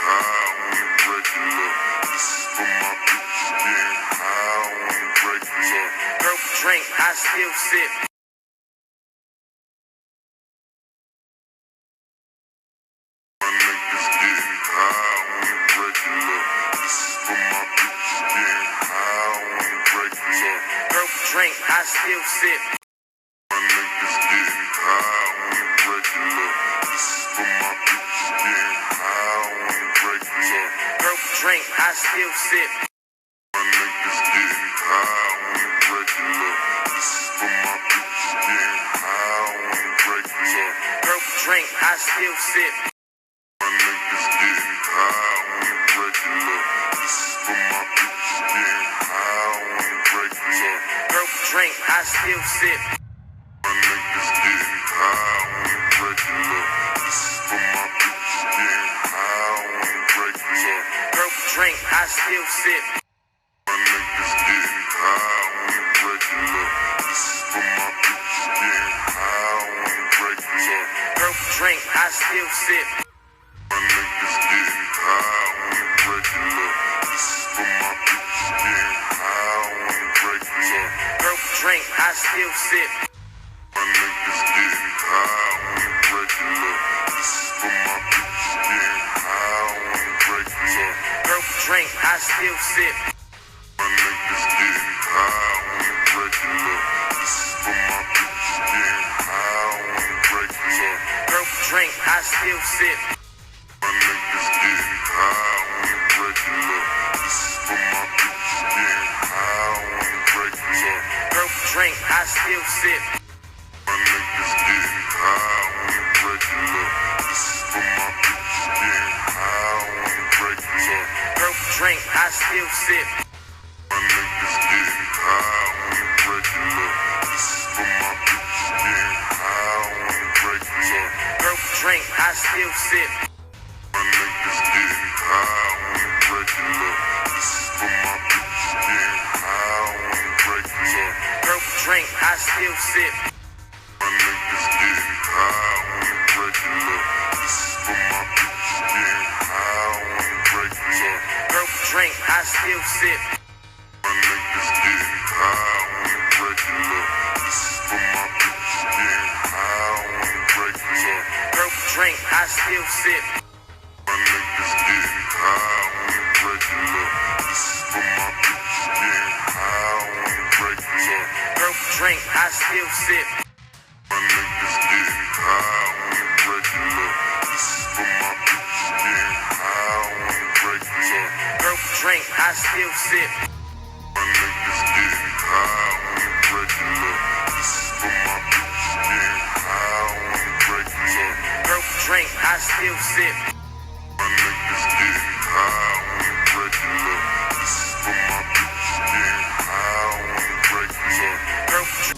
high on the regular. This is for my bitches getting high on the regular. Purple drink, I still sip. My niggas getting high on the regular. This is for my bitches getting high on the regular. Purple drink, I still sip. My niggas getting high on the regular. This is for my bitches getting high on the regular. Purple drink, I still sip. My niggas getting high on the regular. This is for my bitches getting high on the regular. Purple drink, I still sip. My niggas getting high on the regular. This is for my bitches getting high on the regular. Purple drink, I still sip. My niggas getting high on the regular. This is for my bitches getting high on the regular. Purple drink, I still sip. My niggas getting high on the regular. This is for my bitches getting high on the regular. Purple drink, I still sip. My niggas getting high on the regular. This is for my bitches getting high on the regular. Purple drink, I still sip. My niggas getting high on the regular. This is for my bitches getting high on the regular. Purple drink, I still sip. My niggas getting high on the regular. This is for my bitches getting high on the regular. Purple drink, I still sip. My niggas getting high on the regular. This is for my bitches getting high on the regular. Purple drink, I still sip. My niggas getting high on the regular. This is for my bitches getting high on the regular. Purple drink, I still sip. My niggas getting high on the regular. This is for my bitches getting high on the regular. Purple drink, I still sip. My niggas getting high on the regular. This is for my bitches getting high on the regular. Purple drink, I still sip. My niggas getting high on the regular. This is for my bitches getting high on the regular. Purple drink, I still sip. My niggas getting high on the regular. This is for my bitches getting high on the regular. Purple drink, I still sip. My niggas getting high on the regular. This is for my bitches getting high on the regular. Purple drink, I still sip. My niggas getting high on the regular. This is for my bitches getting high on the regular. Purple drink, I still sip. My niggas getting high on the regular. This is for my bitches getting high on the regular. Purple drink, I still sip. My niggas getting high on the regular. This is for my bitches getting high on the regular. Purple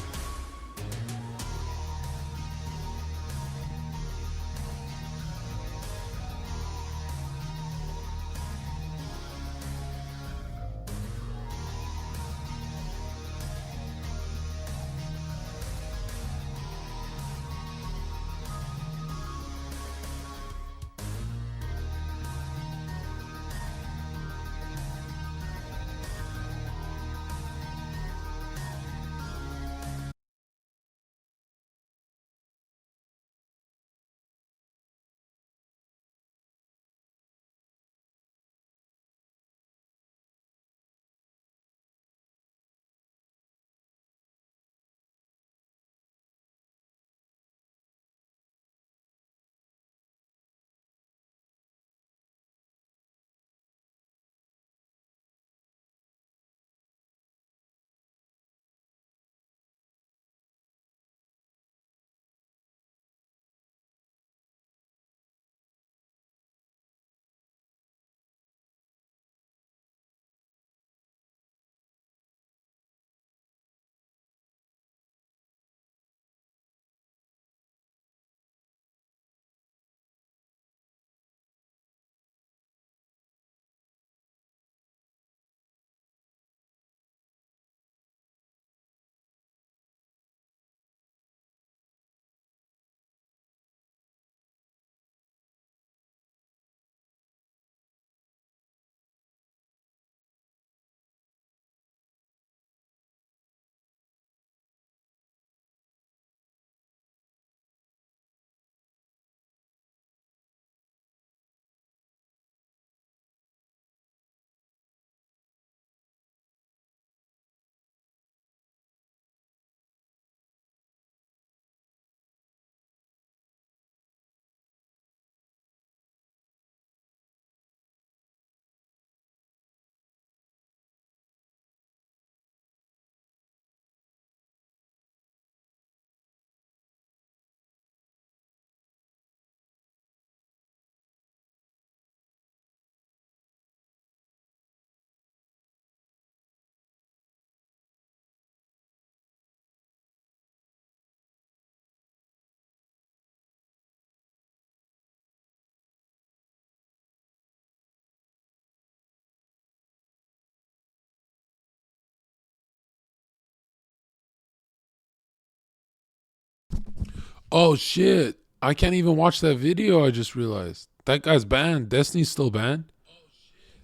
Oh shit! I can't even watch that video. I just realized that guy's banned. Destiny's still banned.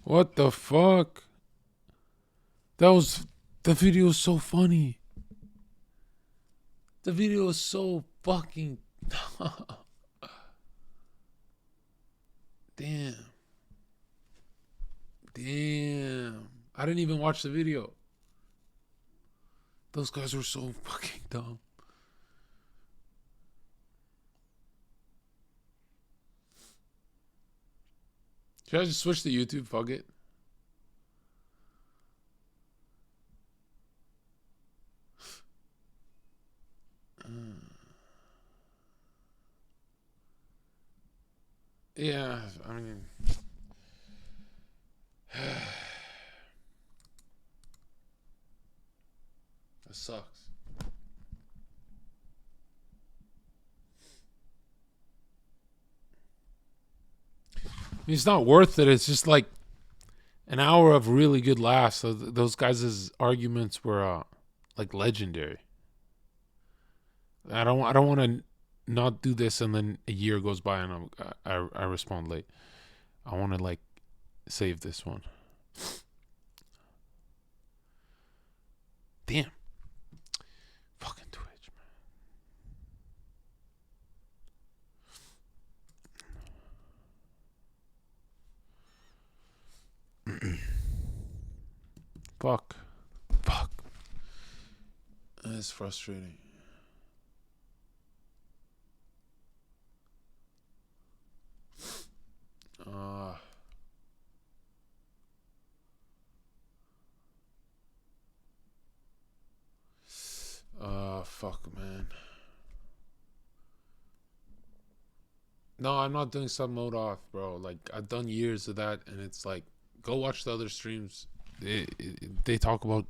What the fuck? The video was so funny. The video was so fucking. Damn. I didn't even watch the video. Those guys were so fucking dumb. Should I just switch to YouTube? Fuck it. Yeah, I mean, that sucks. I mean, it's not worth it. It's just like an hour of really good laughs. So those guys' arguments were like legendary. I don't want to not do this and then a year goes by and I respond late. I want to like save this one. Damn. Fucking Twitch, man. Fuck. It's frustrating. Fuck, man. No, I'm not doing sub mode off, bro. Like, I've done years of that, and it's like, go watch the other streams. They talk about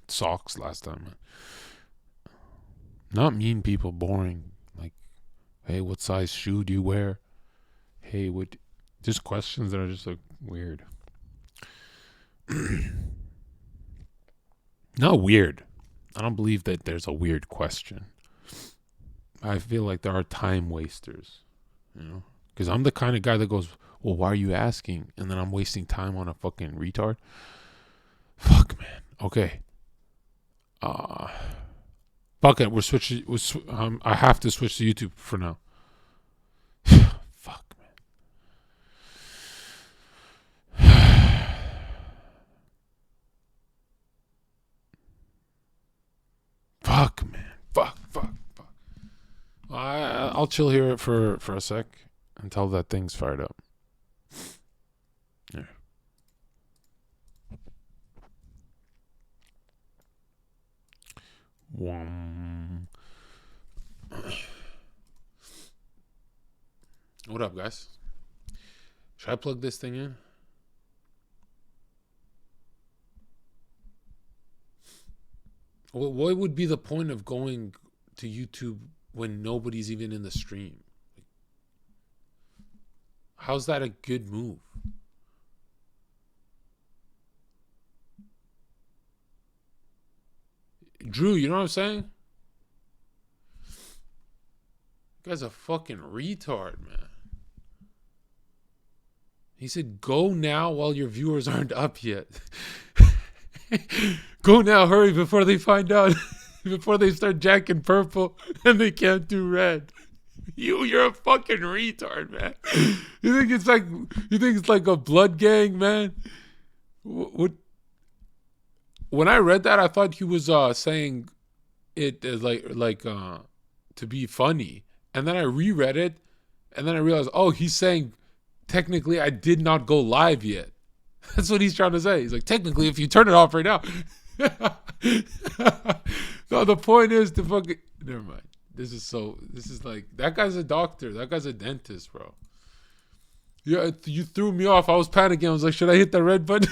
socks last time, man. Not mean people, boring. Like, hey, what size shoe do you wear? Hey, what? Just questions that are just like weird. Not weird. I don't believe that there's a weird question. I feel like there are time wasters, you know? Because I'm the kind of guy that goes, well, why are you asking? And then I'm wasting time on a fucking retard. Fuck, man. Okay. Fuck it. We're switching. I have to switch to YouTube for now. Fuck, man. Fuck, man. Fuck. I'll chill here for a sec until that thing's fired up. Yeah. What up, guys? Should I plug this thing in? What would be the point of going to YouTube when nobody's even in the stream? How's that a good move? Drew, you know what I'm saying? You guy's a fucking retard, man. He said, go now while your viewers aren't up yet. Go now, hurry before they find out. Before they start jacking purple and they can't do red. You're a fucking retard, man. You think it's like a blood gang, man? What? When I read that, I thought he was saying it as like to be funny, and then I reread it, and then I realized, oh, he's saying technically I did not go live yet. That's what he's trying to say. He's like, technically, if you turn it off right now. No, the point is to fucking. Never mind. This is like, that guy's a doctor. That guy's a dentist, bro. Yeah, you threw me off. I was panicking. I was like, should I hit the red button?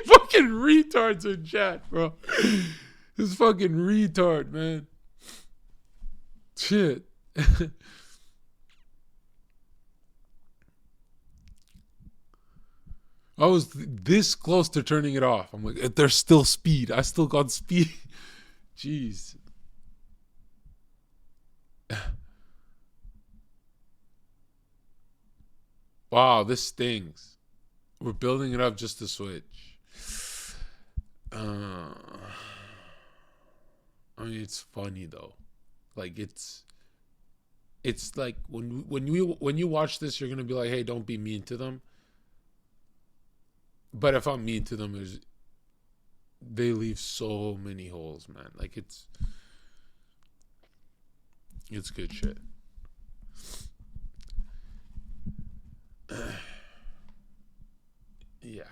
Fucking retards in chat, bro. This fucking retard, man. Shit. I was this close to turning it off. I'm like, there's still speed. I still got speed. Jeez. Wow, this stings. We're building it up just to switch. I mean, it's funny though. Like it's like when you watch this, you're gonna be like, hey, don't be mean to them. But if I'm mean to them, they leave so many holes, man. Like it's good shit. Yeah.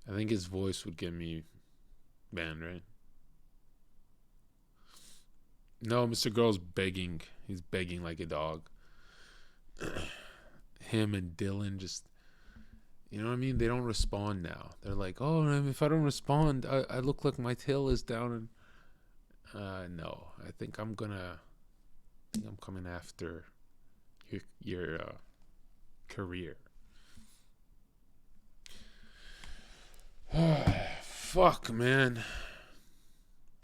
I think his voice would get me banned, right? No, Mr. Girl's begging. He's begging like a dog. Him and Dylan just, you know what I mean? They don't respond now. They're like, oh, if I don't respond, I look like my tail is down. And no, I think I'm coming after your career. Fuck, man.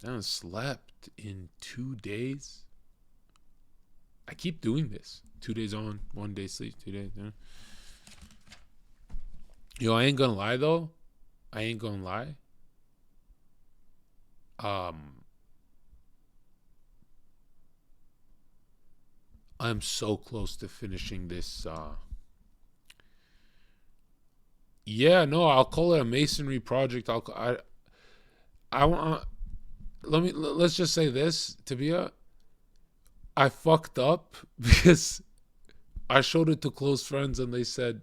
I haven't slept in 2 days. I keep doing this. 2 days on, 1 day sleep, 2 days. Yo, I ain't gonna lie though. I'm so close to finishing this. Yeah, no, I'll call it a masonry project. I want. Let's just say this, Tabia. I fucked up because I showed it to close friends and they said,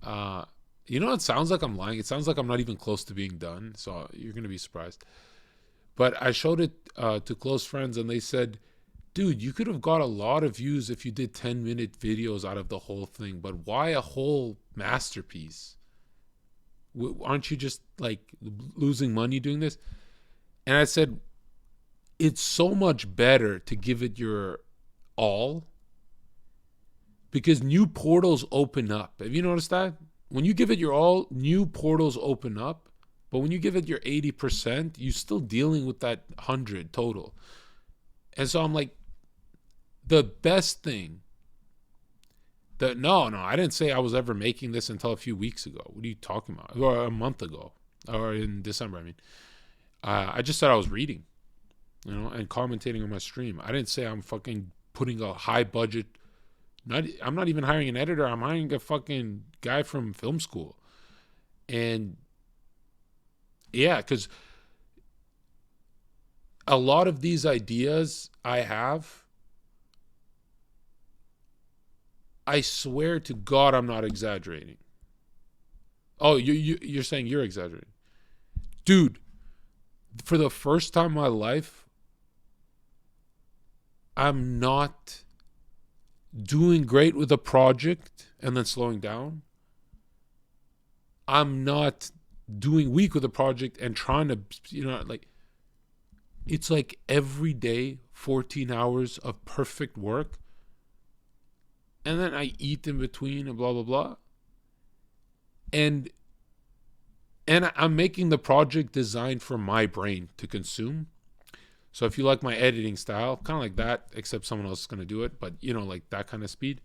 you know, it sounds like I'm lying. It sounds like I'm not even close to being done. So you're going to be surprised. But I showed it to close friends and they said, dude, you could have got a lot of views if you did 10-minute videos out of the whole thing. But why a whole masterpiece? Aren't you just like losing money doing this? And I said, it's so much better to give it your all because new portals open up. Have you noticed that? When you give it your all, new portals open up. But when you give it your 80%, you're still dealing with that 100 total. And so I'm like, the best thing no, I didn't say I was ever making this until a few weeks ago. What are you talking about? Or a month ago, or in December, I mean. I just said I was reading, and commentating on my stream. I didn't say I'm fucking putting a high budget. I'm not even hiring an editor. I'm hiring a fucking guy from film school. And yeah, because a lot of these ideas I have, I swear to God, I'm not exaggerating. Oh, you're saying you're exaggerating. Dude, for the first time in my life, I'm not doing great with a project and then slowing down. I'm not doing weak with a project and trying to, like, it's like every day, 14 hours of perfect work. And then I eat in between and blah, blah, blah. And I'm making the project designed for my brain to consume. So if you like my editing style, kind of like that, except someone else is going to do it, but like that kind of speed.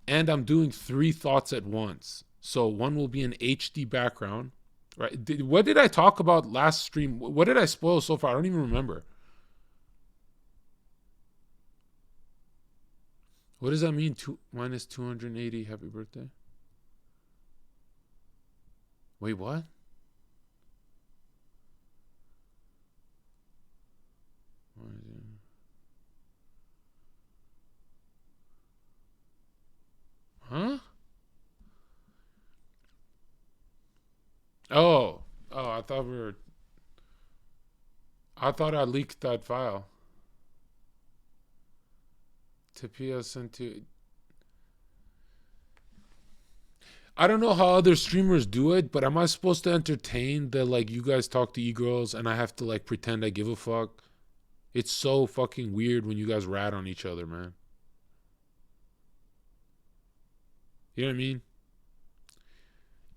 And I'm doing 3 thoughts at once. So one will be an HD background, right? What did I talk about last stream? What did I spoil so far? I don't even remember. What does that mean? Minus 280. Happy birthday. Wait, what? Huh? Oh, I thought I leaked that file. Tapia sent to. I don't know how other streamers do it, but am I supposed to entertain that, like, you guys talk to e-girls and I have to, like, pretend I give a fuck? It's so fucking weird when you guys rat on each other, man. You know what I mean?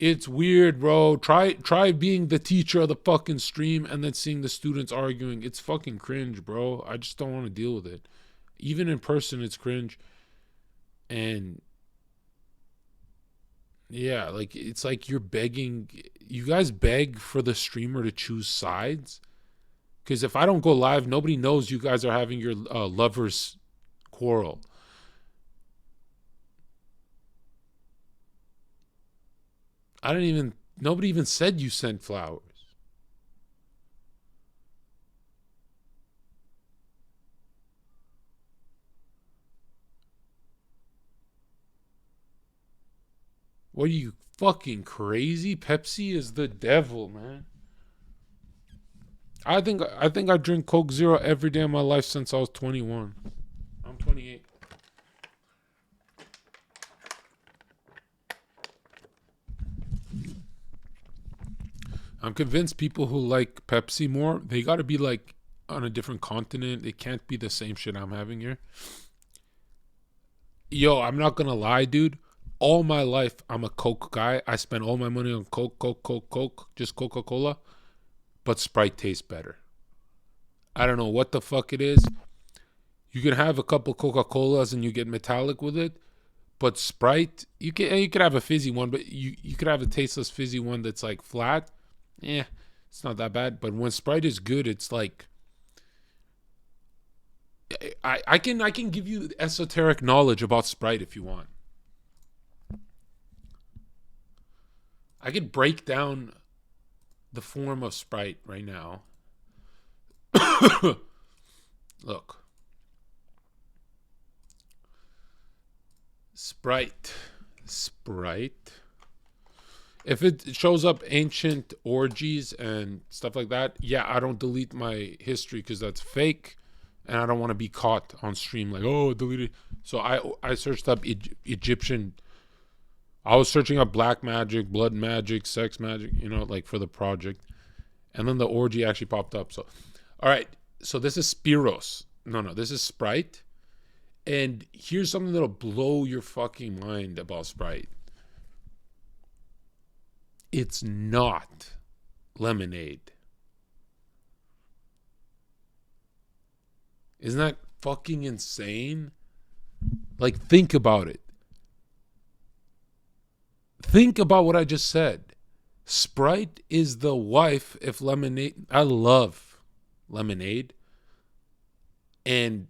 It's weird, bro. Try being the teacher of the fucking stream and then seeing the students arguing. It's fucking cringe, bro. I just don't want to deal with it. Even in person, it's cringe. And yeah, like it's like you're begging. You guys beg for the streamer to choose sides. Because if I don't go live, nobody knows you guys are having your lovers quarrel. Nobody even said you sent flowers. What are you, fucking crazy? Pepsi is the devil, man. I think I drink Coke Zero every day of my life since I was 21. I'm 28. I'm convinced people who like Pepsi more, they got to be like on a different continent. It can't be the same shit I'm having here. Yo, I'm not going to lie, dude. All my life, I'm a Coke guy. I spend all my money on Coke, just Coca-Cola. But Sprite tastes better. I don't know what the fuck it is. You can have a couple Coca-Colas and you get metallic with it. But Sprite, you could have a fizzy one, but you could have a tasteless fizzy one that's like flat. Yeah, it's not that bad. But when Sprite is good, it's like I can give you esoteric knowledge about Sprite if you want. I could break down the form of Sprite right now. Look. Sprite. If it shows up ancient orgies and stuff like that, yeah, I don't delete my history because that's fake. And I don't want to be caught on stream like, oh, deleted. So I searched up Egyptian. I was searching up black magic, blood magic, sex magic, like for the project. And then the orgy actually popped up. So, all right. So this is Spiros. No, this is Sprite. And here's something that'll blow your fucking mind about Sprite. It's not lemonade. Isn't that fucking insane? Like, think about it. Think about what I just said. Sprite is the wife if lemonade. I love lemonade. And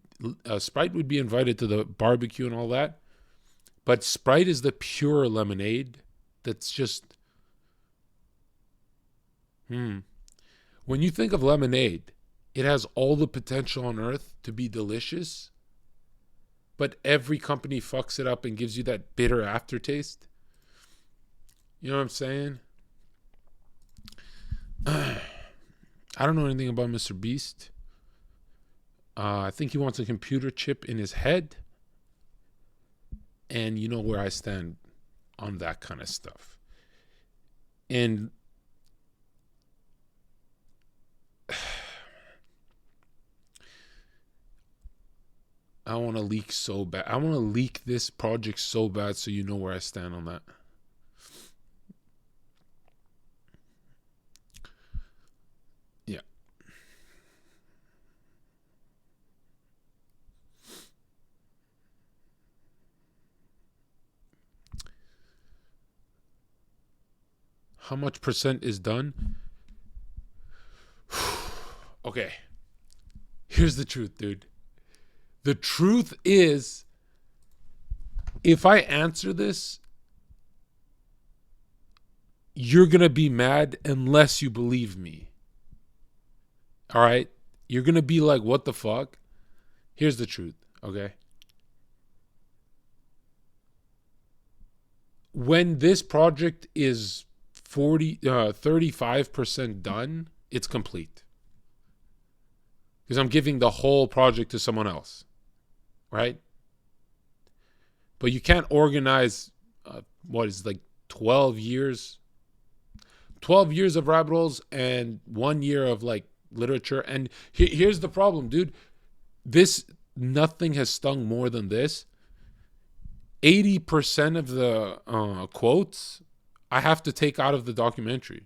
Sprite would be invited to the barbecue and all that. But Sprite is the pure lemonade that's just... When you think of lemonade, it has all the potential on earth to be delicious. But every company fucks it up and gives you that bitter aftertaste. You know what I'm saying? I don't know anything about Mr. Beast. I think he wants a computer chip in his head. And you know where I stand on that kind of stuff. And I want to leak so bad. I want to leak this project so bad so you know where I stand on that. Yeah. How much percent is done? Okay. Here's the truth, dude. The truth is, if I answer this, you're going to be mad unless you believe me. All right? You're going to be like, what the fuck? Here's the truth, okay? When this project is 35% done, it's complete. Because I'm giving the whole project to someone else. Right? But you can't organize, 12 years? 12 years of rabbit holes and 1 year of like literature. And here's the problem, dude. Nothing has stung more than this. 80% of the quotes I have to take out of the documentary.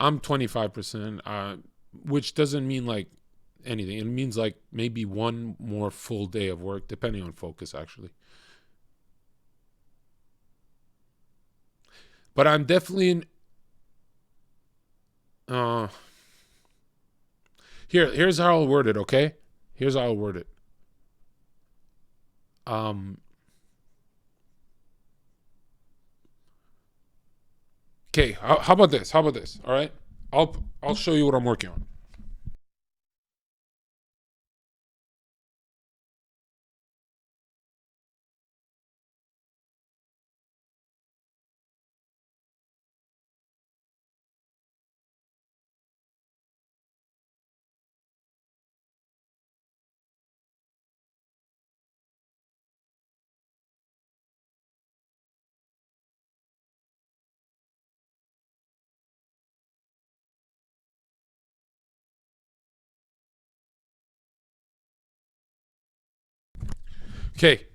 I'm 25%, which doesn't mean like anything. It means like maybe one more full day of work, depending on focus, actually. But I'm definitely in. Here's how I'll word it. Okay, here's how I'll word it. Okay, how about this? How about this? All right, I'll show you what I'm working on. Okay,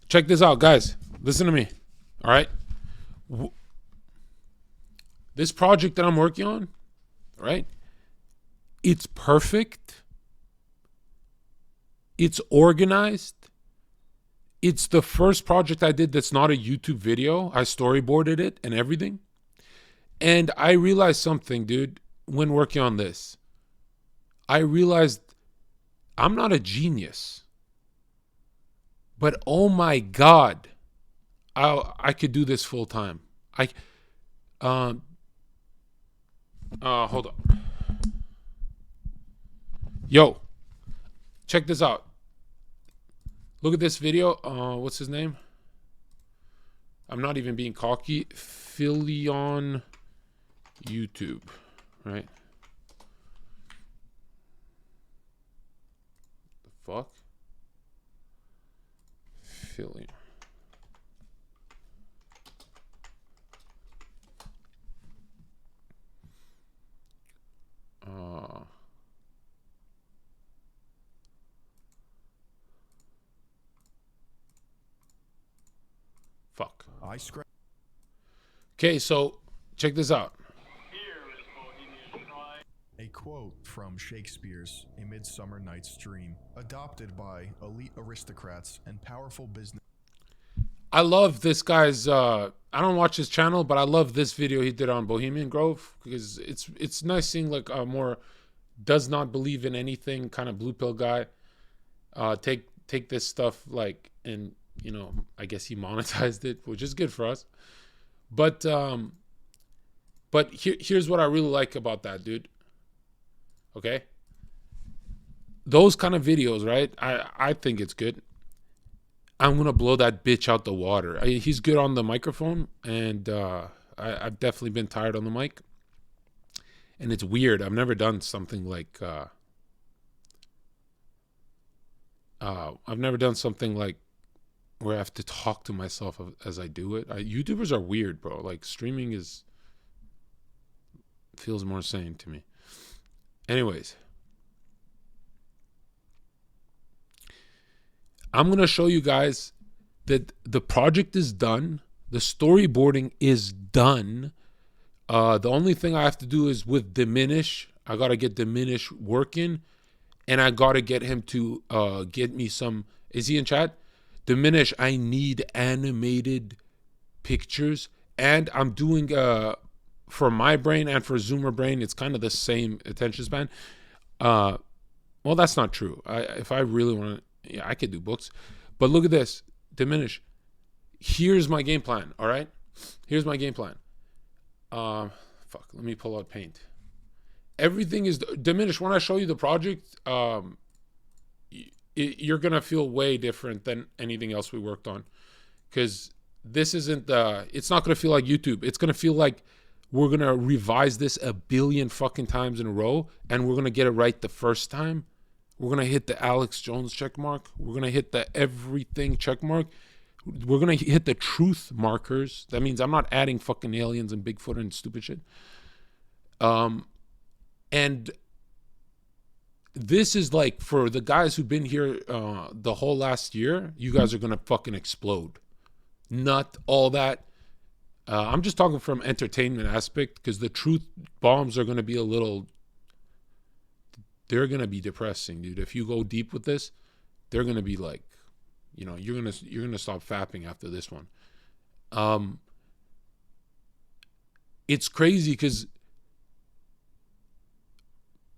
check this out, guys. Listen to me. All right, this project that I'm working on, right? It's perfect. It's organized. It's the first project I did that's not a YouTube video. I storyboarded it and everything. And I realized something, dude, when working on this. I realized I'm not a genius. But oh my God, I could do this full time. Hold on. Yo, check this out. Look at this video. What's his name? I'm not even being cocky. Philly on YouTube, right? The fuck? Philly. Fuck. Okay, so check this out. A quote from Shakespeare's A Midsummer Night's Dream, adopted by elite aristocrats and powerful business. I love this guy's. I don't watch his channel, but I love this video he did on Bohemian Grove because it's nice seeing like a more does not believe in anything kind of blue pill guy. Take this stuff like, and you know, I guess he monetized it, which is good for us. But here's what I really like about that dude. Okay, those kind of videos, right? I think it's good. I'm gonna blow that bitch out the water. He's good on the microphone, and I've definitely been tired on the mic. And it's weird. I've never done something like where I have to talk to myself as I do it. YouTubers are weird, bro. Like streaming feels more sane to me. Anyways, I'm going to show you guys that the project is done. The storyboarding is done. The only thing I have to do is with Diminish. I got to get Diminish working, and I got to get him to get me some. Is he in chat? Diminish, I need animated pictures. And I'm doing, for my brain and for Zoomer brain, it's kind of the same attention span. Well, that's not true. If I really want to, yeah, I could do books. But look at this. Diminish. Here's my game plan, all right? Here's my game plan. Fuck, let me pull out Paint. Everything is Diminish. When I show you the project, you're going to feel way different than anything else we worked on. Because this isn't, it's not going to feel like YouTube. It's going to feel like we're going to revise this a billion fucking times in a row, and we're going to get it right the first time. We're going to hit the Alex Jones check mark. We're going to hit the everything check mark. We're going to hit the truth markers. That means I'm not adding fucking aliens and Bigfoot and stupid shit. And this is like, for the guys who've been here the whole last year, you guys are going to fucking explode. nut, all that. I'm just talking from entertainment aspect, because the truth bombs are going to be they're going to be depressing, dude. If you go deep with this, they're going to be like, you're going to stop fapping after this one. It's crazy because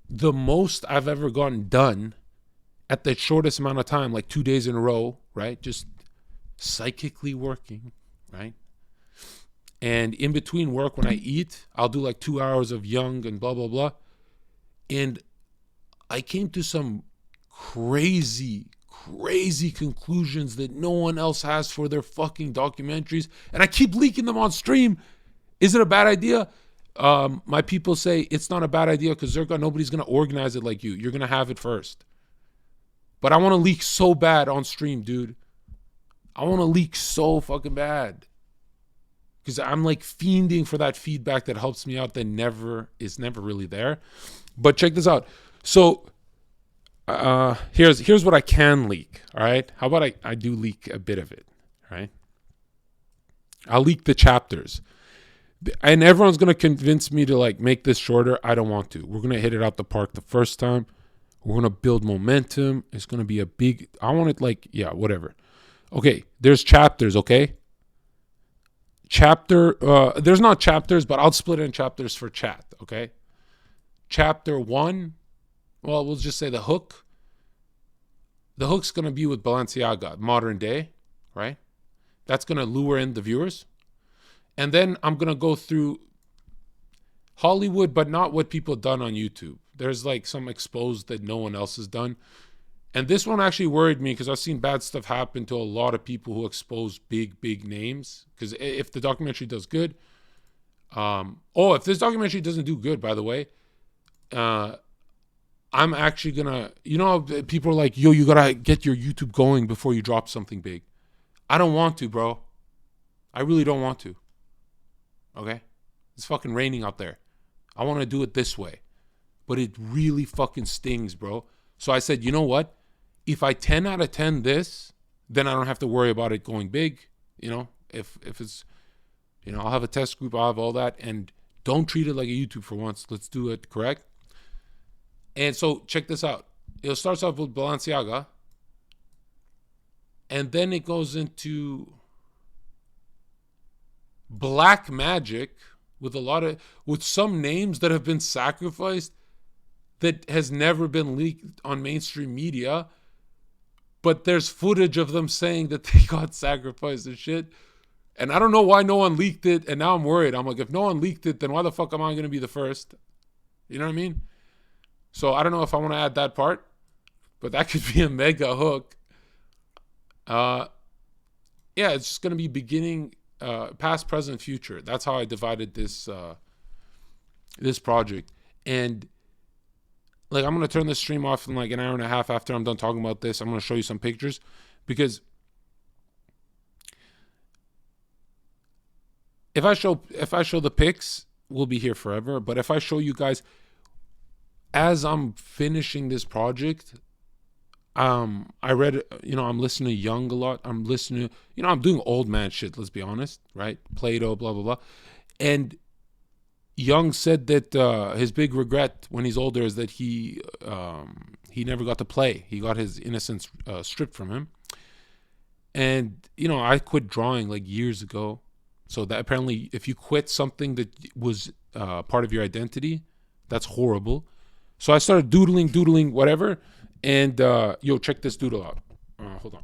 the most I've ever gotten done at the shortest amount of time, like 2 days in a row, right? Just psychically working, right? And in between work, when I eat, I'll do like 2 hours of Jung and blah, blah, blah. And I came to some crazy conclusions that no one else has for their fucking documentaries. And I keep leaking them on stream. Is it a bad idea? My people say it's not a bad idea because nobody's going to organize it like you. You're going to have it first. But I want to leak so bad on stream, dude. I want to leak so fucking bad. Because I'm like fiending for that feedback that helps me out that is never really there. But check this out. So here's what I can leak, all right? How about I do leak a bit of it, all right? I'll leak the chapters. And everyone's going to convince me to like make this shorter. I don't want to. We're going to hit it out the park the first time. We're going to build momentum. It's going to be I want it like, yeah, whatever. Okay, there's chapters, okay? There's not chapters, but I'll split it in chapters for chat, okay? Chapter 1, well, we'll just say the hook. The hook's going to be with Balenciaga, modern day, right? That's going to lure in the viewers. And then I'm going to go through Hollywood, but not what people have done on YouTube. There's like some exposed that no one else has done. And this one actually worried me because I've seen bad stuff happen to a lot of people who expose big names. Because if the documentary does good, if this documentary doesn't do good, by the way, I'm actually going to, people are like, yo, you got to get your YouTube going before you drop something big. I don't want to, bro. I really don't want to. Okay? It's fucking raining out there. I want to do it this way. But it really fucking stings, bro. So I said, you know what? If I 10 out of 10 this, then I don't have to worry about it going big. If it's, I'll have a test group, I'll have all that. And don't treat it like a YouTube for once. Let's do it correct. And so check this out. It starts off with Balenciaga. And then it goes into black magic with some names that have been sacrificed that has never been leaked on mainstream media, but there's footage of them saying that they got sacrificed and shit. And I don't know why no one leaked it, and now I'm worried. I'm like, if no one leaked it, then why the fuck am I going to be the first? You know what I mean? So I don't know if I want to add that part, but that could be a mega hook. Yeah, it's just going to be beginning, past, present, future. That's how I divided this project. And like, I'm going to turn this stream off in like an hour and a half after I'm done talking about this. I'm going to show you some pictures because if I show the pics, we'll be here forever. But if I show you guys as I'm finishing this project, I read, I'm listening to Jung a lot. I'm listening to, I'm doing old man shit, let's be honest, right? Plato, blah, blah, blah. And Jung said that his big regret when he's older is that he never got to play. He got his innocence stripped from him. And, I quit drawing like years ago. So that apparently if you quit something that was part of your identity, that's horrible. So I started doodling, whatever. And, check this doodle out. Hold on.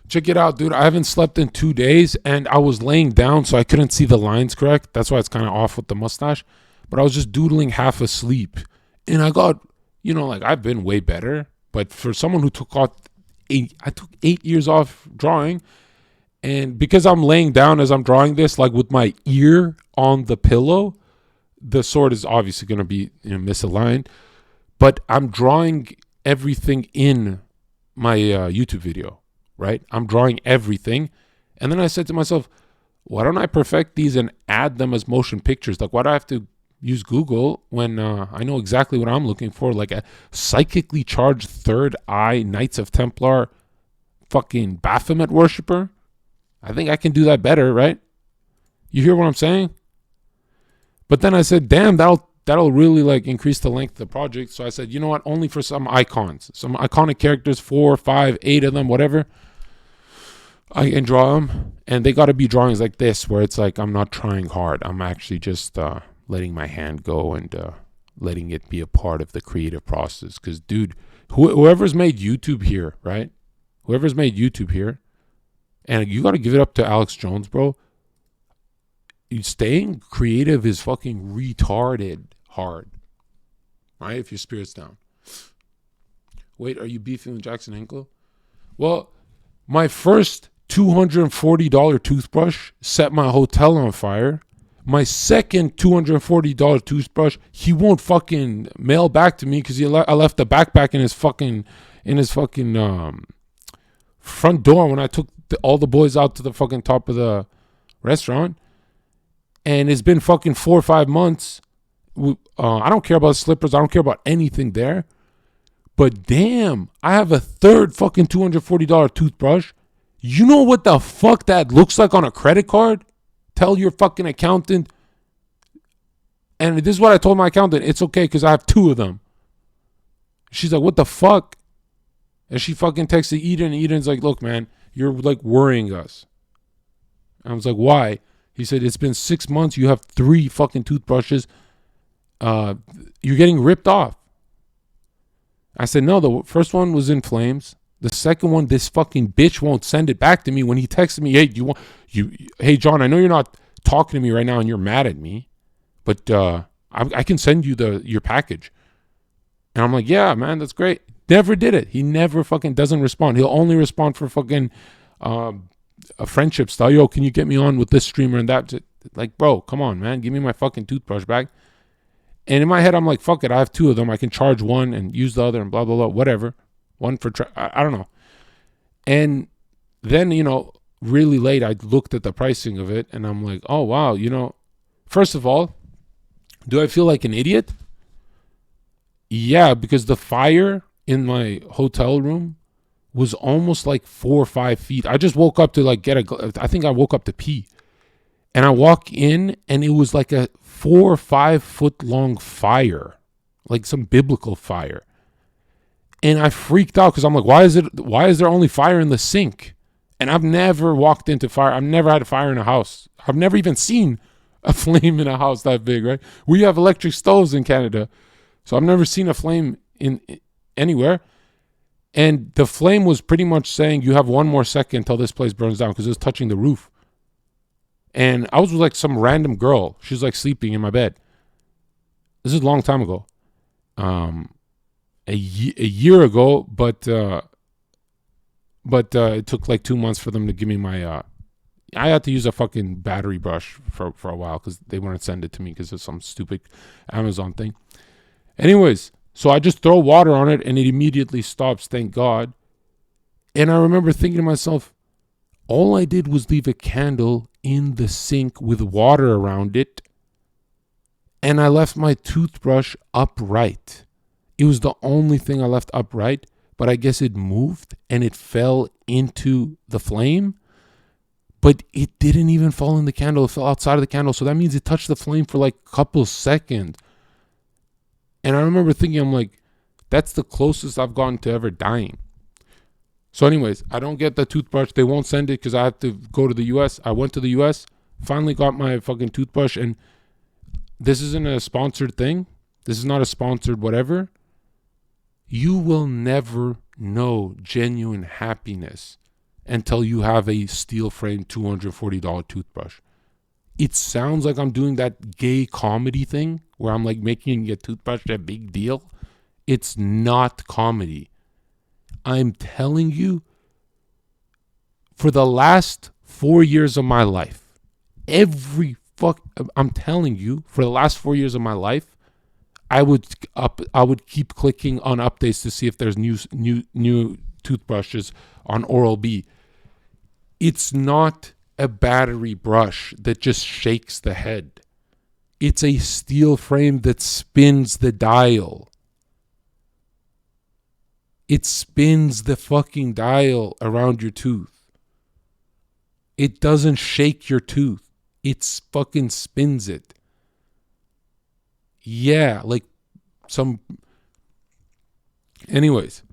Check it out, dude. I haven't slept in 2 days, and I was laying down, so I couldn't see the lines correct. That's why it's kind of off with the mustache. But I was just doodling half asleep. And I got, I've been way better. But for someone who took 8 years off drawing. And because I'm laying down as I'm drawing this, like with my ear on the pillow, the sword is obviously going to be misaligned. But I'm drawing everything in my YouTube video, right? I'm drawing everything. And then I said to myself, why don't I perfect these and add them as motion pictures? Like, why do I have to use Google when I know exactly what I'm looking for? Like a psychically charged third eye Knights of Templar fucking Baphomet worshiper? I think I can do that better, right? You hear what I'm saying? But then I said, damn, that'll really like increase the length of the project. So I said, you know what? Only for some icons, some iconic characters, 4, 5, 8 of them, whatever. I can draw them, and they got to be drawings like this, where it's like I'm not trying hard. I'm actually just letting my hand go and letting it be a part of the creative process. Because, dude, whoever's made YouTube here, right? Whoever's made YouTube here, and you got to give it up to Alex Jones, bro. Staying creative is fucking retarded hard, right? If your spirit's down. Wait, are you beefing with Jackson Hinkle? Well, my first $240 toothbrush set my hotel on fire. My second $240 toothbrush, he won't fucking mail back to me because I left the backpack in his fucking front door when I took all the boys out to the fucking top of the restaurant. And it's been fucking 4 or 5 months. I don't care about slippers. I don't care about anything there. But damn, I have a third fucking $240 toothbrush. You know what the fuck that looks like on a credit card? Tell your fucking accountant. And this is what I told my accountant. It's okay because I have 2 of them. She's like, what the fuck? And she fucking texted Eden. And Eden's like, look, man, you're like worrying us. And I was like, why? He said, it's been 6 months. You have 3 fucking toothbrushes. You're getting ripped off. I said, no, the first one was in flames. The second one, this fucking bitch won't send it back to me. When he texted me, hey, John, I know you're not talking to me right now and you're mad at me, but I can send you your package. And I'm like, yeah, man, that's great. Never did it. He never fucking doesn't respond. He'll only respond for fucking a friendship style. Yo, can you get me on with this streamer and that? Like, bro, come on, man. Give me my fucking toothbrush back. And in my head, I'm like, fuck it. I have 2 of them. I can charge one and use the other and blah, blah, blah, whatever. One for, I don't know. And then, really late, I looked at the pricing of it and I'm like, oh, wow. First of all, do I feel like an idiot? Yeah, because the fire in my hotel room was almost like 4 or 5 feet. I just woke up to like I think I woke up to pee. And I walk in and it was like a 4 or 5 foot long fire, like some biblical fire. And I freaked out because I'm like, why is there only fire in the sink? And I've never walked into fire. I've never had a fire in a house. I've never even seen a flame in a house that big, right? We have electric stoves in Canada. So I've never seen a flame in anywhere. And the flame was pretty much saying, you have 1 more second until this place burns down because it was touching the roof. And I was with like some random girl. She was like sleeping in my bed. This is a long time ago. A year ago, but it took like 2 months for them to give me my I had to use a fucking battery brush for a while because they wouldn't send it to me because of some stupid Amazon thing. Anyways, so I just throw water on it and it immediately stops, thank God. And I remember thinking to myself, all I did was leave a candle in the sink with water around it, and I left my toothbrush upright. It was the only thing I left upright, but I guess it moved and it fell into the flame, but it didn't even fall in the candle. It fell outside of the candle, so that means it touched the flame for like a couple seconds. And I remember thinking, I'm like, that's the closest I've gotten to ever dying. So anyways, I don't get the toothbrush. They won't send it because I have to go to the U.S. I went to the U.S., finally got my fucking toothbrush, and this isn't a sponsored thing. This is not a sponsored whatever. You will never know genuine happiness until you have a steel frame $240 toothbrush. It sounds like I'm doing that gay comedy thing where I'm like making a toothbrush a big deal. It's not comedy. I'm telling you, for the last 4 years of my life, I'm telling you, for the last 4 years of my life, I would keep clicking on updates to see if there's new toothbrushes on Oral-B. It's not a battery brush that just shakes the head. It's a steel frame that spins the dial. It spins the fucking dial around your tooth. It doesn't shake your tooth. It fucking spins it. Yeah, like some... Anyways.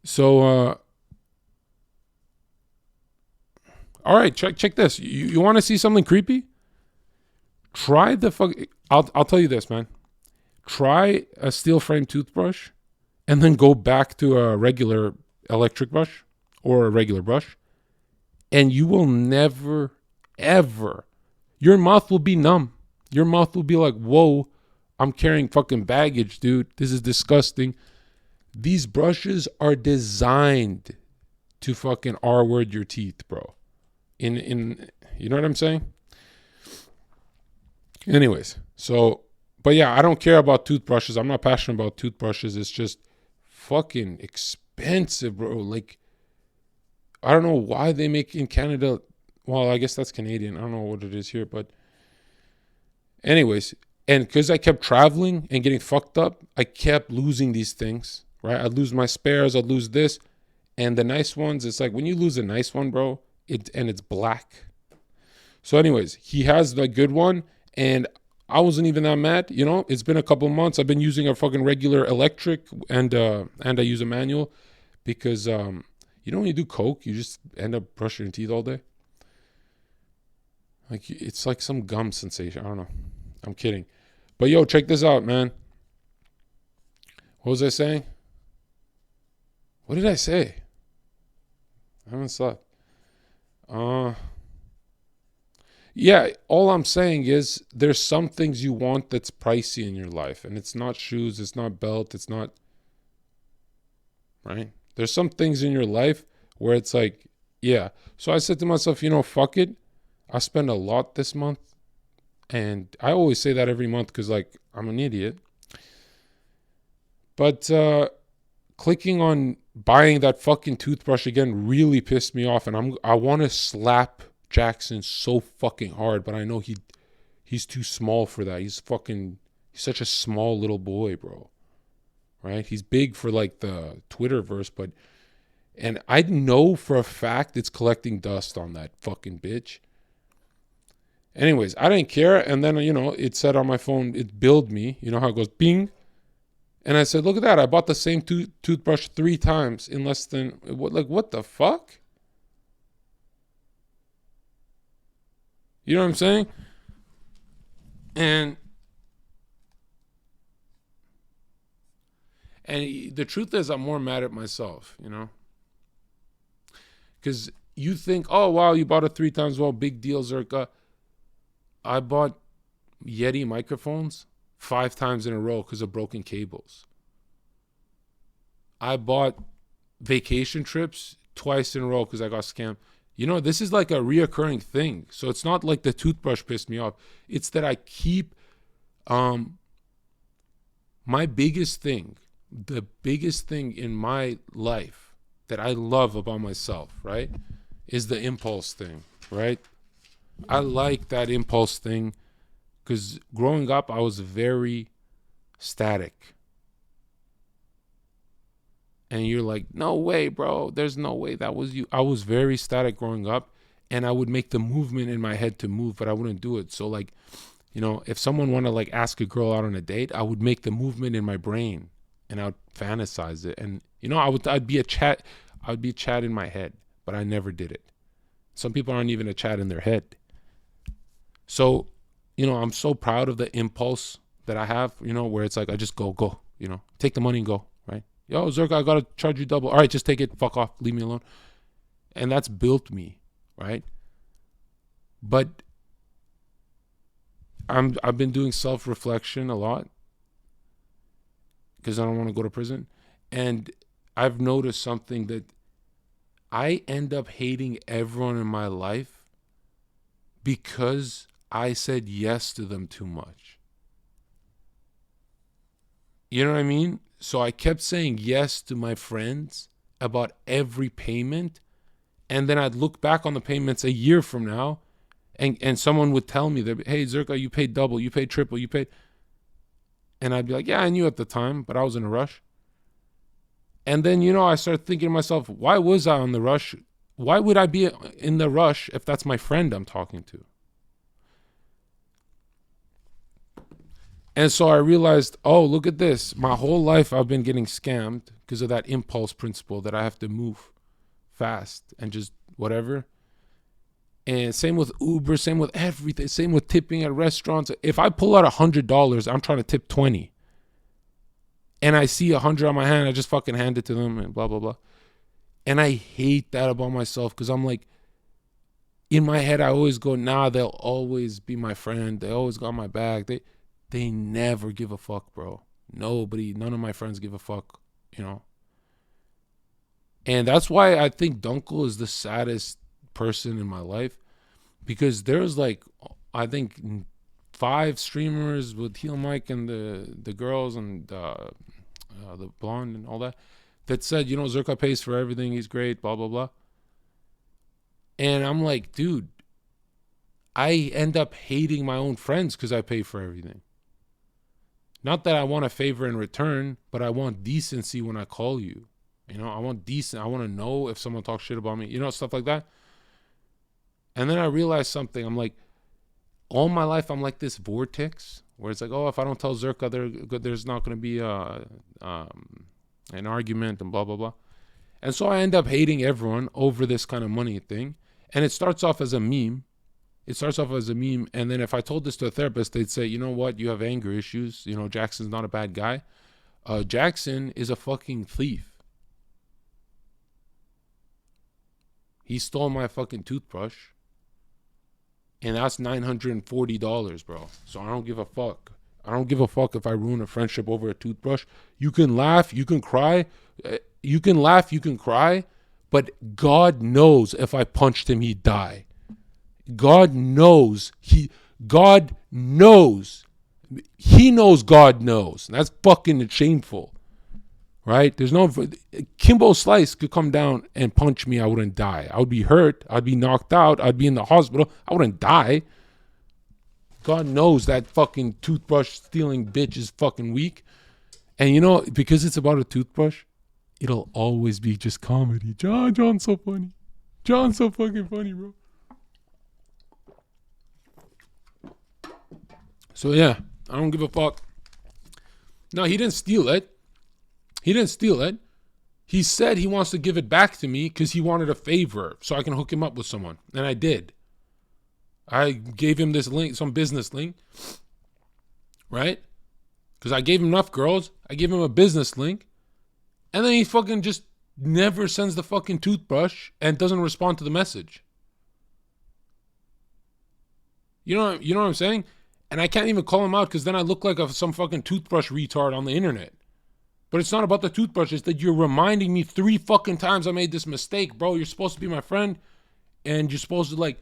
So, all right, check this. You want to see something creepy? Try the fuck... I'll tell you this, man. Try a steel frame toothbrush and then go back to a regular electric brush or a regular brush, and you will never, ever... Your mouth will be numb. Your mouth will be like, whoa, I'm carrying fucking baggage, dude. This is disgusting. These brushes are designed to fucking R-word your teeth, bro. In you know what I'm saying? Anyways, so, but yeah, I don't care about toothbrushes. I'm not passionate about toothbrushes. It's just fucking expensive, bro. Like, I don't know why they make in Canada. Well, I guess that's Canadian. I don't know what it is here, but anyways, and because I kept traveling and getting fucked up, I kept losing these things, right? I'd lose my spares, I'd lose this. And the nice ones, it's like when you lose a nice one, bro, and it's black. So anyways, he has the good one, and I wasn't even that mad. You know, it's been a couple of months. I've been using a fucking regular electric, and I use a manual because you know, when you do coke, you just end up brushing your teeth all day. Like, it's like some gum sensation. I don't know. I'm kidding. But yo, check this out, man. What was I saying? What did I say? I haven't slept. Yeah, all I'm saying is there's some things you want that's pricey in your life, and it's not shoes, it's not belt, it's not, right? There's some things in your life where it's like, yeah. So I said to myself, you know, fuck it. I spend a lot this month, and I always say that every month because, like, I'm an idiot. But clicking on buying that fucking toothbrush again really pissed me off, and I want to slap Jackson so fucking hard, but I know he's too small for that. He's such a small little boy, bro. Right? He's big for like the Twitterverse, and I know for a fact it's collecting dust on that fucking bitch. Anyways, I didn't care, and then, you know, it said on my phone, it billed me. You know how it goes, bing. And I said, look at that. I bought the same toothbrush 3 times in less than, what the fuck? You know what I'm saying? And the truth is, I'm more mad at myself, you know? Because you think, oh, wow, you bought it 3 times. Well, big deal, Zherka. I bought Yeti microphones 5 times in a row because of broken cables. I bought vacation trips twice in a row because I got scammed. You know, this is like a reoccurring thing. So it's not like the toothbrush pissed me off. It's that I keep, my biggest thing, the biggest thing in my life that I love about myself, right, is the impulse thing, right? I like that impulse thing because growing up, I was very static. And you're like, no way, bro. There's no way that was you. I was very static growing up, and I would make the movement in my head to move, but I wouldn't do it. So, like, you know, if someone wanted to, like, ask a girl out on a date, I would make the movement in my brain, and I would fantasize it. And, you know, I'd be a chat in my head, but I never did it. Some people aren't even a chat in their head. So, you know, I'm so proud of the impulse that I have, you know, where it's like, I just go, you know, take the money and go, right? Yo, Zherka, I got to charge you double. All right, just take it. Fuck off. Leave me alone. And that's built me, right? But I've been doing self-reflection a lot because I don't want to go to prison. And I've noticed something that I end up hating everyone in my life because I said yes to them too much. You know what I mean? So I kept saying yes to my friends about every payment. And then I'd look back on the payments a year from now, and someone would tell me that, hey, Zherka, you paid double, you paid triple, you paid. And I'd be like, yeah, I knew at the time, but I was in a rush. And then, I started thinking to myself, why was I on the rush? Why would I be in the rush if that's my friend I'm talking to? And so I realized, oh, look at this. My whole life I've been getting scammed because of that impulse principle that I have to move fast and just whatever. And same with Uber, same with everything, same with tipping at restaurants. If I pull out $100, I'm trying to tip 20. And I see 100 on my hand, I just fucking hand it to them and blah, blah, blah. And I hate that about myself because I'm like, in my head, I always go, nah, they'll always be my friend. They always got my back. They never give a fuck, bro. None of my friends give a fuck, And that's why I think Dunkel is the saddest person in my life, because there's like, I think 5 streamers with Heel Mike and the girls and the blonde and all that said, Zherka pays for everything. He's great, blah, blah, blah. And I'm like, dude, I end up hating my own friends because I pay for everything. Not that I want a favor in return, but I want decency when I call you. I want decent. I want to know if someone talks shit about me, stuff like that. And then I realized something. I'm like, all my life, I'm like this vortex where it's like, oh, if I don't tell Zherka, there's not going to be an argument and blah, blah, blah. And so I end up hating everyone over this kind of money thing. And it starts off as a meme. And then if I told this to a therapist, they'd say, you know what? You have anger issues. Jackson's not a bad guy. Jackson is a fucking thief. He stole my fucking toothbrush. And that's $940, bro. So I don't give a fuck. I don't give a fuck if I ruin a friendship over a toothbrush. You can laugh, you can cry. You can laugh, you can cry. But God knows if I punched him, he'd die. God knows. He knows God knows. That's fucking shameful. Right? There's no... Kimbo Slice could come down and punch me. I wouldn't die. I would be hurt. I'd be knocked out. I'd be in the hospital. I wouldn't die. God knows that fucking toothbrush stealing bitch is fucking weak. And because it's about a toothbrush, it'll always be just comedy. John's so funny. John's so fucking funny, bro. So yeah, I don't give a fuck. No, he didn't steal it. He said he wants to give it back to me because he wanted a favor so I can hook him up with someone. And I did. I gave him this link, some business link. Right? Because I gave him enough girls. I gave him a business link. And then he fucking just never sends the fucking toothbrush and doesn't respond to the message. You know what I'm saying? And I can't even call him out because then I look like some fucking toothbrush retard on the internet. But it's not about the toothbrush. It's that you're reminding me 3 fucking times I made this mistake, bro. You're supposed to be my friend. And you're supposed to like...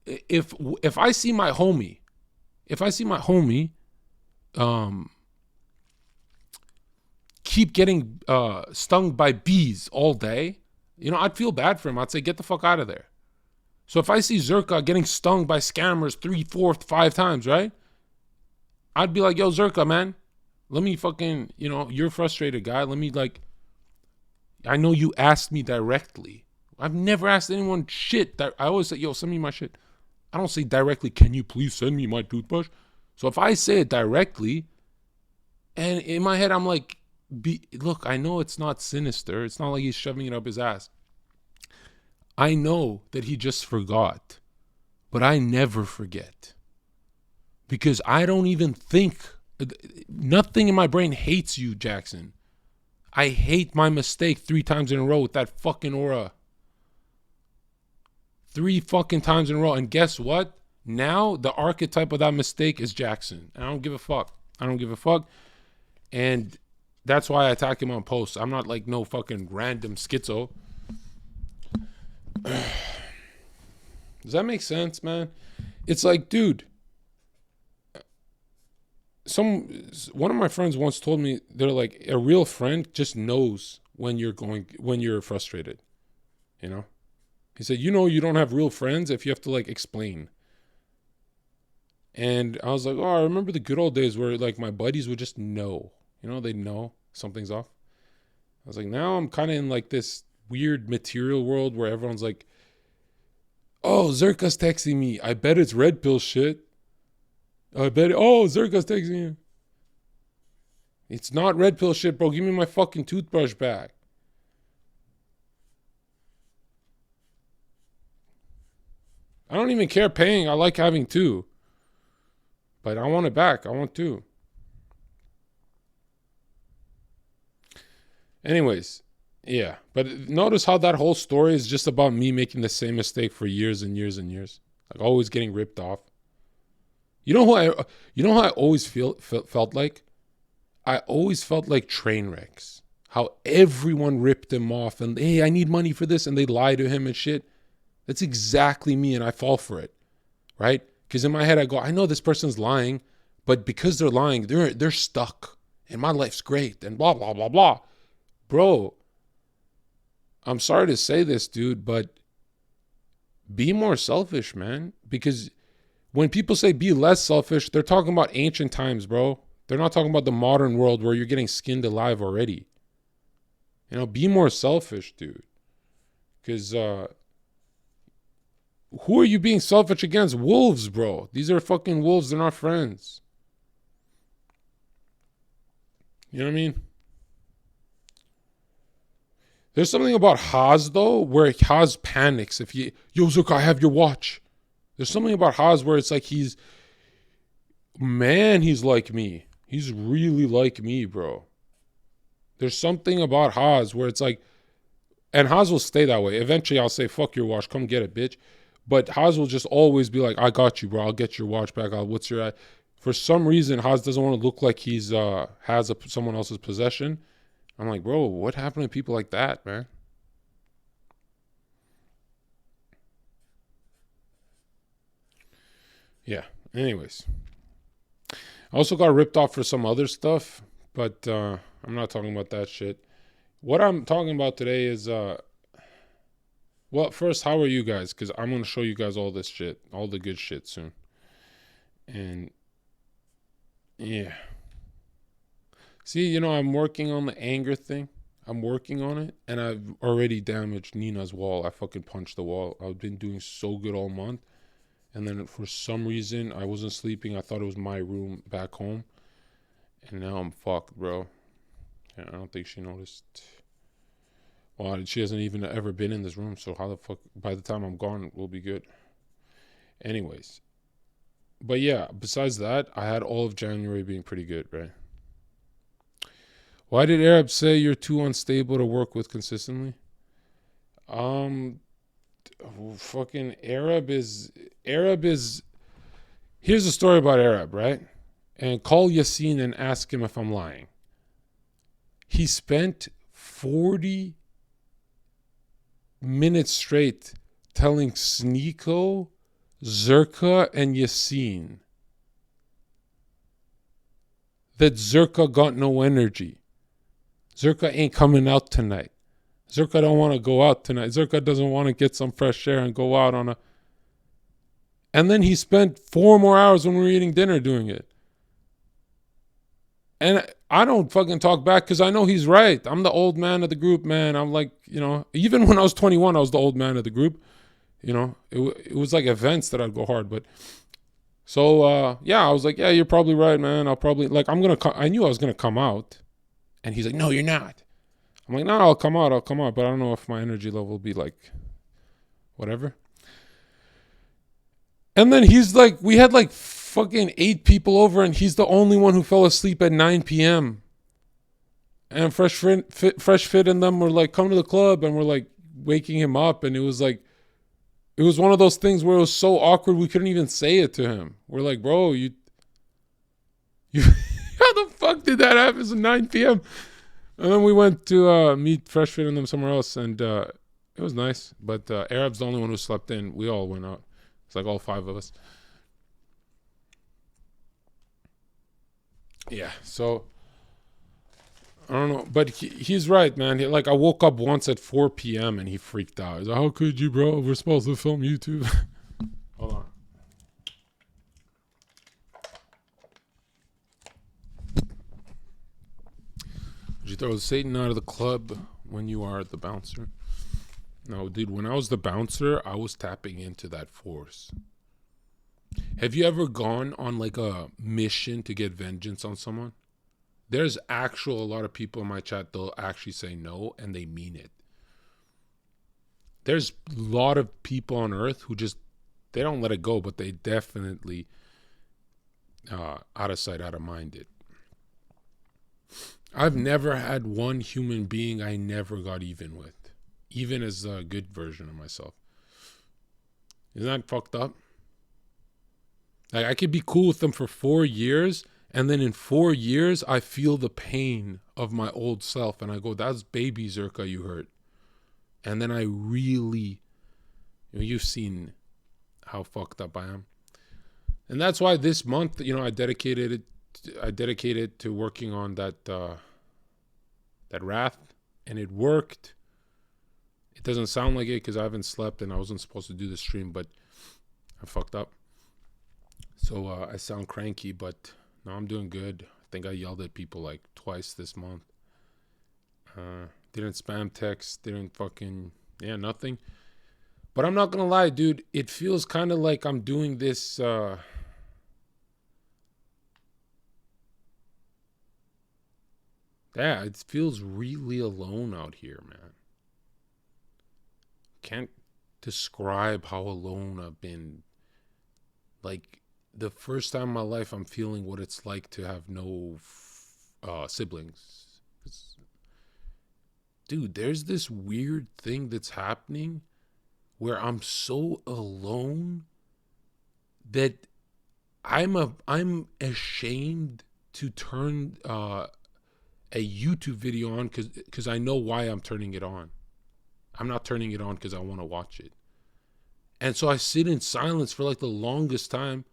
If I see my homie... keep getting stung by bees all day, I'd feel bad for him. I'd say, get the fuck out of there. So if I see Zherka getting stung by scammers 3, 4, 5 times, right? I'd be like, yo, Zherka, man, let me fucking, you're a frustrated guy. Let me I know you asked me directly. I've never asked anyone shit. I always say, yo, send me my shit. I don't say directly, can you please send me my toothbrush? So if I say it directly, and in my head, I'm like, look, I know it's not sinister. It's not like he's shoving it up his ass. I know that he just forgot, but I never forget. Because I don't even think, nothing in my brain hates you, Jackson. I hate my mistake 3 times in a row with that fucking aura. 3 fucking times in a row. And guess what? Now the archetype of that mistake is Jackson. And I don't give a fuck. And that's why I attack him on posts. I'm not like no fucking random schizo. Does that make sense, man? It's like, dude, one of my friends once told me, they're like, a real friend just knows when you're frustrated, you know? He said, you know, you don't have real friends if you have to like explain. And I was like, oh, I remember the good old days where like my buddies would just know, you know, they'd know something's off. I was like, now I'm kind of in like this weird material world where everyone's like, oh, Zherka's texting me. I bet it's red pill shit. Oh, Zherka's texting me. It's not red pill shit, bro. Give me my fucking toothbrush back. I don't even care paying. I like having two. But I want it back. I want two. Anyways, yeah. But notice how that whole story is just about me making the same mistake for years and years and years. Like always getting ripped off. You know who I always felt like? I always felt like train wrecks. How everyone ripped him off and, hey, I need money for this, and they lie to him and shit. That's exactly me, and I fall for it, right? Because in my head I go, I know this person's lying, but because they're lying, they're stuck, and my life's great, and blah, blah, blah, blah. Bro, I'm sorry to say this, dude, but be more selfish, man. Because when people say be less selfish, they're talking about ancient times, bro. They're not talking about the modern world where you're getting skinned alive already. You know, be more selfish, dude. Because who are you being selfish against? Wolves, bro. These are fucking wolves. They're not friends. You know what I mean? There's something about Haas, though, where Haas panics. If you, yo, Zherka, I have your watch. There's something about Haas where it's like he's like me. He's really like me, bro. There's something about Haas where it's like, and Haas will stay that way. Eventually I'll say, fuck your watch, come get it, bitch. But Haas will just always be like, I got you, bro. I'll get your watch back. What's your... For some reason, Haas doesn't want to look like he's has someone else's possession. I'm like, bro, what happened to people like that, man? Yeah, anyways. I also got ripped off for some other stuff, but I'm not talking about that shit. What I'm talking about today is, well, first, how are you guys? Because I'm going to show you guys all this shit, all the good shit soon. And, yeah. See, you know, I'm working on the anger thing. I'm working on it, and I've already damaged Nina's wall. I fucking punched the wall. I've been doing so good all month. And then for some reason, I wasn't sleeping. I thought it was my room back home. And now I'm fucked, bro. Yeah, I don't think she noticed. Well, she hasn't even ever been in this room. So how the fuck, by the time I'm gone, we'll be good. Anyways. But yeah, besides that, I had all of January being pretty good, right? Why did Arab say you're too unstable to work with consistently? Fucking Arab is... Here's the story about Arab, right? And call Yassine and ask him if I'm lying. He spent 40 minutes straight telling Sneeko, Zherka, and Yassine that Zherka got no energy. Zherka ain't coming out tonight. Zherka don't want to go out tonight. Zherka doesn't want to get some fresh air and go out on a... And then he spent 4 more hours when we were eating dinner doing it. And I don't fucking talk back because I know he's right. I'm the old man of the group, man. I'm like, you know, even when I was 21, I was the old man of the group. You know, it was like events that I'd go hard. But so, yeah, I was like, yeah, you're probably right, man. I'll probably, like, I knew I was going to come out. And he's like, no, you're not. I'm like, no, I'll come out. But I don't know if my energy level will be like, whatever. And then he's like, we had like fucking 8 people over and he's the only one who fell asleep at 9 p.m. And Fresh Fit and them were like, come to the club. And we're like waking him up. And it was like, it was one of those things where it was so awkward we couldn't even say it to him. We're like, bro, you how the fuck did that happen? It's 9 p.m. And then we went to meet Fresh Fit and them somewhere else, and it was nice. But Arab's the only one who slept in. We all went out. It's like all 5 of us. Yeah, so I don't know, but he's right, man. Like, I woke up once at 4 p.m. and he freaked out. He's like, "How could you, bro? We're supposed to film YouTube." Hold on. Did you throw Satan out of the club when you are the bouncer? No, dude. When I was the bouncer, I was tapping into that force. Have you ever gone on like a mission to get vengeance on someone? There's a lot of people in my chat, they'll actually say no and they mean it. There's a lot of people on earth who just, they don't let it go, but they definitely out of sight, out of mind it. I've never had one human being I never got even with, even as a good version of myself. Isn't that fucked up? Like, I could be cool with them for 4 years, and then in 4 years, I feel the pain of my old self, and I go, "That's baby Zherka you hurt." And then I really, you've seen how fucked up I am. And that's why this month, I dedicated to working on that wrath, and it worked. It doesn't sound like it because I haven't slept and I wasn't supposed to do the stream, but I fucked up. So I sound cranky, but no, I'm doing good. I think I yelled at people like twice this month. Didn't spam text, didn't nothing. But I'm not gonna lie, dude, it feels kind of like I'm doing this yeah, it feels really alone out here, man. Can't describe how alone I've been. Like, the first time in my life I'm feeling what it's like to have no siblings. Dude, there's this weird thing that's happening where I'm so alone that I'm ashamed to turn a YouTube video on because I know why I'm turning it on. I'm not turning it on because I want to watch it. And so I sit in silence for like the longest time,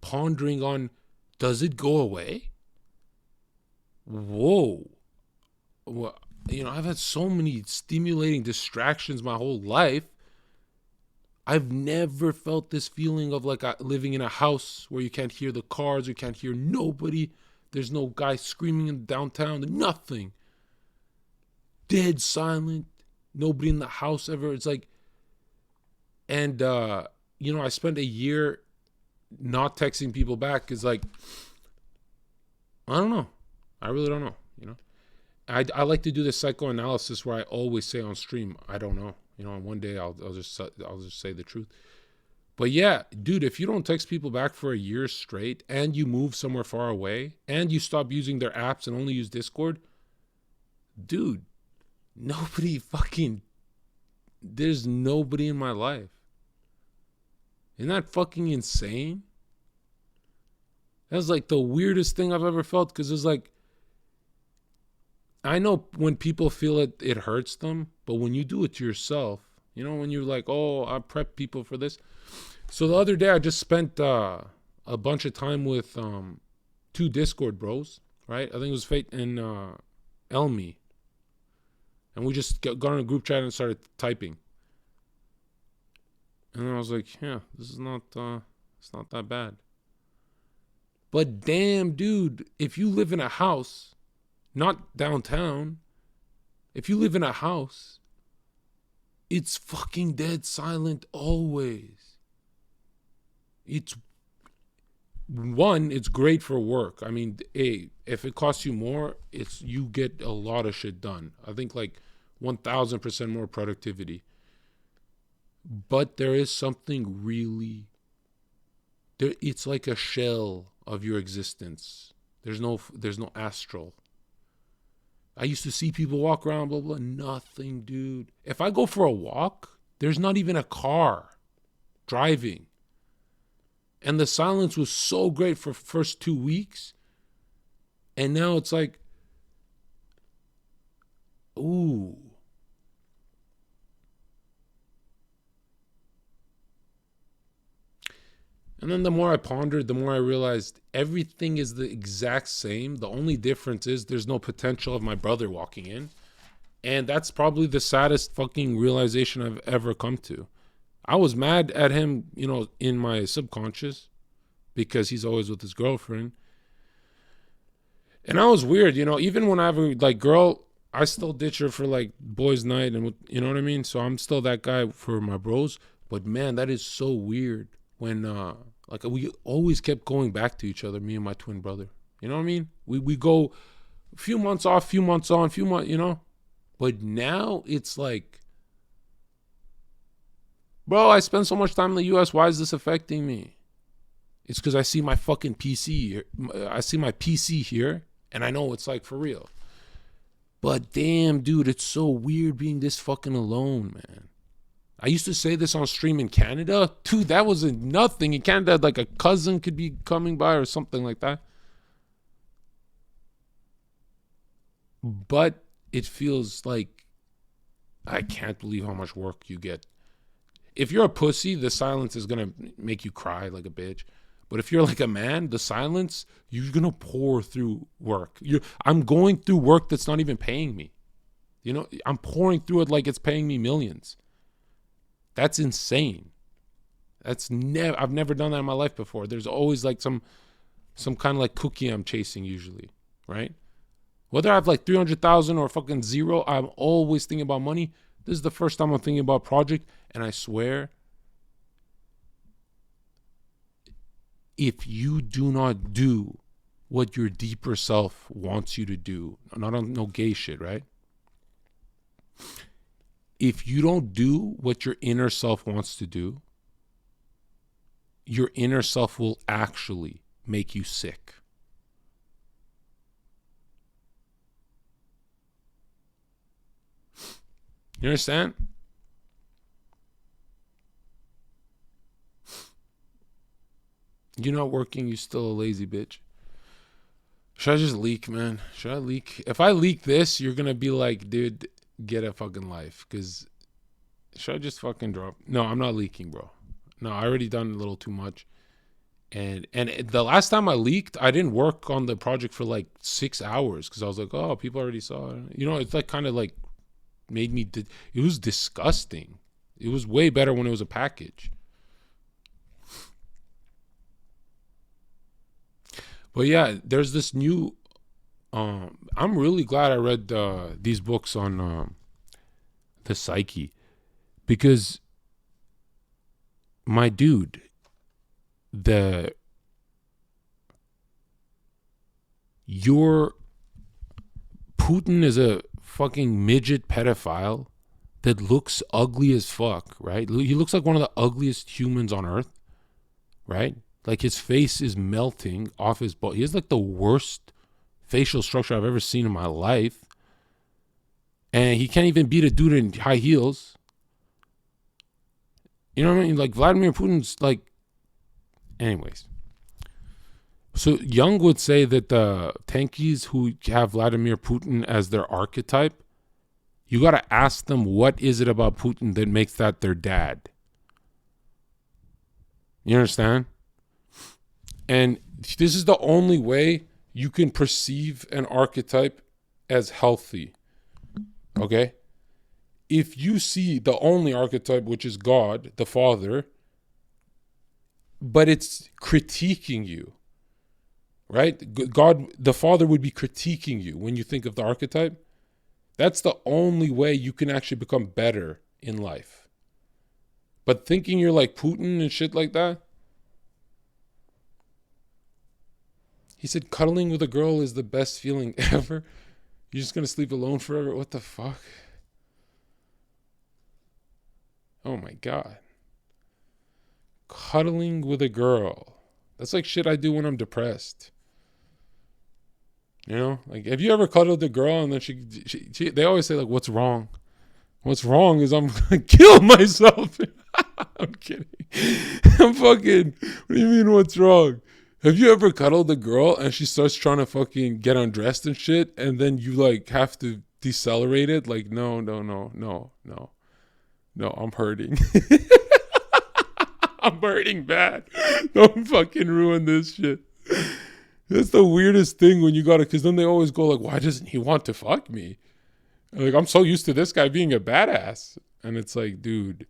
pondering on, does it go away? Whoa. Well, I've had so many stimulating distractions my whole life. I've never felt this feeling of like living in a house where you can't hear the cars, you can't hear nobody. There's no guy screaming in downtown, nothing. Dead silent. Nobody in the house ever. It's like, and I spent a year not texting people back because, like, I don't know. I really don't know. I like to do this psychoanalysis where I always say on stream, I don't know. And one day I'll just say the truth. But yeah, dude, if you don't text people back for a year straight and you move somewhere far away and you stop using their apps and only use Discord, dude, there's nobody in my life. Isn't that fucking insane? That's like the weirdest thing I've ever felt, because it's like, I know when people feel it hurts them, but when you do it to yourself, when you're like, oh, I prep people for this. So the other day I just spent a bunch of time with 2 Discord bros, right? I think it was Fate and Elmi. And we just got on a group chat and started typing. And I was like, yeah, this is it's not that bad. But damn, dude, if you live in a house, not downtown, if you live in a house, it's fucking dead silent always. It's great for work. I mean, if it costs you more, you get a lot of shit done. I think like 1,000% more productivity. But there is something really, it's like a shell of your existence. There's no astral. I used to see people walk around, blah, blah, nothing, dude. If I go for a walk, there's not even a car driving. And the silence was so great for first 2 weeks. And now it's like, ooh. And then the more I pondered, the more I realized everything is the exact same. The only difference is there's no potential of my brother walking in. And that's probably the saddest fucking realization I've ever come to. I was mad at him, you know, in my subconscious because he's always with his girlfriend. And I was weird, you know, even when I have a like girl, I still ditch her for like boys' night and you know what I mean? So I'm still that guy for my bros. But man, that is so weird when like we always kept going back to each other, me and my twin brother. You know what I mean? We go a few months off, few months on, few months, you know? But now it's like, bro, I spend so much time in the US. Why is this affecting me? It's because I see my fucking PC. I see my PC here, and I know it's like for real. But damn, dude, it's so weird being this fucking alone, man. I used to say this on stream in Canada. Dude, that wasn't nothing. In Canada, like a cousin could be coming by or something like that. But it feels like I can't believe how much work you get. If you're a pussy, the silence is going to make you cry like a bitch. But if you're like a man, the silence, you're going to pour through work. I'm going through work that's not even paying me. You know, I'm pouring through it like it's paying me millions. That's insane. I've never done that in my life before. There's always like some kind of like cookie I'm chasing usually, right? Whether I have like 300,000 or fucking zero, I'm always thinking about money. This is the first time I'm thinking about project, and I swear, if you do not do what your deeper self wants you to do, not on no gay shit, right? If you don't do what your inner self wants to do, your inner self will actually make you sick. You understand? You're not working, you're still a lazy bitch. Should I just leak, man? Should I leak? If I leak this, you're going to be like, dude, get a fucking life. Because should I just fucking drop? No, I'm not leaking, bro. No, I already done a little too much. And the last time I leaked, I didn't work on the project for like 6 hours. Because I was like, oh, people already saw it. You know, it's like kind of like made me, it was disgusting. It was way better when it was a package. But yeah, there's this new, I'm really glad I read these books on the psyche, because my dude, Putin is a fucking midget pedophile that looks ugly as fuck, right? He looks like one of the ugliest humans on earth, right? Like his face is melting off his body. He has like the worst facial structure I've ever seen in my life. And he can't even beat a dude in high heels. You know what I mean? Like Vladimir Putin's like, anyways. So Jung would say that the tankies who have Vladimir Putin as their archetype, you got to ask them, what is it about Putin that makes that their dad? You understand? And this is the only way you can perceive an archetype as healthy. Okay? If you see the only archetype, which is God, the Father, but it's critiquing you, right? God, the Father would be critiquing you when you think of the archetype. That's the only way you can actually become better in life. But thinking you're like Putin and shit like that. He said cuddling with a girl is the best feeling ever. You're just going to sleep alone forever? What the fuck? Oh my God. Cuddling with a girl. That's like shit I do when I'm depressed. You know? Like, have you ever cuddled a girl and then she they always say like, what's wrong? What's wrong is I'm going to kill myself. I'm kidding. I'm fucking, what do you mean what's wrong? Have you ever cuddled a girl and she starts trying to fucking get undressed and shit, and then you like have to decelerate it? Like, no, I'm hurting. I'm hurting bad. Don't fucking ruin this shit. That's the weirdest thing when you gotta, because then they always go like, why doesn't he want to fuck me? And like, I'm so used to this guy being a badass. And it's like, dude,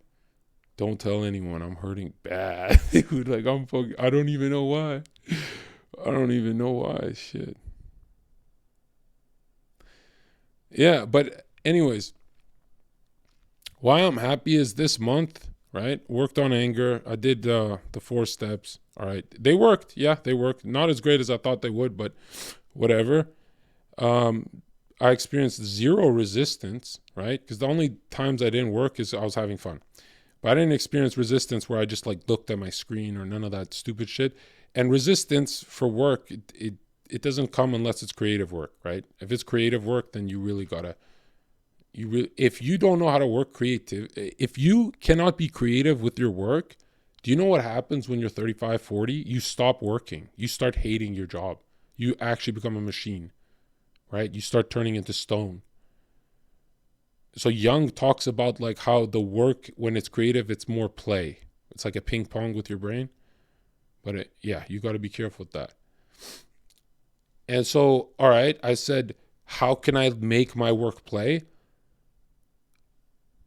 don't tell anyone, I'm hurting bad. Dude, like, I don't even know why. I don't even know why. Shit. Yeah, but anyways, why I'm happy is this month, right? Worked on anger. I did the 4 steps. All right. They worked. Yeah, they worked. Not as great as I thought they would, but whatever. I experienced 0 resistance, right? Because the only times I didn't work is I was having fun. But I didn't experience resistance where I just like looked at my screen or none of that stupid shit. And resistance for work, it doesn't come unless it's creative work, right? If it's creative work, then you really gotta, if you don't know how to work creative, if you cannot be creative with your work, do you know what happens when you're 35, 40? You stop working. You start hating your job. You actually become a machine, right? You start turning into stone. So Jung talks about like how the work, when it's creative, it's more play. It's like a ping pong with your brain. But yeah, you got to be careful with that. And so, all right, I said, how can I make my work play?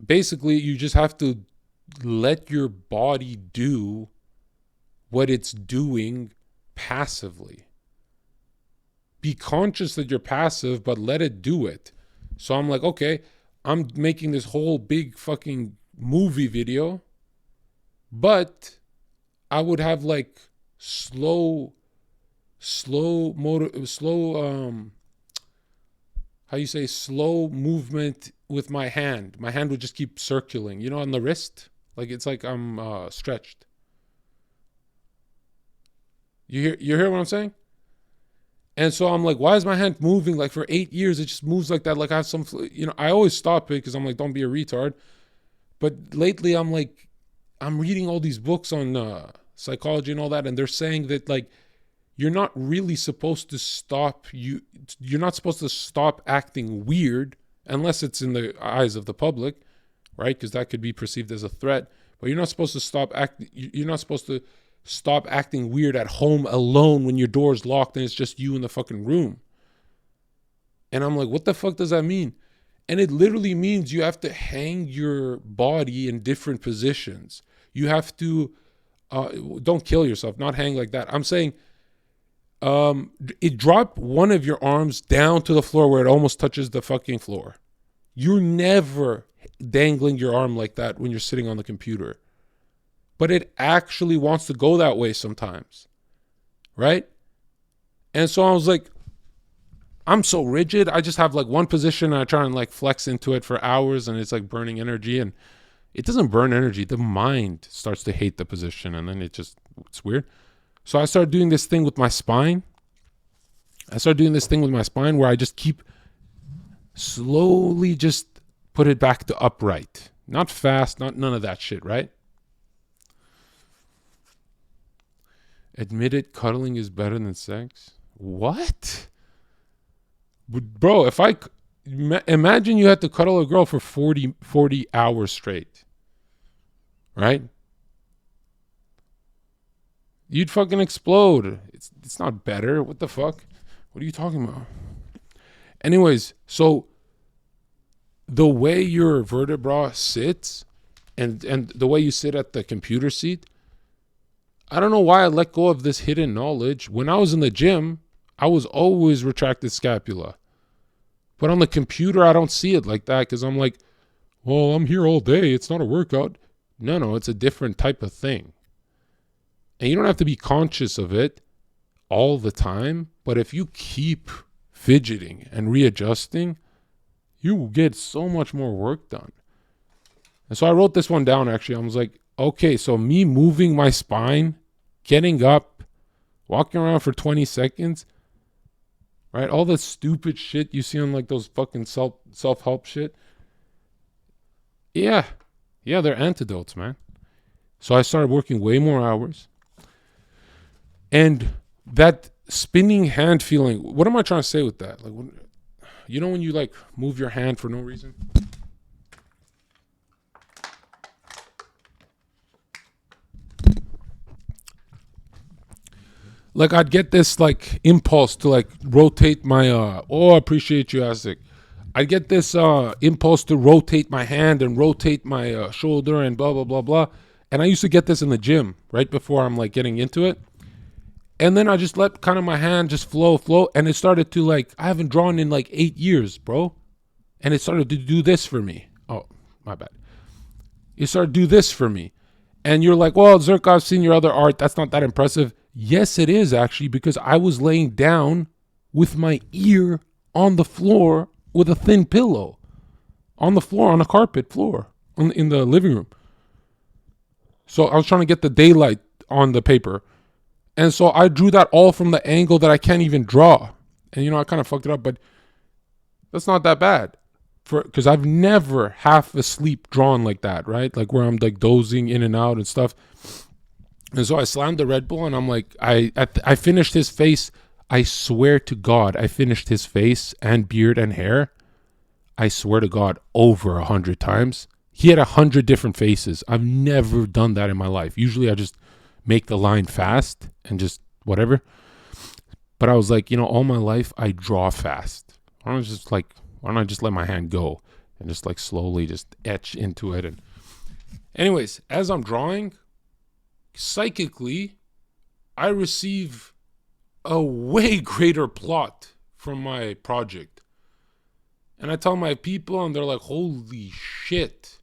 Basically, you just have to let your body do what it's doing passively. Be conscious that you're passive, but let it do it. So I'm like, okay, I'm making this whole big fucking movie video, but I would have like slow movement with my hand. My hand would just keep circling, you know, on the wrist. Like it's like I'm stretched. You hear what I'm saying? And so I'm like, why is my hand moving? Like for 8 years, it just moves like that. Like I have some, you know, I always stop it because I'm like, don't be a retard. But lately I'm like, I'm reading all these books on psychology and all that. And they're saying that like, you're not really supposed to stop, you're not supposed to stop acting weird unless it's in the eyes of the public, right? Because that could be perceived as a threat. But you're not supposed to stop acting weird at home alone when your door's locked and it's just you in the fucking room. And I'm like, what the fuck does that mean? And it literally means you have to hang your body in different positions. You have to, don't kill yourself, not hang like that. I'm saying, drop one of your arms down to the floor where it almost touches the fucking floor. You're never dangling your arm like that when you're sitting on the computer. But it actually wants to go that way sometimes, right? And so I was like, I'm so rigid. I just have like one position and I try and like flex into it for hours and it's like burning energy, and it doesn't burn energy. The mind starts to hate the position and then it's weird. So I started doing this thing with my spine. Where I just keep slowly just put it back to upright. Not fast, none of that shit, right? Admit it, cuddling is better than sex. What? Bro, if I imagine you had to cuddle a girl for 40 hours straight, right? You'd fucking explode. It's not better. What the fuck? What are you talking about? Anyways, so the way your vertebra sits and the way you sit at the computer seat, I don't know why I let go of this hidden knowledge. When I was in the gym, I was always retracted scapula. But on the computer, I don't see it like that because I'm like, well, I'm here all day. It's not a workout. No, it's a different type of thing. And you don't have to be conscious of it all the time. But if you keep fidgeting and readjusting, you will get so much more work done. And so I wrote this one down, actually. I was like, okay, so me moving my spine, getting up, walking around for 20 seconds, right? All the stupid shit you see on like those fucking self-help shit. Yeah, they're antidotes, man. So I started working way more hours. And that spinning hand feeling, what am I trying to say with that? Like, you know when you like move your hand for no reason? like I'd get this like impulse to like rotate my I appreciate you, Asik. I'd get this impulse to rotate my hand and rotate my shoulder and blah blah blah blah. And I used to get this in the gym right before I'm like getting into it. And then I just let kind of my hand just flow, and it started to like, I haven't drawn in like 8 years, bro. And it started to do this for me. Oh, my bad. It started to do this for me. And you're like, well, Zherka, I've seen your other art. That's not that impressive. Yes, it is actually, because I was laying down with my ear on the floor with a thin pillow. On the floor, on a carpet floor, in the living room. So I was trying to get the daylight on the paper. And so I drew that all from the angle that I can't even draw. And, you know, I kind of fucked it up, but that's not that bad. Because I've never half asleep drawn like that, right? Like where I'm like dozing in and out and stuff. And so I slammed the Red Bull and I'm like, I finished his face. I swear to God, I finished his face and beard and hair. I swear to God, over 100 times. He had 100 different faces. I've never done that in my life. Usually I just make the line fast and just whatever. But I was like, you know, all my life I draw fast. Why don't I just let my hand go and just like slowly just etch into it? And anyways, as I'm drawing, psychically, I receive a way greater plot from my project. And I tell my people and they're like, holy shit,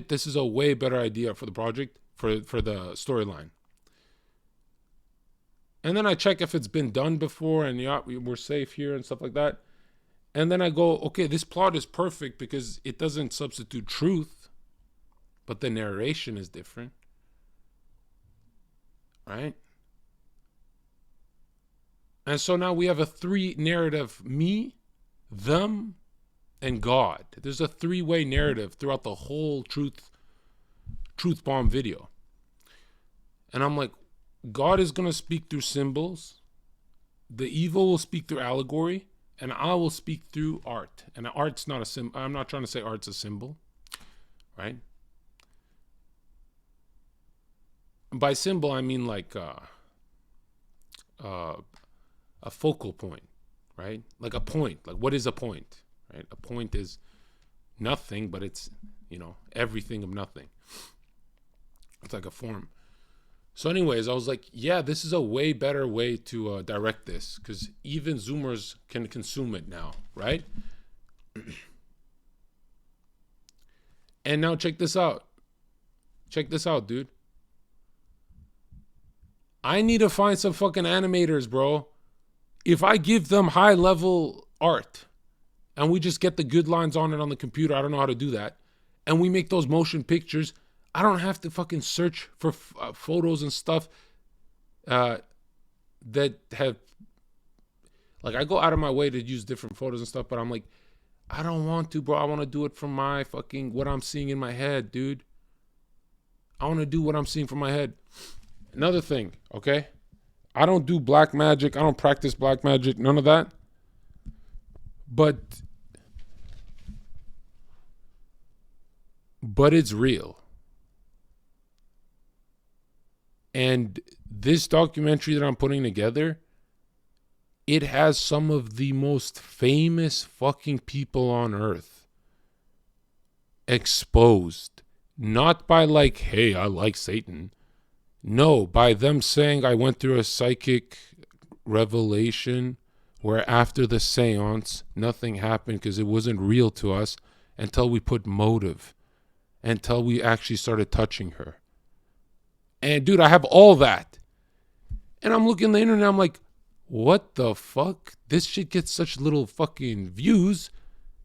this is a way better idea for the project, for the storyline. And then I check if it's been done before and yeah, we're safe here and stuff like that. And then I go, okay, this plot is perfect because it doesn't substitute truth, but the narration is different. Right? And so now we have a 3 narrative, me, them, and God. There's a 3-way narrative throughout the whole truth bomb video. And I'm like, God is going to speak through symbols. The evil will speak through allegory. And I will speak through art. And art's not a symbol. I'm not trying to say art's a symbol. Right? By symbol, I mean like a focal point. Right? Like a point. Like what is a point? Right? A point is nothing, but it's, you know, everything of nothing. It's like a form. So anyways, I was like, yeah, this is a way better way to direct this because even Zoomers can consume it now, right? And now check this out. Check this out, dude. I need to find some fucking animators, bro. If I give them high level art and we just get the good lines on it on the computer, I don't know how to do that, and we make those motion pictures, I don't have to fucking search for photos and stuff that have, like, I go out of my way to use different photos and stuff, but I'm like, I don't want to, bro. I want to do it from my fucking, what I'm seeing in my head, dude. I want to do what I'm seeing from my head. Another thing, okay? I don't do black magic. I don't practice black magic. None of that. But it's real. And this documentary that I'm putting together, it has some of the most famous fucking people on earth exposed. Not by like, hey, I like Satan. No, by them saying I went through a psychic revelation where after the seance, nothing happened because it wasn't real to us until we put motive, until we actually started touching her. And dude, I have all that. And I'm looking at the internet, I'm like, what the fuck? This shit gets such little fucking views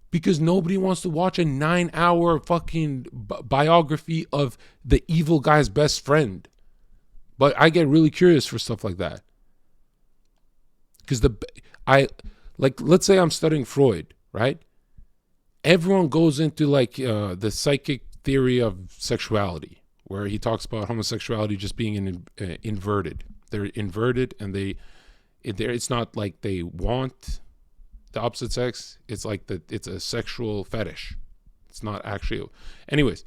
because nobody wants to watch a 9-hour fucking biography of the evil guy's best friend. But I get really curious for stuff like that. Because let's say I'm studying Freud, right? Everyone goes into like the psychic theory of sexuality, where he talks about homosexuality just being inverted. They're inverted, and it's not like they want the opposite sex. It's like it's a sexual fetish. It's not actually. Anyways,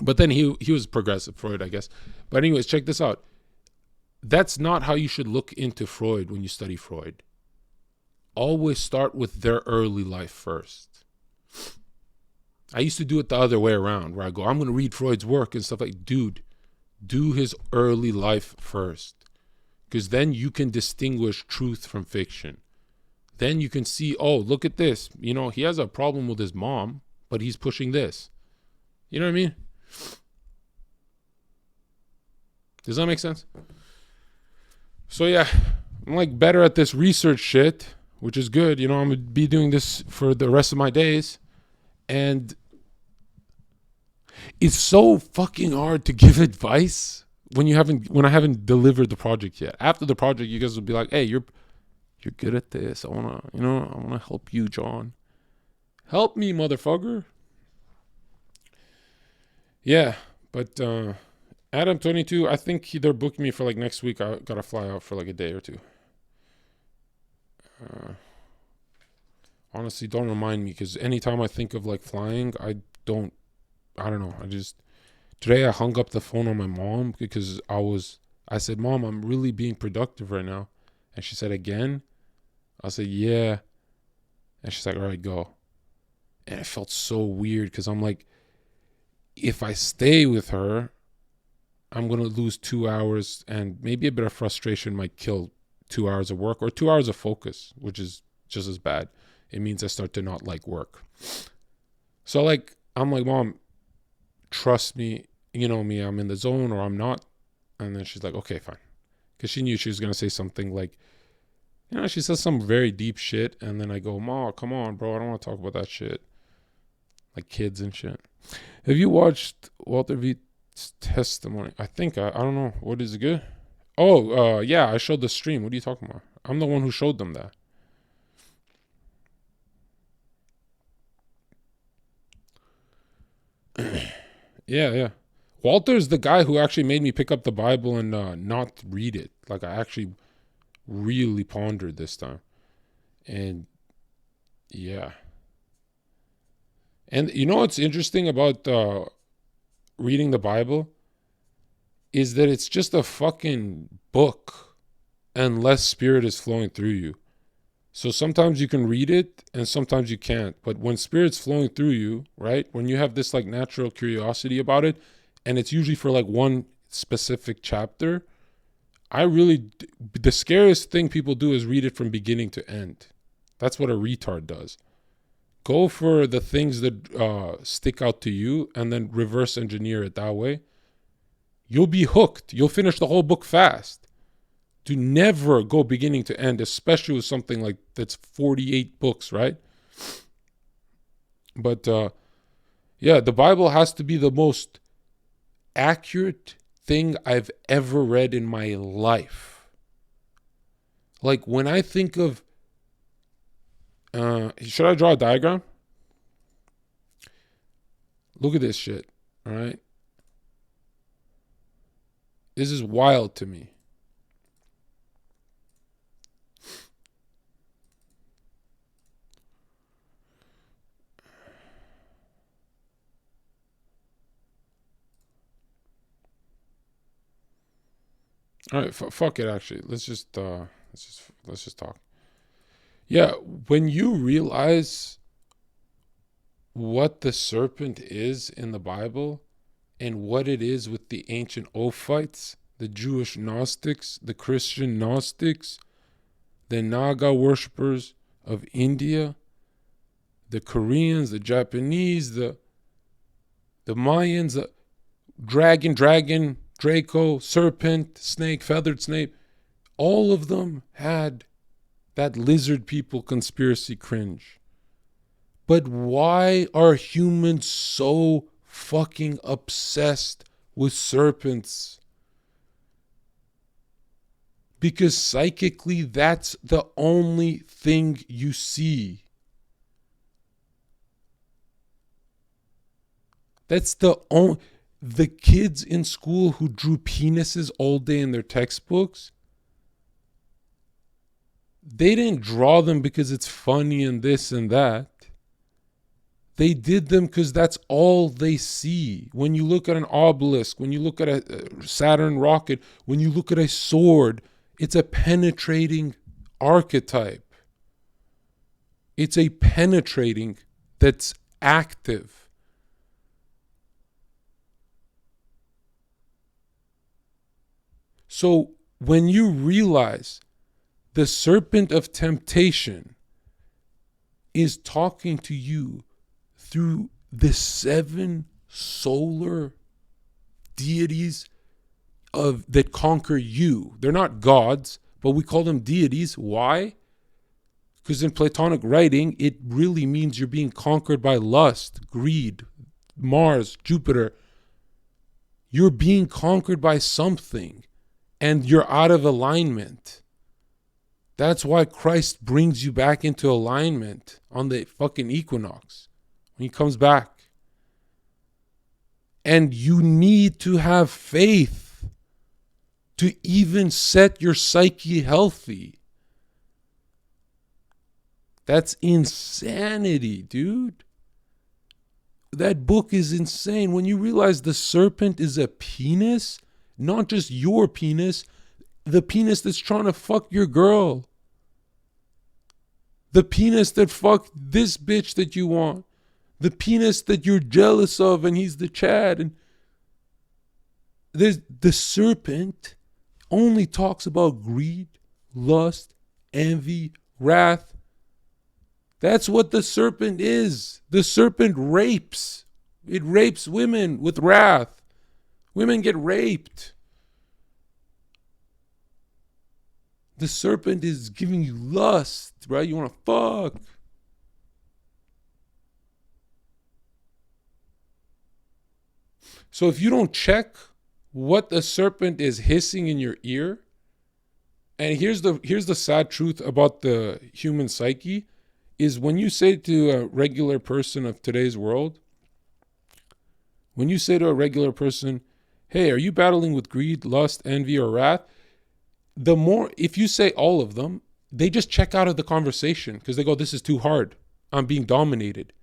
but then he was progressive, Freud, I guess. But anyways, check this out. that's not how you should look into Freud when you study Freud. Always start with their early life first. I used to do it the other way around, where I go, I'm going to read Freud's work and stuff like, dude, do his early life first. Because then you can distinguish truth from fiction. Then you can see, oh, look at this. You know, he has a problem with his mom, but he's pushing this. You know what I mean? Does that make sense? So yeah, I'm like better at this research shit, which is good. You know, I'm going to be doing this for the rest of my days. And it's so fucking hard to give advice when I haven't delivered the project yet. After the project, you guys will be like, hey, you're good at this. I wanna help you, John. Help me, motherfucker. Yeah, but Adam 22, I think they're booking me for like next week. I gotta fly out for like a day or two. Honestly, don't remind me, because anytime I think of like flying, I don't know. Today I hung up the phone on my mom because I said, Mom, I'm really being productive right now. And she said, again? I said, yeah. And she's like, all right, go. And it felt so weird because I'm like, if I stay with her, I'm going to lose 2 hours, and maybe a bit of frustration might kill 2 hours of work or 2 hours of focus, which is just as bad. It means I start to not like work. So like, I'm like, Mom, trust me, you know me, I'm in the zone or I'm not. And then she's like, okay, fine. Because she knew she was going to say something like, you know, she says some very deep shit. And then I go, Ma, come on, bro. I don't want to talk about that shit. Like kids and shit. Have you watched Walter V's testimony? I think, I don't know. What is it good? Oh, yeah, I showed the stream. What are you talking about? I'm the one who showed them that. Yeah. Walter's the guy who actually made me pick up the Bible and not read it. Like, I actually really pondered this time. And yeah. And you know what's interesting about reading the Bible is that it's just a fucking book unless Spirit is flowing through you. So sometimes you can read it and sometimes you can't. But when Spirit's flowing through you, right, when you have this like natural curiosity about it, and it's usually for like one specific chapter, the scariest thing people do is read it from beginning to end. That's what a retard does. Go for the things that stick out to you and then reverse engineer it that way. You'll be hooked. You'll finish the whole book fast. Do never go beginning to end, especially with something like that's 48 books, right? But yeah, the Bible has to be the most accurate thing I've ever read in my life. Like when I think of, should I draw a diagram? Look at this shit, all right? This is wild to me. All right, fuck it. Actually, let's just talk. Yeah, when you realize what the serpent is in the Bible and what it is with the ancient Ophites, the Jewish Gnostics, the Christian Gnostics, the Naga worshippers of India, the Koreans, the Japanese, the Mayans, the dragon, Draco, serpent, snake, feathered snake, all of them had that lizard people conspiracy cringe. But why are humans so fucking obsessed with serpents? Because psychically, that's the only thing you see. That's the kids in school who drew penises all day in their textbooks, they didn't draw them because it's funny and this and that. They did them because that's all they see. When you look at an obelisk, when you look at a Saturn rocket, when you look at a sword, it's a penetrating archetype. It's a penetrating that's active. So when you realize the serpent of temptation is talking to you through the 7 solar deities that conquer you. They're not gods, but we call them deities. Why? Because in Platonic writing, it really means you're being conquered by lust, greed, Mars, Jupiter. You're being conquered by something, and you're out of alignment. That's why Christ brings you back into alignment on the fucking equinox when he comes back. And you need to have faith to even set your psyche healthy. That's insanity, dude. That book is insane. When you realize the serpent is a penis, not just your penis, the penis that's trying to fuck your girl. The penis that fucked this bitch that you want. The penis that you're jealous of and he's the Chad. And the serpent only talks about greed, lust, envy, wrath. That's what the serpent is. The serpent rapes. It rapes women with wrath. Women get raped. The serpent is giving you lust, right? You want to fuck. So if you don't check what the serpent is hissing in your ear, and here's the sad truth about the human psyche, is when you say to a regular person of today's world, when you say to a regular person, hey, are you battling with greed, lust, envy, or wrath? If you say all of them, they just check out of the conversation because they go, this is too hard. I'm being dominated.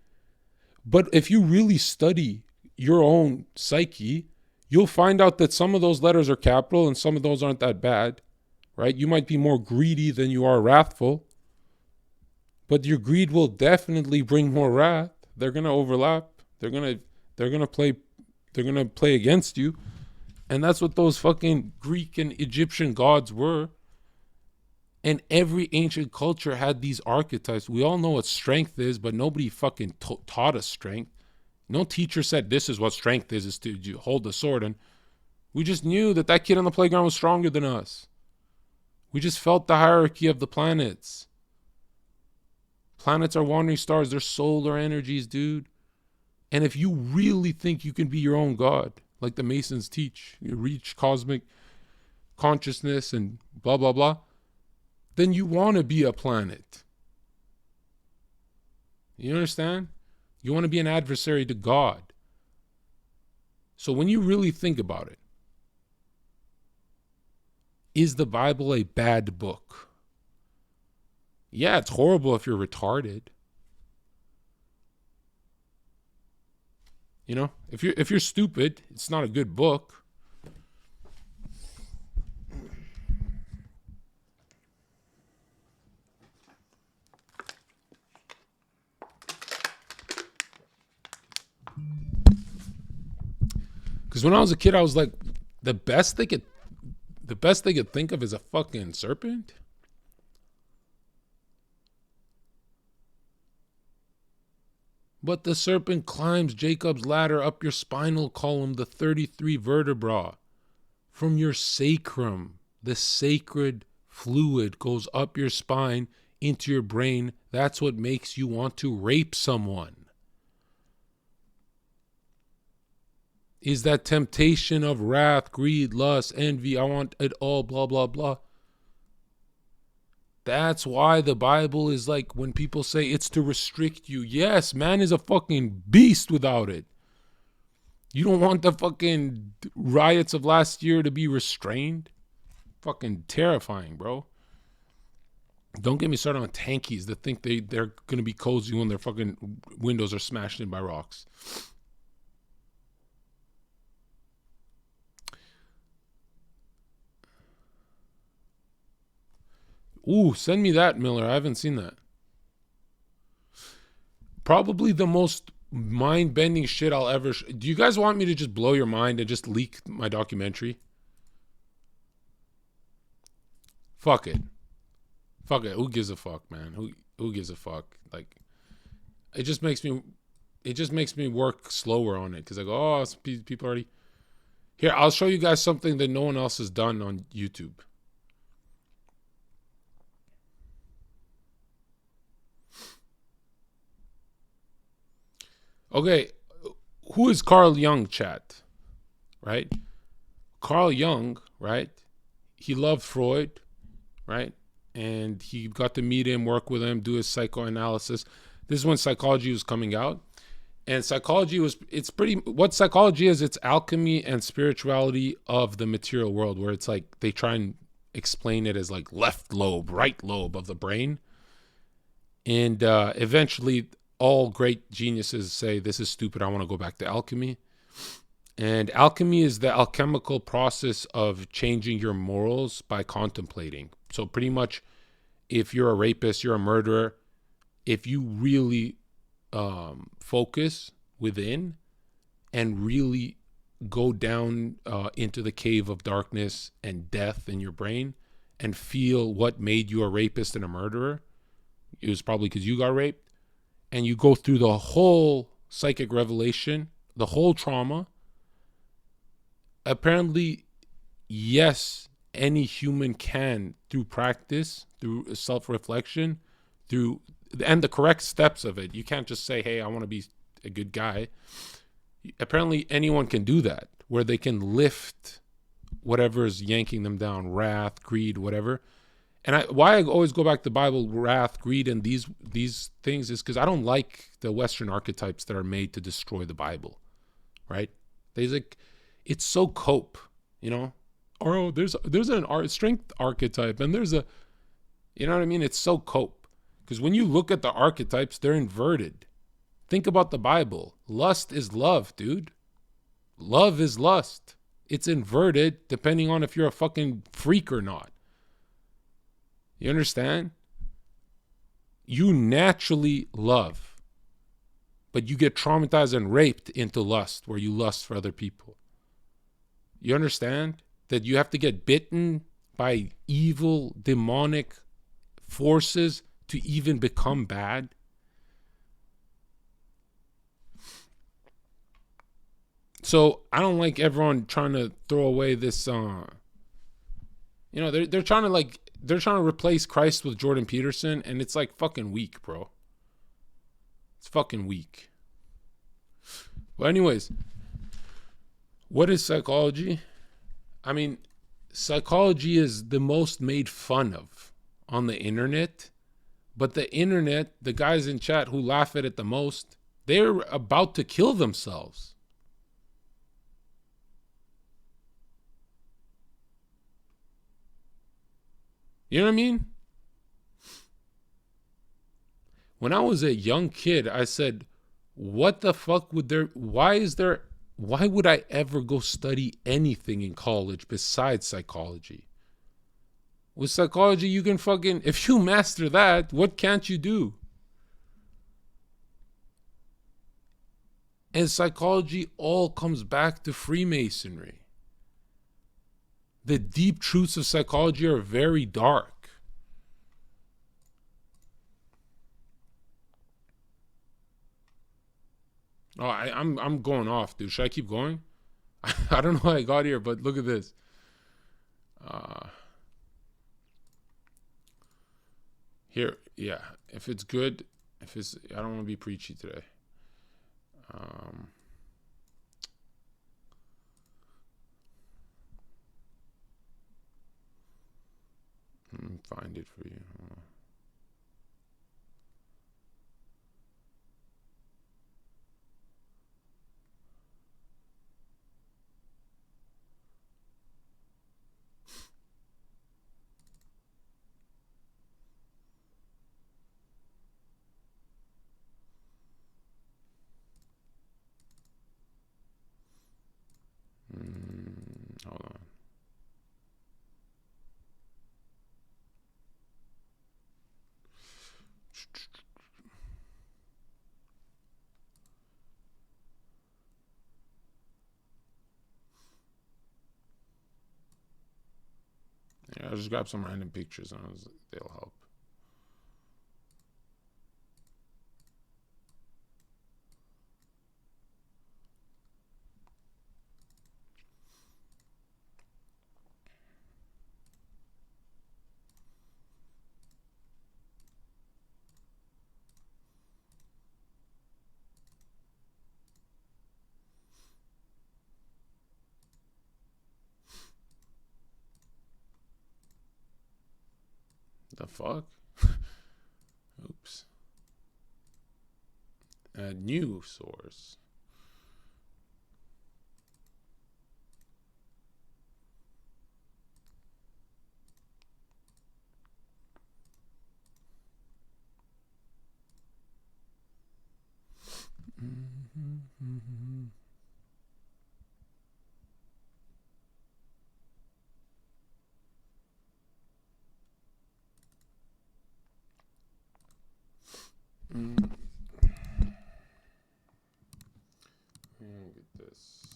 But if you really study your own psyche, you'll find out that some of those letters are capital and some of those aren't that bad, right? You might be more greedy than you are wrathful, but your greed will definitely bring more wrath. They're going to overlap. They're going to play against you. And that's what those fucking Greek and Egyptian gods were. And every ancient culture had these archetypes. We all know what strength is, but nobody fucking taught us strength. No teacher said this is what strength is to hold the sword. And we just knew that kid on the playground was stronger than us. We just felt the hierarchy of the planets. Planets are wandering stars. They're solar energies, dude. And if you really think you can be your own god, like the Masons teach, you reach cosmic consciousness and blah, blah, blah, then you want to be a planet. You understand? You want to be an adversary to God. So when you really think about it, is the Bible a bad book? Yeah, it's horrible if you're retarded. You know, if you're stupid, it's not a good book. Because when I was a kid, I was like, the best they could think of is a fucking serpent. But the serpent climbs Jacob's ladder up your spinal column, the 33 vertebra. From your sacrum, the sacred fluid goes up your spine into your brain. That's what makes you want to rape someone. Is that temptation of wrath, greed, lust, envy, I want it all, blah, blah, blah. That's why the Bible is like when people say it's to restrict you. Yes, man is a fucking beast without it. You don't want the fucking riots of last year to be restrained? Fucking terrifying, bro. Don't get me started on tankies that think they're going to be cozy when their fucking windows are smashed in by rocks. Ooh, send me that, Miller. I haven't seen that. Probably the most mind-bending shit I'll ever... Do you guys want me to just blow your mind and just leak my documentary? Fuck it. Fuck it. Who gives a fuck, man? Who gives a fuck? Like, it just makes me work slower on it because I go, oh, people already... Here, I'll show you guys something that no one else has done on YouTube. Okay, who is Carl Jung, chat? Right? Carl Jung, right? He loved Freud, right? And he got to meet him, work with him, do his psychoanalysis. This is when psychology was coming out. And psychology what psychology is, it's alchemy and spirituality of the material world, where it's like they try and explain it as like left lobe, right lobe of the brain. And eventually all great geniuses say, this is stupid, I want to go back to alchemy. And alchemy is the alchemical process of changing your morals by contemplating. So pretty much, if you're a rapist, you're a murderer, if you really focus within and really go down into the cave of darkness and death in your brain and feel what made you a rapist and a murderer, it was probably because you got raped, and you go through the whole psychic revelation, the whole trauma. Apparently, yes, any human can, through practice, through self-reflection, and the correct steps of it. You can't just say, hey, I want to be a good guy. Apparently, anyone can do that, where they can lift whatever is yanking them down, wrath, greed, whatever. And why I always go back to the Bible, wrath, greed, and these things is because I don't like the Western archetypes that are made to destroy the Bible, right? It's so cope, you know? Or there's an strength archetype, and there's a, you know what I mean? It's so cope. Because when you look at the archetypes, they're inverted. Think about the Bible. Lust is love, dude. Love is lust. It's inverted depending on if you're a fucking freak or not. You understand? You naturally love, but you get traumatized and raped into lust, where you lust for other people. You understand that you have to get bitten by evil, demonic forces to even become bad? So I don't like everyone trying to throw away this, they're trying to replace Christ with Jordan Peterson, and it's like fucking weak, bro. It's fucking weak. But anyways, what is psychology? I mean, psychology is the most made fun of on the internet. But the internet, the guys in chat who laugh at it the most, they're about to kill themselves. You know what I mean? When I was a young kid, I said, what the fuck why would I ever go study anything in college besides psychology? With psychology, you can fucking, if you master that, what can't you do? And psychology all comes back to Freemasonry. The deep truths of psychology are very dark. Oh, I'm going off, dude. Should I keep going? I don't know how I got here, but look at this. Here, yeah. If it's good, I don't want to be preachy today. Find it for you. I'll just grab some random pictures and they'll help. The fuck? Oops. A new source. Get this.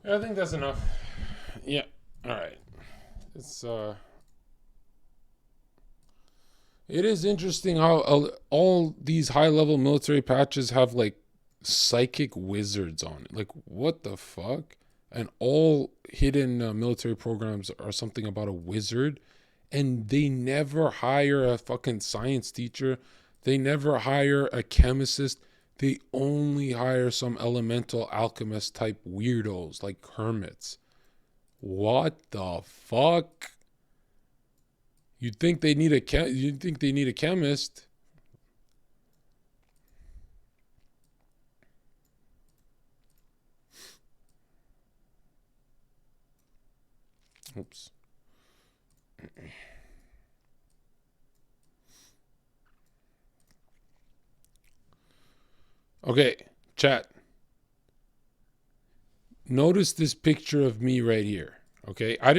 I think that's enough. Yeah. All right. It's it is interesting how all these high-level military patches have like psychic wizards on it. Like, what the fuck? And all hidden military programs are something about a wizard, and they never hire a fucking science teacher. They never hire a chemist. They only hire some elemental alchemist type weirdos like hermits. What the fuck? You'd think they need a chemist. Oops. Okay, chat. Notice this picture of me right here. Okay, I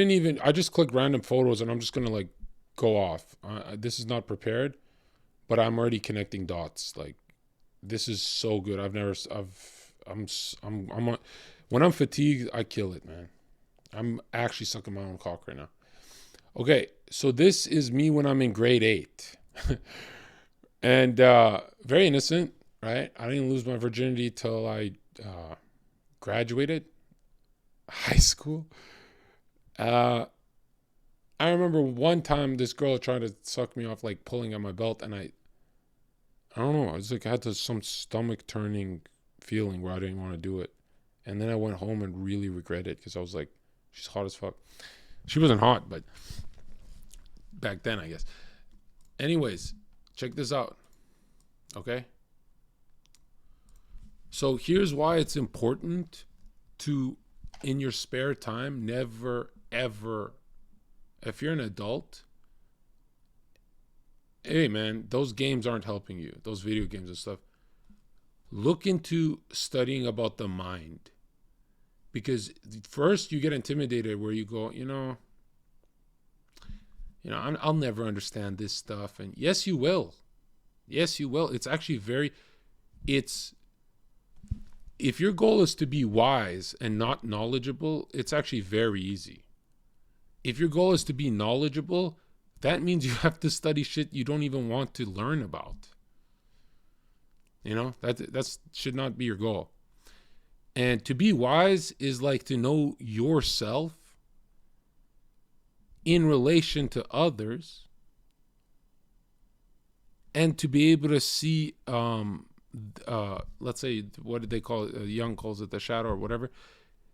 just clicked random photos and I'm just gonna like go off. This is not prepared, but I'm already connecting dots. Like, this is so good. When I'm fatigued, I kill it, man. I'm actually sucking my own cock right now. Okay, so this is me when I'm in grade 8. And very innocent, right? I didn't lose my virginity till I graduated high school. I remember one time this girl tried to suck me off, like pulling on my belt, and I don't know. I was like, I had some stomach turning feeling where I didn't want to do it. And then I went home and really regretted it because I was like, she's hot as fuck. She wasn't hot, but back then, I guess. Anyways, check this out. Okay? So here's why it's important to, in your spare time, never, ever, if you're an adult, hey man, those games aren't helping you. Those video games and stuff. Look into studying about the mind. Because first you get intimidated where you go, I'll never understand this stuff. And yes, you will. Yes, you will. It's actually if your goal is to be wise and not knowledgeable, it's actually very easy. If your goal is to be knowledgeable, that means you have to study shit you don't even want to learn about. That should not be your goal. And to be wise is like to know yourself in relation to others, and to be able to see, let's say, what did they call it? Jung calls it the shadow or whatever,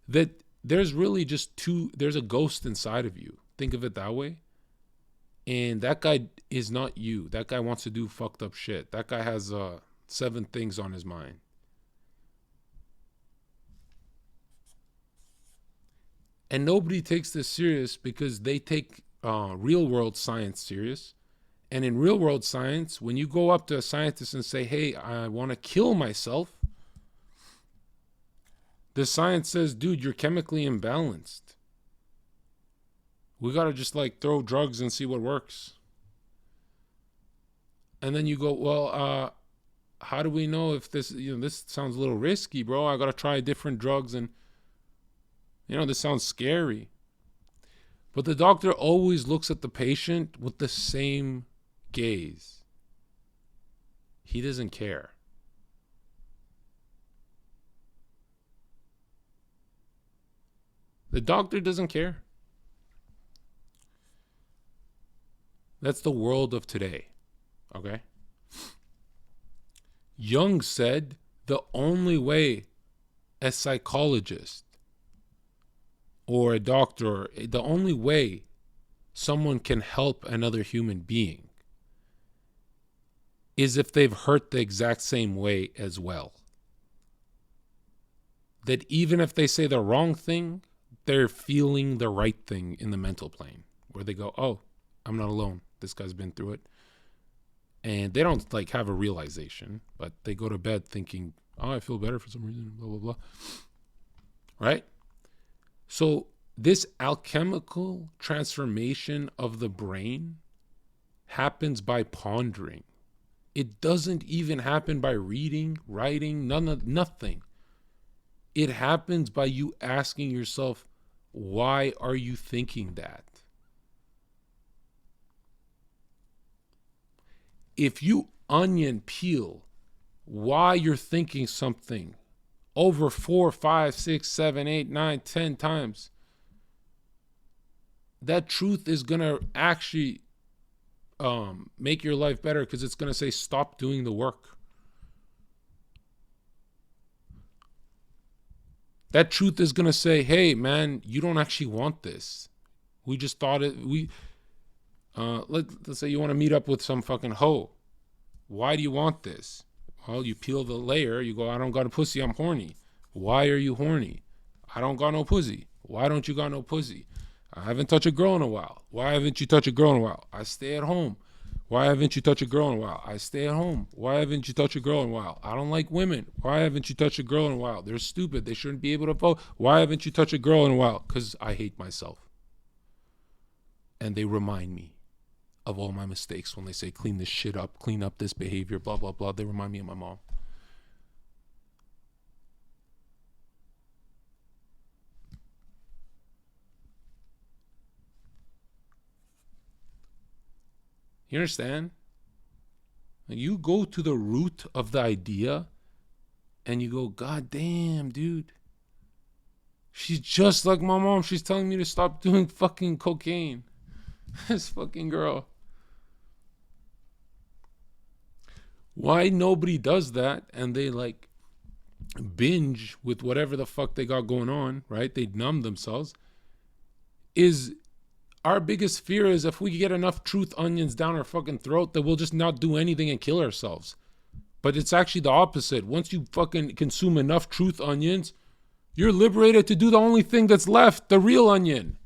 that there's really just there's a ghost inside of you. Think of it that way. And that guy is not you. That guy wants to do fucked up shit. That guy has 7 things on his mind. And nobody takes this serious because they take real world science serious. And in real world science, when you go up to a scientist and say, hey, I want to kill myself, the science says, dude, you're chemically imbalanced. We got to just like throw drugs and see what works. And then you go, well, how do we know if this, this sounds a little risky, bro. I got to try different drugs and, this sounds scary. But the doctor always looks at the patient with the same gaze. He doesn't care. The doctor doesn't care. That's the world of today. Okay? Jung said the only way a psychologist or a doctor, the only way someone can help another human being is if they've hurt the exact same way as well. That even if they say the wrong thing, they're feeling the right thing in the mental plane, where they go, oh, I'm not alone. This guy's been through it. And they don't like have a realization, but they go to bed thinking, oh, I feel better for some reason, blah, blah, blah. Right? So this alchemical transformation of the brain happens by pondering. It doesn't even happen by reading, writing, nothing. It happens by you asking yourself, why are you thinking that? If you onion peel why you're thinking something over 4, 5, 6, 7, 8, 9, 10 times, that truth is going to actually make your life better, because it's going to say, stop doing the work. That truth is going to say, hey, man, you don't actually want this. We just thought it, let's say you want to meet up with some fucking hoe. Why do you want this? Well, you peel the layer, you go, I don't got a pussy, I'm horny. Why are you horny? I don't got no pussy. Why don't you got no pussy? I haven't touched a girl in a while. Why haven't you touched a girl in a while? I stay at home. Why haven't you touched a girl in a while? I stay at home. Why haven't you touched a girl in a while? I don't like women. Why haven't you touched a girl in a while? They're stupid. They shouldn't be able to vote. Why haven't you touched a girl in a while? Because I hate myself. And they remind me of all my mistakes when they say, clean this shit up, clean up this behavior, blah, blah, blah. They remind me of my mom. You understand? You go to the root of the idea and you go, God damn, dude. She's just like my mom. She's telling me to stop doing fucking cocaine. This fucking girl. Why nobody does that and they like binge with whatever the fuck they got going on, right? They numb themselves. Is our biggest fear is if we get enough truth onions down our fucking throat that we'll just not do anything and kill ourselves. But it's actually the opposite. Once you fucking consume enough truth onions, you're liberated to do the only thing that's left, the real onion.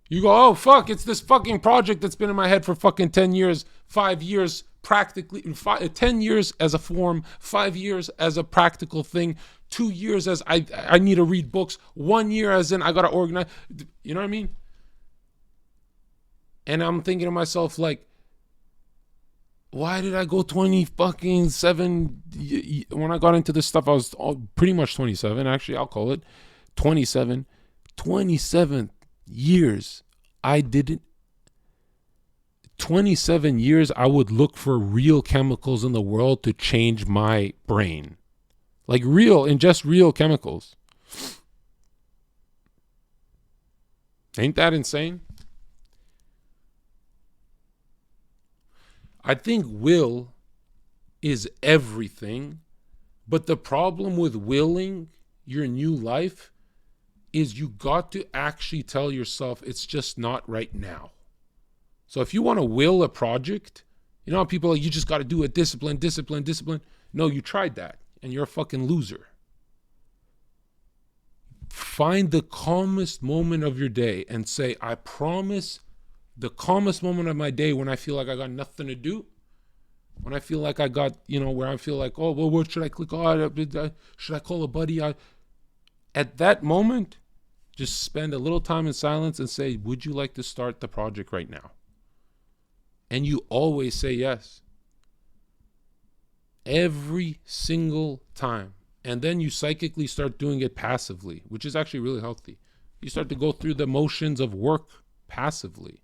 You go, oh fuck, it's this fucking project that's been in my head for fucking 10 years, 5 years, practically, 10 years as a form, 5 years as a practical thing, 2 years as I need to read books, 1 year as in I gotta organize, you know what I mean? And I'm thinking to myself, like, why did I go 20 fucking 7? When I got into this stuff, I was pretty much 27. Actually, I'll call it 27. 27 years. I didn't. 27 years, I would look for real chemicals in the world to change my brain. Like real, and just real chemicals. Ain't that insane? I think will is everything, but the problem with willing your new life is you got to actually tell yourself it's just not right now. So if you want to will a project, you know how people are like, you just got to do it, discipline. No, you tried that and you're a fucking loser. Find the calmest moment of your day and say, I promise the calmest moment of my day when I feel like I got nothing to do, when I feel like I got, where I feel like, oh, well, what should I click on? Should I call a buddy? At that moment, just spend a little time in silence and say, would you like to start the project right now? And you always say yes. Every single time. And then you psychically start doing it passively, which is actually really healthy. You start to go through the motions of work passively.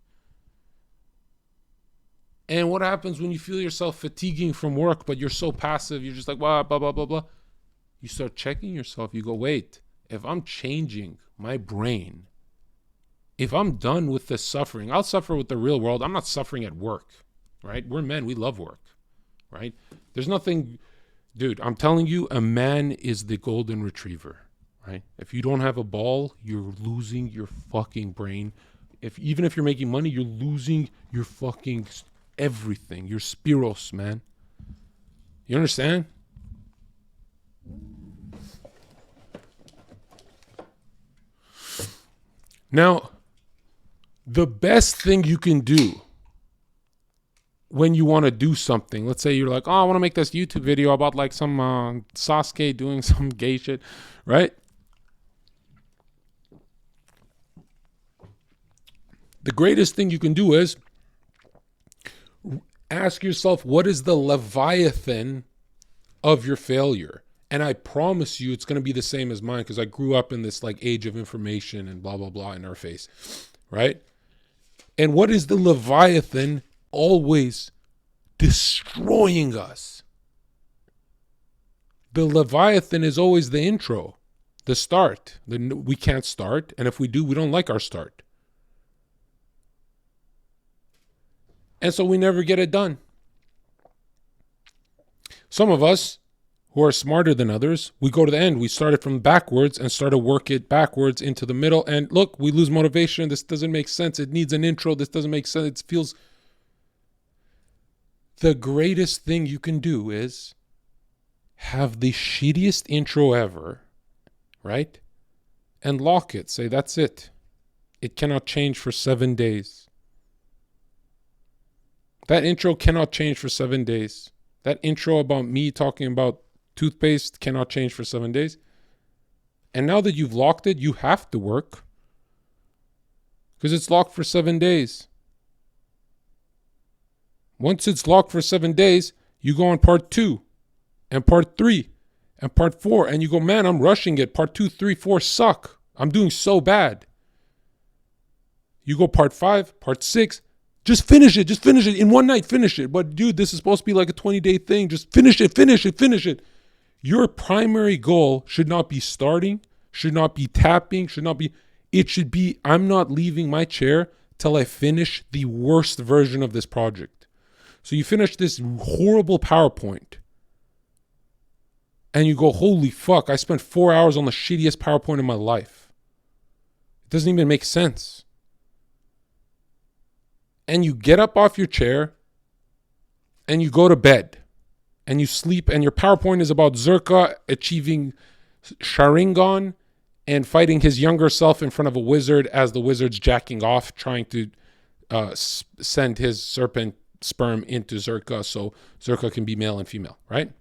And what happens when you feel yourself fatiguing from work, but you're so passive, you're just like, blah, blah, blah, blah, blah. You start checking yourself. You go, wait, if I'm changing my brain, if I'm done with this suffering, I'll suffer with the real world. I'm not suffering at work, right? We're men. We love work, right? There's nothing, dude, I'm telling you, a man is the golden retriever, right? If you don't have a ball, you're losing your fucking brain. Even if you're making money, you're losing your fucking everything. Your spiros, man. You understand? Now, the best thing you can do when you want to do something, let's say you're like, oh, I want to make this YouTube video about like some Sasuke doing some gay shit, right? The greatest thing you can do is ask yourself, what is the Leviathan of your failure? And I promise you it's going to be the same as mine, because I grew up in this like age of information and blah, blah, blah in our face, right? And what is the Leviathan always destroying us? The Leviathan is always the intro, the start. We can't start, and if we do, we don't like our start. And so we never get it done. Some of us who are smarter than others, we go to the end. We started from backwards and start to work it backwards into the middle. And look, we lose motivation. This doesn't make sense. It needs an intro. This doesn't make sense. It feels... The greatest thing you can do is have the shittiest intro ever, right? And lock it. Say, that's it. It cannot change for 7 days. That intro cannot change for 7 days. That intro about me talking about toothpaste cannot change for 7 days. And now that you've locked it, you have to work, because it's locked for 7 days. Once it's locked for 7 days, you go on part 2 and part 3 and part 4, and you go, man, I'm rushing it. Part 2, 3, 4 suck. I'm doing so bad. You go part 5, part 6. Just finish it. Just finish it. In one night, finish it. But dude, this is supposed to be like a 20-day thing. Just finish it, finish it, finish it. Your primary goal should not be starting, should not be tapping, it should be, I'm not leaving my chair till I finish the worst version of this project. So you finish this horrible PowerPoint and you go, holy fuck, I spent 4 hours on the shittiest PowerPoint in my life. It doesn't even make sense. And you get up off your chair and you go to bed and you sleep, and your PowerPoint is about Zherka achieving Sharingan and fighting his younger self in front of a wizard as the wizard's jacking off, trying to send his serpent sperm into Zherka so Zherka can be male and female, right?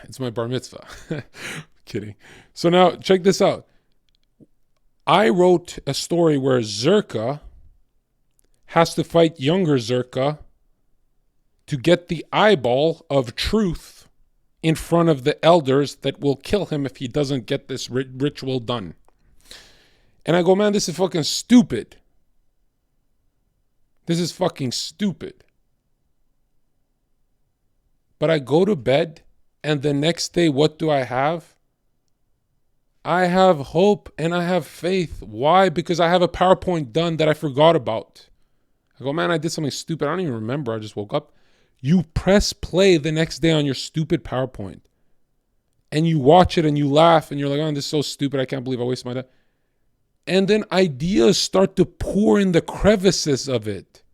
It's my bar mitzvah. Kidding. So now check this out. I wrote a story where Zherka has to fight younger Zherka to get the eyeball of truth in front of the elders that will kill him if he doesn't get this ritual done. And I go, man, this is fucking stupid. This is fucking stupid. But I go to bed, and the next day, what do I have? I have hope and I have faith. Why? Because I have a PowerPoint done that I forgot about. I go, man, I did something stupid. I don't even remember. I just woke up. You press play the next day on your stupid PowerPoint. And you watch it and you laugh and you're like, oh, this is so stupid. I can't believe I wasted my time. And then ideas start to pour in the crevices of it.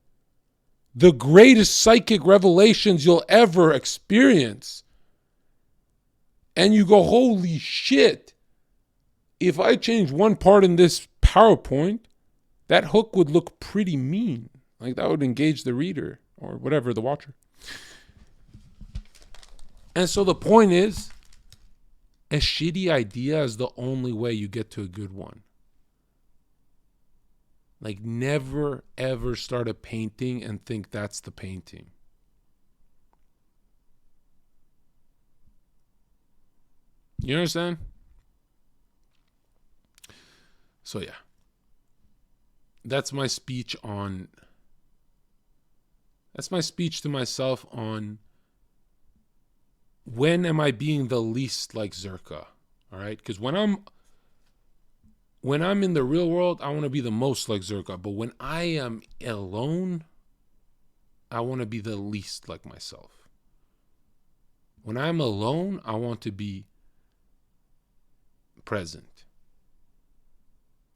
The greatest psychic revelations you'll ever experience. And you go, holy shit. If I change one part in this PowerPoint, that hook would look pretty mean. Like that would engage the reader or whatever, the watcher. And so the point is, a shitty idea is the only way you get to a good one. Like never ever start a painting and think that's the painting. You understand? So yeah. That's my speech to myself on when am I being the least like Zherka? All right? Because when I'm in the real world, I want to be the most like Zherka. But when I am alone, I want to be the least like myself. When I'm alone, I want to be present.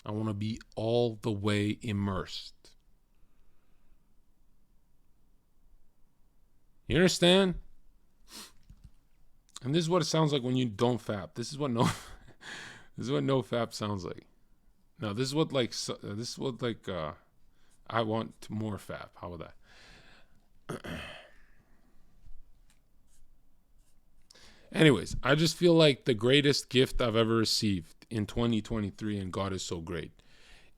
I want to be all the way immersed. You understand? And this is what it sounds like when you don't fap. This is what no fap sounds like. No, this is what I want more fap. How about that? Anyways, I just feel like the greatest gift I've ever received in 2023, and God is so great,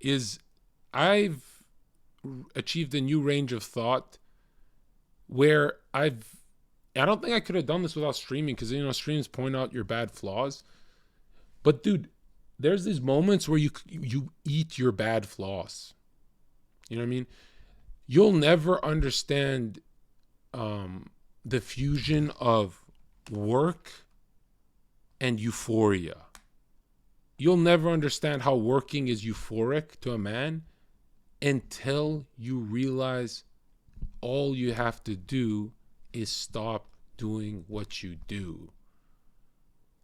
is I've achieved a new range of thought where I don't think I could have done this without streaming, because streams point out your bad flaws. But dude, there's these moments where you eat your bad flaws. You know what I mean? You'll never understand the fusion of work and euphoria. You'll never understand how working is euphoric to a man until you realize all you have to do is stop doing what you do.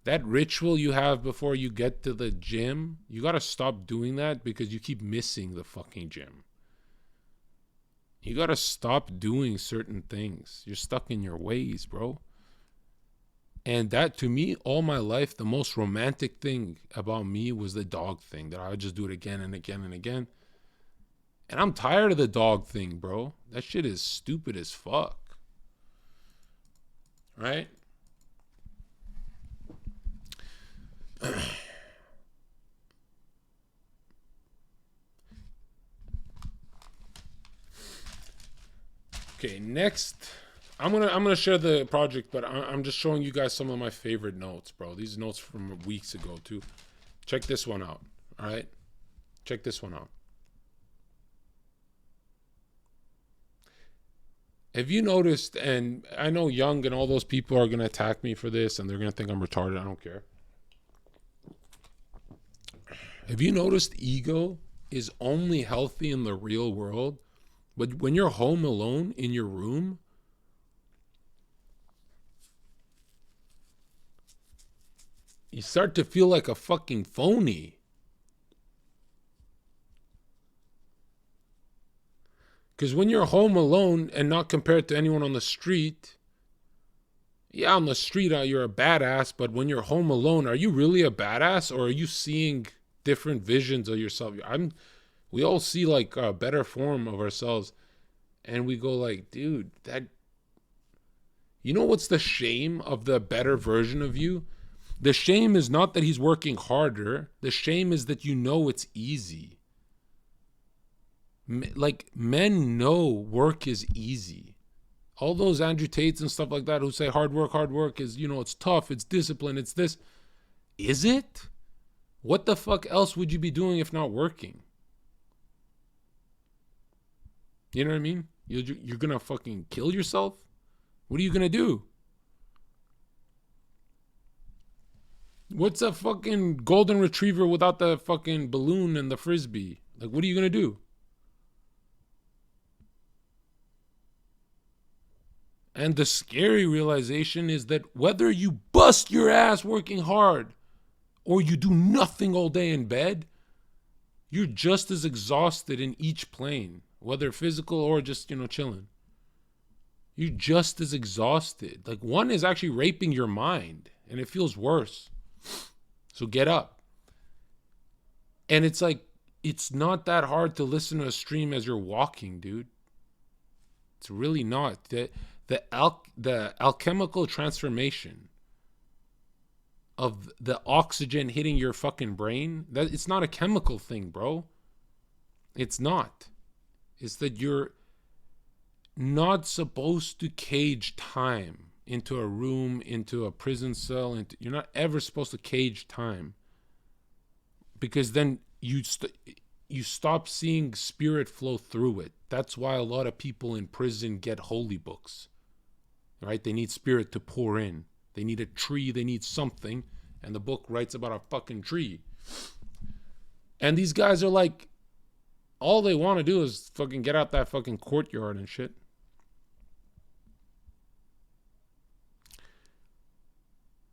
That ritual you have before you get to the gym, you got to stop doing that because you keep missing the fucking gym. You got to stop doing certain things. You're stuck in your ways, bro. And that, to me, all my life, the most romantic thing about me was the dog thing, that I would just do it again and again and again. And I'm tired of the dog thing, bro. That shit is stupid as fuck. Right? Okay, next, I'm gonna share the project, but I'm just showing you guys some of my favorite notes, bro. These notes from weeks ago too. Check this one out. All right, check this one out. Have you noticed? And I know Young and all those people are gonna attack me for this, and they're gonna think I'm retarded. I don't care. Have you noticed ego is only healthy in the real world? But when you're home alone in your room, you start to feel like a fucking phony. Because when you're home alone and not compared to anyone on the street, yeah, on the street you're a badass, but when you're home alone, are you really a badass, or are you seeing different visions of yourself? We all see like a better form of ourselves, and we go like, dude, that, you know what's the shame of the better version of you? The shame is not that he's working harder. The shame is that you know it's easy. Like, men know work is easy. All those Andrew Tates and stuff like that who say hard work is, it's tough, it's discipline, it's this. Is it? What the fuck else would you be doing if not working? You know what I mean? You're going to fucking kill yourself? What are you going to do? What's a fucking golden retriever without the fucking balloon and the frisbee? Like, what are you going to do? And the scary realization is that whether you bust your ass working hard or you do nothing all day in bed, you're just as exhausted in each plane, whether physical or just, chilling. You're just as exhausted. Like, one is actually raping your mind, and it feels worse. So get up. And it's like, it's not that hard to listen to a stream as you're walking, dude. It's really not. The alchemical transformation of the oxygen hitting your fucking brain, that it's not a chemical thing, bro. It's not. It's that you're not supposed to cage time into a room, into a prison cell. You're not ever supposed to cage time, because then you stop seeing spirit flow through it. That's why a lot of people in prison get holy books, right? They need spirit to pour in. They need a tree. They need something. And the book writes about a fucking tree. And these guys are like, all they want to do is fucking get out that fucking courtyard and shit.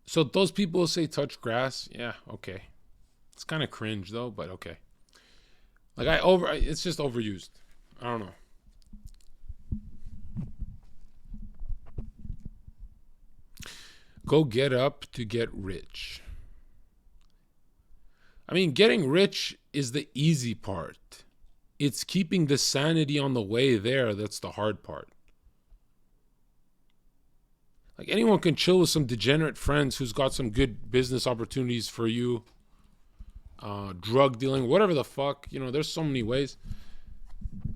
So those people who say touch grass, yeah, okay. It's kind of cringe though, but okay. Like it's just overused. I don't know. Go get up to get rich. I mean, getting rich is the easy part. It's keeping the sanity on the way there that's the hard part. Like, anyone can chill with some degenerate friends who's got some good business opportunities for you. Drug dealing, whatever the fuck. There's so many ways.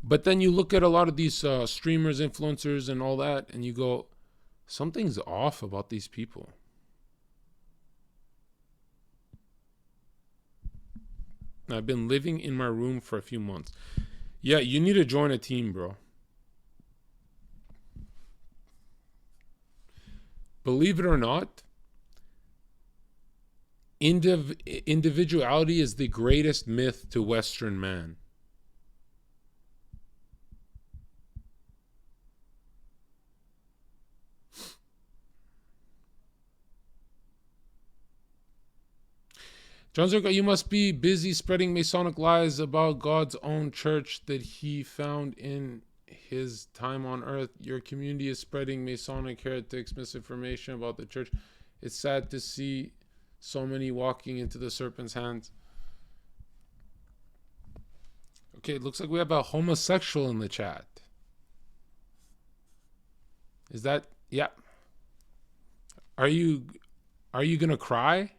But then you look at a lot of these streamers, influencers, and all that, and you go, something's off about these people. I've been living in my room for a few months. Yeah, you need to join a team, bro. Believe it or not, individuality is the greatest myth to Western man. Jon ZHERKA, you must be busy spreading Masonic lies about God's own church that he found in his time on earth. Your community is spreading Masonic heretics, misinformation about the church. It's sad to see so many walking into the serpent's hands. Okay, it looks like we have a homosexual in the chat. Is that, yeah. Are you gonna cry?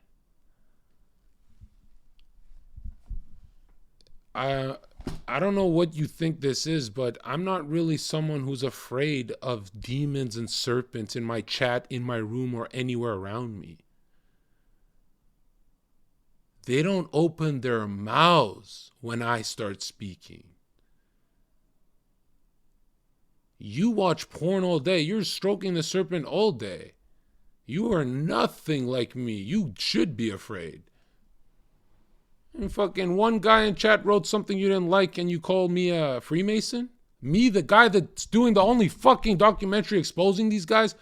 I don't know what you think this is, but I'm not really someone who's afraid of demons and serpents in my chat, in my room, or anywhere around me. They don't open their mouths when I start speaking. You watch porn all day. You're stroking the serpent all day. You are nothing like me. You should be afraid. And fucking one guy in chat wrote something you didn't like and you called me a Freemason? Me, the guy that's doing the only fucking documentary exposing these guys?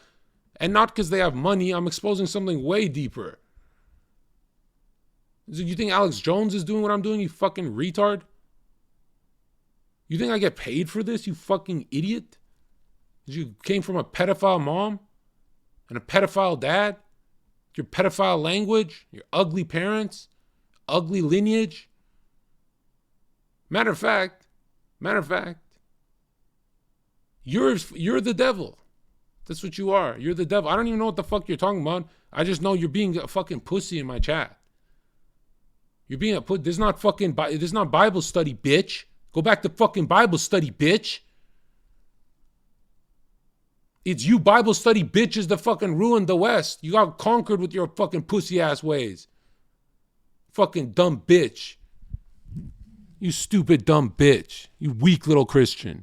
And not because they have money. I'm exposing something way deeper. You think Alex Jones is doing what I'm doing, you fucking retard? You think I get paid for this, you fucking idiot? You came from a pedophile mom and a pedophile dad? Your pedophile language? Your ugly parents? Ugly lineage? Matter of fact, you're the devil. That's what you are. You're the devil. I don't even know what the fuck you're talking about. I just know you're being a fucking pussy in my chat. You're being a put. This is not Bible study, bitch. Go back to fucking Bible study, bitch. It's you Bible study bitches that fucking ruined the West. You got conquered with your fucking pussy ass ways. Fucking dumb bitch. You stupid dumb bitch. You weak little Christian.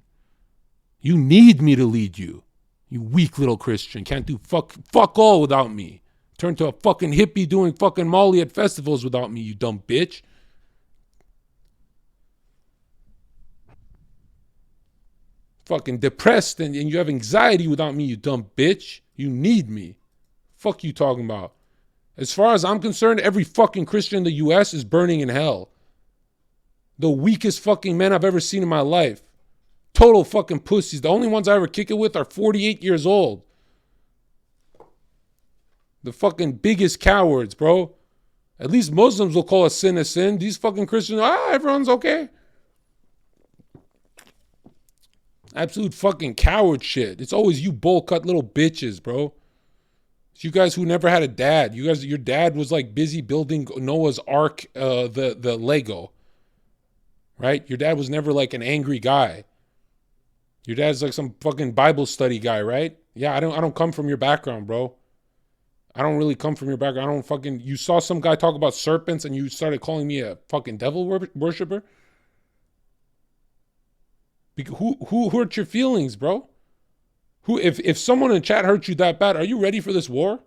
You need me to lead you. You weak little Christian. Can't do fuck all without me. Turn to a fucking hippie doing fucking Molly at festivals without me, you dumb bitch. fucking depressed and you have anxiety without me, you dumb bitch. You need me. Fuck you talking about. As far as I'm concerned, every fucking Christian in the US is burning in hell. The weakest fucking men I've ever seen in my life. Total fucking pussies. The only ones I ever kick it with are 48 years old. The fucking biggest cowards, bro. At least Muslims will call a sin a sin. These fucking Christians, everyone's okay. Absolute fucking coward shit. It's always you bowl cut little bitches, bro. It's you guys who never had a dad. Your dad was like busy building Noah's Ark, the Lego. Right? Your dad was never like an angry guy. Your dad's like some fucking Bible study guy, right? Yeah, I don't come from your background, bro. I don't really come from your background. You saw some guy talk about serpents and you started calling me a fucking devil worshiper? Who hurt your feelings, bro? If someone in chat hurt you that bad, are you ready for this war?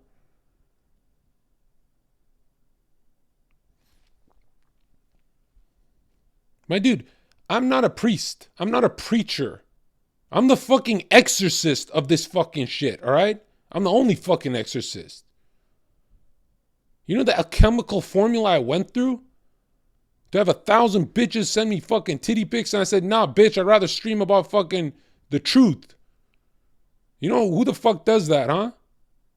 My dude, I'm not a priest. I'm not a preacher. I'm the fucking exorcist of this fucking shit, all right? I'm the only fucking exorcist. You know the alchemical formula I went through? To have 1,000 bitches send me fucking titty pics, and I said, nah, bitch, I'd rather stream about fucking the truth. You know who the fuck does that, huh?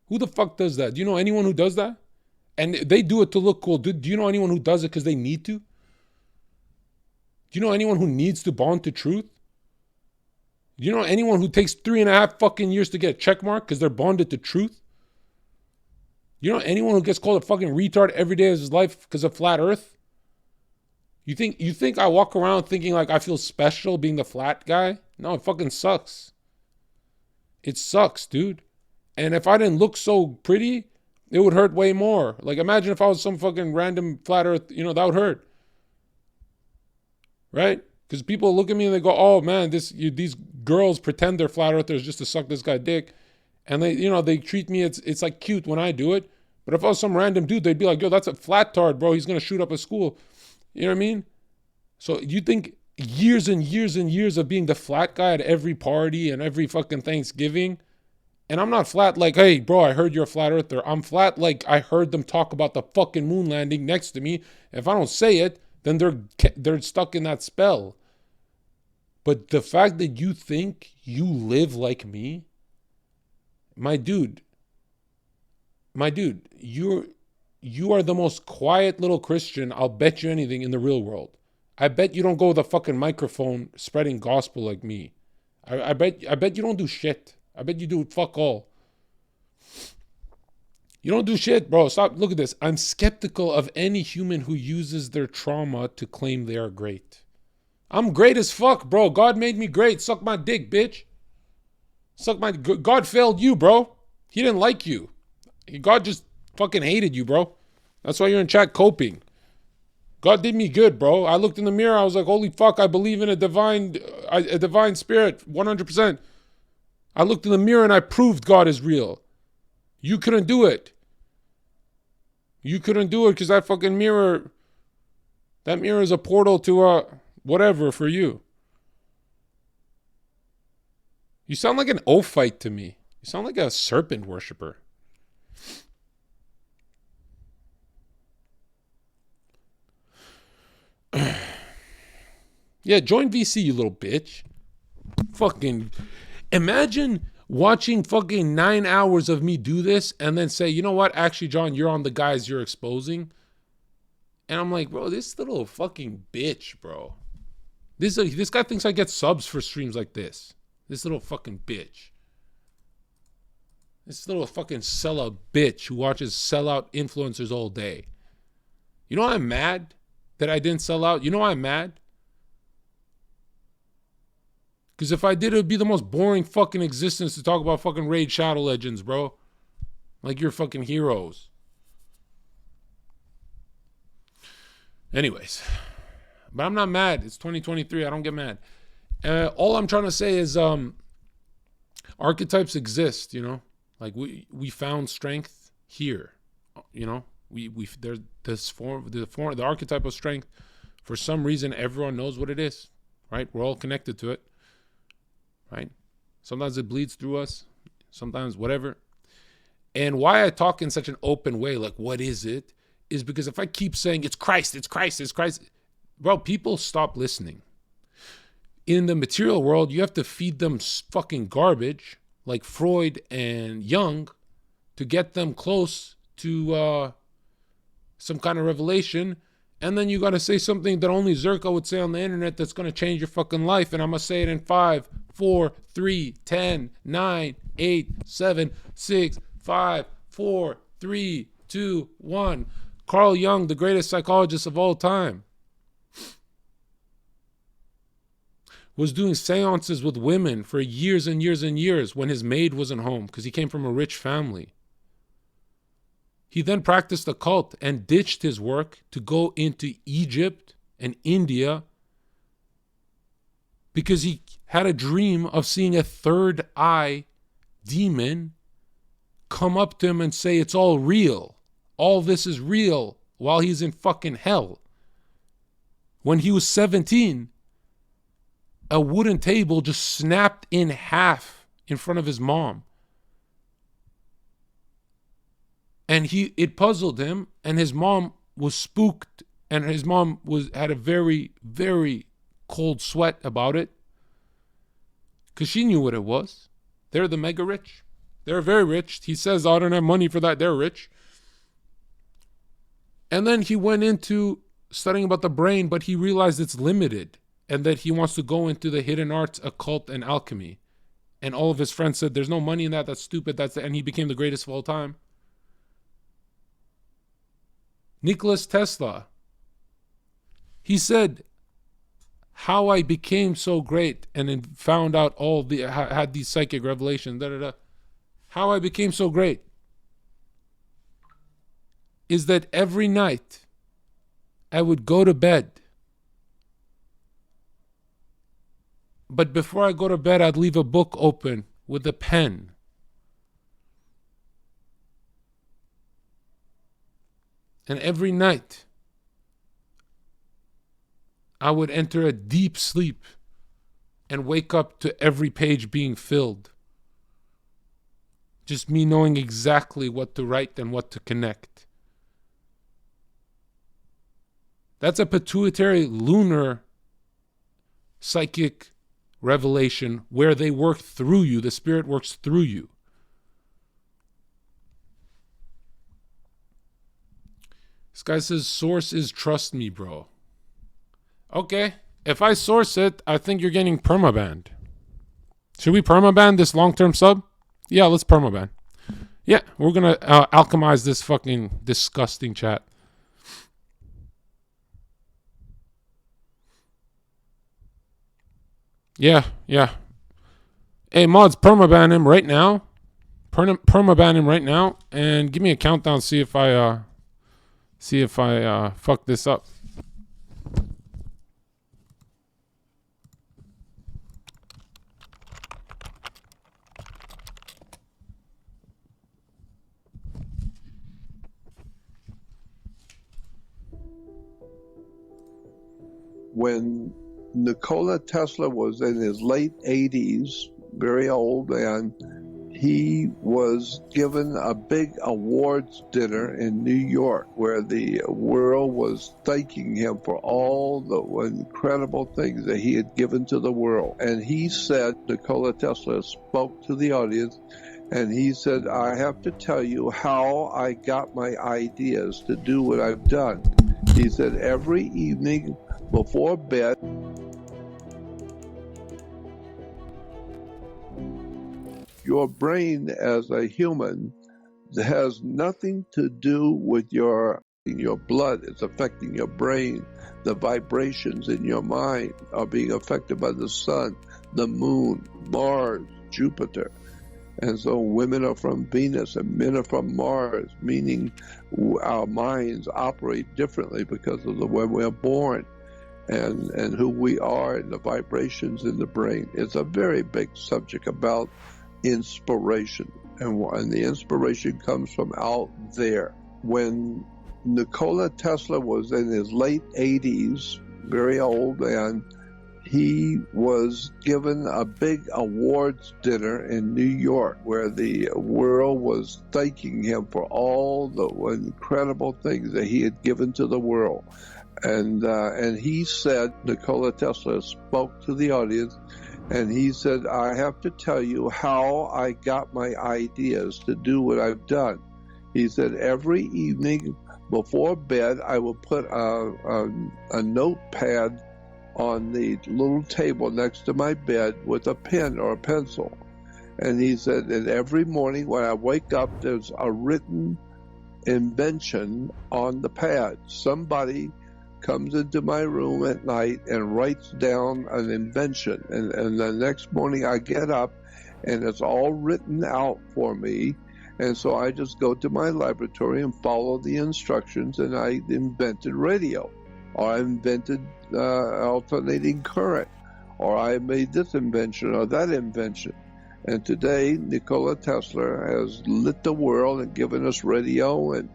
Who the fuck does that? Do you know anyone who does that? And they do it to look cool. Do you know anyone who does it because they need to? Do you know anyone who needs to bond to truth? Do you know anyone who takes 3.5 fucking years to get a check mark because they're bonded to truth? You know anyone who gets called a fucking retard every day of his life because of flat earth? You think I walk around thinking like I feel special being the flat guy? No, it fucking sucks. It sucks, dude. And if I didn't look so pretty, it would hurt way more. Like imagine if I was some fucking random flat earth, that would hurt. Right? Because people look at me and they go, oh man, these girls pretend they're flat earthers just to suck this guy dick. And they treat me, it's like cute when I do it. But if I was some random dude, they'd be like, yo, that's a flat tard, bro. He's going to shoot up a school. You know what I mean? So you think years and years and years of being the flat guy at every party and every fucking Thanksgiving. And I'm not flat like, hey, bro, I heard you're a flat earther. I'm flat like I heard them talk about the fucking moon landing next to me. If I don't say it, then they're stuck in that spell. But the fact that you think you live like me, my dude, you are the most quiet little Christian, I'll bet you anything, in the real world. I bet you don't go with a fucking microphone spreading gospel like me. I bet you don't do shit. I bet you do fuck all. You don't do shit, bro. Stop. Look at this. I'm skeptical of any human who uses their trauma to claim they are great. I'm great as fuck, bro. God made me great. Suck my dick, bitch. God failed you, bro. He didn't like you. God just fucking hated you, bro. That's why you're in chat coping. God did me good, bro. I looked in the mirror. I was like, holy fuck, I believe in a divine spirit, 100%. I looked in the mirror and I proved God is real. You couldn't do it. You couldn't do it because that fucking mirror, that mirror is a portal to whatever for you. You sound like an ophite to me. You sound like a serpent worshiper. Yeah, join VC, you little bitch. Fucking imagine watching fucking 9 hours of me do this and then say, you know what? Actually, John, you're on the guys you're exposing. And I'm like, bro, this little fucking bitch, bro. This guy thinks I get subs for streams like this. This little fucking bitch. This little fucking sellout bitch who watches sellout influencers all day. You know I'm mad that I didn't sell out? You know I'm mad? Because if I did, it would be the most boring fucking existence to talk about fucking Raid Shadow Legends, bro. Like you're fucking heroes. Anyways. But I'm not mad. It's 2023. I don't get mad. All I'm trying to say is archetypes exist, you know? Like we found strength here, you know? There's this the archetype of strength. For some reason, everyone knows what it is, right? We're all connected to it, right? Sometimes it bleeds through us, sometimes whatever. And why I talk in such an open way, like what is it, is because if I keep saying it's Christ, it's Christ, it's Christ, bro, people stop listening. In the material world, you have to feed them fucking garbage, like Freud and Jung, to get them close to some kind of revelation. And then you got to say something that only Zherka would say on the internet that's going to change your fucking life. And I'm going to say it in 5, 4, 3, 10, 9, 8, 7, 6, 5, 4, 3, 2, 1. Carl Jung, the greatest psychologist of all time, was doing seances with women for years and years and years when his maid wasn't home because he came from a rich family. He then practiced the cult and ditched his work to go into Egypt and India because he had a dream of seeing a third eye demon come up to him and say it's all real. All this is real while he's in fucking hell. When he was 17, a wooden table just snapped in half in front of his mom. And it puzzled him, and his mom was spooked, and his mom had a very, very cold sweat about it because she knew what it was. They're the mega rich. They're very rich. He says, I don't have money for that. They're rich. And then he went into studying about the brain, but he realized it's limited and that he wants to go into the hidden arts, occult, and alchemy. And all of his friends said, there's no money in that. That's stupid. And he became the greatest of all time. Nikola Tesla, he said, how I became so great and then found out had these psychic revelations, how I became so great is that every night I would go to bed, but before I go to bed, I'd leave a book open with a pen. And every night, I would enter a deep sleep and wake up to every page being filled. Just me knowing exactly what to write and what to connect. That's a pituitary lunar psychic revelation where they work through you. The spirit works through you. This guy says, source is trust me, bro. Okay. If I source it, I think you're getting permabanned. Should we permaban this long-term sub? Yeah, let's permaban. Yeah, we're going to alchemize this fucking disgusting chat. Yeah. Hey, mods, permaban him right now. Permaban him right now. And give me a countdown, see if I fuck this up. When Nikola Tesla was in his late 80s, very old, and he was given a big awards dinner in New York where the world was thanking him for all the incredible things that he had given to the world. And he said, Nikola Tesla spoke to the audience, and he said, I have to tell you how I got my ideas to do what I've done. He said, every evening before bed, your brain as a human has nothing to do with your blood. It's affecting your brain. The vibrations in your mind are being affected by the sun, the moon, Mars, Jupiter. And so women are from Venus and men are from Mars, meaning our minds operate differently because of the way we're born and who we are and the vibrations in the brain. It's a very big subject about inspiration, and the inspiration comes from out there. When Nikola Tesla was in his late 80s, very old, and he was given a big awards dinner in New York where the world was thanking him for all the incredible things that he had given to the world. And he said, Nikola Tesla spoke to the audience, and he said, I have to tell you how I got my ideas to do what I've done. He said, every evening before bed, I will put a notepad on the little table next to my bed with a pen or a pencil. And he said, and every morning when I wake up, there's a written invention on the pad. Somebody comes into my room at night and writes down an invention. And the next morning I get up and it's all written out for me. And so I just go to my laboratory and follow the instructions, and I invented radio, or I invented alternating current, or I made this invention or that invention. And today, Nikola Tesla has lit the world and given us radio and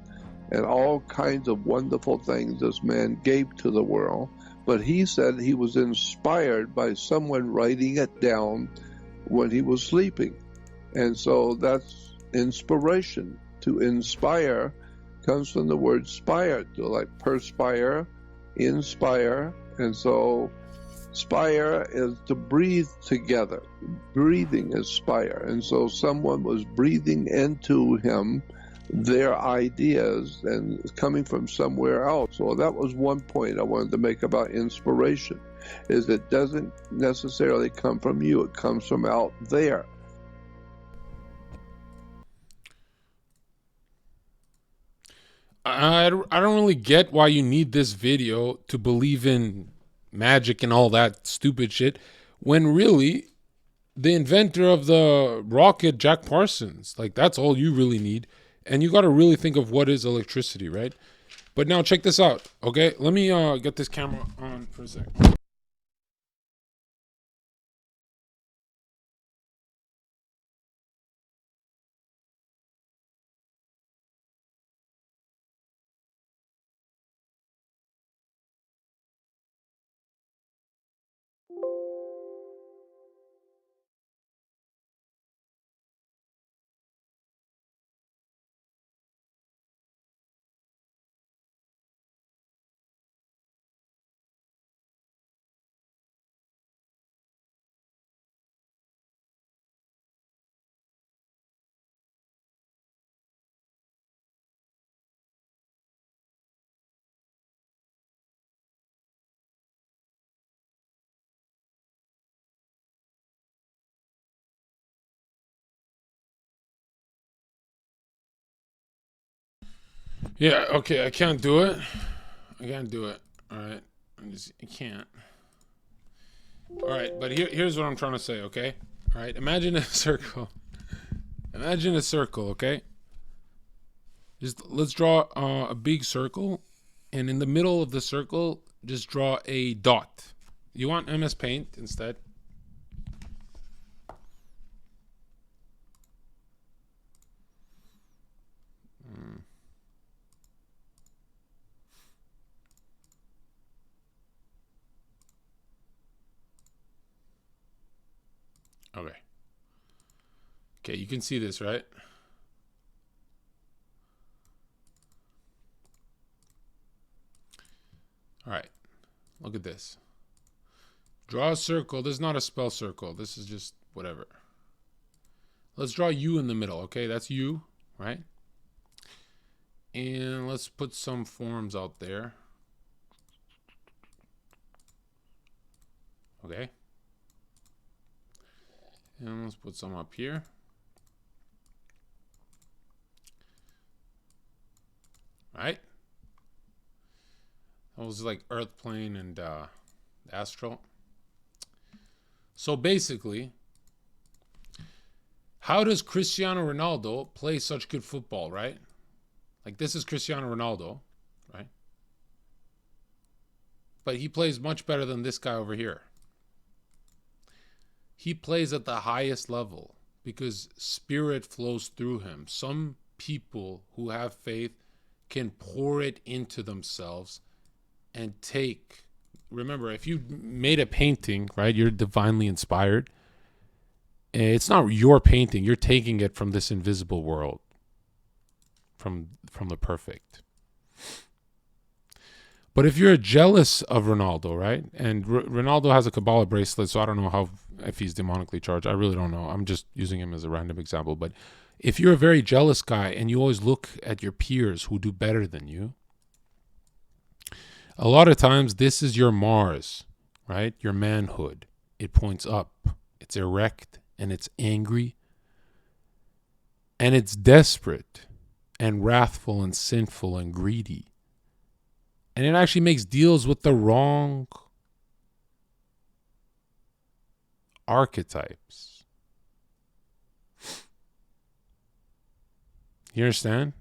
all kinds of wonderful things this man gave to the world. But he said he was inspired by someone writing it down when he was sleeping. And so that's inspiration. To inspire comes from the word spire, to like perspire, inspire. And so spire is to breathe together. Breathing is spire. And so someone was breathing into him their ideas and coming from somewhere else. So that was one point I wanted to make about inspiration, is it doesn't necessarily come from you. It comes from out there. I don't really get why you need this video to believe in magic and all that stupid shit, when really the inventor of the rocket, Jack Parsons, like that's all you really need. And you got to really think of what is electricity, right? But now check this out, okay? Let me get this camera on for a sec. Yeah, okay, I can't do it. I can't do it. All right, I can't. All right, but here's what I'm trying to say, okay? All right, imagine a circle. Imagine a circle, okay? Just let's draw a big circle, and in the middle of the circle, just draw a dot. You want MS Paint instead? Okay. Okay, you can see this, right? All right. Look at this. Draw a circle. This is not a spell circle. This is just whatever. Let's draw you in the middle, okay? That's you, right? And let's put some forms out there. Okay. And let's put some up here. Right? That was like Earth plane and astral. So basically, how does Cristiano Ronaldo play such good football, right? Like this is Cristiano Ronaldo, right? But he plays much better than this guy over here. He plays at the highest level because spirit flows through him. Some people who have faith can pour it into themselves and take remember, if you made a painting, right, you're divinely inspired. It's not your painting. You're taking it from this invisible world, from the perfect. But if you're jealous of Ronaldo, right, and Ronaldo has a Kabbalah bracelet, so I don't know if he's demonically charged. I really don't know. I'm just using him as a random example. But if you're a very jealous guy and you always look at your peers who do better than you, a lot of times this is your Mars, right? Your manhood. It points up. It's erect and it's angry and it's desperate and wrathful and sinful and greedy. And it actually makes deals with the wrong archetypes. You understand?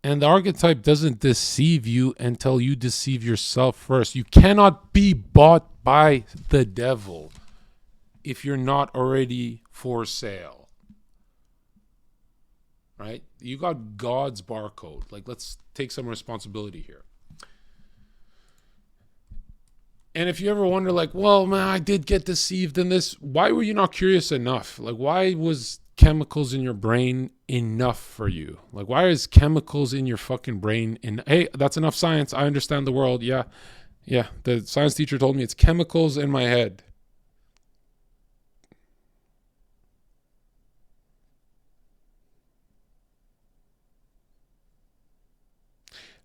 And the archetype doesn't deceive you until you deceive yourself first. You cannot be bought by the devil if you're not already for sale. Right? You got God's barcode. Like, let's take some responsibility here. And if you ever wonder, like, well, man, I did get deceived in this. Why were you not curious enough? Like, why was chemicals in your brain enough for you? Like, why is chemicals in your fucking brain hey, that's enough science. I understand the world. Yeah. The science teacher told me it's chemicals in my head.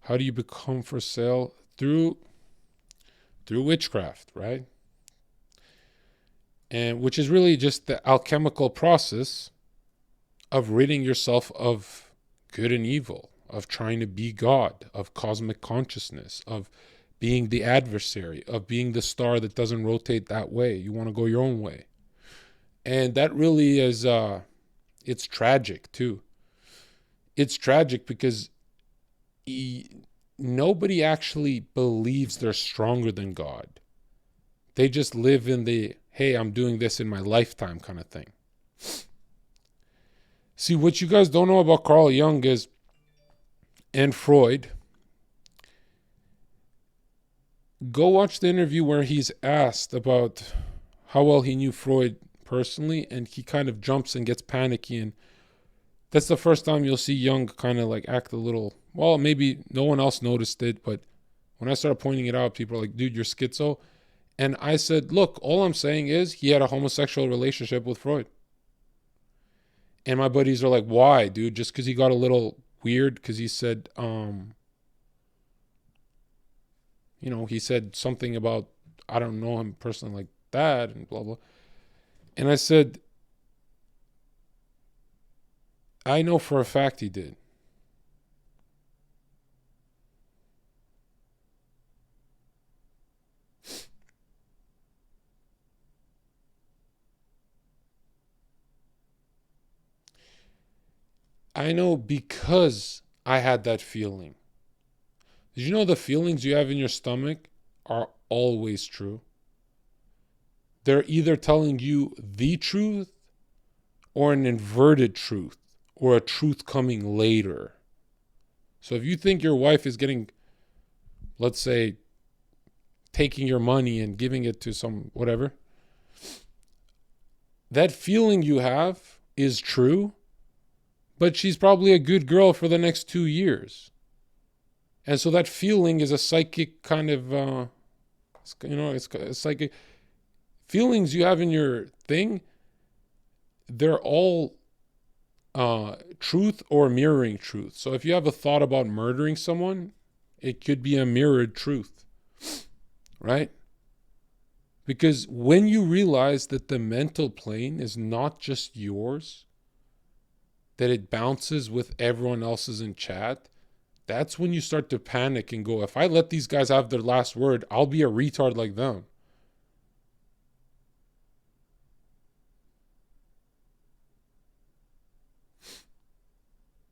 How do you become for sale? Through witchcraft, right? And which is really just the alchemical process of ridding yourself of good and evil, of trying to be God, of cosmic consciousness, of being the adversary, of being the star that doesn't rotate that way. You want to go your own way. And that really is, it's tragic too. It's tragic because nobody actually believes they're stronger than God. They just live in the, hey, I'm doing this in my lifetime kind of thing. See, what you guys don't know about Carl Jung is, and Freud, go watch the interview where he's asked about how well he knew Freud personally, and he kind of jumps and gets panicky, and that's the first time you'll see Jung kind of like act a little, well, maybe no one else noticed it, but when I started pointing it out, people are like, dude, you're schizo. And I said, look, all I'm saying is he had a homosexual relationship with Freud. And my buddies are like, why, dude? Just because he got a little weird because he said, he said something about, I don't know him personally like that and blah, blah. And I said, I know for a fact he did. I know because I had that feeling. Did you know the feelings you have in your stomach are always true? They're either telling you the truth or an inverted truth or a truth coming later. So if you think your wife is getting, let's say, taking your money and giving it to some whatever, that feeling you have is true, but she's probably a good girl for the next 2 years. And so that feeling is a psychic kind of, it's psychic. Feelings you have in your thing, they're all truth or mirroring truth. So if you have a thought about murdering someone, it could be a mirrored truth, right? Because when you realize that the mental plane is not just yours, that it bounces with everyone else's in chat, that's when you start to panic and go, if I let these guys have their last word, I'll be a retard like them.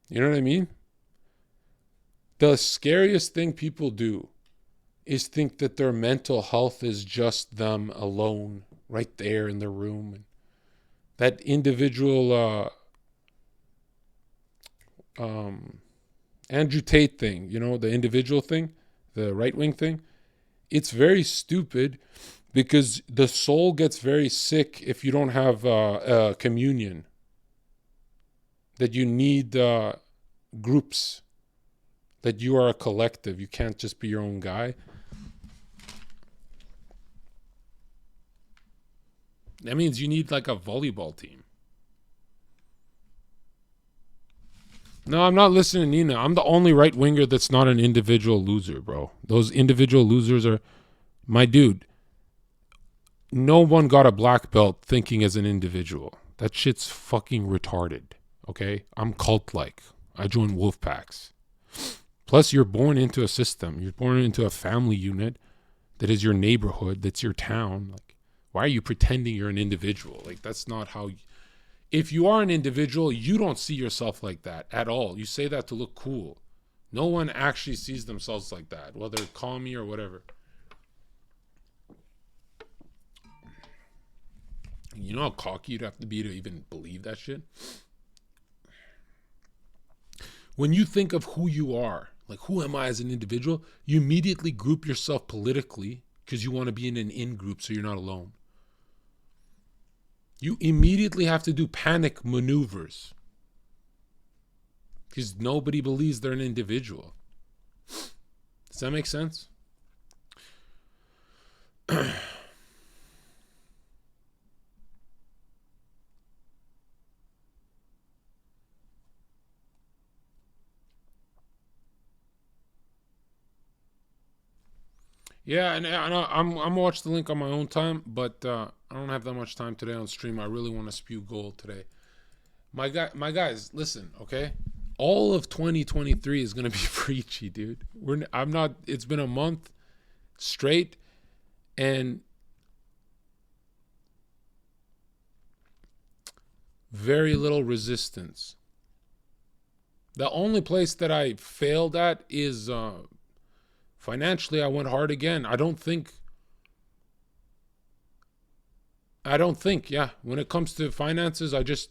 You know what I mean? The scariest thing people do is think that their mental health is just them alone, right there in their room. And that individual Andrew Tate thing, you know, the individual thing, the right-wing thing, it's very stupid because the soul gets very sick if you don't have communion. That you need groups, that you are a collective. You can't just be your own guy. That means you need like a volleyball team. No, I'm not listening to Nina. I'm the only right winger that's not an individual loser, bro. Those individual losers are, my dude, no one got a black belt thinking as an individual. That shit's fucking retarded, okay? I'm cult-like. I join wolf packs. Plus, you're born into a system. You're born into a family unit that is your neighborhood, that's your town. Like, why are you pretending you're an individual? Like, that's not how... If you are an individual, you don't see yourself like that at all. You say that to look cool. No one actually sees themselves like that, whether call me or whatever. You know how cocky you'd have to be to even believe that shit? When you think of who you are, like who am I as an individual, you immediately group yourself politically because you want to be in an in-group so you're not alone. You immediately have to do panic maneuvers because nobody believes they're an individual. Does that make sense? Yeah, and I'm watch the link on my own time, but I don't have that much time today on stream. I really want to spew gold today. My guys, listen, okay? All of 2023 is gonna be preachy, dude. I'm not. It's been a month straight, and very little resistance. The only place that I failed at is. Financially, I went hard again. I don't think, yeah. When it comes to finances, I just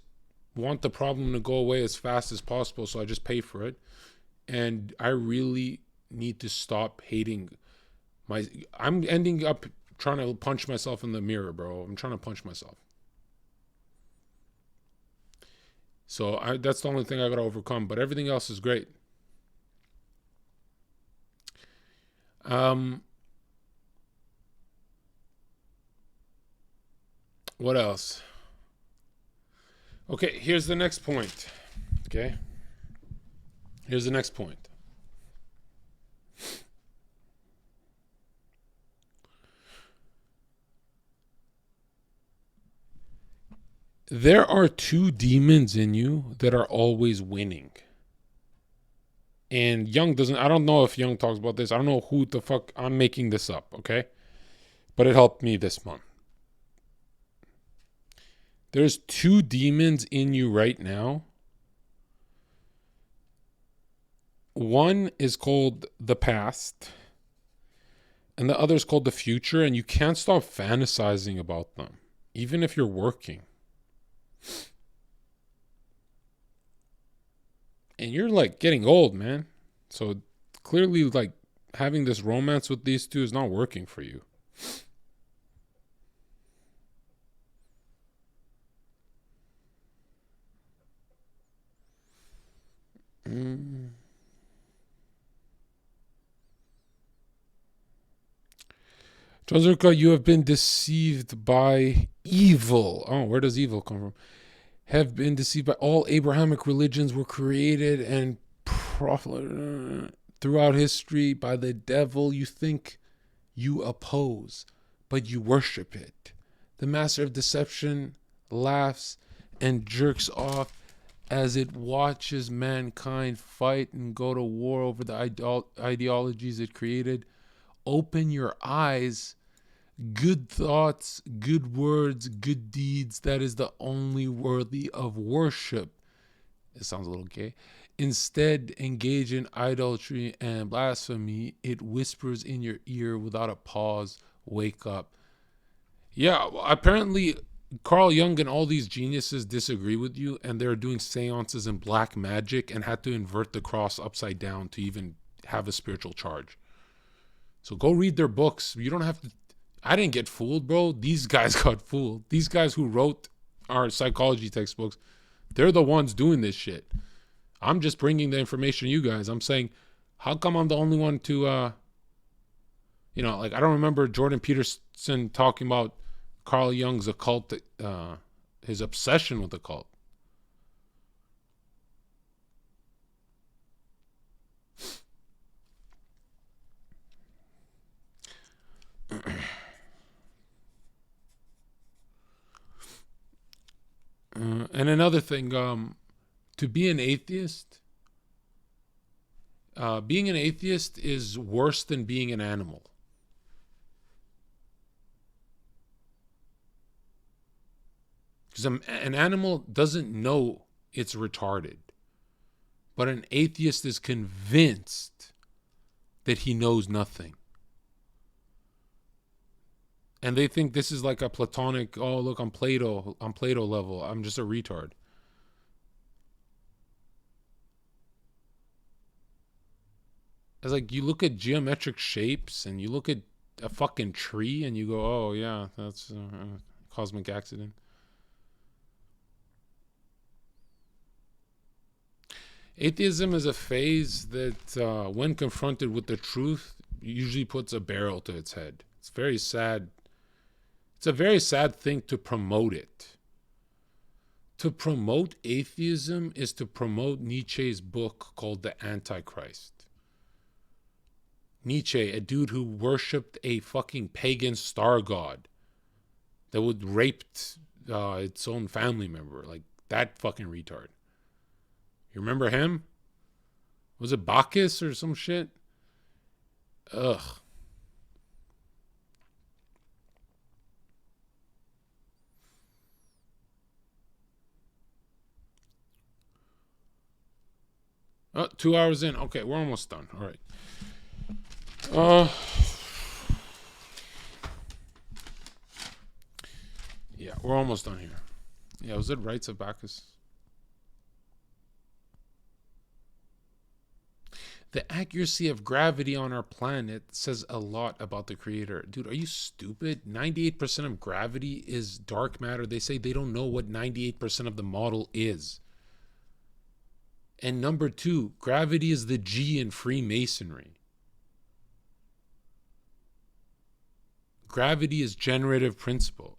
want the problem to go away as fast as possible, so I just pay for it. And I really need to stop hating I'm ending up trying to punch myself in the mirror, bro. I'm trying to punch myself. So that's the only thing I got to overcome, but everything else is great. What else? Okay, here's the next point. Okay. Here's the next point. There are two demons in you that are always winning. And Young doesn't, I don't know if Young talks about this. I don't know who the fuck, I'm making this up, okay? But it helped me this month. There's two demons in you right now. One is called the past, and the other is called the future, and you can't stop fantasizing about them, even if you're working. And you're like getting old, man. So clearly, like, having this romance with these two is not working for you. JON ZHERKA, you have been deceived by evil. Oh, where does evil come from? Have been deceived by all Abrahamic religions were created and throughout history by the devil. You think you oppose, but you worship it. The master of deception laughs and jerks off as it watches mankind fight and go to war over the ideologies it created. Open your eyes. Good thoughts, good words, good deeds, that is the only worthy of worship. It sounds a little gay. Instead, engage in idolatry and blasphemy. It whispers in your ear without a pause. Wake up. Yeah, well, apparently Carl Jung and all these geniuses disagree with you, and they're doing seances and black magic and had to invert the cross upside down to even have a spiritual charge. So go read their books. You don't have to. I didn't get fooled, bro. These guys got fooled. These guys who wrote our psychology textbooks, they're the ones doing this shit. I'm just bringing the information to you guys. I'm saying, how come I'm the only one to, like, I don't remember Jordan Peterson talking about Carl Jung's occult, his obsession with the cult. And another thing, to be an atheist, being an atheist is worse than being an animal. Because an animal doesn't know it's retarded. But an atheist is convinced that he knows nothing. And they think this is like a platonic, oh, look, I'm Plato level. I'm just a retard. It's like you look at geometric shapes and you look at a fucking tree and you go, oh, yeah, that's a cosmic accident. Atheism is a phase that, when confronted with the truth, usually puts a barrel to its head. It's very sad. It's a very sad thing to promote it. To promote atheism is to promote Nietzsche's book called The Antichrist. Nietzsche, a dude who worshipped a fucking pagan star god that would rape its own family member. Like, that fucking retard. You remember him? Was it Bacchus or some shit? Ugh. Oh, 2 hours in. Okay, we're almost done. All right. Yeah, we're almost done here. Yeah, was it Rites of Bacchus? The accuracy of gravity on our planet says a lot about the creator. Dude, are you stupid? 98% of gravity is dark matter. They say they don't know what 98% of the model is. And number two, gravity is the G in Freemasonry. Gravity is generative principle.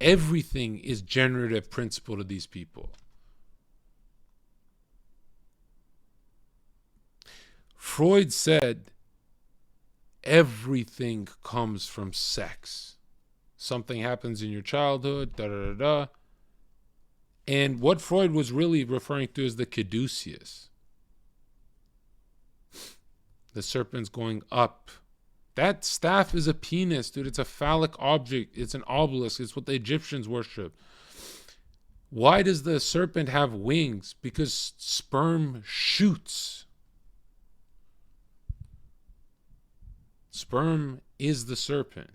Everything is generative principle to these people. Freud said everything comes from sex. Something happens in your childhood, da-da-da-da. And what Freud was really referring to is the caduceus. The serpent's going up. That staff is a penis, dude. It's a phallic object. It's an obelisk. It's what the Egyptians worship. Why does the serpent have wings? Because sperm shoots. Sperm is the serpent.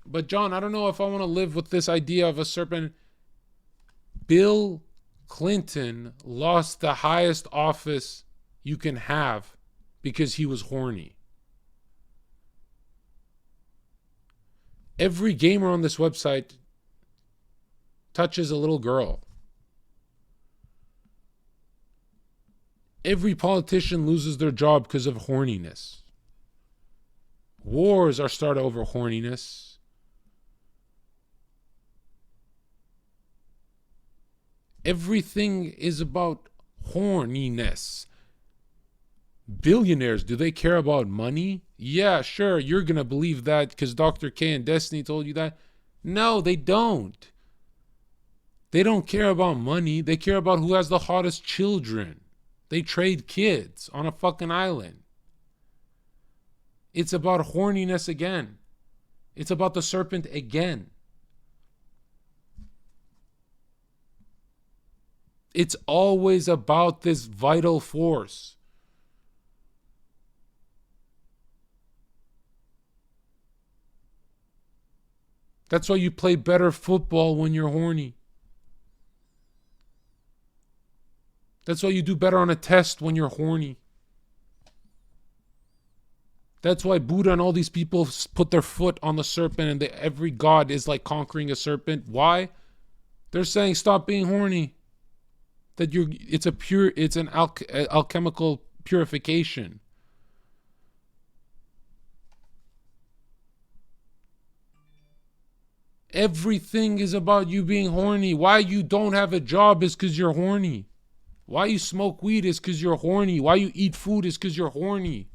But John, I don't know if I want to live with this idea of a serpent. Bill Clinton lost the highest office you can have because he was horny. Every gamer on this website touches a little girl. Every politician loses their job because of horniness. Wars are started over horniness. Everything is about horniness. Billionaires, do they care about money? Yeah, sure, you're going to believe that because Dr. K and Destiny told you that. No, they don't. They don't care about money. They care about who has the hottest children. They trade kids on a fucking island. It's about horniness again. It's about the serpent again. It's always about this vital force. That's why you play better football when you're horny. That's why you do better on a test when you're horny. That's why Buddha and all these people put their foot on the serpent, and every god is like conquering a serpent. Why? They're saying stop being horny. That it's an alchemical purification. Everything is about you being horny. Why you don't have a job is because you're horny. Why you smoke weed is because you're horny. Why you eat food is because you're horny.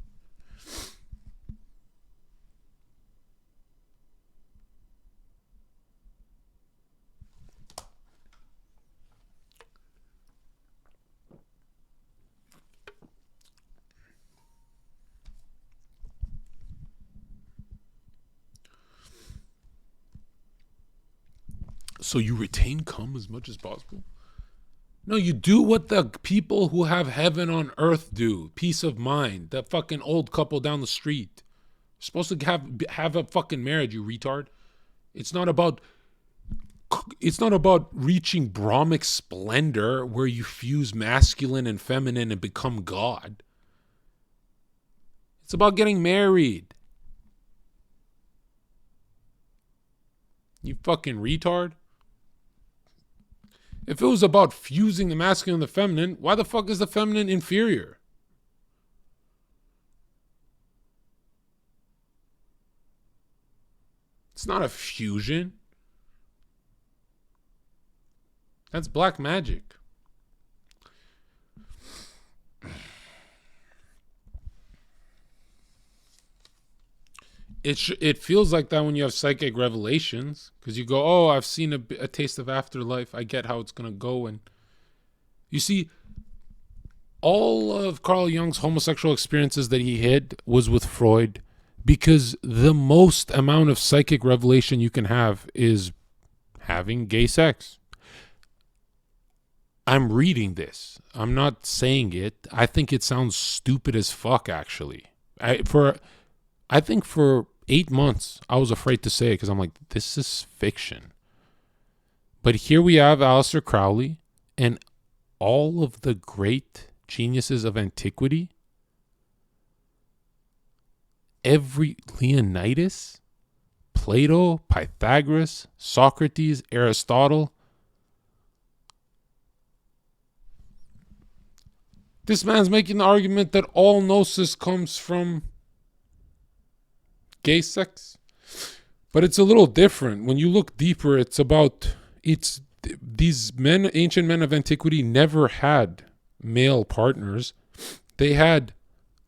So you retain cum as much as possible? No, you do what the people who have heaven on earth do. Peace of mind. That fucking old couple down the street. You're supposed to have a fucking marriage, you retard. It's not about reaching Brahmic splendor where you fuse masculine and feminine and become God. It's about getting married. You fucking retard. If it was about fusing the masculine and the feminine, why the fuck is the feminine inferior? It's not a fusion. That's black magic. It feels like that when you have psychic revelations, because you go, oh, I've seen a taste of afterlife. I get how it's going to go. And you see, all of Carl Jung's homosexual experiences that he hid was with Freud, because the most amount of psychic revelation you can have is having gay sex. I'm reading this. I'm not saying it. I think it sounds stupid as fuck, actually. I think for 8 months, I was afraid to say it because I'm like, this is fiction. But here we have Aleister Crowley and all of the great geniuses of antiquity. Every Leonidas, Plato, Pythagoras, Socrates, Aristotle. This man's making the argument that all gnosis comes from gay sex. But it's a little different. When you look deeper, these men, ancient men of antiquity, never had male partners. They had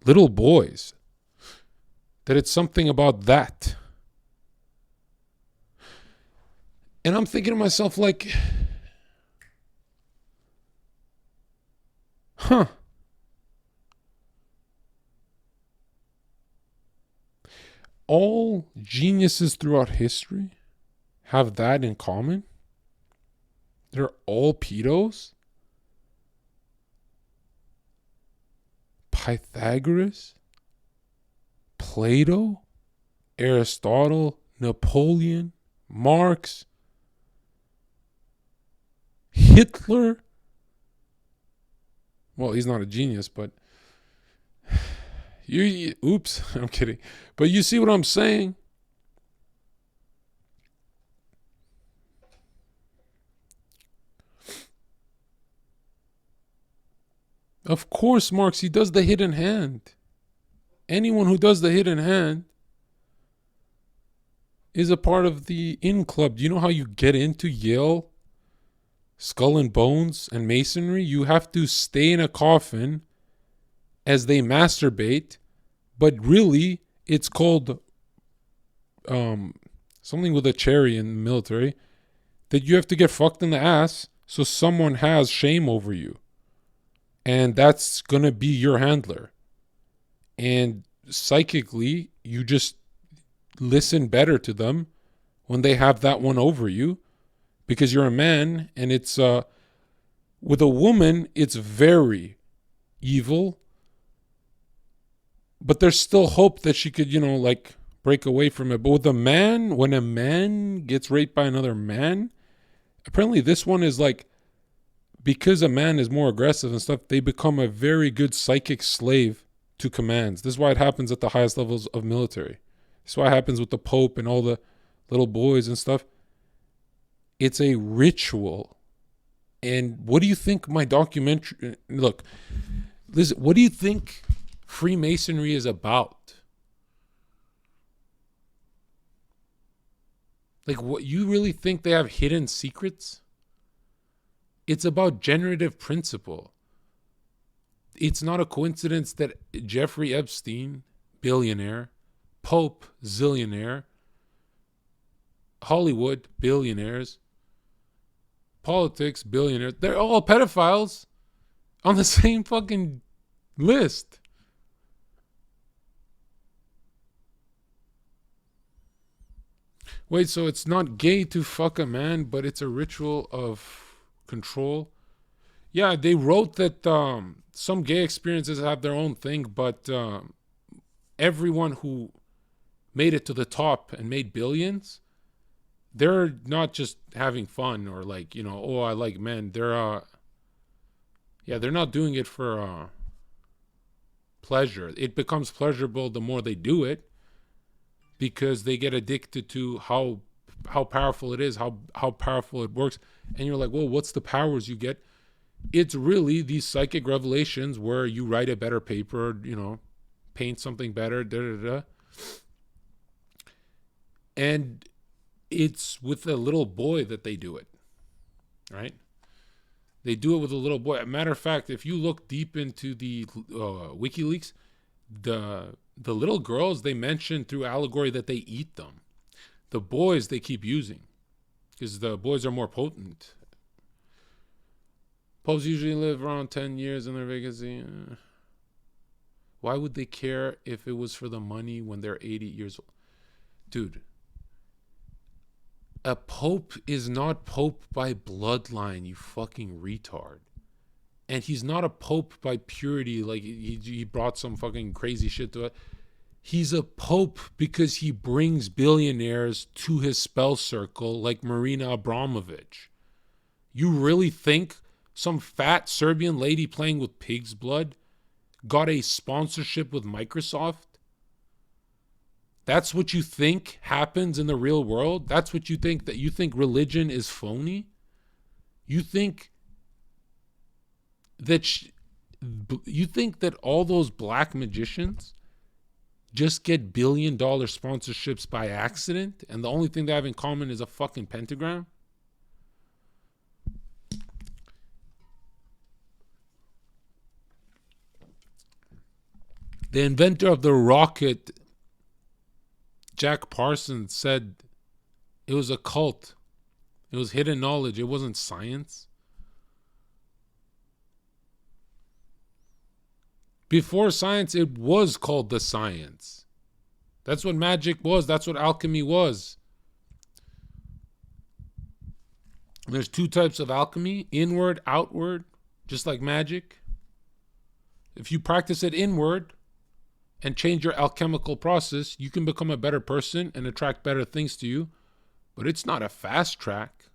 little boys. That it's something about that. And I'm thinking to myself, like, huh. All geniuses throughout history have that in common. They're all pedos. Pythagoras, Plato, Aristotle, Napoleon, Marx, Hitler. Well, he's not a genius, but oops, I'm kidding. But you see what I'm saying? Of course, Marx, he does the hidden hand. Anyone who does the hidden hand is a part of the in club. Do you know how you get into Yale, Skull and Bones, and Masonry? You have to stay in a coffin as they masturbate, but really it's called something with a cherry in the military, that you have to get fucked in the ass so someone has shame over you. And that's going to be your handler. And psychically, you just listen better to them when they have that one over you, because you're a man. And it's with a woman, it's very evil, but there's still hope that she could, like break away from it. But with a man, when a man gets raped by another man, apparently this one is like, because a man is more aggressive and stuff, they become a very good psychic slave to commands. This is why it happens at the highest levels of military. This is why it happens with the Pope and all the little boys and stuff. It's a ritual. And what do you think my documentary... Look, listen, what do you think Freemasonry is about? Like, what, you really think they have hidden secrets? It's about generative principle. It's not a coincidence that Jeffrey Epstein, billionaire, Pope, zillionaire, Hollywood, billionaires, politics, billionaires, they're all pedophiles on the same fucking list. Wait, so it's not gay to fuck a man, but it's a ritual of control? Yeah, they wrote that some gay experiences have their own thing, but everyone who made it to the top and made billions, they're not just having fun or like, you know, oh, I like men. They're not doing it for pleasure. It becomes pleasurable the more they do it, because they get addicted to how powerful it is, how powerful it works. And you're like, well, what's the powers you get? It's really these psychic revelations where you write a better paper, you know, paint something better, and it's with a little boy that they do it, right? They do it with a little boy. As a matter of fact, if you look deep into the WikiLeaks, the little girls, they mention through allegory that they eat them. The boys they keep using because the boys are more potent. Popes usually live around 10 years in their vacancy. Why would they care if it was for the money when they're 80 years old? Dude, a pope is not pope by bloodline, you fucking retard. And he's not a pope by purity, like he brought some fucking crazy shit to it. He's a pope because he brings billionaires to his spell circle like Marina Abramovich. You really think some fat Serbian lady playing with pig's blood got a sponsorship with Microsoft? That's what you think happens in the real world? That's what you think, that you think religion is phony? You think that all those black magicians just get $1 billion sponsorships by accident, and the only thing they have in common is a fucking pentagram? The inventor of the rocket, Jack Parsons, said it was a cult. It was hidden knowledge. It wasn't science. Before science, it was called the science. That's what magic was. That's what alchemy was. There's two types of alchemy: inward, outward, just like magic. If you practice it inward and change your alchemical process, you can become a better person and attract better things to you. But it's not a fast track.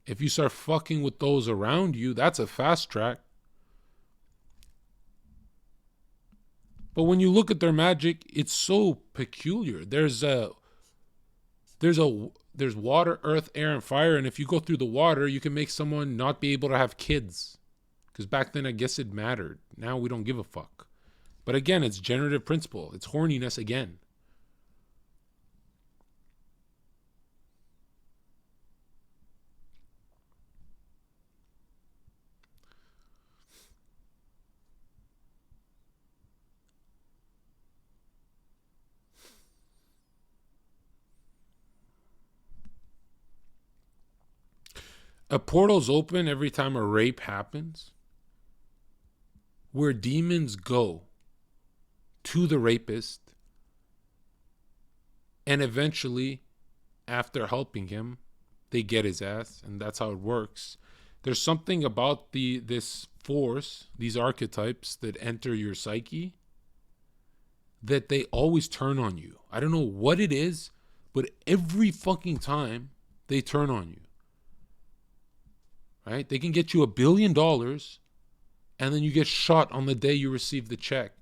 If you start fucking with those around you, that's a fast track. But when you look at their magic, it's so peculiar. There's water, earth, air, and fire. And if you go through the water, you can make someone not be able to have kids. Because back then, I guess it mattered. Now we don't give a fuck. But again, it's generative principle. It's horniness again. A portal's open every time a rape happens, where demons go to the rapist, and eventually, after helping him, they get his ass, and that's how it works. There's something about this force, these archetypes that enter your psyche, that they always turn on you. I don't know what it is, but every fucking time they turn on you. Right? They can get you $1 billion and then you get shot on the day you receive the check.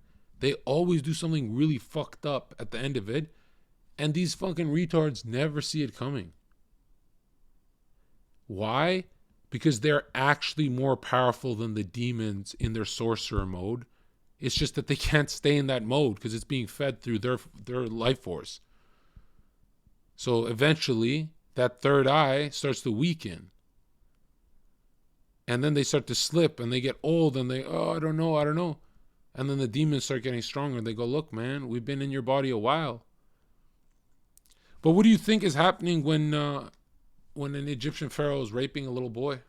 They always do something really fucked up at the end of it, and these fucking retards never see it coming. Why? Because they're actually more powerful than the demons in their sorcerer mode. It's just that they can't stay in that mode because it's being fed through their life force. So eventually, that third eye starts to weaken. And then they start to slip and they get old and they, I don't know. And then the demons start getting stronger. They go, look, man, we've been in your body a while. But what do you think is happening when an Egyptian pharaoh is raping a little boy?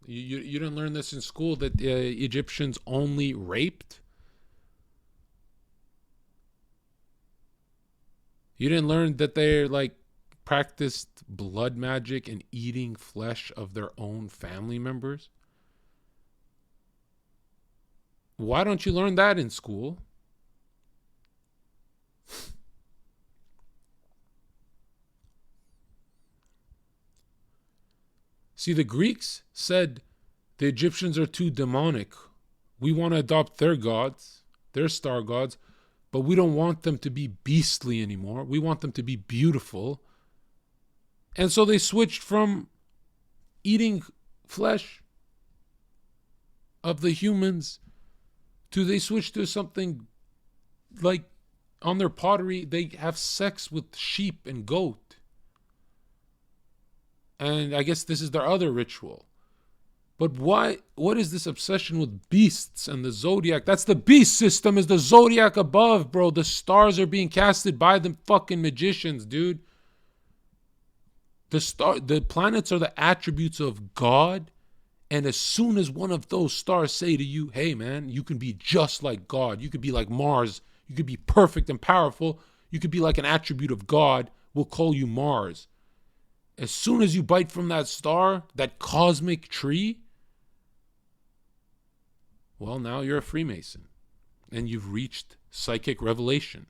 You didn't learn this in school, that Egyptians only raped? You didn't learn that they practiced blood magic and eating flesh of their own family members? Why don't you learn that in school? See, the Greeks said the Egyptians are too demonic. We want to adopt their gods, their star gods, but we don't want them to be beastly anymore. We want them to be beautiful. And so they switched from eating flesh of the humans to they switched to something like on their pottery, they have sex with sheep and goat. And I guess this is their other ritual. But why? What is this obsession with beasts and the zodiac? That's the beast system, is the zodiac above, bro. The stars are being casted by the fucking magicians, dude. The planets are the attributes of God. And as soon as one of those stars say to you, hey man, you can be just like God. You could be like Mars. You could be perfect and powerful. You could be like an attribute of God. We'll call you Mars. As soon as you bite from that star, that cosmic tree, well, now you're a Freemason and you've reached psychic revelation.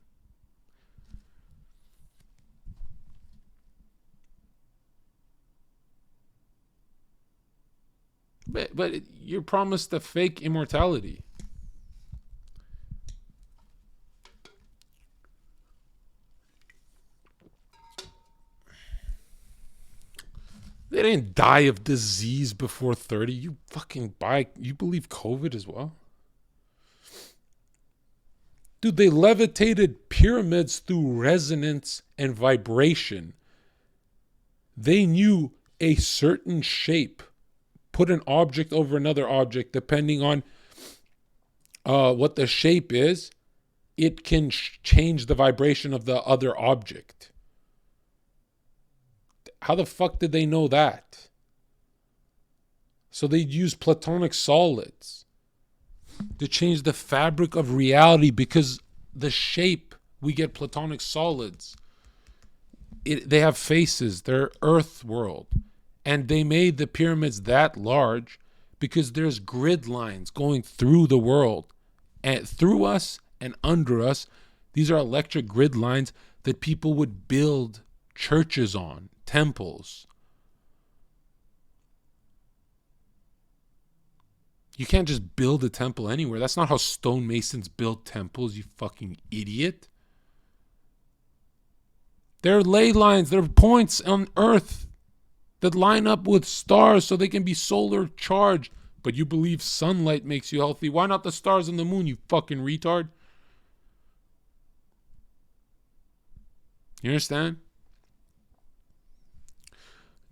But you're promised a fake immortality. They didn't die of disease before 30. You believe COVID as well? Dude, they levitated pyramids through resonance and vibration. They knew a certain shape. Put an object over another object, depending on what the shape is, it can change the vibration of the other object. How the fuck did they know that? So they'd use platonic solids to change the fabric of reality, because the shape, we get platonic solids. They have faces, they're earth world. And they made the pyramids that large because there's grid lines going through the world, and through us and under us. These are electric grid lines that people would build churches on, temples. You can't just build a temple anywhere. That's not how stonemasons build temples, you fucking idiot. There are ley lines, there are points on earth that line up with stars so they can be solar charged. But you believe sunlight makes you healthy. Why not the stars and the moon, you fucking retard? You understand?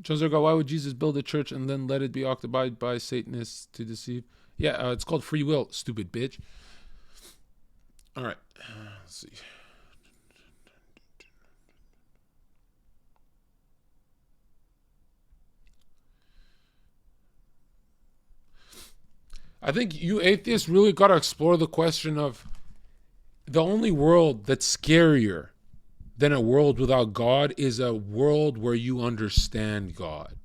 Jon ZHERKA, why would Jesus build a church and then let it be occupied by Satanists to deceive? Yeah, it's called free will, stupid bitch. All right, let's see. I think you atheists really got to explore the question of the only world that's scarier than a world without God is a world where you understand God.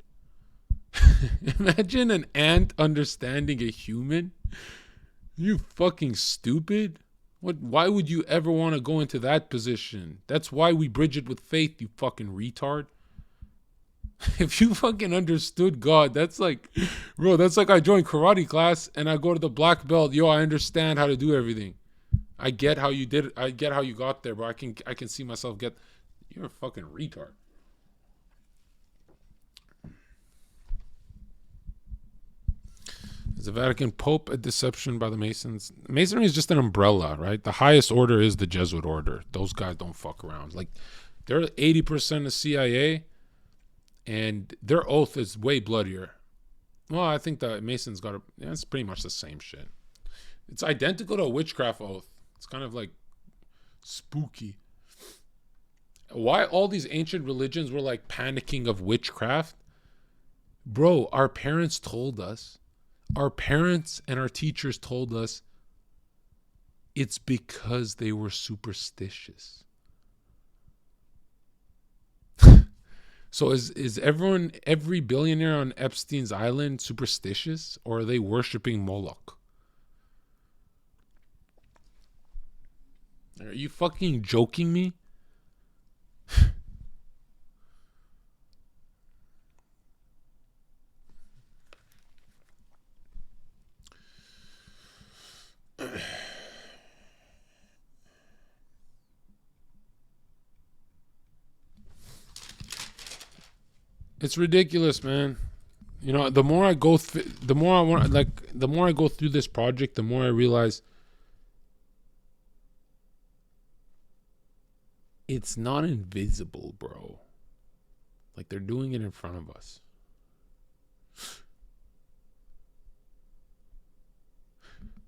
Imagine an ant understanding a human. You fucking stupid. Why would you ever want to go into that position? That's why we bridge it with faith, you fucking retard. If you fucking understood God, that's like, bro, that's like I joined karate class and I go to the black belt. Yo, I understand how to do everything. I get how you did it. I get how you got there, bro. I can see myself get. You're a fucking retard. Is the Vatican Pope a deception by the Masons? Masonry is just an umbrella, right? The highest order is the Jesuit order. Those guys don't fuck around. Like, they're 80% of CIA, and their oath is way bloodier. Well, I think the Masons got it's pretty much the same shit. It's identical to a witchcraft oath. It's kind of like spooky. Why all these ancient religions were like panicking of witchcraft? Bro, our parents told us. Our parents and our teachers told us it's because they were superstitious. So is every billionaire on Epstein's island superstitious, or are they worshiping Moloch? Are you fucking joking me? It's ridiculous, man. You know, the more I go the more I want, like, the more I go through this project, the more I realize it's not invisible, bro. Like, they're doing it in front of us.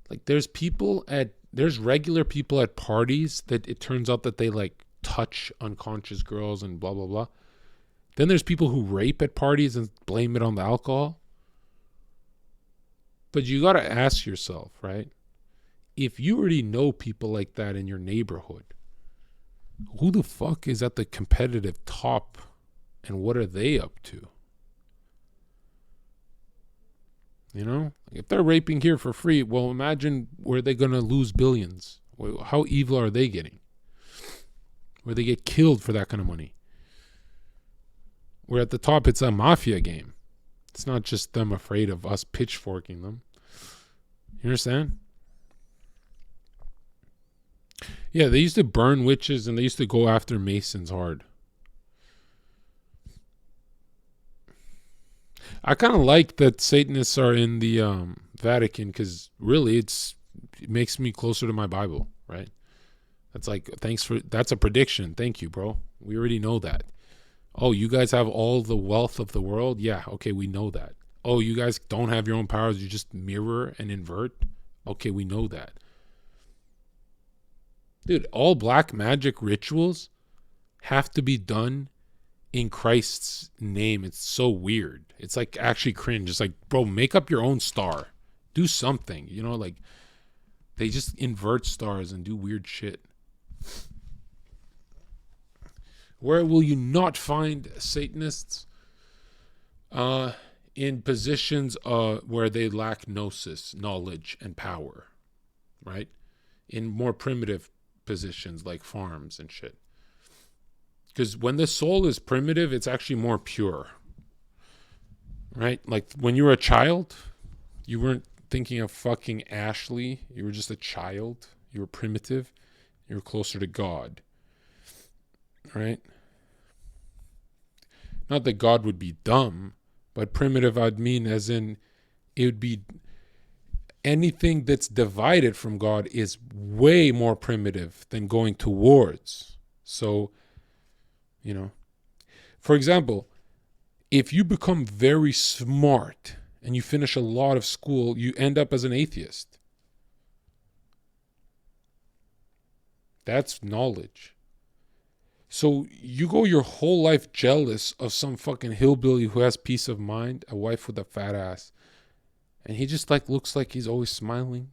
Like, there's regular people at parties that it turns out that they like touch unconscious girls and blah blah blah. Then there's people who rape at parties and blame it on the alcohol. But you got to ask yourself, right? If you already know people like that in your neighborhood, who the fuck is at the competitive top and what are they up to? You know, if they're raping here for free, well, imagine where they're going to lose billions. How evil are they getting? Where they get killed for that kind of money. Where at the top, it's a mafia game. It's not just them afraid of us pitchforking them. You understand? Yeah, they used to burn witches and they used to go after Masons hard. I kind of like that Satanists are in the Vatican because really it makes me closer to my Bible, right? That's like, that's a prediction. Thank you, bro. We already know that. Oh, you guys have all the wealth of the world? Yeah, okay, we know that. Oh, you guys don't have your own powers, you just mirror and invert? Okay, we know that. Dude, all black magic rituals have to be done in Christ's name. It's so weird. It's like actually cringe. It's like, bro, make up your own star. Do something. You know, like they just invert stars and do weird shit. Where will you not find Satanists? In positions where they lack gnosis, knowledge, and power, right? In more primitive positions like farms and shit. Because when the soul is primitive, it's actually more pure, right? Like when you were a child, you weren't thinking of fucking Ashley. You were just a child. You were primitive. You were closer to God. Right? Not that God would be dumb, but primitive I'd mean as in it would be anything that's divided from God is way more primitive than going towards. So, you know, for example, if you become very smart and you finish a lot of school, you end up as an atheist. That's knowledge. So you go your whole life jealous of some fucking hillbilly who has peace of mind, a wife with a fat ass, and he just like looks like he's always smiling.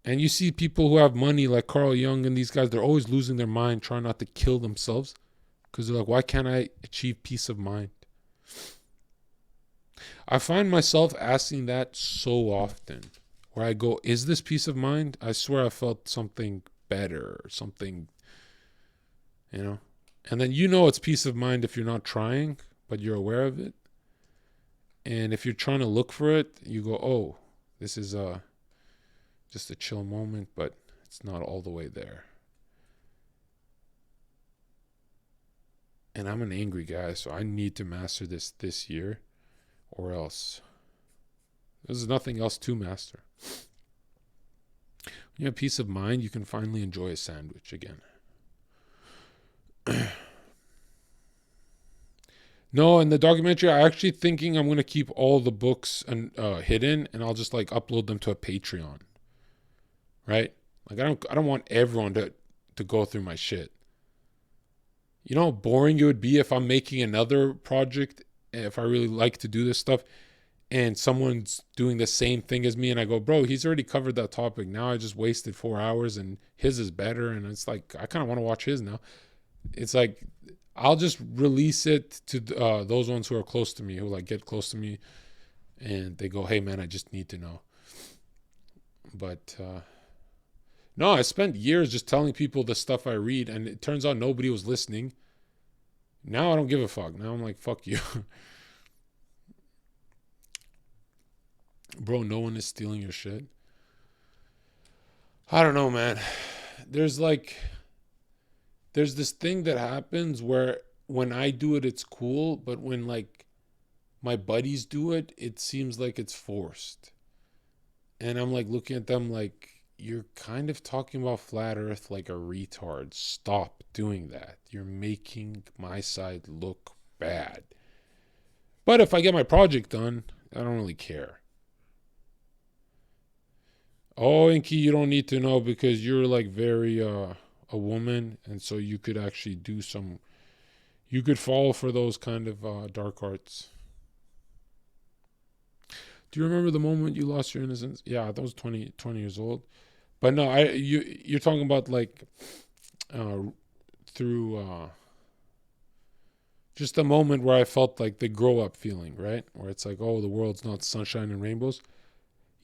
And you see people who have money like Carl Jung and these guys, they're always losing their mind, trying not to kill themselves because they're like, why can't I achieve peace of mind? I find myself asking that so often. where I go, is this peace of mind? I swear I felt something better, something, you know. And then it's peace of mind if you're not trying, but you're aware of it. And if you're trying to look for it, you go, oh, this is just a chill moment, but it's not all the way there. And I'm an angry guy, so I need to master this year, or else there's nothing else to master. When you have peace of mind, you can finally enjoy a sandwich again. No, in the documentary, I actually thinking I'm gonna keep all the books hidden, and I'll just like upload them to a Patreon. Right? Like I don't want everyone to go through my shit. You know how boring it would be if I'm making another project, if I really like to do this stuff, and someone's doing the same thing as me, and I go, bro, he's already covered that topic. Now I just wasted 4 hours, and his is better, and it's like, I kind of want to watch his now. It's like, I'll just release it to those ones who are close to me, who like get close to me, and they go, hey man, I just need to know. But no, I spent years just telling people the stuff I read, and it turns out nobody was listening. Now I don't give a fuck. Now I'm like, fuck you. Bro, no one is stealing your shit. I don't know, man. There's this thing that happens where when I do it, it's cool. But when like my buddies do it, it seems like it's forced. And I'm like looking at them like, you're kind of talking about flat earth like a retard. Stop doing that. You're making my side look bad. But if I get my project done, I don't really care. Oh, Inky, you don't need to know because you're like very a woman, and so you could actually do you could fall for those kind of dark arts. Do you remember the moment you lost your innocence? Yeah, that was 20 years old. But no, you're talking about like through just the moment where I felt like the grow up feeling, right? Where it's like, oh, the world's not sunshine and rainbows.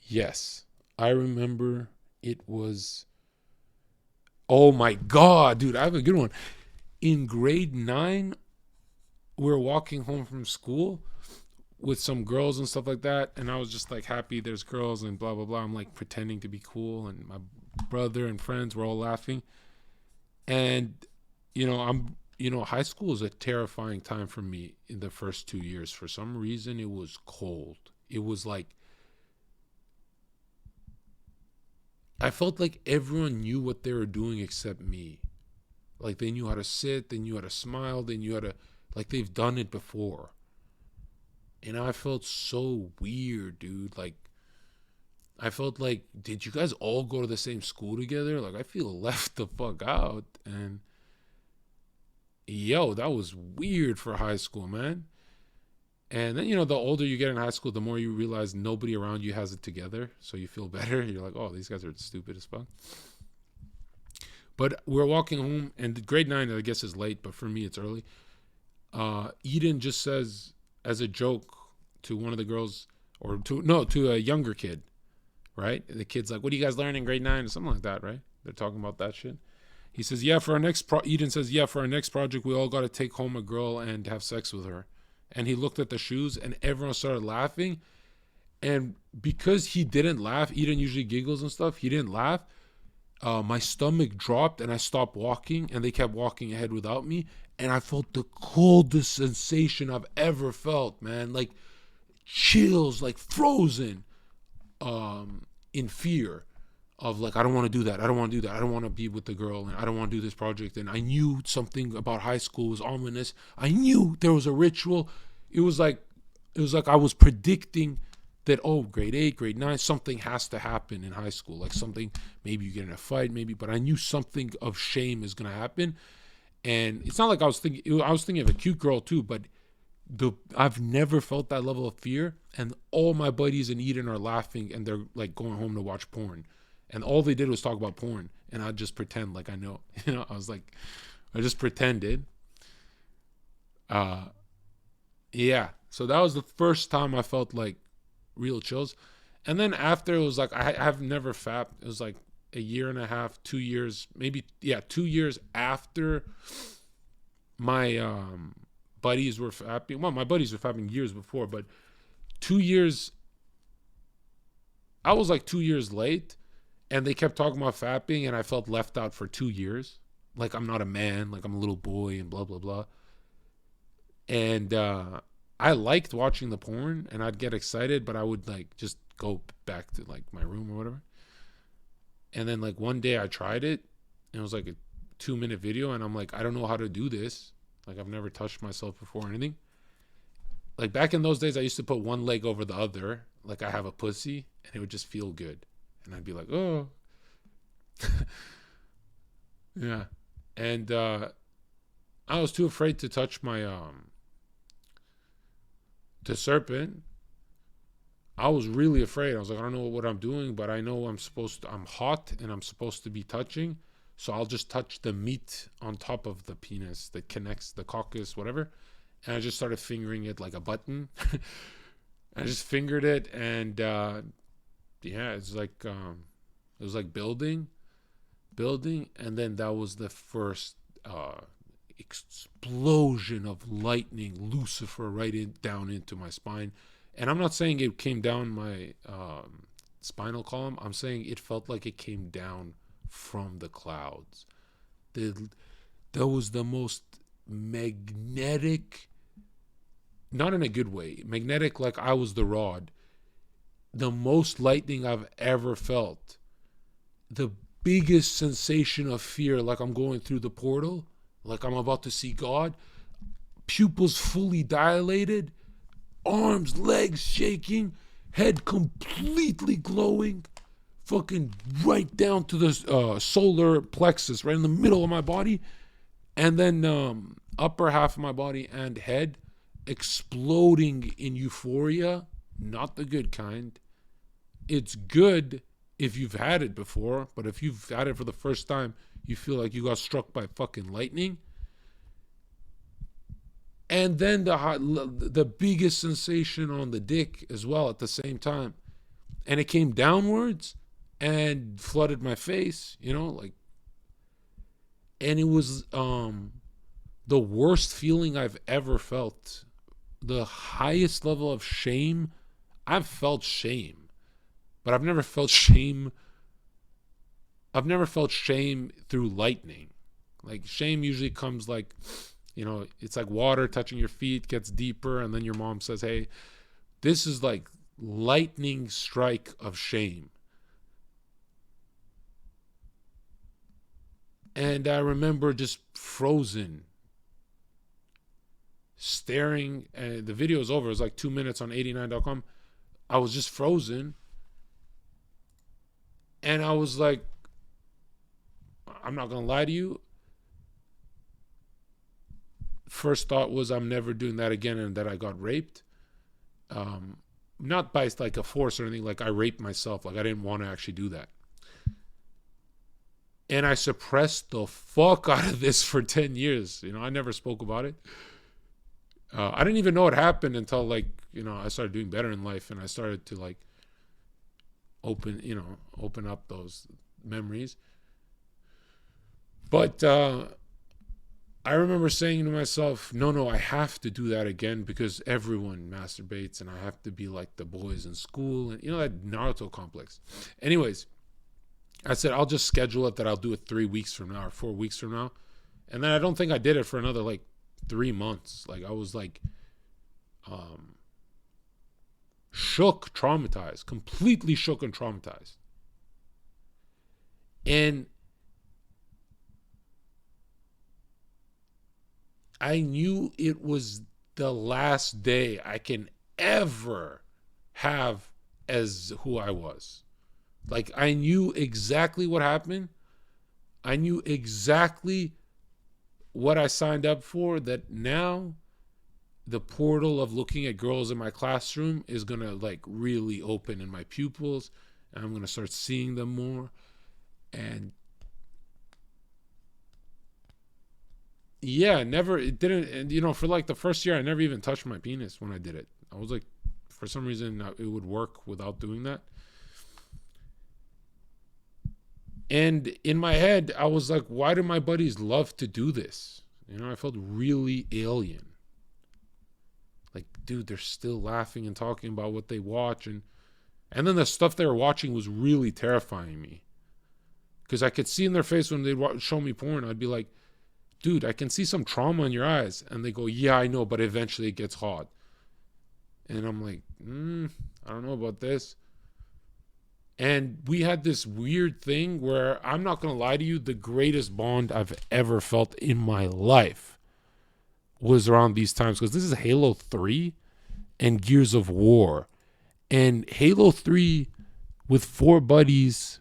Yes, I remember it was. Oh my God, dude, I have a good one. In grade 9, we were walking home from school with some girls and stuff like that, and I was just like happy there's girls and blah blah blah. I'm like pretending to be cool, and my brother and friends were all laughing. And high school is a terrifying time for me in the first 2 years. For some reason it was cold. It was like I felt like everyone knew what they were doing except me. Like they knew how to sit, they knew how to smile, they knew how to, like they've done it before. And I felt so weird, dude. Like, I felt like, did you guys all go to the same school together? Like, I feel left the fuck out. And, yo, that was weird for high school, man. And then, the older you get in high school, the more you realize nobody around you has it together. So you feel better. You're like, oh, these guys are stupid as fuck. But we're walking home, and grade 9, I guess, is late, but for me, it's early. Eden just says, as a joke to one of the girls, or to a younger kid, right? The kid's like, what do you guys learn in grade 9? Or something like that, right? They're talking about that shit. He says, yeah, for our next Eden says, yeah, for our next project, we all got to take home a girl and have sex with her. And he looked at the shoes, and everyone started laughing. And because he didn't laugh, Eden usually giggles and stuff, he didn't laugh. My stomach dropped, and I stopped walking, and they kept walking ahead without me. And I felt the coldest sensation I've ever felt, man. Like chills, like frozen, in fear of like, I don't want to do that. I don't want to do that. I don't want to be with the girl, and I don't want to do this project. And I knew something about high school was ominous. I knew there was a ritual. It was like I was predicting that, oh, grade 8, grade 9, something has to happen in high school. Like something, maybe you get in a fight, maybe, but I knew something of shame is going to happen. And it's not like I was thinking of a cute girl too, but I've never felt that level of fear. And all my buddies in Eden are laughing, and they're like going home to watch porn. And all they did was talk about porn. And I just pretend like I know. I just pretended. Yeah. So that was the first time I felt like real chills. And then after, it was like, I've never fapped. It was like a year and a half, 2 years, maybe, 2 years after my buddies were fapping. Well, my buddies were fapping years before, but 2 years, I was like 2 years late, and they kept talking about fapping, and I felt left out for 2 years. Like I'm not a man, like I'm a little boy, and blah, blah, blah. And I liked watching the porn, and I'd get excited, but I would like just go back to like my room or whatever. And then like one day I tried it, and it was like a 2-minute video, and I'm like, I don't know how to do this. Like I've never touched myself before or anything. Like back in those days, I used to put one leg over the other, like I have a pussy, and it would just feel good. And I'd be like, oh. Yeah. And I was too afraid to touch my the serpent. I was really afraid. I was like, I don't know what I'm doing, but I know I'm hot and I'm supposed to be touching. So I'll just touch the meat on top of the penis that connects the caucus, whatever. And I just started fingering it like a button. I just fingered it, and it's like it was like building, and then that was the first explosion of lightning, Lucifer, down into my spine. And I'm not saying it came down my spinal column. I'm saying it felt like it came down from the clouds. That was the most magnetic, not in a good way, magnetic, like I was the rod. The most lightning I've ever felt. The biggest sensation of fear, like I'm going through the portal, like I'm about to see God. Pupils fully dilated, arms, legs shaking, head completely glowing, fucking right down to the solar plexus, right in the middle of my body, and then upper half of my body and head exploding in euphoria, not the good kind. It's good if you've had it before, but if you've had it for the first time, you feel like you got struck by fucking lightning. And then the biggest sensation on the dick as well at the same time. And it came downwards and flooded my face, like, and it was the worst feeling I've ever felt. The highest level of shame. I've felt shame, but I've never felt shame. I've never felt shame through lightning. Like shame usually comes like, it's like water touching your feet, gets deeper, and then your mom says, hey, this is like lightning strike of shame. And I remember just frozen, staring, and the video is over. It was like 2 minutes on 89.com. I was just frozen. And I was like, I'm not going to lie to you. First thought was I'm never doing that again, and that I got raped. Not by like a force or anything. Like I raped myself. Like I didn't want to actually do that. And I suppressed the fuck out of this for 10 years. I never spoke about it. I didn't even know what happened until like, I started doing better in life, and I started to like open up those memories. But I remember saying to myself, no, I have to do that again because everyone masturbates, and I have to be like the boys in school, and that Naruto complex. Anyways, I said, I'll just schedule it that I'll do it 3 weeks from now or 4 weeks from now. And then I don't think I did it for another like 3 months. Like I was like shook, traumatized, completely shook and traumatized. And I knew it was the last day I can ever have as who I was. Like I knew exactly what happened. I knew exactly what I signed up for, that now the portal of looking at girls in my classroom is going to like really open in my pupils, and I'm going to start seeing them more. And yeah, it didn't, and for like the first year, I never even touched my penis when I did it. I was like, for some reason, it would work without doing that. And in my head, I was like, why do my buddies love to do this? You know, I felt really alien. Like, dude, they're still laughing and talking about what they watch. And then the stuff they were watching was really terrifying me. Because I could see in their face when they'd show me porn, I'd be like, dude, I can see some trauma in your eyes. And they go, yeah, I know, but eventually it gets hot. And I'm like, I don't know about this. And we had this weird thing where, I'm not going to lie to you, the greatest bond I've ever felt in my life was around these times. Because this is Halo 3 and Gears of War. And Halo 3 with 4 buddies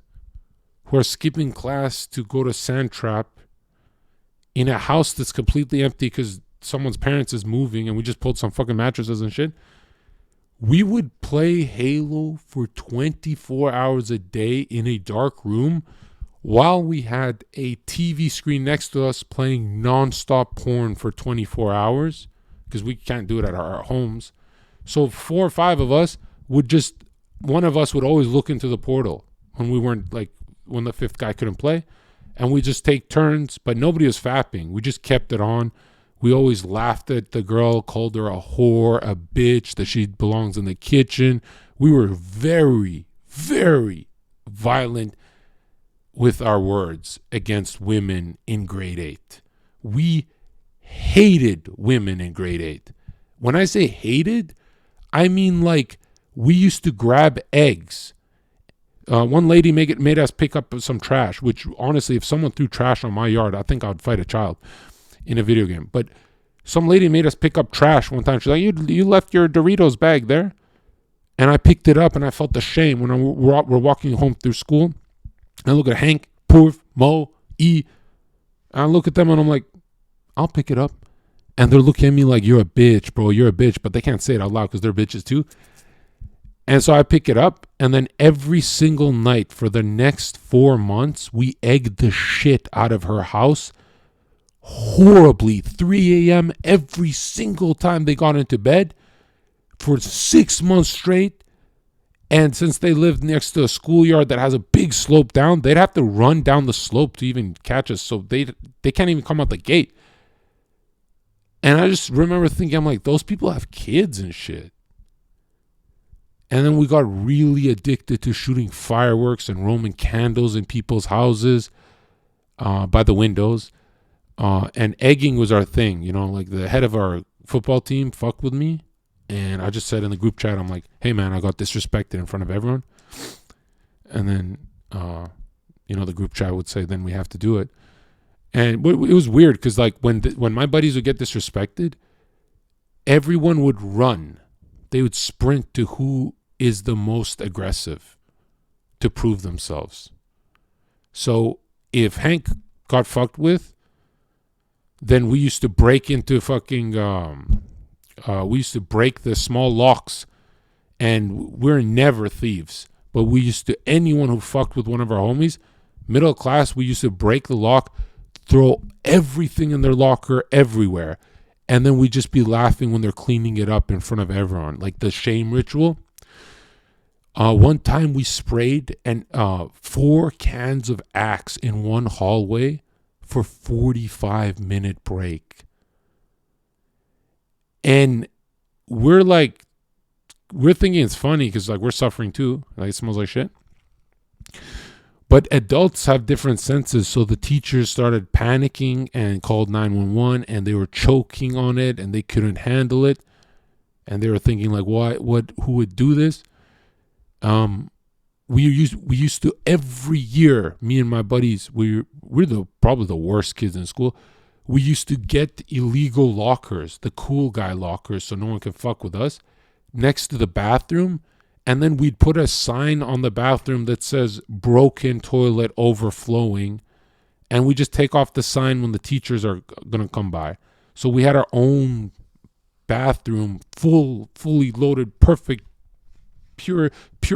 who are skipping class to go to Sandtrap in a house that's completely empty because someone's parents is moving and we just pulled some fucking mattresses and shit. We would play Halo for 24 hours a day in a dark room while we had a TV screen next to us playing nonstop porn for 24 hours because we can't do it at our homes. So 4 or 5 of us would just, one of us would always look into the portal when we weren't, like, when the 5th guy couldn't play, and we just take turns, but nobody was fapping. We just kept it on. We always laughed at the girl, called her a whore, a bitch, that she belongs in the kitchen. We were very, very violent with our words against women in grade 8. We hated women in grade 8. When I say hated, I mean like we used to grab eggs. One lady made us pick up some trash, which honestly, if someone threw trash on my yard, I think I would fight a child in a video game. But some lady made us pick up trash one time. She's like, you left your Doritos bag there. And I picked it up and I felt the shame when we're walking home through school. And I look at Hank, Purv, Mo, E. And I look at them and I'm like, I'll pick it up. And they're looking at me like, you're a bitch, bro. You're a bitch. But they can't say it out loud because they're bitches too. And so I pick it up, and then every single night for the next 4 months, we egged the shit out of her house horribly. 3 a.m. every single time they got into bed for 6 months straight. And since they lived next to a schoolyard that has a big slope down, they'd have to run down the slope to even catch us. So they can't even come out the gate. And I just remember thinking, I'm like, those people have kids and shit. And then we got really addicted to shooting fireworks and Roman candles in people's houses by the windows. And egging was our thing. You know, like the head of our football team fucked with me. And I just said in the group chat, I'm like, hey, man, I got disrespected in front of everyone. And then, the group chat would say, then we have to do it. And it was weird because, like, when my buddies would get disrespected, everyone would run. They would sprint to who is the most aggressive to prove themselves. So if Hank got fucked with, then we used to break into we used to break the small locks, and we're never thieves. But we used to, anyone who fucked with one of our homies, middle class, we used to break the lock, throw everything in their locker everywhere. And then we'd just be laughing when they're cleaning it up in front of everyone, like the shame ritual. One time we sprayed 4 cans of Axe in one hallway for 45-minute break. And we're thinking it's funny because like we're suffering too. Like it smells like shit. But adults have different senses, so the teachers started panicking and called 911, and they were choking on it, and they couldn't handle it, and they were thinking like, who would do this? We used to every year, me and my buddies, we're probably the worst kids in school. We used to get illegal lockers, the cool guy lockers, so no one could fuck with us, next to the bathroom. And then we'd put a sign on the bathroom that says broken toilet overflowing. And we just take off the sign when the teachers are going to come by. So we had our own bathroom, fully loaded, perfect, pure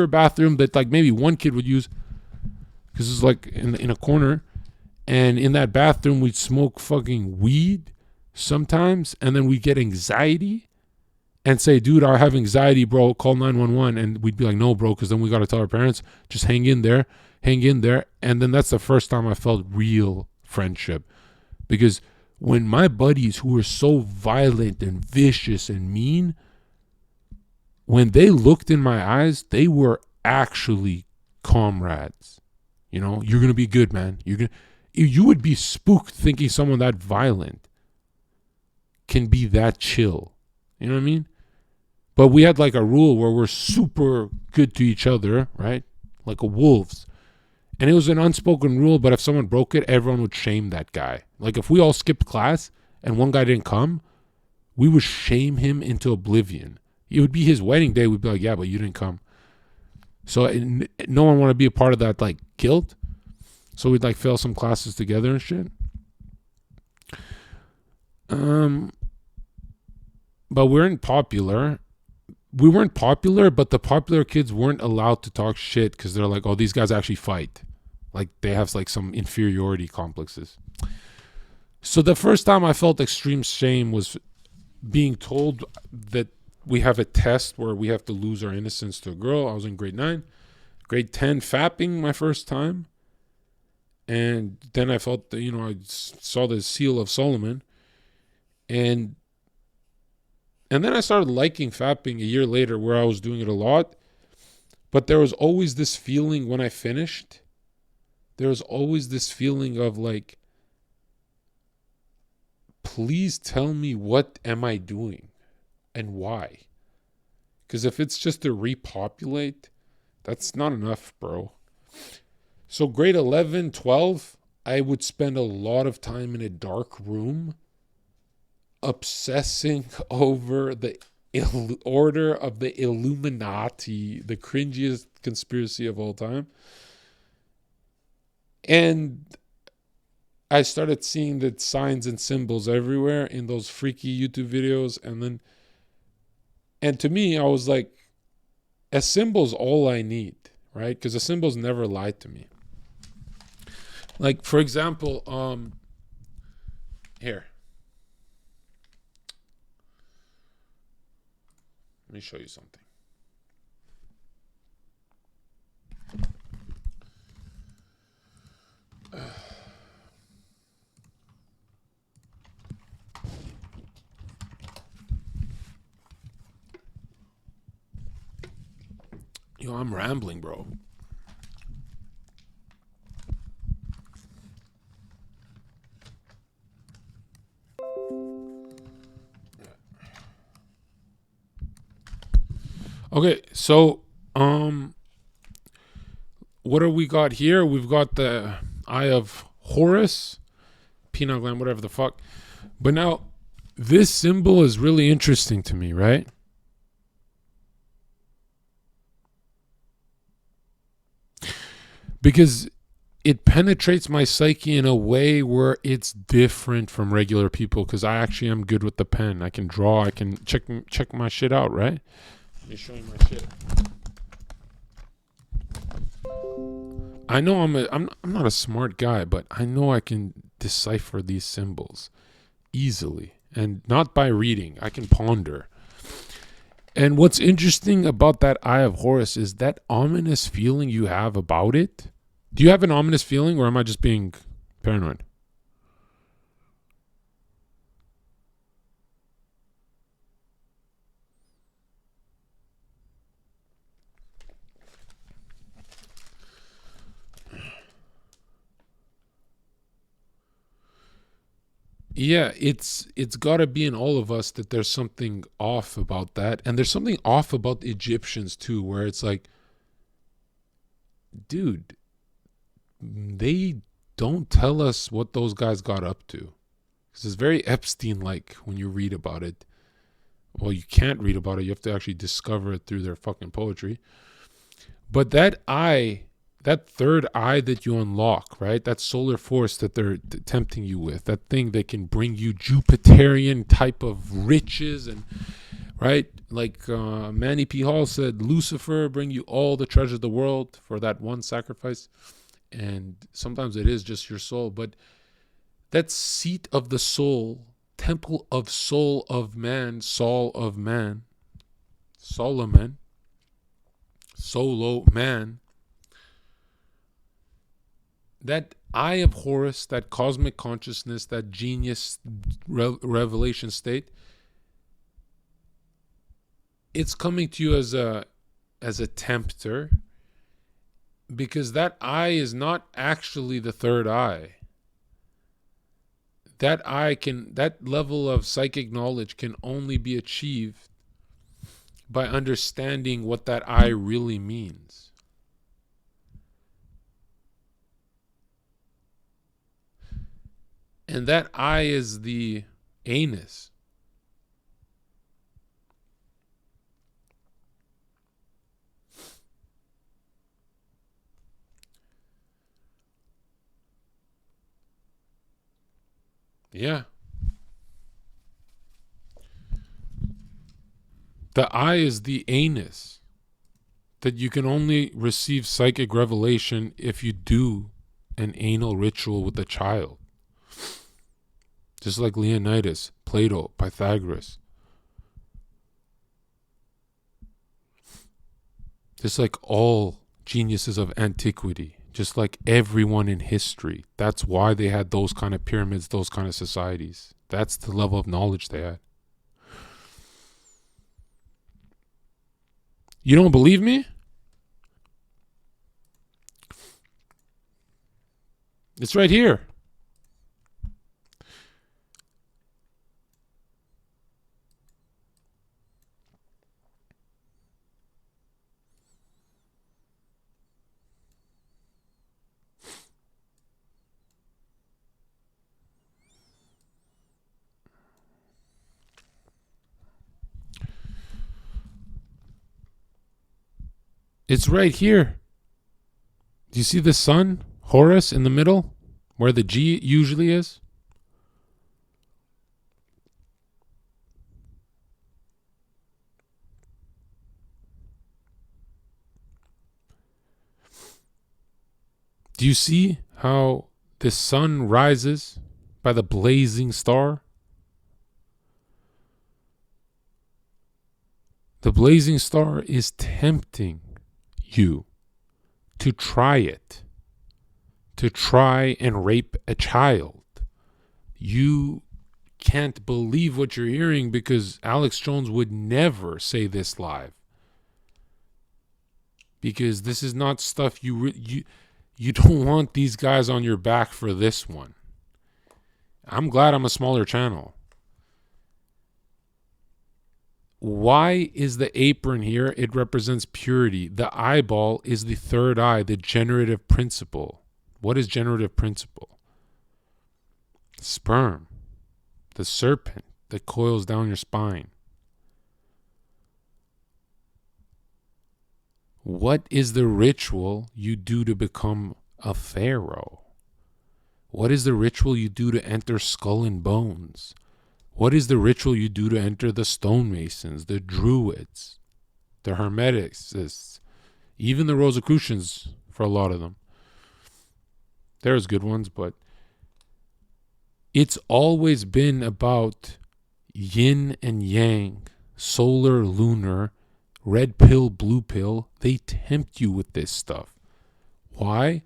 bathroom that like maybe one kid would use because it's like in a corner. And in that bathroom, we'd smoke fucking weed sometimes. And then we'd get anxiety. and say, dude, I have anxiety, bro, call 911. And we'd be like, no, bro, because then we got to tell our parents, just hang in there. And then that's the first time I felt real friendship. Because when my buddies who were so violent and vicious and mean, when they looked in my eyes, they were actually comrades. You know, you're going to be good, man. You would be spooked thinking someone that violent can be that chill. You know what I mean? But we had like a rule where we're super good to each other, right? Like a wolves. And it was an unspoken rule, but if someone broke it, everyone would shame that guy. Like if we all skipped class and one guy didn't come, we would shame him into oblivion. It would be his wedding day. We'd be like, yeah, but you didn't come. So no one wanted to be a part of that like guilt. So we'd like fail some classes together and shit. But we weren't popular. But the popular kids weren't allowed to talk shit because they're like, oh, these guys actually fight. Like they have like some inferiority complexes. So the first time I felt extreme shame was being told that we have a test where we have to lose our innocence to a girl. I was in grade 9. Grade 10, fapping my first time. And then I felt that, I saw the seal of Solomon. And then I started liking fapping a year later where I was doing it a lot. But there was always this feeling when I finished. There was always this feeling of like, please tell me what am I doing and why? Because if it's just to repopulate, that's not enough, bro. So grade 11, 12, I would spend a lot of time in a dark room obsessing over the order of the Illuminati, the cringiest conspiracy of all time. And I started seeing the signs and symbols everywhere in those freaky YouTube videos. And to me, I was like, a symbol's all I need, right? Because the symbols never lied to me. Like, for example, here. Let me show you something. I'm rambling, bro. Okay, so what do we got here? We've got the Eye of Horus, Pineal gland, whatever the fuck. But now, this symbol is really interesting to me, right? Because it penetrates my psyche in a way where it's different from regular people. Because I actually am good with the pen. I can draw. I can check my shit out, right? Let me show you my shit. I know I'm not a smart guy, but I know I can decipher these symbols easily, and not by reading. I can ponder. And what's interesting about that Eye of Horus is that ominous feeling you have about it. Do you have an ominous feeling, or am I just being paranoid? Yeah, it's got to be in all of us that there's something off about that. And there's something off about the Egyptians too, where it's like, dude, they don't tell us what those guys got up to. Because it's very Epstein-like when you read about it. Well, you can't read about it. You have to actually discover it through their fucking poetry. But that eye, that third eye that you unlock, right? That solar force that they're tempting you with, that thing that can bring you Jupiterian type of riches, and right? Like Manny P. Hall said, Lucifer bring you all the treasure of the world for that one sacrifice. And sometimes it is just your soul. But that seat of the soul, temple of soul of man, Saul of man, Solomon, Solo Man, that eye of Horus, that cosmic consciousness, that genius revelation state, it's coming to you as a tempter, because that eye is not actually the third eye. That level of psychic knowledge can only be achieved by understanding what that eye really means. And that eye is the anus. Yeah. The eye is the anus. That you can only receive psychic revelation if you do an anal ritual with a child. Just like Leonidas, Plato, Pythagoras. Just like all geniuses of antiquity. Just like everyone in history. That's why they had those kind of pyramids, those kind of societies. That's the level of knowledge they had. You don't believe me? It's right here. It's right here. Do you see the sun, Horus, in the middle, where the G usually is? Do you see how the sun rises by the blazing star? The blazing star is tempting you to try it, to try and rape a child. You can't believe what you're hearing because Alex Jones would never say this live. Because this is not stuff you don't want these guys on your back for this one. I'm glad I'm a smaller channel. Why is the apron here? It represents purity. The eyeball is the third eye, the generative principle. What is generative principle? Sperm, the serpent that coils down your spine. What is the ritual you do to become a pharaoh? What is the ritual you do to enter Skull and Bones? What is the ritual you do to enter the stonemasons, the druids, the hermeticists, even the Rosicrucians for a lot of them? There's good ones, but it's always been about yin and yang, solar, lunar, red pill, blue pill. They tempt you with this stuff. Why?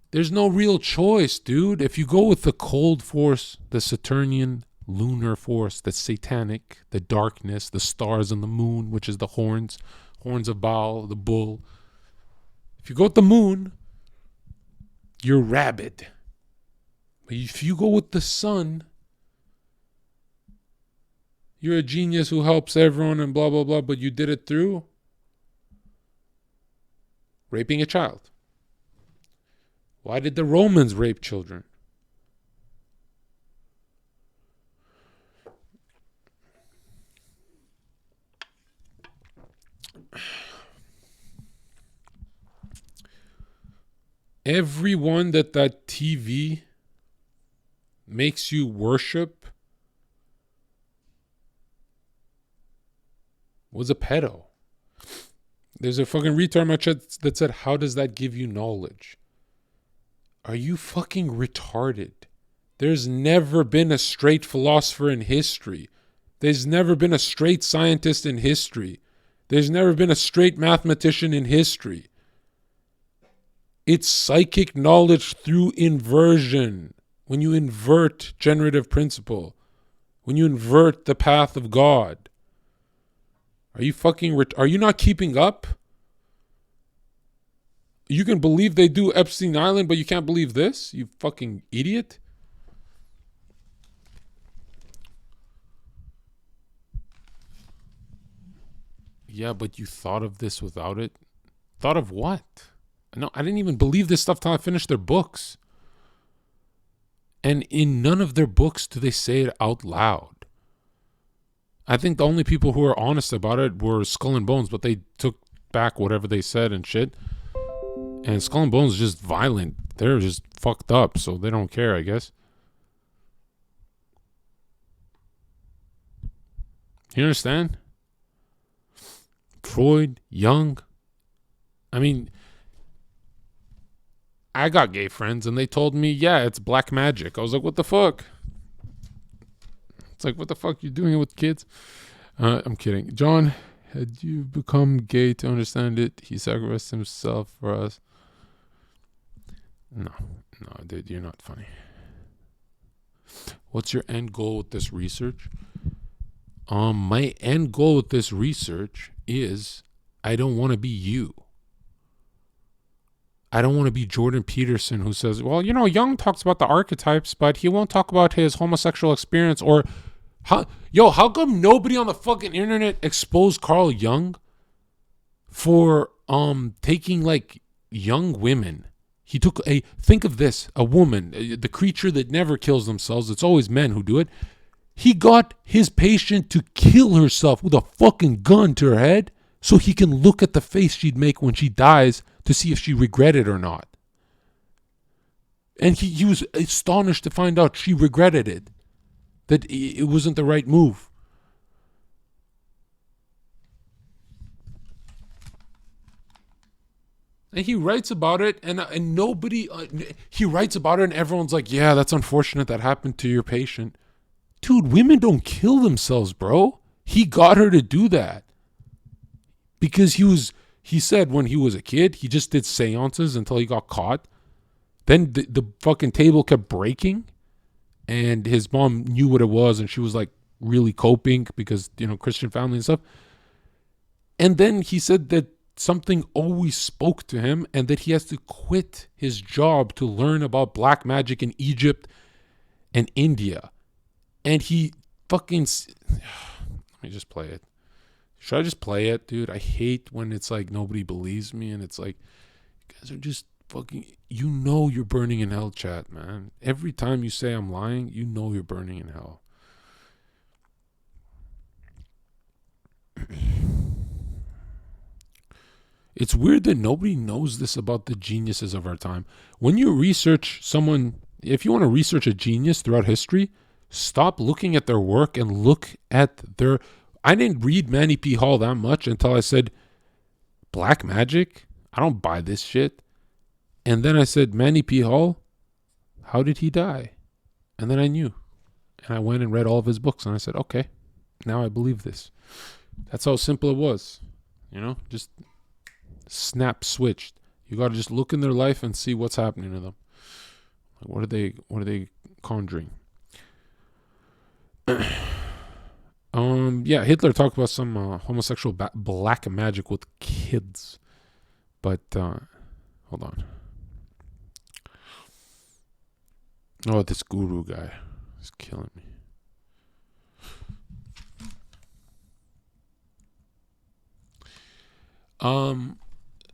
There's no real choice, dude. If you go with the cold force, the Saturnian lunar force, the satanic, the darkness, the stars and the moon, which is the horns of Baal, the bull. If you go with the moon, you're rabid. But if you go with the sun, you're a genius who helps everyone and blah, blah, blah, but you did it through raping a child. Why did the Romans rape children? Everyone that TV makes you worship was a pedo. There's a fucking retard in my chat that said, how does that give you knowledge? Are you fucking retarded? There's never been a straight philosopher in history. There's never been a straight scientist in history. There's never been a straight mathematician in history. It's psychic knowledge through inversion. When you invert generative principle, when you invert the path of God. Are you not keeping up? You can believe they do Epstein Island, but you can't believe this? You fucking idiot. Yeah, but you thought of this without it? Thought of what? No, I didn't even believe this stuff till I finished their books. And in none of their books do they say it out loud. I think the only people who are honest about it were Skull and Bones, but they took back whatever they said and shit. And Skull and Bones is just violent. They're just fucked up, so they don't care, I guess. You understand? Freud, Jung. I mean, I got gay friends and they told me, yeah, it's black magic. I was like, what the fuck? It's like, what the fuck? You doing it with kids? I'm kidding. John, had you become gay to understand it? He sacrificed himself for us. No, dude, you're not funny. What's your end goal with this research? My end goal with this research is I don't want to be you. I don't want to be Jordan Peterson who says, well, Jung talks about the archetypes, but he won't talk about his homosexual experience. Or, how come nobody on the fucking internet exposed Carl Jung for taking like young women? He took think of this, a woman, the creature that never kills themselves. It's always men who do it. He got his patient to kill herself with a fucking gun to her head so he can look at the face she'd make when she dies to see if she regretted it or not. And he was astonished to find out she regretted it, that it wasn't the right move. And he writes about it, and nobody, he writes about it, and everyone's like, yeah, that's unfortunate that happened to your patient. Dude, women don't kill themselves, bro. He got her to do that. Because he said when he was a kid, he just did seances until he got caught. Then the fucking table kept breaking, and his mom knew what it was, and she was like really coping because, Christian family and stuff. And then he said that something always spoke to him and that he has to quit his job to learn about black magic in Egypt and India. And he fucking... Let me just play it. Should I just play it, dude? I hate when it's like nobody believes me and it's like, you guys are just fucking... you're burning in hell, chat, man. Every time you say I'm lying, you're burning in hell. It's weird that nobody knows this about the geniuses of our time. When you research someone, if you want to research a genius throughout history, stop looking at their work and look at their... I didn't read Manny P. Hall that much until I said, black magic? I don't buy this shit. And then I said, Manny P. Hall, how did he die? And then I knew. And I went and read all of his books and I said, okay, now I believe this. That's how simple it was. Just snap switched. You got to just look in their life and see what's happening to them. Like, what are they conjuring? Yeah, Hitler talked about some homosexual black magic with kids. But hold on. Oh, this guru guy is killing me.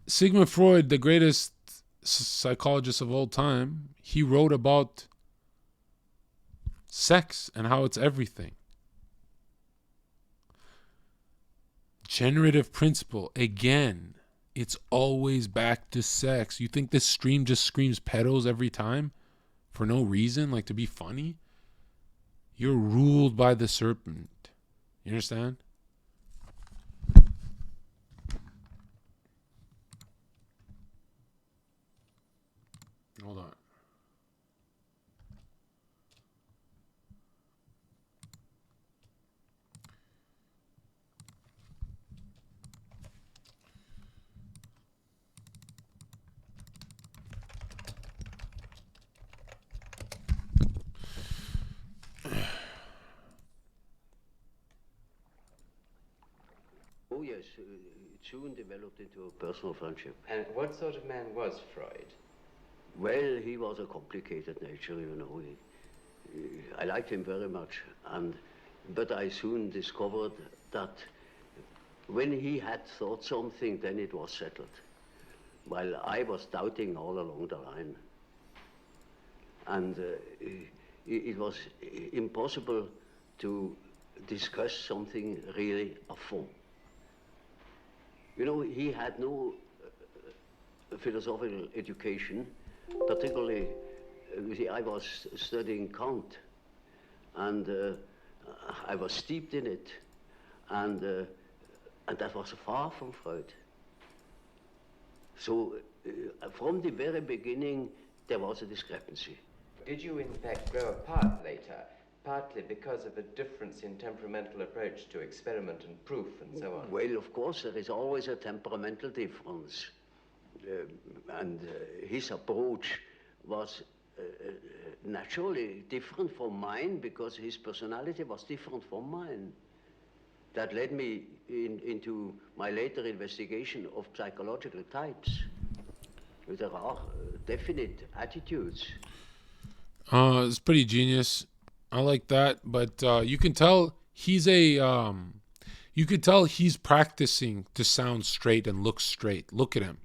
Sigmund Freud, the greatest psychologist of all time, he wrote about sex and how it's everything. Generative principle, again, it's always back to sex. You think this stream just screams pedos every time for no reason, like to be funny? You're ruled by the serpent. You understand? Hold on. oh yes, it soon developed into a personal friendship. And what sort of man was Freud? Well, he was a complicated nature, I liked him very much, but I soon discovered that when he had thought something, then it was settled, while I was doubting all along the line. And it was impossible to discuss something really à fond. He had no philosophical education, particularly, I was studying Kant, and I was steeped in it, and that was far from Freud. So from the very beginning, there was a discrepancy. Did you in fact grow apart later, partly because of a difference in temperamental approach to experiment and proof and so on? Well, of course, there is always a temperamental difference. And his approach was naturally different from mine because his personality was different from mine. That led me into my later investigation of psychological types. There are definite attitudes. It's pretty genius. I like that, but you can tell he's you could tell he's practicing to sound straight and look straight. Look at him.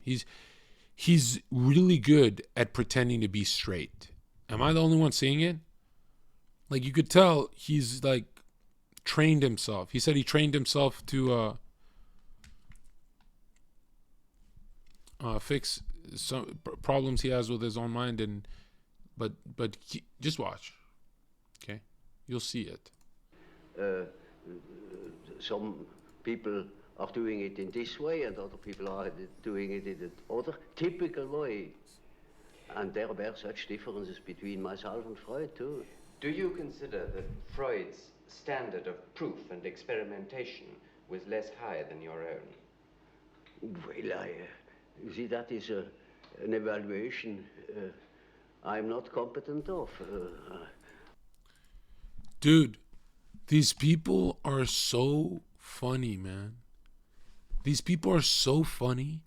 He's really good at pretending to be straight. Am I the only one seeing it? Like, you could tell he's like trained himself. He said he trained himself to fix some problems he has with his own mind, but just watch, okay? You'll see it. Some people are doing it in this way, and other people are doing it in the other typical way. And there were such differences between myself and Freud too. Do you consider that Freud's standard of proof and experimentation was less high than your own? Well, you see, that is an evaluation I'm not competent of. Dude, these people are so funny, man. These people are so funny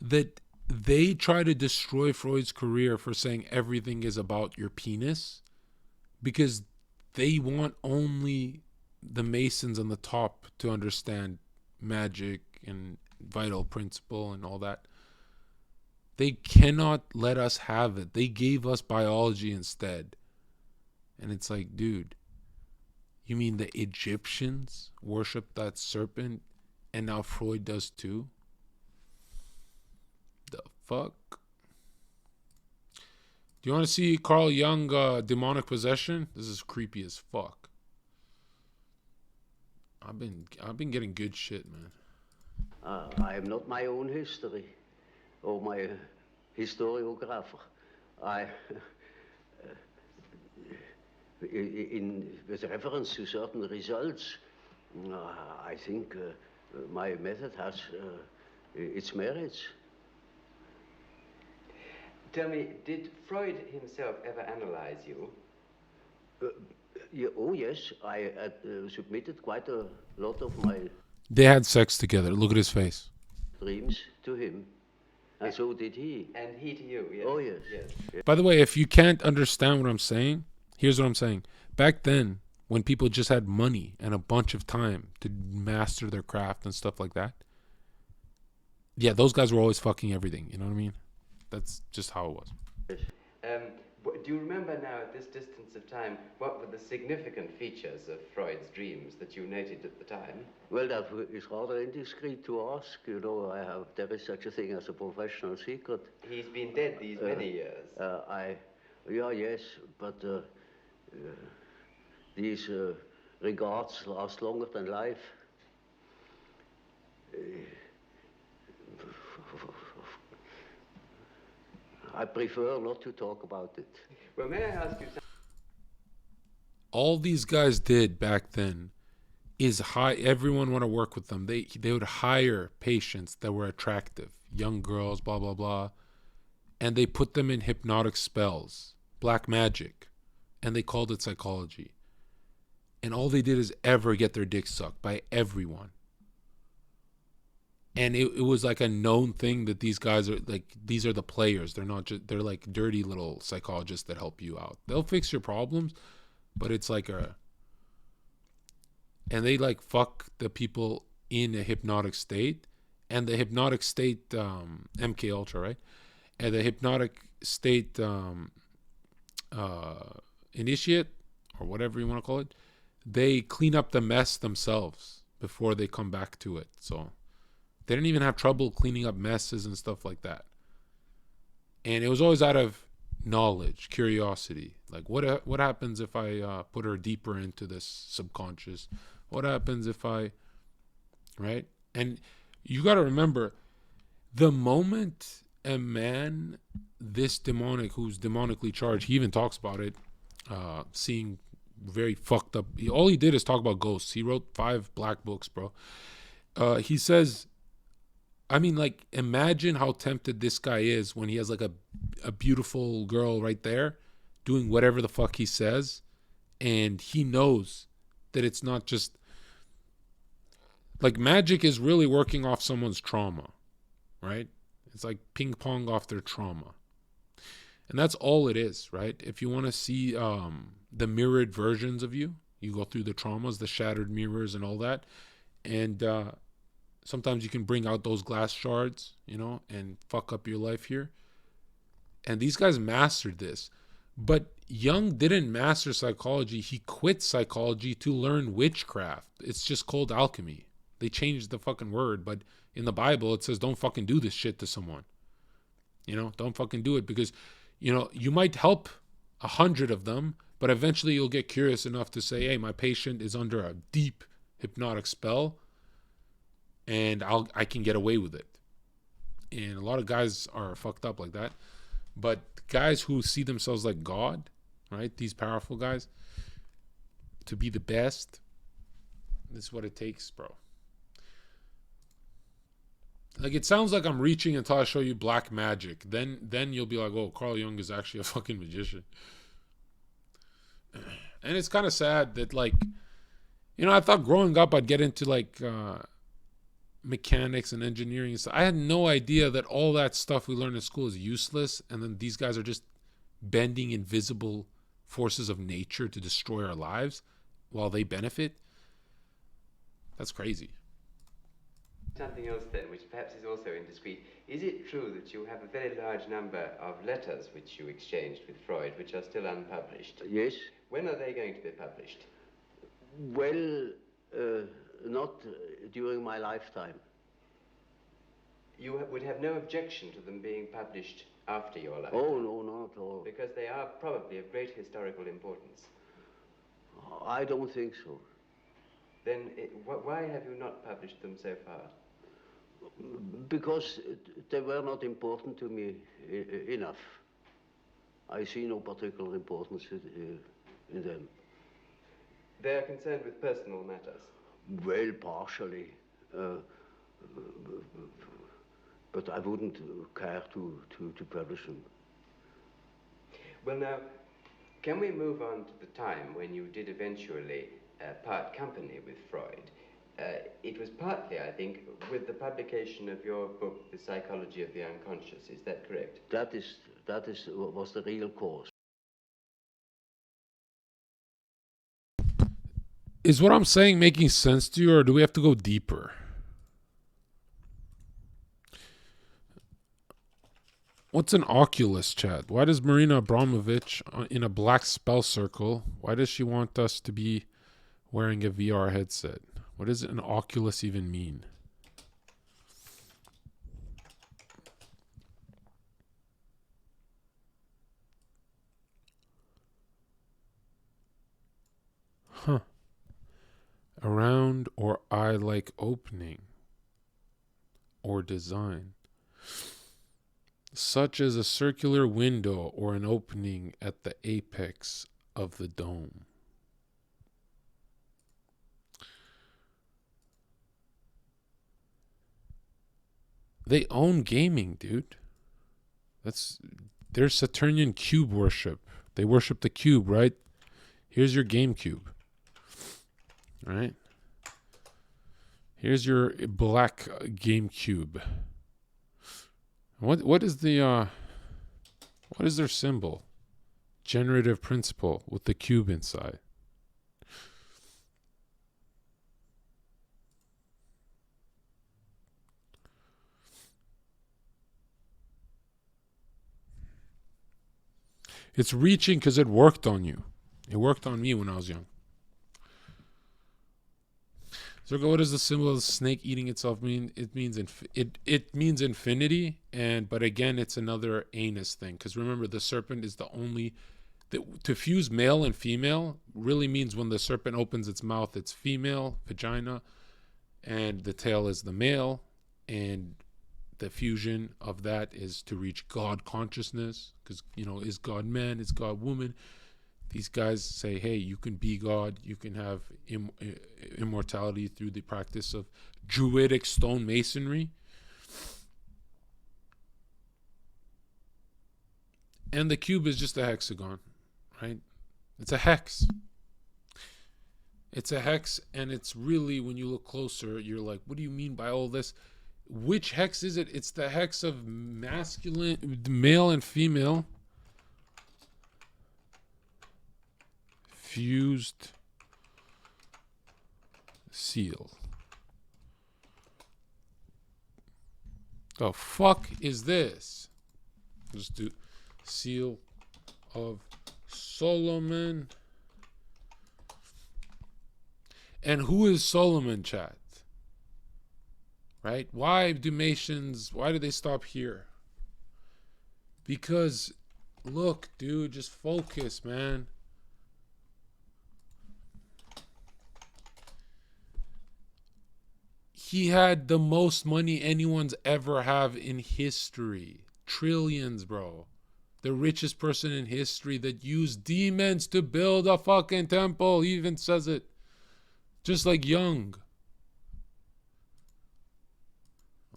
that they try to destroy Freud's career for saying everything is about your penis because they want only the Masons on the top to understand magic and vital principle and all that. They cannot let us have it. They gave us biology instead. And it's like, dude, you mean the Egyptians worshiped that serpent and now Freud does too? The fuck? Do you want to see Carl Jung, demonic possession? This is creepy as fuck. I've been getting good shit, man. I am not my own history or my historiographer. With reference to certain results, I think my method has its merits. Tell me, did Freud himself ever analyze you? Oh yes, I submitted quite a lot of my They had sex together. Look at his face. dreams to him, and so did he. And he to you, yes? Oh yes. Yes. By the way, if you can't understand what I'm saying, here's what I'm saying. Back then, when people just had money and a bunch of time to master their craft and stuff like that, yeah, those guys were always fucking everything. You know what I mean? That's just how it was. Do you remember now, at this distance of time, what were the significant features of Freud's dreams that you noted at the time? Well, that is rather indiscreet to ask. There is such a thing as a professional secret. He's been dead these many years. Yes, but these regards last longer than life. I prefer not to talk about it. Well, may I ask you something? All these guys did back then is everyone want to work with them. They would hire patients that were attractive, young girls, blah, blah, blah. And they put them in hypnotic spells, black magic. And they called it psychology. And all they did is ever get their dick sucked by everyone. And it was like a known thing that these guys are like, these are the players. They're not just, they're like dirty little psychologists that help you out. They'll fix your problems, but it's like and they like fuck the people in a hypnotic state. And the hypnotic state, MK Ultra, right? And the hypnotic state initiate, or whatever you want to call it, they clean up the mess themselves before they come back to it. So they didn't even have trouble cleaning up messes and stuff like that. And it was always out of knowledge, curiosity. Like, what happens if I put her deeper into this subconscious? What happens if I, right? And you got to remember, the moment a man this demonic, who's demonically charged, he even talks about it, seeing very fucked up. All he did is talk about ghosts. He wrote 5 black books, bro. He says, I mean, like, imagine how tempted this guy is when he has like a beautiful girl right there doing whatever the fuck he says, and he knows that it's not just like magic is really working off someone's trauma, right? It's like ping pong off their trauma. And that's all it is, right? If you want to see the mirrored versions of you, you go through the traumas, the shattered mirrors and all that. And sometimes you can bring out those glass shards, you know, and fuck up your life here. And these guys mastered this. But Jung didn't master psychology. He quit psychology to learn witchcraft. It's just called alchemy. They changed the fucking word, but in the Bible it says don't fucking do this shit to someone. You know, don't fucking do it, because, you know, you might help 100 of them, but eventually you'll get curious enough to say, hey, my patient is under a deep hypnotic spell and I can get away with it. And a lot of guys are fucked up like that. But guys who see themselves like God, right? These powerful guys, to be the best, this is what it takes, bro. Like, it sounds like I'm reaching until I show you black magic. Then you'll be like, oh, Carl Jung is actually a fucking magician. And it's kind of sad that, like, you know, I thought growing up I'd get into like mechanics and engineering and stuff. I had no idea that all that stuff we learn in school is useless, and then these guys are just bending invisible forces of nature to destroy our lives while they benefit. That's crazy. Something else then, which perhaps is also indiscreet. Is it true that you have a very large number of letters which you exchanged with Freud, which are still unpublished? Yes. When are they going to be published? Well, not during my lifetime. You would have no objection to them being published after your lifetime? Oh, no, not at all. Because they are probably of great historical importance. I don't think so. Then why have you not published them so far? Because they were not important to me enough. I see no particular importance in them. They are concerned with personal matters? Well, partially. But I wouldn't care to publish them. Well, now, can we move on to the time when you did eventually part company with Freud? It was partly, I think, with the publication of your book, The Psychology of the Unconscious. Is that correct? That was the real cause. Is what I'm saying making sense to you, or do we have to go deeper? What's an Oculus, Chad? Why does Marina Abramovich in a black spell circle, why does she want us to be wearing a VR headset? What does an Oculus even mean? Huh. Around or eye-like opening or design, such as a circular window or an opening at the apex of the dome. They own gaming, dude. There's Saturnian cube worship. They worship the cube, right? Here's your GameCube. Right? Here's your black GameCube. What is the what is their symbol? Generative principle with the cube inside. It's reaching because it worked on you. It worked on me when I was young. Zherka, what does the symbol of the snake eating itself mean? It means it means infinity, but again, it's another anus thing. Because remember, the serpent is the only to fuse male and female really means when the serpent opens its mouth, it's female vagina, and the tail is the male, and the fusion of that is to reach God consciousness. Because is God man? Is God woman? These guys say, hey, you can be God. You can have immortality through the practice of Druidic stonemasonry. And the cube is just a hexagon, right? It's a hex. It's a hex, and it's really, when you look closer, you're like, what do you mean by all this? Which hex is it? It's the hex of masculine, male and female. Fused seal. The fuck is this? Just do seal of Solomon. And who is Solomon, chat? Right? Why do they stop here? Because, look, dude, just focus, man. He had the most money anyone's ever have in history. Trillions, bro. The richest person in history that used demons to build a fucking temple. He even says it. Just like Young.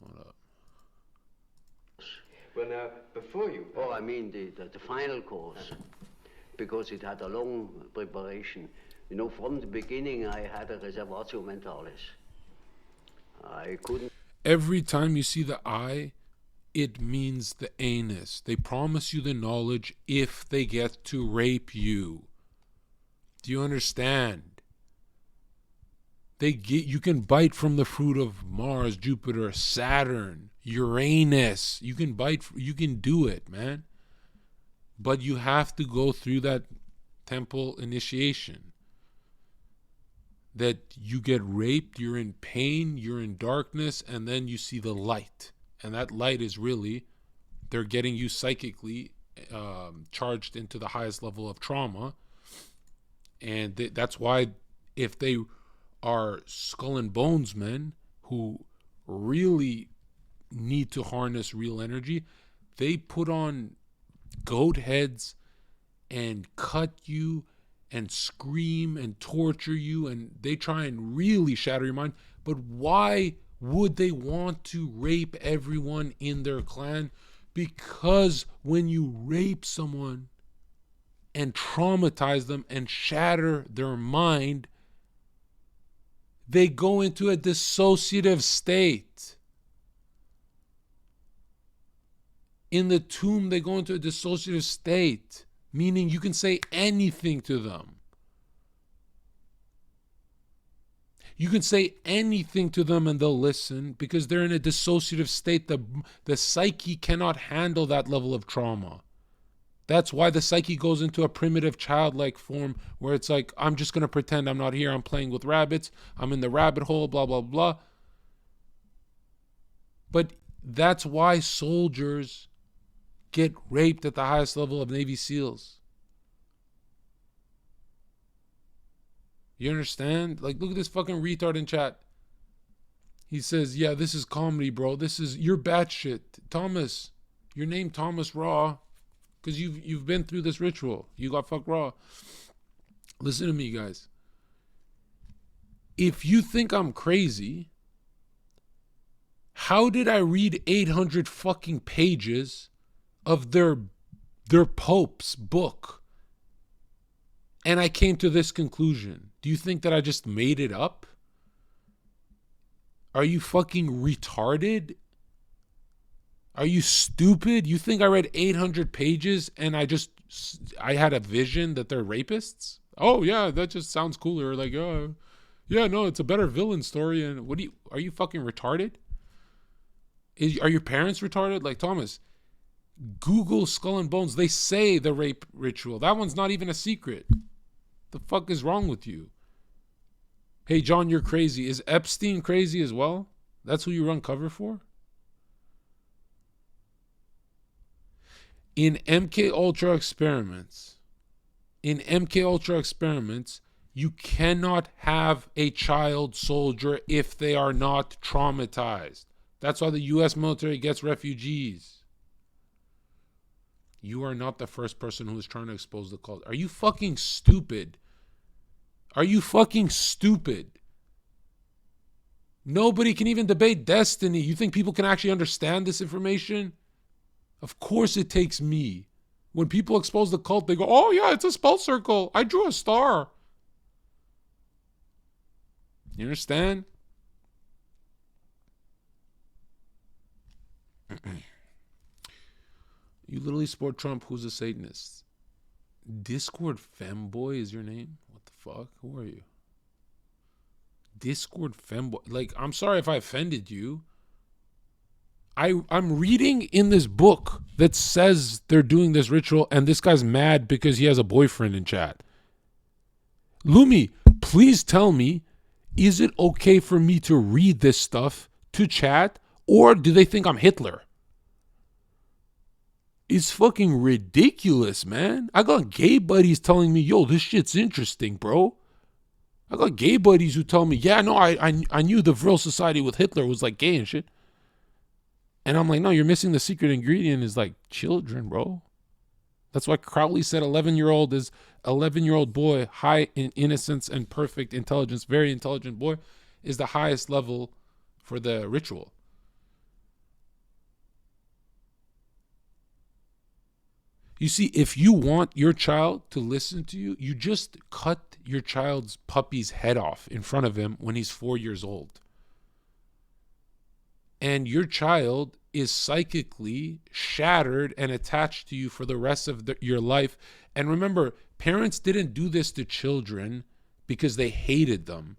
Hold up. Well, now, before you... Oh, I mean the final course. Because it had a long preparation. From the beginning I had a reservatio mentalis. I couldn't. Every time you see the eye, it means the anus. They promise you the knowledge if they get to rape you. Do you understand? You can bite from the fruit of Mars, Jupiter, Saturn, Uranus. You can do it, man. But you have to go through that temple initiation. That you get raped, you're in pain, you're in darkness, and then you see the light. And that light is really, they're getting you psychically charged into the highest level of trauma. And that's why if they are skull and bones men who really need to harness real energy, they put on goat heads and cut you and scream and torture you, and they try and really shatter your mind. But why would they want to rape everyone in their clan? Because when you rape someone and traumatize them and shatter their mind, they go into a dissociative state. In the tomb, they go into a dissociative state. Meaning you can say anything to them. You can say anything to them and they'll listen because they're in a dissociative state. The psyche cannot handle that level of trauma. That's why the psyche goes into a primitive childlike form where it's like, I'm just going to pretend I'm not here. I'm playing with rabbits. I'm in the rabbit hole, blah, blah, blah. But that's why soldiers get raped at the highest level of Navy SEALs. You understand? Like, look at this fucking retard in chat. He says, yeah, this is comedy, bro. You're batshit. Thomas, your name Thomas Raw, because you've been through this ritual. You got fucked raw. Listen to me, guys. If you think I'm crazy, how did I read 800 fucking pages of their Pope's book and I came to this conclusion? Do you think that I just made it up? Are you fucking retarded? Are you stupid? You think I read 800 pages and I had a vision that they're rapists? Oh yeah, that just sounds cooler. Like, yeah, no, it's a better villain story. And are you fucking retarded? Are your parents retarded? Like, Thomas, Google Skull and Bones. They say the rape ritual. That one's not even a secret. The fuck is wrong with you? Hey, John, you're crazy. Is Epstein crazy as well? That's who you run cover for? In MK Ultra experiments, you cannot have a child soldier if they are not traumatized. That's why the U.S. military gets refugees. You are not the first person who is trying to expose the cult. Are you fucking stupid? Are you fucking stupid? Nobody can even debate destiny. You think people can actually understand this information? Of course it takes me. When people expose the cult, they go, oh yeah, it's a spell circle. I drew a star. You understand? You literally support Trump, who's a Satanist. Discord femboy is your name? What the fuck? Who are you? Discord femboy. Like, I'm sorry if I offended you. I'm reading in this book that says they're doing this ritual, and this guy's mad because he has a boyfriend in chat. Lumi, please tell me, is it okay for me to read this stuff to chat, or do they think I'm Hitler? It's fucking ridiculous, man. I got gay buddies telling me, yo, this shit's interesting, bro. I got gay buddies who tell me, yeah, no, I knew the Vril Society with Hitler was like gay and shit. And I'm like, no, you're missing the secret ingredient is like children, bro. That's why Crowley said 11-year-old boy, high in innocence and perfect intelligence, very intelligent boy, is the highest level for the ritual. You see, if you want your child to listen to you, you just cut your child's puppy's head off in front of him when he's 4 years old. And your child is psychically shattered and attached to you for the rest of your life. And remember, parents didn't do this to children because they hated them.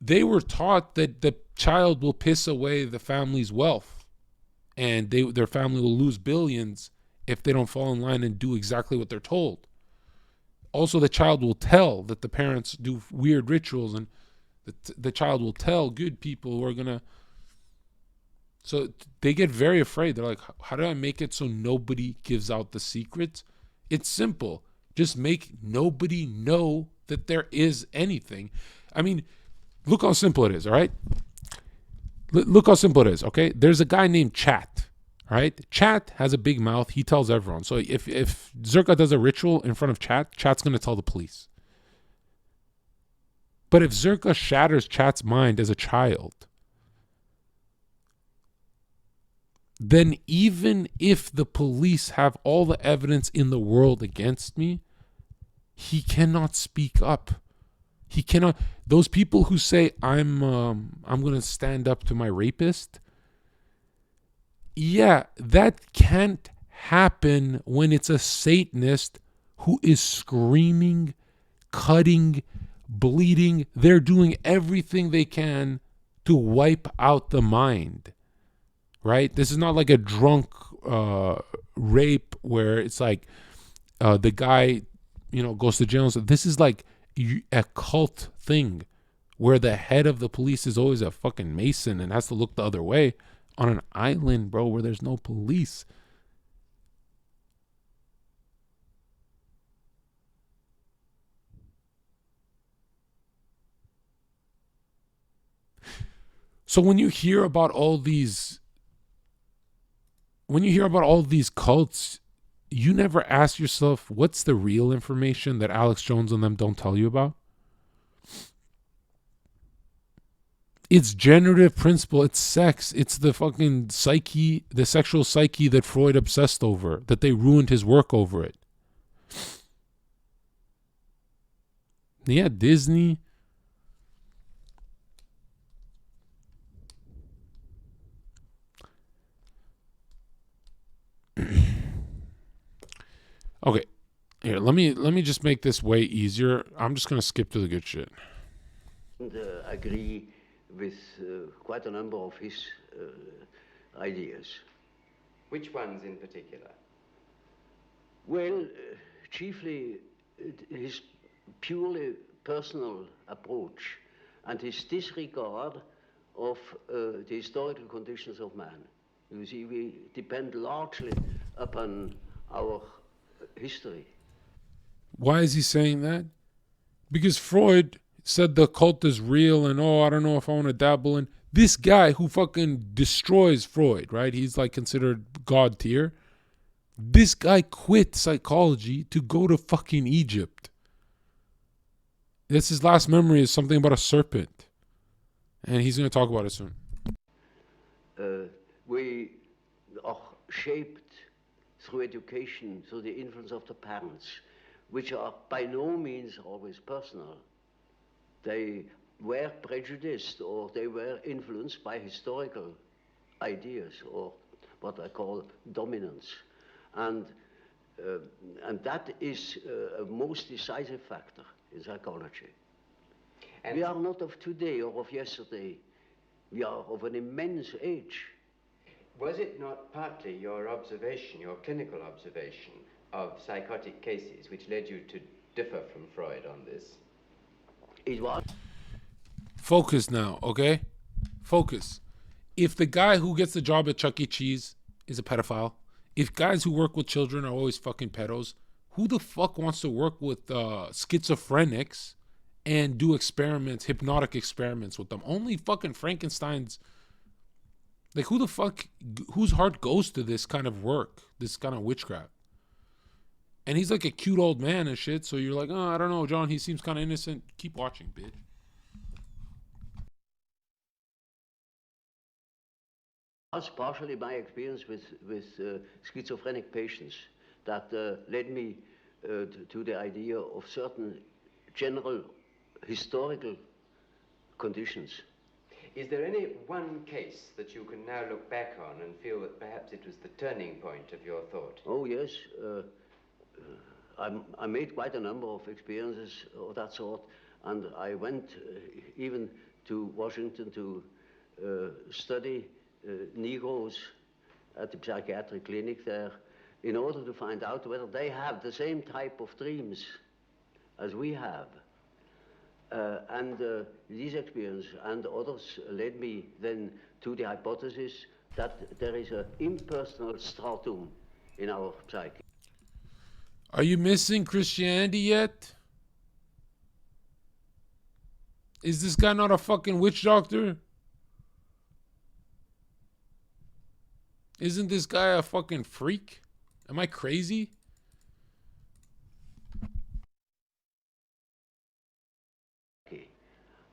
They were taught that the child will piss away the family's wealth, and their family will lose billions if they don't fall in line and do exactly what they're told. Also, the child will tell that the parents do weird rituals, and the child will tell good people who are going to... So they get very afraid. They're like, how do I make it so nobody gives out the secrets? It's simple. Just make nobody know that there is anything. I mean, look how simple it is, all right? Look how simple it is, okay? There's a guy named Chat, all right? Chat has a big mouth. He tells everyone. So if Zherka does a ritual in front of Chat, Chat's going to tell the police. But if Zherka shatters Chat's mind as a child, then even if the police have all the evidence in the world against me, he cannot speak up. He cannot. Those people who say I'm going to stand up to my rapist, yeah, that can't happen when it's a Satanist who is screaming, cutting, bleeding. They're doing everything they can to wipe out the mind. Right? This is not like a drunk rape where it's like the guy, goes to jail. So this is like a cult thing where the head of the police is always a fucking Mason and has to look the other way on an island, bro, where there's no police. So when you hear about all these cults, you never ask yourself, what's the real information that Alex Jones and them don't tell you about? It's generative principle. It's sex. It's the fucking psyche, the sexual psyche that Freud obsessed over, that they ruined his work over it. Yeah, Disney. Okay, here, let me just make this way easier. I'm just gonna skip to the good shit. And agree with quite a number of his ideas. Which ones in particular? Well, chiefly his purely personal approach and his disregard of the historical conditions of man. You see, we depend largely upon our history. Why is he saying that? Because Freud said the cult is real and I don't know if I want to dabble in. This guy who fucking destroys Freud, right? He's like considered God tier. This guy quit psychology to go to fucking Egypt. That's his last memory is something about a serpent. And he's going to talk about it soon. We are shaped through education, through the influence of the parents, which are by no means always personal. They were prejudiced or they were influenced by historical ideas or what I call dominance. And that is a most decisive factor in psychology. And we are not of today or of yesterday. We are of an immense age. Was it not partly your observation, your clinical observation of psychotic cases which led you to differ from Freud on this? It was. Focus now, okay? Focus. If the guy who gets the job at Chuck E. Cheese is a pedophile, if guys who work with children are always fucking pedos, who the fuck wants to work with schizophrenics and do experiments, hypnotic experiments with them? Only fucking Frankenstein's. Like, who the fuck, whose heart goes to this kind of work, this kind of witchcraft? And he's like a cute old man and shit, so you're like, oh, I don't know, John, he seems kind of innocent. Keep watching, bitch. That's partially my experience with schizophrenic patients that led me to the idea of certain general historical conditions. Is there any one case that you can now look back on and feel that perhaps it was the turning point of your thought? Oh, yes. I made quite a number of experiences of that sort, and I went even to Washington to study Negroes at the psychiatric clinic there in order to find out whether they have the same type of dreams as we have. These experiences and others led me then to the hypothesis that there is an impersonal stratum in our psyche. Are you missing Christianity yet? Is this guy not a fucking witch doctor? Isn't this guy a fucking freak? Am I crazy?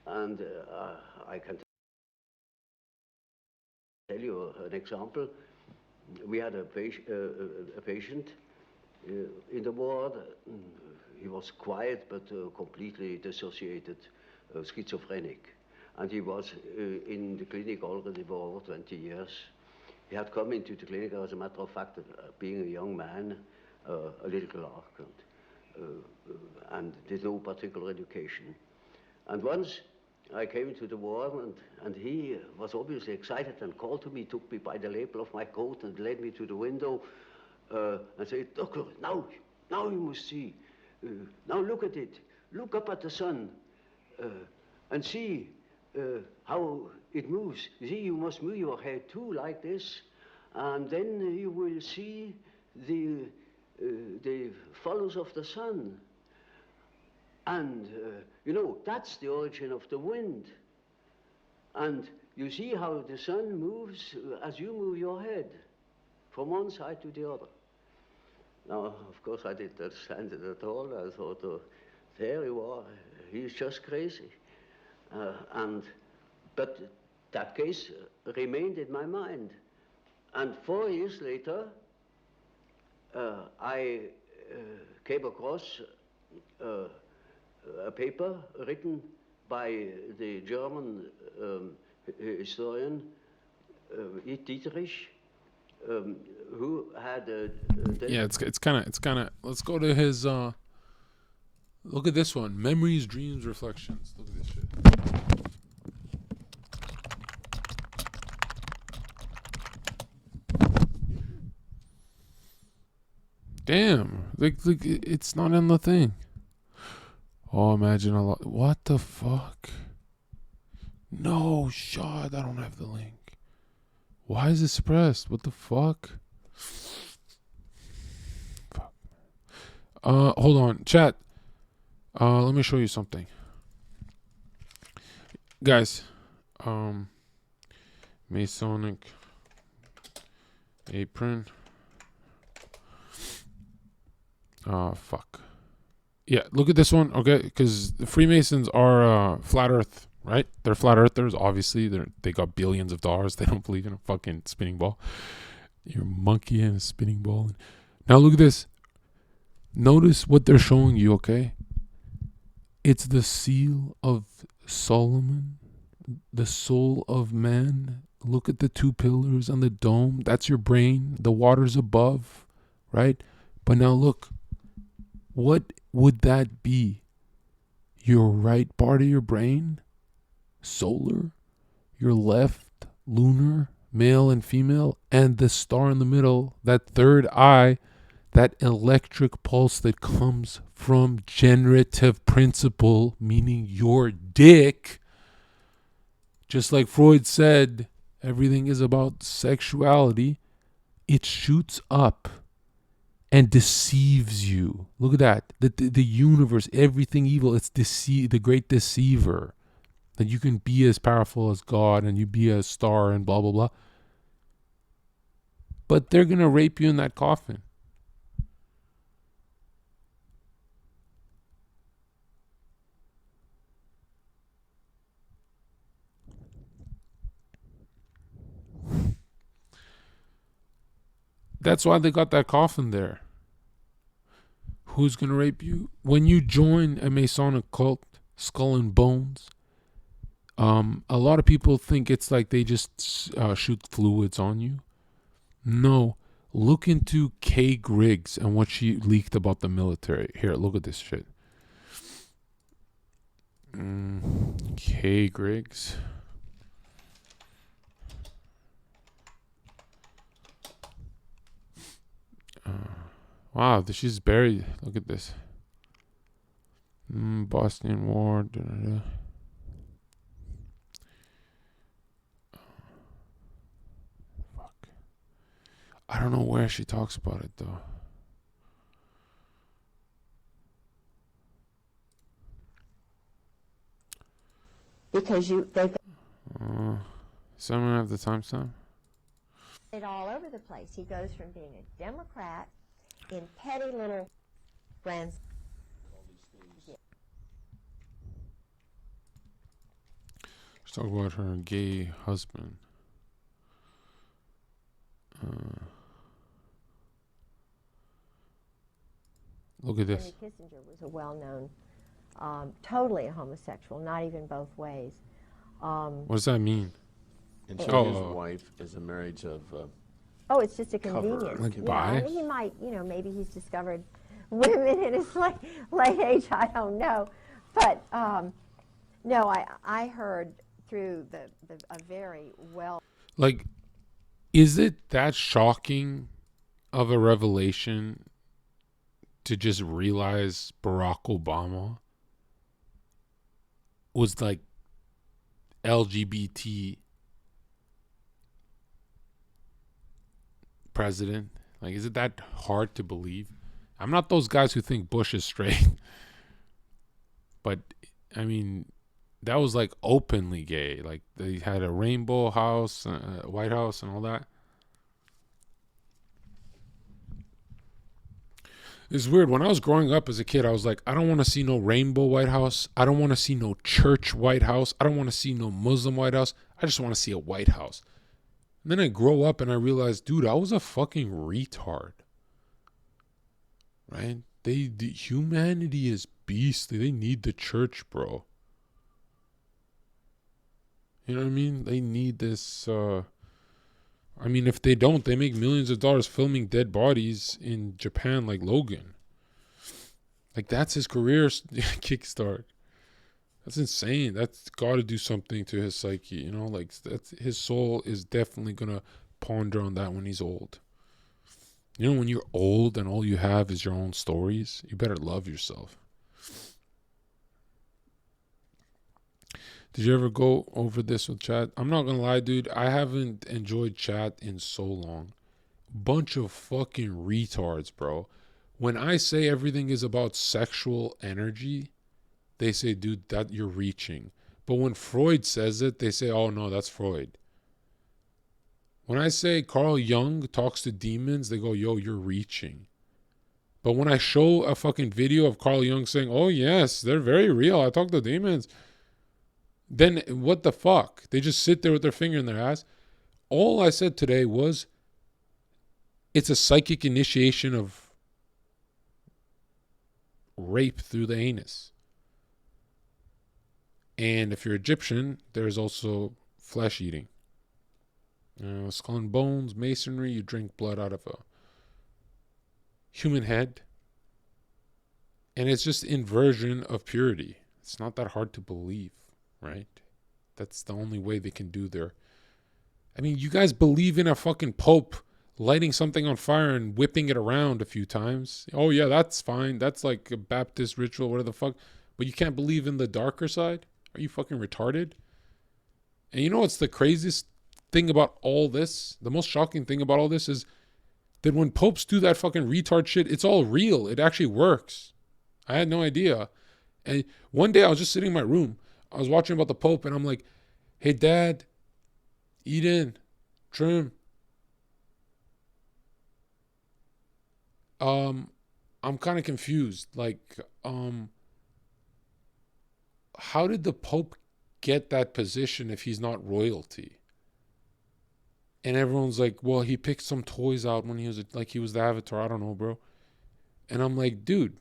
And I can tell you an example. We had a patient in the ward. He was quiet but completely dissociated, schizophrenic. And he was in the clinic already for over 20 years. He had come into the clinic, as a matter of fact, being a young man, a little clerk, and did no particular education. And once I came to the ward, and he was obviously excited and called to me, took me by the lapel of my coat and led me to the window and said, "Doctor, now you must see. Now look at it. Look up at the sun and see how it moves. You see, you must move your head too, like this, and then you will see the follows of the sun. And, you know, that's the origin of the wind. And you see how the sun moves as you move your head from one side to the other." Now, of course, I didn't understand it at all. I thought, there you are, he's just crazy. But that case remained in my mind. And 4 years later, I came across a paper written by the German historian Dietrich who had Yeah, it's kind of. Let's go to his. Look at this one: memories, dreams, reflections. Look at this shit. Damn, like it's not in the thing. Oh, imagine a lot. What the fuck? No, shot. I don't have the link. Why is it suppressed? What the fuck? Fuck. Hold on, chat. Let me show you something, guys. Masonic apron. Fuck. Yeah, look at this one, okay? Because the Freemasons are flat Earth, right? They're flat Earthers. Obviously, they got billions of dollars. They don't believe in a fucking spinning ball. You're a monkey and a spinning ball. Now look at this. Notice what they're showing you, okay? It's the seal of Solomon, the soul of man. Look at the two pillars on the dome. That's your brain. The water's above, right? But now look. What would that be? Your right part of your brain? Solar? Your left? Lunar? Male and female? And the star in the middle, that third eye, that electric pulse that comes from generative principle, meaning your dick. Just like Freud said, everything is about sexuality. It shoots up and deceives you. Look at that. The universe, everything evil, it's the great deceiver. That you can be as powerful as God and you be a star and blah, blah, blah. But they're going to rape you in that coffin. That's why they got that coffin there. Who's going to rape you? When you join a Masonic cult, Skull and Bones, a lot of people think it's like they just shoot fluids on you. No. Look into Kay Griggs and what she leaked about the military. Here, look at this shit. Kay Griggs. Wow, she's buried. Look at this. Bosnian War. Da, da, da. Fuck. I don't know where she talks about it though. Because they've Someone have the timestamp? it all over the place. He goes from being a Democrat in petty little brands. Let's talk about her gay husband. Look at this. Henry Kissinger was a well-known, totally a homosexual, not even both ways. What does that mean? And so his wife is a marriage of Oh, it's just a cover. convenience. Like yeah, bi? I mean, he might, maybe he's discovered women in his late age. I don't know, but no, I heard through a very well. Like, is it that shocking of a revelation to just realize Barack Obama was like LGBT president? Like, is it that hard to believe? I'm not those guys who think Bush is straight. But, I mean, that was like openly gay. Like, they had a rainbow house, White House, and all that. It's weird. When I was growing up as a kid, I was like, I don't want to see no rainbow White House. I don't want to see no church White House. I don't want to see no Muslim White House. I just want to see a White House. And then I grow up and I realized, dude, I was a fucking retard. Right? The humanity is beastly. They need the church, bro. You know what I mean? They need this I mean, if they don't, they make millions of dollars filming dead bodies in Japan like Logan. Like, that's his career kickstart. That's insane. That's got to do something to his psyche, you know? Like, that's, his soul is definitely going to ponder on that when he's old. You know, when you're old and all you have is your own stories, you better love yourself. Did you ever go over this with chat? I'm not going to lie, dude. I haven't enjoyed chat in so long. Bunch of fucking retards, bro. When I say everything is about sexual energy, they say, dude, that you're reaching. But when Freud says it, they say, oh, no, that's Freud. When I say Carl Jung talks to demons, they go, yo, you're reaching. But when I show a fucking video of Carl Jung saying, oh, yes, they're very real, I talk to demons, then what the fuck? They just sit there with their finger in their ass. All I said today was, it's a psychic initiation of rape through the anus. And if you're Egyptian, there's also flesh eating. Skull and bones, masonry, you drink blood out of a human head. And it's just inversion of purity. It's not that hard to believe, right? That's the only way they can do their... I mean, you guys believe in a fucking pope lighting something on fire and whipping it around a few times. Oh, yeah, that's fine. That's like a Baptist ritual, whatever the fuck. But you can't believe in the darker side? Are you fucking retarded? And you know what's the craziest thing about all this? The most shocking thing about all this is that when popes do that fucking retard shit, it's all real. It actually works. I had no idea. And one day I was just sitting in my room. I was watching about the pope and I'm like, hey, Dad, Eden, Trim, I'm kind of confused. Like, how did the Pope get that position if he's not royalty? And everyone's like, well, he picked some toys out when he was the Avatar. I don't know, bro. And I'm like, dude,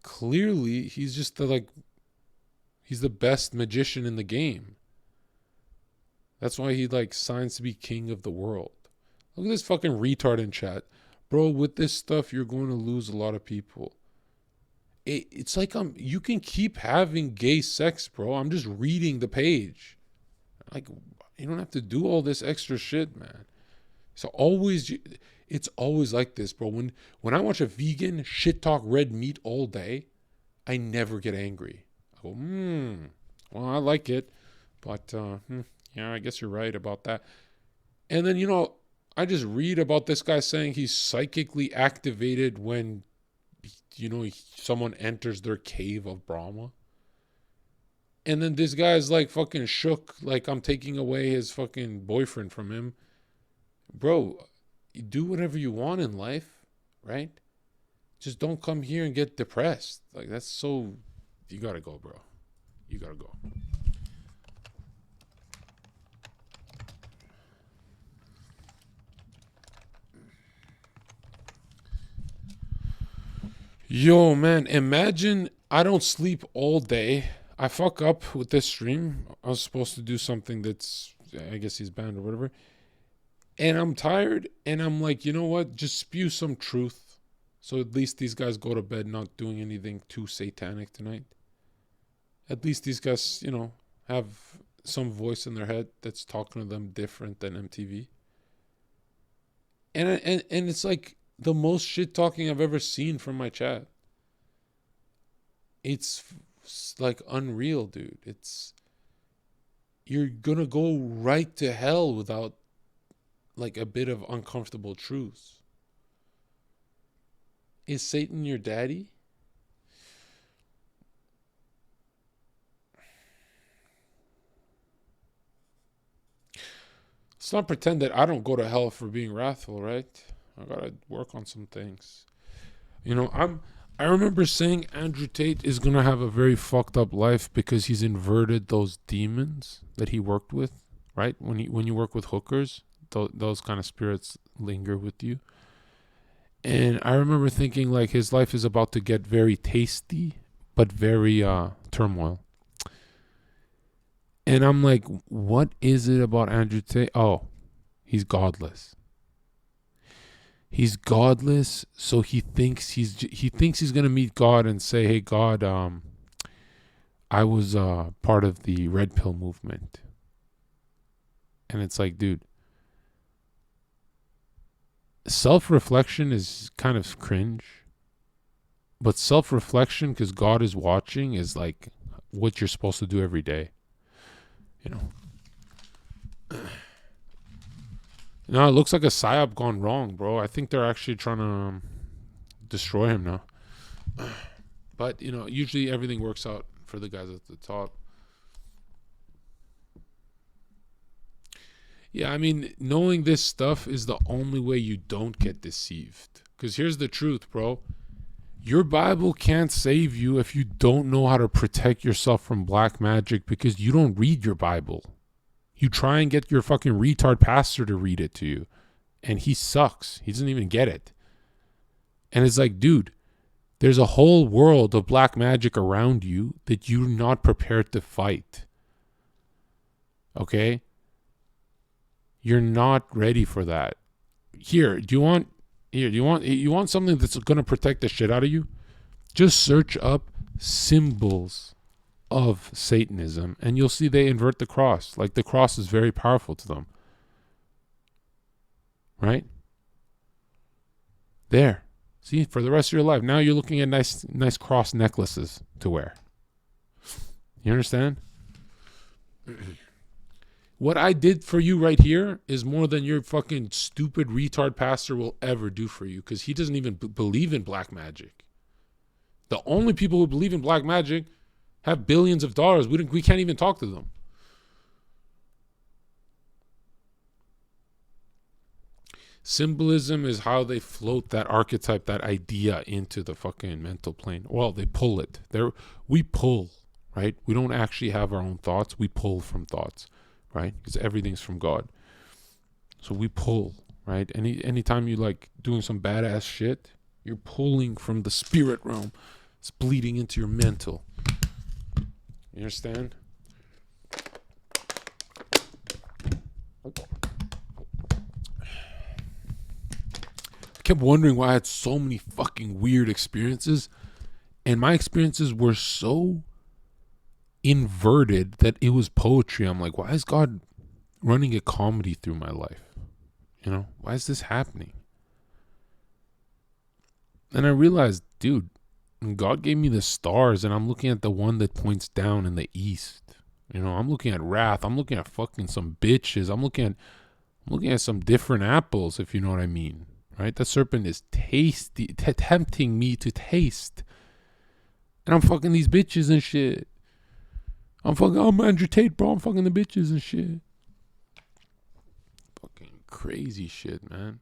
clearly he's just he's the best magician in the game. That's why he signs to be king of the world. Look at this fucking retard in chat. Bro, with this stuff, you're going to lose a lot of people. It's like you can keep having gay sex, bro. I'm just reading the page. Like, you don't have to do all this extra shit, man. So it's always like this, bro. When I watch a vegan shit talk red meat all day, I never get angry. I go, well, I like it, but yeah, I guess you're right about that. And then, I just read about this guy saying he's psychically activated when, someone enters their cave of Brahma. And then this guy's fucking shook, like I'm taking away his fucking boyfriend from him. Bro, you do whatever you want in life, right? Just don't come here and get depressed. That's so... You gotta go, bro. You gotta go. Yo, man, imagine I don't sleep all day. I fuck up with this stream. I was supposed to do something that's, I guess he's banned or whatever. And I'm tired, and I'm like, you know what? Just spew some truth. So at least these guys go to bed not doing anything too satanic tonight. At least these guys, have some voice in their head that's talking to them different than MTV. And it's like the most shit talking I've ever seen from my chat. It's unreal, dude. You're gonna go right to hell without a bit of uncomfortable truth. Is Satan your daddy? Let's not pretend that I don't go to hell for being wrathful, right? I gotta work on some things. I remember saying Andrew Tate is gonna have a very fucked up life because he's inverted those demons that he worked with, right? When you work with hookers, those kind of spirits linger with you. And I remember thinking his life is about to get very tasty, but very turmoil. And I'm like, what is it about Andrew Tate? Oh, He's godless. He's godless, so he thinks he's gonna meet God and say, "Hey God, I was part of the red pill movement," and it's like, dude, self-reflection is kind of cringe, but self-reflection, because God is watching, is like what you're supposed to do every day. You know. No, it looks like a psyop gone wrong, bro. I think they're actually trying to destroy him now. But, you know, usually everything works out for the guys at the top. Yeah, I mean, knowing this stuff is the only way you don't get deceived. Because here's the truth, bro. Your Bible can't save you if you don't know how to protect yourself from black magic, because you don't read your Bible. You try and get your fucking retard pastor to read it to you, and he sucks. He doesn't even get it. And it's like, dude, there's a whole world of black magic around you that you're not prepared to fight. Okay? You're not ready for that. You want something that's going to protect the shit out of you? Just search up symbols of Satanism, and you'll see they invert the cross. Like, the cross is very powerful to them. Right? There. See, for the rest of your life. Now you're looking at nice cross necklaces to wear. You understand? What I did for you right here is more than your fucking stupid retard pastor will ever do for you, because he doesn't even believe in black magic. The only people who believe in black magic have billions of dollars. We can't even talk to them. Symbolism is how they float that archetype, that idea into the fucking mental plane. Well, they pull it. We pull, right? We don't actually have our own thoughts. We pull from thoughts, right? Because everything's from God. So we pull, right? Anytime you like doing some badass shit, you're pulling from the spirit realm. It's bleeding into your mental. You understand? I kept wondering why I had so many fucking weird experiences, and my experiences were so inverted that it was poetry. I'm like, why is God running a comedy through my life? You know, why is this happening? And I realized, dude, God gave me the stars, and I'm looking at the one that points down in the east. You know, I'm looking at wrath. I'm looking at fucking some bitches. I'm looking at some different apples, if you know what I mean. Right? That serpent is tempting me to taste. And I'm fucking these bitches and shit. I'm Andrew Tate, bro. I'm fucking the bitches and shit. Fucking crazy shit, man.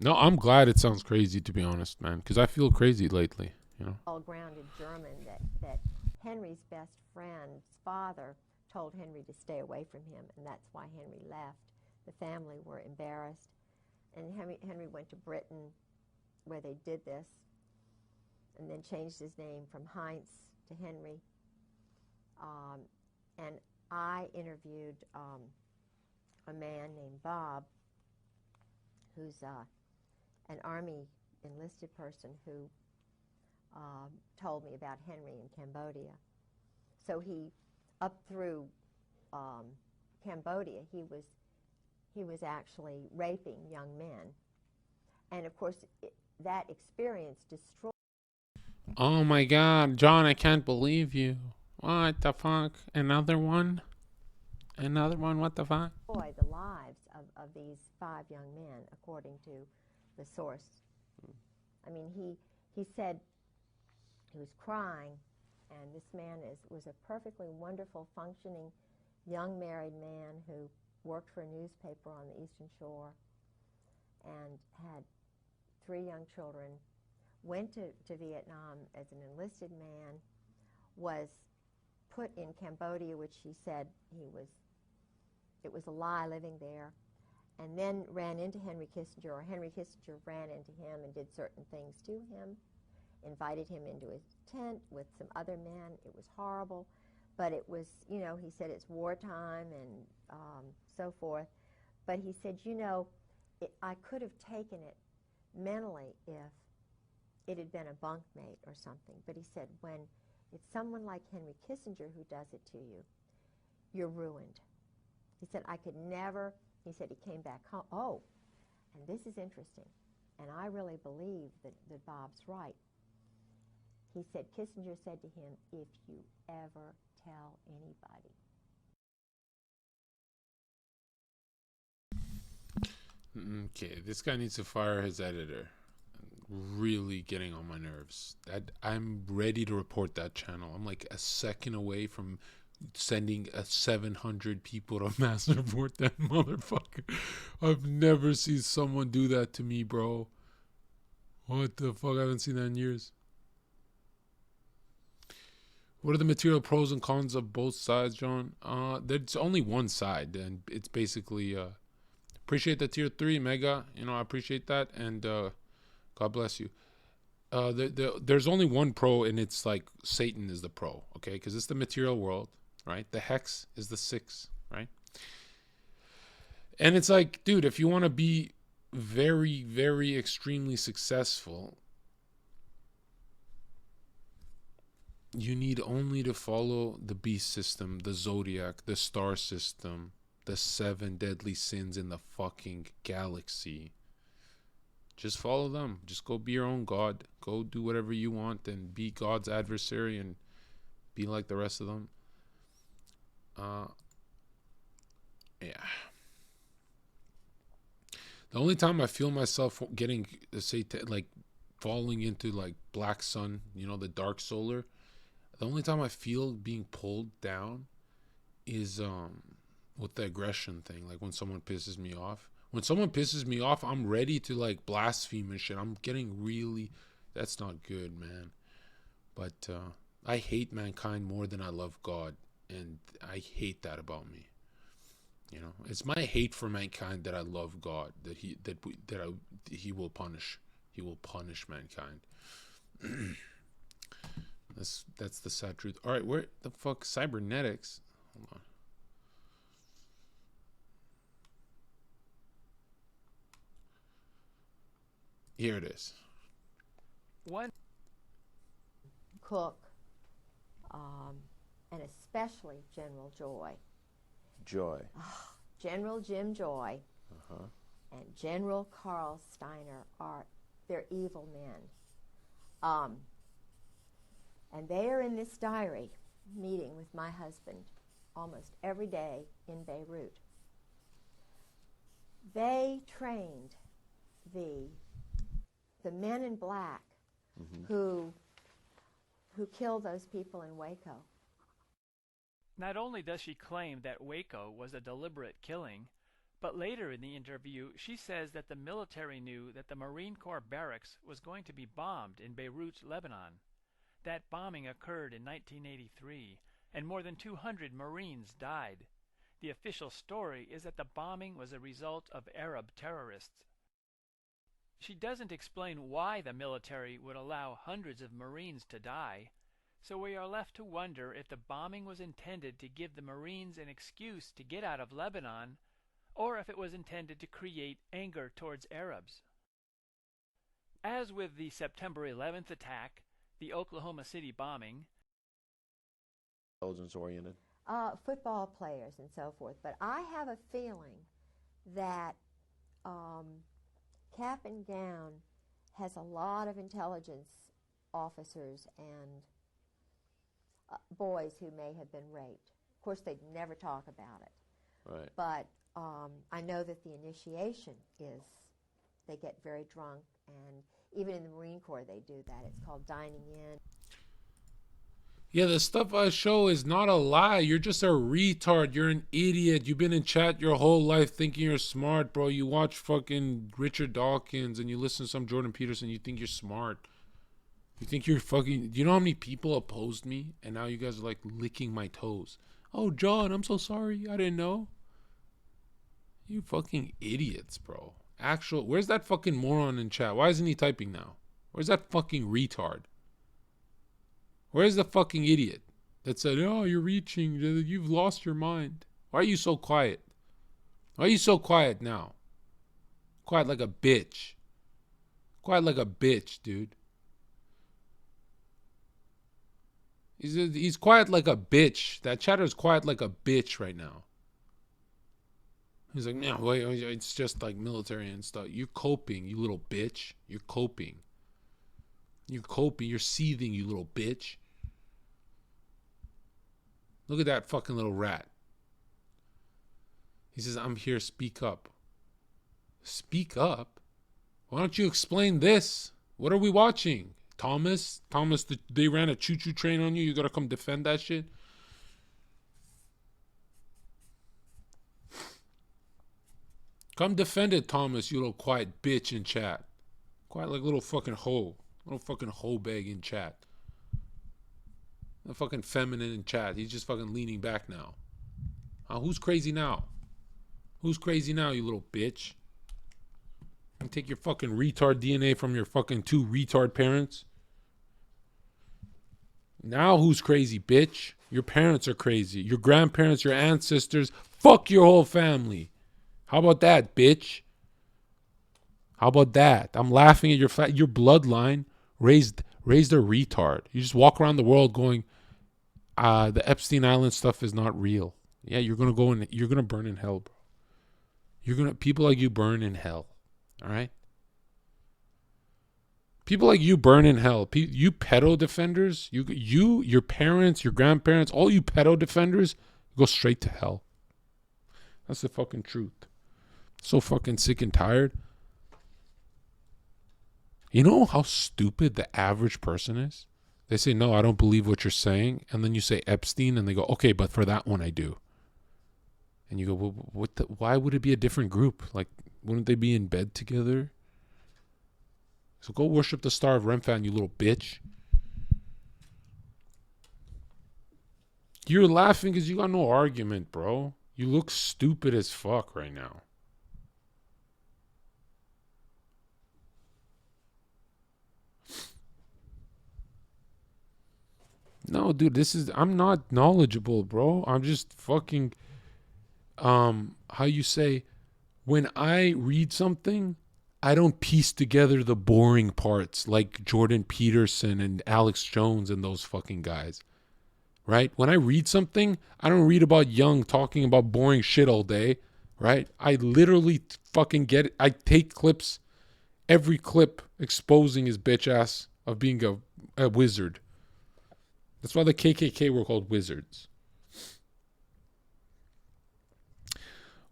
No, I'm glad it sounds crazy, to be honest, man, because I feel crazy lately, you know. Well-grounded German that Henry's best friend's father told Henry to stay away from him, and that's why Henry left. The family were embarrassed, and Henry went to Britain, where they did this, and then changed his name from Heinz to Henry. And I interviewed a man named Bob, who's an Army enlisted person who told me about Henry in Cambodia. So he, up through Cambodia, he was actually raping young men. And of course, that experience destroyed. Oh my God, John, I can't believe you. What the fuck? Another one? Another one? What the fuck? The lives of these 5 young men, according to the source. I mean, he said he was crying, and this man was a perfectly wonderful, functioning, young married man who worked for a newspaper on the Eastern Shore and had 3 young children, went to Vietnam as an enlisted man, was put in Cambodia, which he said it was a lie living there, and then ran into Henry Kissinger, or Henry Kissinger ran into him and did certain things to him, invited him into his tent with some other men. It was horrible, but it was, you know, he said it's wartime and so forth. But he said, you know, I could have taken it mentally if it had been a bunkmate or something. But he said, when it's someone like Henry Kissinger who does it to you, you're ruined. He said, I could never, he said he came back home. Oh, and this is interesting, and I really believe that Bob's right. He said, Kissinger said to him, if you ever tell anybody. Okay, this guy needs to fire his editor. Really getting on my nerves. I'm ready to report that channel. I'm like a second away from sending 700 people to mass report that motherfucker. I've never seen someone do that to me, bro. What the fuck? I haven't seen that in years. What are the material pros and cons of both sides, John? There's only one side, and it's basically appreciate the tier 3 mega. You know, I appreciate that, and God bless you. There's only one pro, and it's like Satan is the pro, okay? Because it's the material world, right? The hex is the 6, right? And it's like, dude, if you want to be very, very extremely successful, you need only to follow the beast system, the zodiac, the star system, the 7 deadly sins in the fucking galaxy. Just follow them. Just go be your own god. Go do whatever you want and be God's adversary and be like the rest of them. Yeah. The only time I feel myself getting, say, like falling into like black sun, you know, the dark solar, the only time I feel being pulled down is with the aggression thing. Like when someone pisses me off. When someone pisses me off, I'm ready to like blaspheme and shit. I'm getting really, that's not good, man. But I hate mankind more than I love God, and I hate that about me. You know, it's my hate for mankind that I love God, that he will punish. He will punish mankind. That's the sad truth. All right, where the fuck cybernetics? Hold on. Here it is. One Cook, and especially General Joy. Joy. General Jim Joy and General Carl Steiner they're evil men. And they are in this diary meeting with my husband almost every day in Beirut. They trained the men in black who killed those people in Waco. Not only does she claim that Waco was a deliberate killing, but later in the interview she says that the military knew that the Marine Corps barracks was going to be bombed in Beirut, Lebanon. That bombing occurred in 1983, and more than 200 Marines died. The official story is that the bombing was a result of Arab terrorists. She doesn't explain why the military would allow hundreds of Marines to die, so we are left to wonder if the bombing was intended to give the Marines an excuse to get out of Lebanon, or if it was intended to create anger towards Arabs. As with the September 11th attack, the Oklahoma City bombing, Intelligence-oriented. Football players and so forth. But I have a feeling that Cap and Gown has a lot of intelligence officers and boys who may have been raped. Of course, they'd never talk about it. Right. But I know that the initiation is they get very drunk, and even in the Marine Corps they do that. It's called dining in. Yeah, the stuff I show is not a lie. You're just a retard. You're an idiot. You've been in chat your whole life thinking you're smart, bro. You watch fucking Richard Dawkins and you listen to some Jordan Peterson. You think you're smart. You think you're fucking... You know how many people opposed me? And now you guys are like licking my toes. Oh, John, I'm so sorry. I didn't know. You fucking idiots, bro. Where's that fucking moron in chat? Why isn't he typing now? Where's that fucking retard? Where's the fucking idiot? that said, "Oh, you're reaching. You've lost your mind." Why are you so quiet? Why are you so quiet now? Quiet like a bitch. Quiet like a bitch, dude. He's quiet like a bitch. That chatter's quiet like a bitch right now. He's like, no, wait, it's just like military and stuff. You're coping, you little bitch. You're coping. You're coping. You're seething, you little bitch. Look at that fucking little rat. He says, I'm here, speak up. Speak up? Why don't you explain this? What are we watching? Thomas, they ran a choo-choo train on you. You gotta come defend that shit. Come defend it, Thomas, you little quiet bitch in chat. Quiet like a little fucking hoe. Little fucking hoe bag in chat. A fucking feminine in chat. He's just fucking leaning back now. Who's crazy now? Who's crazy now, you little bitch? And take your fucking retard DNA from your fucking 2 retard parents. Now who's crazy, bitch? Your parents are crazy. Your grandparents, your ancestors. Fuck your whole family. How about that, bitch? How about that? I'm laughing at your bloodline raised a retard. You just walk around the world going, the Epstein Island stuff is not real. Yeah, you're gonna go and you're gonna burn in hell, bro. People like you burn in hell. All right? People like you burn in hell. You pedo defenders, your parents, your grandparents, all you pedo defenders go straight to hell. That's the fucking truth. So fucking sick and tired. You know how stupid the average person is? They say, no, I don't believe what you're saying. And then you say Epstein and they go, okay, but for that one I do. And you go, well, why would it be a different group? Like, wouldn't they be in bed together? So go worship the star of Remphan, you little bitch. You're laughing because you got no argument, bro. You look stupid as fuck right now. No, dude, I'm not knowledgeable, bro. I'm just fucking, how you say, when I read something, I don't piece together the boring parts like Jordan Peterson and Alex Jones and those fucking guys, right? When I read something, I don't read about Young talking about boring shit all day, right? I literally fucking get it. I take clips, every clip exposing his bitch ass of being a wizard. That's why the KKK were called wizards.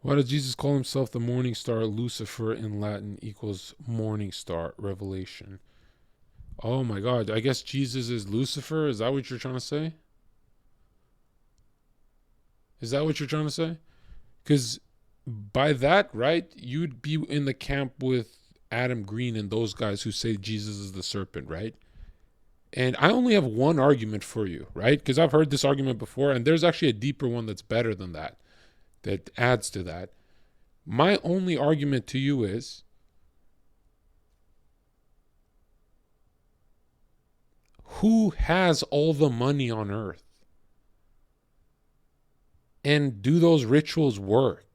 Why does Jesus call himself the morning star? Lucifer in Latin equals morning star, Revelation. Oh my God, I guess Jesus is Lucifer? Is that what you're trying to say? Is that what you're trying to say? Because by that, right, you'd be in the camp with Adam Green and those guys who say Jesus is the serpent, right? And I only have one argument for you, right? Because I've heard this argument before, and there's actually a deeper one that's better than that adds to that. My only argument to you is, who has all the money on earth? And do those rituals work?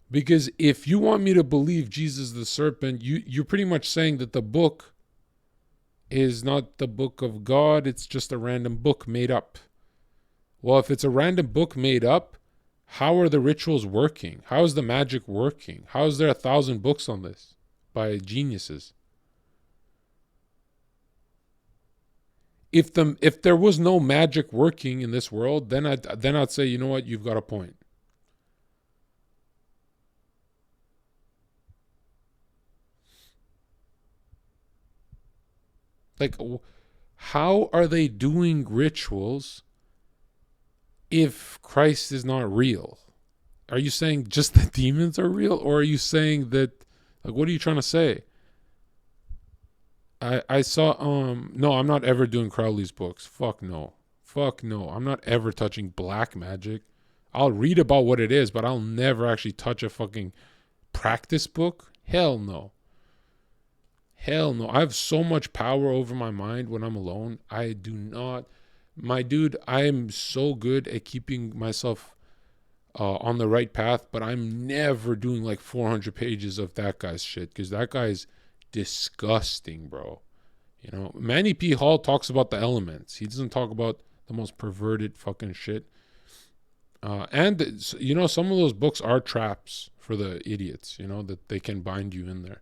Because if you want me to believe Jesus the serpent, you're pretty much saying that the book is not the book of God, it's just a random book made up. Well, if it's a random book made up, how are the rituals working? How is the magic working? How is there 1,000 books on this by geniuses? If there was no magic working in this world, then I'd say, you know what, you've got a point. Like, how are they doing rituals if Christ is not real? Are you saying just the demons are real? Or are you saying that, like, what are you trying to say? I saw, no, I'm not ever doing Crowley's books. Fuck no. I'm not ever touching black magic. I'll read about what it is, but I'll never actually touch a fucking practice book. Hell no. I have so much power over my mind when I'm alone. I do not My dude, I am so good at keeping myself on the right path, but I'm never doing like 400 pages of that guy's shit because that guy's disgusting, bro. You know, Manny P. Hall talks about the elements. He doesn't talk about the most perverted fucking shit. And, you know, some of those books are traps for the idiots, you know, that they can bind you in there.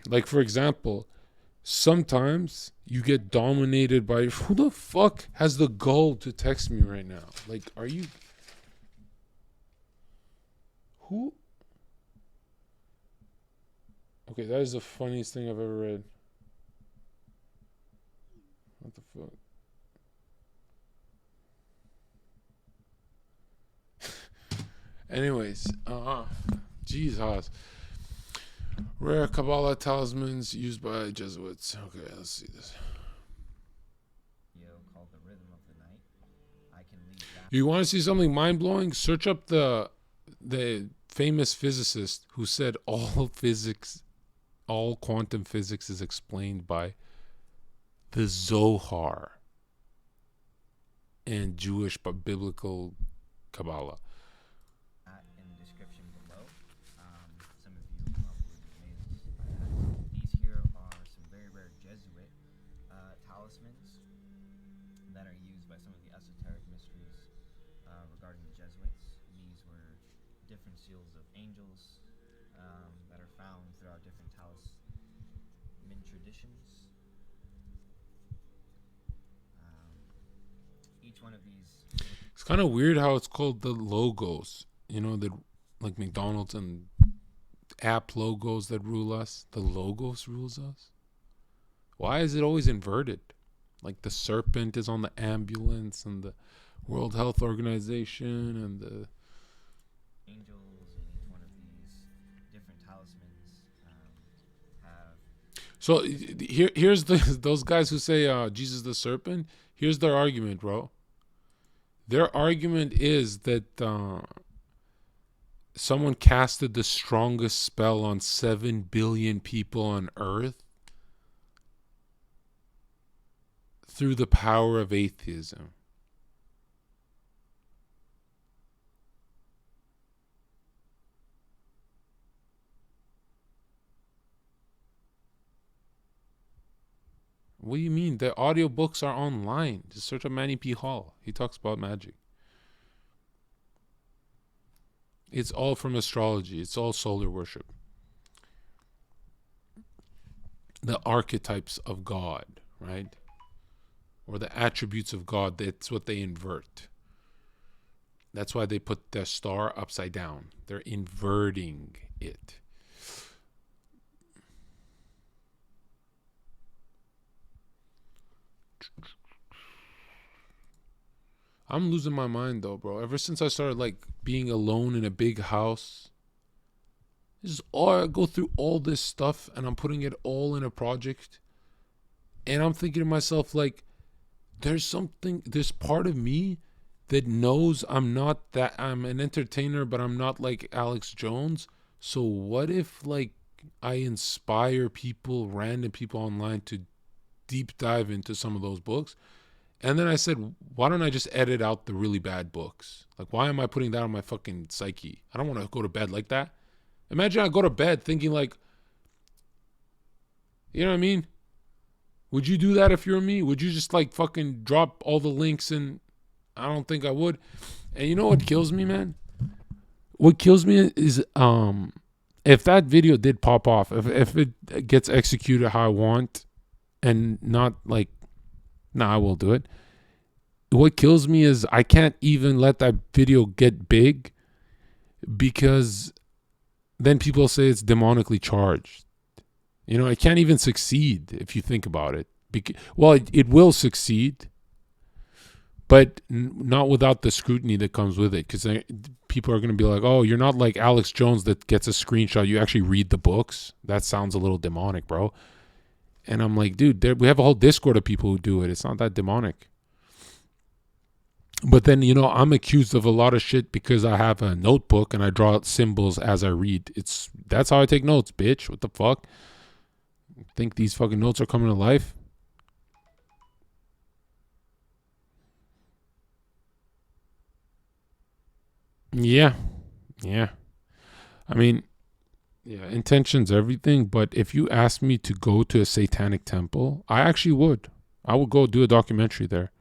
Like, for example, sometimes you get dominated by, who the fuck has the gall to text me right now? Like, are you... Who? Okay, that is the funniest thing I've ever read. What the fuck? Anyways, Jesus. Rare Kabbalah talismans used by Jesuits. Okay, let's see this. Called the Rhythm of the Night. I can leave that. You want to see something mind-blowing? Search up the famous physicist who said all quantum physics is explained by the Zohar and Jewish but biblical Kabbalah. In the description below, some of you probably would be amazed by that. These here are some very rare Jesuit talismans that are used by some of the esoteric mysteries regarding the Jesuits. These were different seals of angels that are found throughout different talisman traditions. Each one of these. It's kind of weird how it's called the logos. You know, that like McDonald's and app logos that rule us. The logos rules us. Why is it always inverted? Like the serpent is on the ambulance and the World Health Organization and the angels in each one of these different talismans have. So here's those guys who say Jesus the serpent. Here's their argument, bro. Their argument is that someone casted the strongest spell on 7 billion people on Earth through the power of atheism. What do you mean? The audiobooks are online. Just search up Manny P. Hall. He talks about magic. It's all from astrology. It's all solar worship. The archetypes of God, right? Or the attributes of God, that's what they invert. That's why they put their star upside down. They're inverting it. I'm losing my mind though, bro. Ever since I started like being alone in a big house, I go through all this stuff and I'm putting it all in a project. And I'm thinking to myself, like, there's part of me that knows I'm an entertainer, but I'm not like Alex Jones. So what if like I inspire people, random people online to deep dive into some of those books? And then I said, why don't I just edit out the really bad books? Like, why am I putting that on my fucking psyche? I don't want to go to bed like that. Imagine I go to bed thinking like, you know what I mean? Would you do that if you're me? Would you just like fucking drop all the links? And I don't think I would. And you know what kills me, man? What kills me is if that video did pop off, if it gets executed how I want and not like, I will do it. What kills me is I can't even let that video get big because then people say it's demonically charged. You know, it can't even succeed if you think about it. It will succeed, but not without the scrutiny that comes with it, because people are going to be like, oh, you're not like Alex Jones that gets a screenshot. You actually read the books. That sounds a little demonic, bro. And I'm like, dude, we have a whole Discord of people who do it. It's not that demonic. But then, you know, I'm accused of a lot of shit because I have a notebook and I draw out symbols as I read. That's how I take notes, bitch. What the fuck? Think these fucking notes are coming to life? Yeah. Yeah. I mean, yeah, intention's everything, but if you asked me to go to a satanic temple, I actually would. I would go do a documentary there.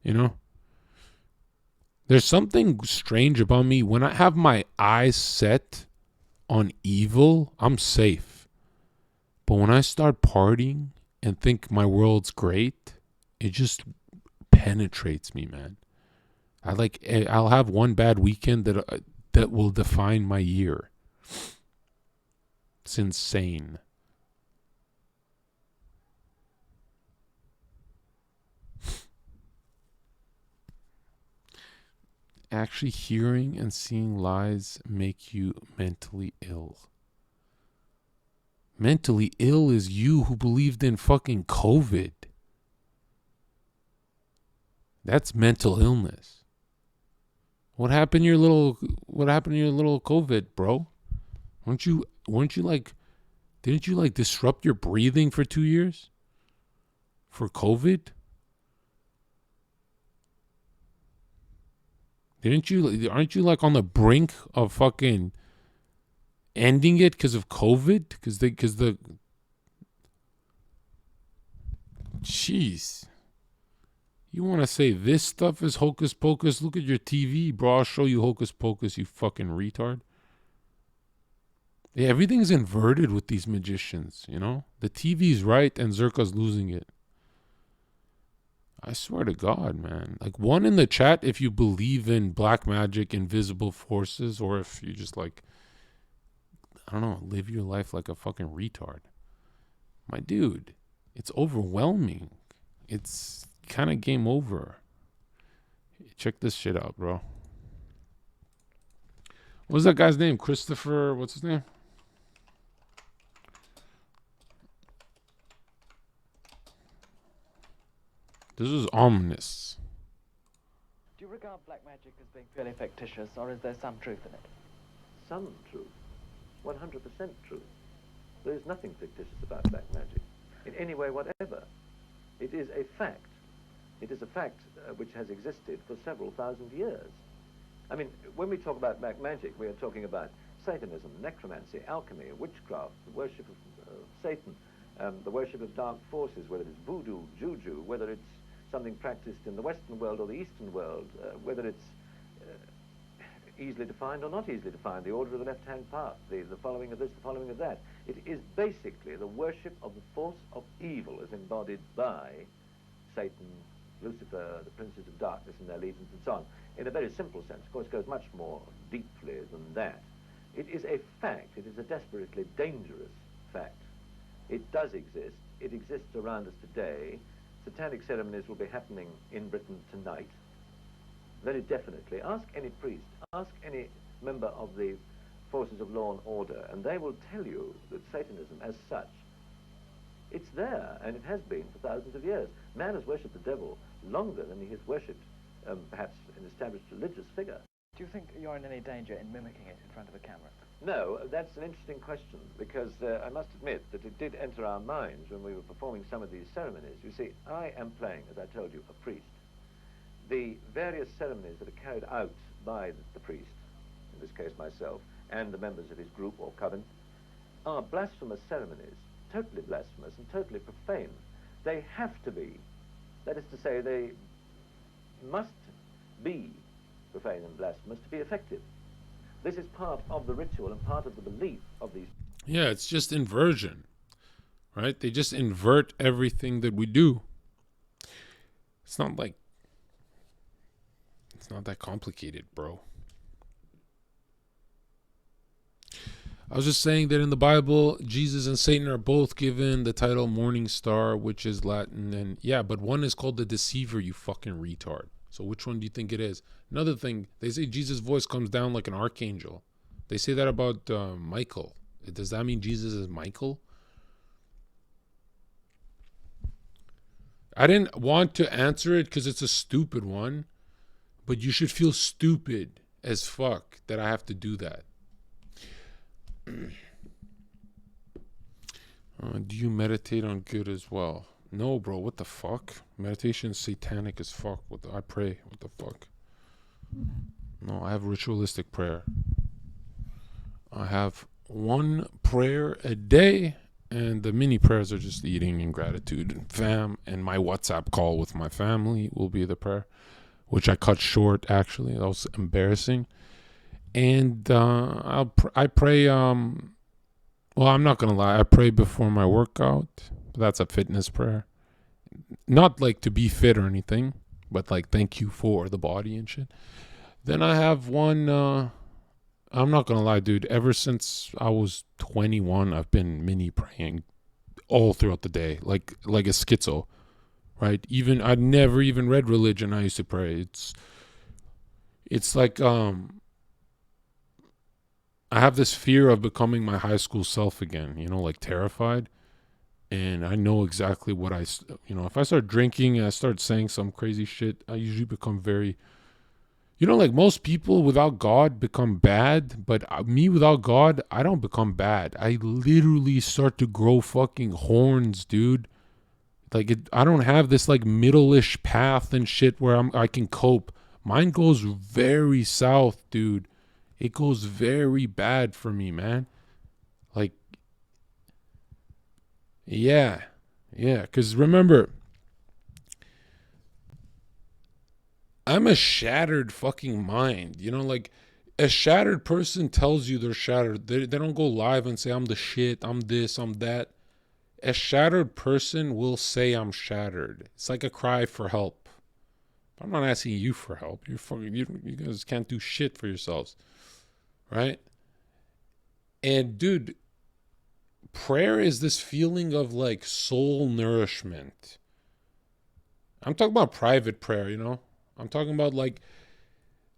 You know? There's something strange about me. When I have my eyes set on evil, I'm safe. But when I start partying and think my world's great, it just penetrates me, man. I'll have one bad weekend that will define my year. It's insane. Actually hearing and seeing lies make you mentally ill. Mentally ill is you who believed in fucking COVID. That's mental illness. What happened to your little COVID, bro? Didn't you disrupt your breathing for 2 years? For COVID? Aren't you like on the brink of fucking ending it because of COVID? Jeez. You want to say this stuff is hocus pocus? Look at your TV, bro. I'll show you hocus pocus, you fucking retard. Yeah, everything's inverted with these magicians, you know? The TV's right and Zherka's losing it. I swear to God, man. Like, one in the chat if you believe in black magic, invisible forces, or if you just I don't know, live your life like a fucking retard. My dude, it's overwhelming. It's kind of game over. Check this shit out, bro. What's that guy's name? Christopher, what's his name? This is ominous. Do you regard black magic as being purely fictitious, or is there some truth in it? Some truth. 100% truth. There is nothing fictitious about black magic, in any way whatever. It is a fact. It is a fact which has existed for several thousand years. I mean, when we talk about black magic, we are talking about Satanism, necromancy, alchemy, witchcraft, the worship of Satan, the worship of dark forces, whether it's voodoo, juju, whether it's something practiced in the Western world or the Eastern world, whether it's easily defined or not easily defined, the order of the left-hand path, the following of this, the following of that. It is basically the worship of the force of evil as embodied by Satan, Lucifer, the princes of darkness and their legions and so on. In a very simple sense, of course, it goes much more deeply than that. It is a fact. It is a desperately dangerous fact. It does exist. It exists around us today. Satanic ceremonies will be happening in Britain tonight. Very definitely. Ask any priest, ask any member of the forces of law and order, and they will tell you that Satanism as such, it's there, and it has been for thousands of years. Man has worshipped the devil longer than he has worshipped perhaps an established religious figure. Do you think you're in any danger in mimicking it in front of a camera? No, that's an interesting question, because I must admit that it did enter our minds when we were performing some of these ceremonies. You see, I am playing, as I told you, a priest. The various ceremonies that are carried out by the priest, in this case myself, and the members of his group or coven, are blasphemous ceremonies, totally blasphemous and totally profane. They have to be. That is to say, they must be profane and blasphemous to be effective. This is part of the ritual and part of the belief of these. Yeah, it's just inversion, right? They just invert everything that we do. It's not that complicated, bro. I was just saying that in the Bible, Jesus and Satan are both given the title Morning Star, which is Latin. And yeah, but one is called the deceiver, you fucking retard. So which one do you think it is? Another thing, they say Jesus' voice comes down like an archangel. They say that about Michael. Does that mean Jesus is Michael? I didn't want to answer it because it's a stupid one. But you should feel stupid as fuck that I have to do that. Do you meditate on good as well? No, bro. What the fuck? Meditation is satanic as fuck. I pray. What the fuck? No, I have ritualistic prayer. I have one prayer a day, and the mini prayers are just eating and gratitude and fam. And my WhatsApp call with my family will be the prayer, which I cut short, actually. That was embarrassing. And I pray, well, I'm not going to lie. I pray before my workout. That's a fitness prayer. Not like to be fit or anything, but like thank you for the body and shit. Then I have one, I'm not going to lie, dude. Ever since I was 21, I've been mini praying all throughout the day, like a schizo, right? Even I never even read religion. I used to pray. It's like I have this fear of becoming my high school self again, like terrified. And I know exactly what if I start drinking and I start saying some crazy shit, I usually become very, like most people without God become bad, but me without God, I don't become bad. I literally start to grow fucking horns, dude. Like I don't have this like middle-ish path and shit where I can cope. Mine goes very south, dude. It goes very bad for me, man. Like, yeah. Because remember, I'm a shattered fucking mind. Like a shattered person tells you they're shattered. They don't go live and say, I'm the shit, I'm this, I'm that. A shattered person will say, I'm shattered. It's like a cry for help. I'm not asking you for help. You guys can't do shit for yourselves. Right? And dude, prayer is this feeling of like soul nourishment. I'm talking about private prayer, I'm talking about like,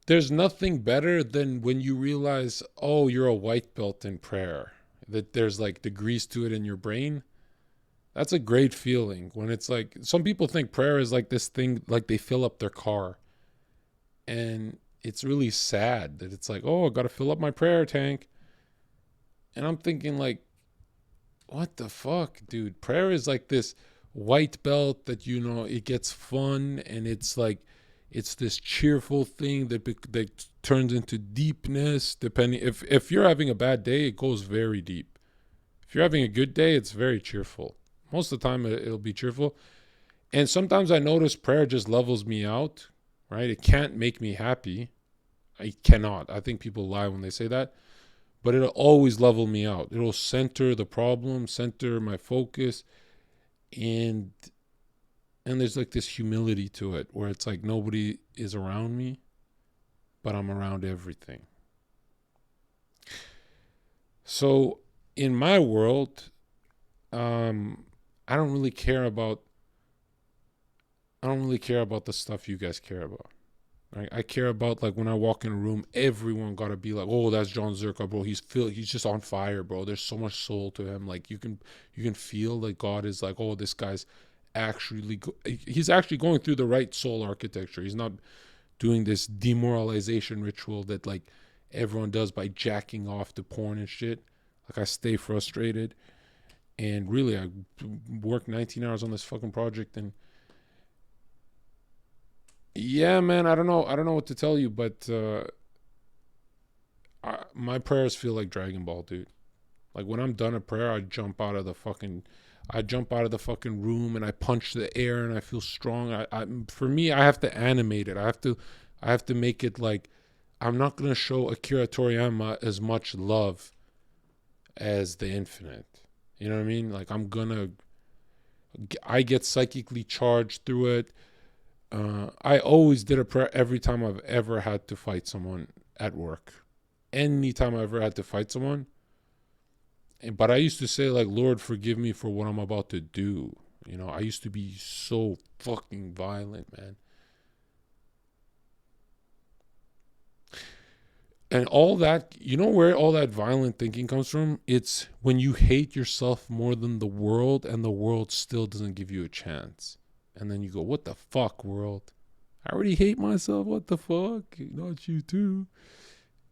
there's nothing better than when you realize, oh, you're a white belt in prayer, that there's like degrees to it in your brain. That's a great feeling when it's like, some people think prayer is like this thing, like they fill up their car. And it's really sad that it's like, oh, I got to fill up my prayer tank. And I'm thinking like, what the fuck, dude? Prayer is like this white belt that, it gets fun, and it's like, it's this cheerful thing that turns into deepness. Depending, if you're having a bad day, it goes very deep. If you're having a good day, it's very cheerful. Most of the time, it'll be cheerful. And sometimes I notice prayer just levels me out, right? It can't make me happy. It cannot. I think people lie when they say that. But it'll always level me out. It'll center the problem, center my focus. And there's like this humility to it where it's like nobody is around me, but I'm around everything. So in my world, I don't really care about the stuff you guys care about. Right? I care about like when I walk in a room, everyone gotta be like, oh, that's Jon ZHERKA, bro. He's just on fire, bro. There's so much soul to him. Like you can feel like God is like, oh, this guy's he's actually going through the right soul architecture. He's not doing this demoralization ritual that like everyone does by jacking off to porn and shit. Like I stay frustrated, and really I worked 19 hours on this fucking project, and yeah, man, I don't know what to tell you, but my prayers feel like Dragon Ball, dude. Like when I'm done a prayer, I jump out of the fucking room and I punch the air and I feel strong. For me, I have to animate it. I have to make it like, I'm not gonna show Akira Toriyama as much love as the Infinite. You know what I mean? Like I get psychically charged through it. I always did a prayer every time I've ever had to fight someone at work. Anytime I ever had to fight someone. But I used to say like, Lord, forgive me for what I'm about to do. I used to be so fucking violent, man. And all that, where all that violent thinking comes from? It's when you hate yourself more than the world, and the world still doesn't give you a chance. And then you go, what the fuck, world? I already hate myself. What the fuck? Not you too.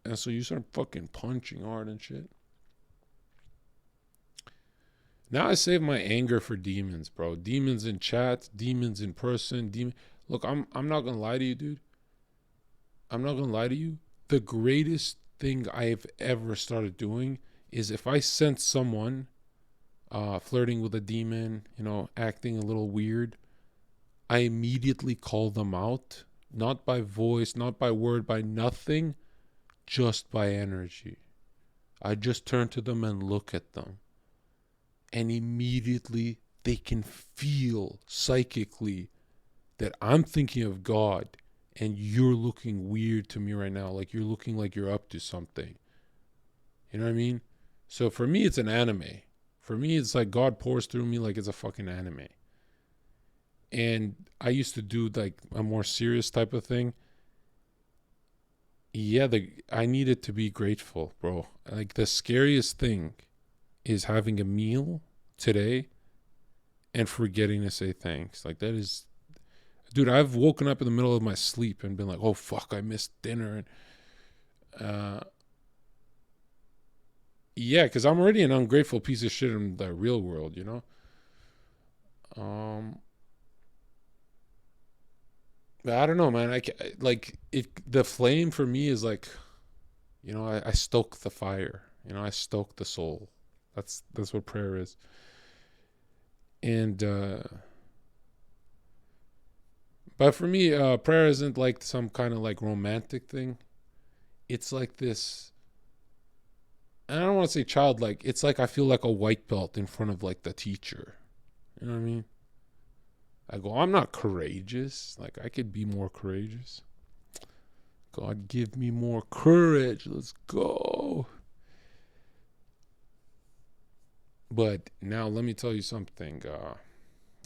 And so you start fucking punching hard and shit. Now I save my anger for demons, bro. Demons in chat, demons in person. Look, I'm not going to lie to you, dude. I'm not going to lie to you. the greatest thing I've ever started doing is if I sense someone flirting with a demon, acting a little weird, I immediately call them out, not by voice, not by word, by nothing, just by energy. I just turn to them and look at them. And immediately they can feel psychically that I'm thinking of God and you're looking weird to me right now. Like you're looking like you're up to something. You know what I mean? So for me, it's an anime. For me, it's like God pours through me like it's a fucking anime. And I used to do like a more serious type of thing. Yeah, I needed to be grateful, bro. Like the scariest thing is having a meal today and forgetting to say thanks. Like that is, dude, I've woken up in the middle of my sleep and been like, oh fuck, I missed dinner. Yeah, because I'm already an ungrateful piece of shit in the real world, But I don't know, man. The flame for me is like, I stoke the fire. I stoke the soul. That's what prayer is. And but for me, prayer isn't like some kind of like romantic thing. It's like this. I don't want to say childlike. It's like I feel like a white belt in front of like the teacher. You know what I mean? I go, I'm not courageous. Like I could be more courageous. God, give me more courage. Let's go. But now let me tell you something.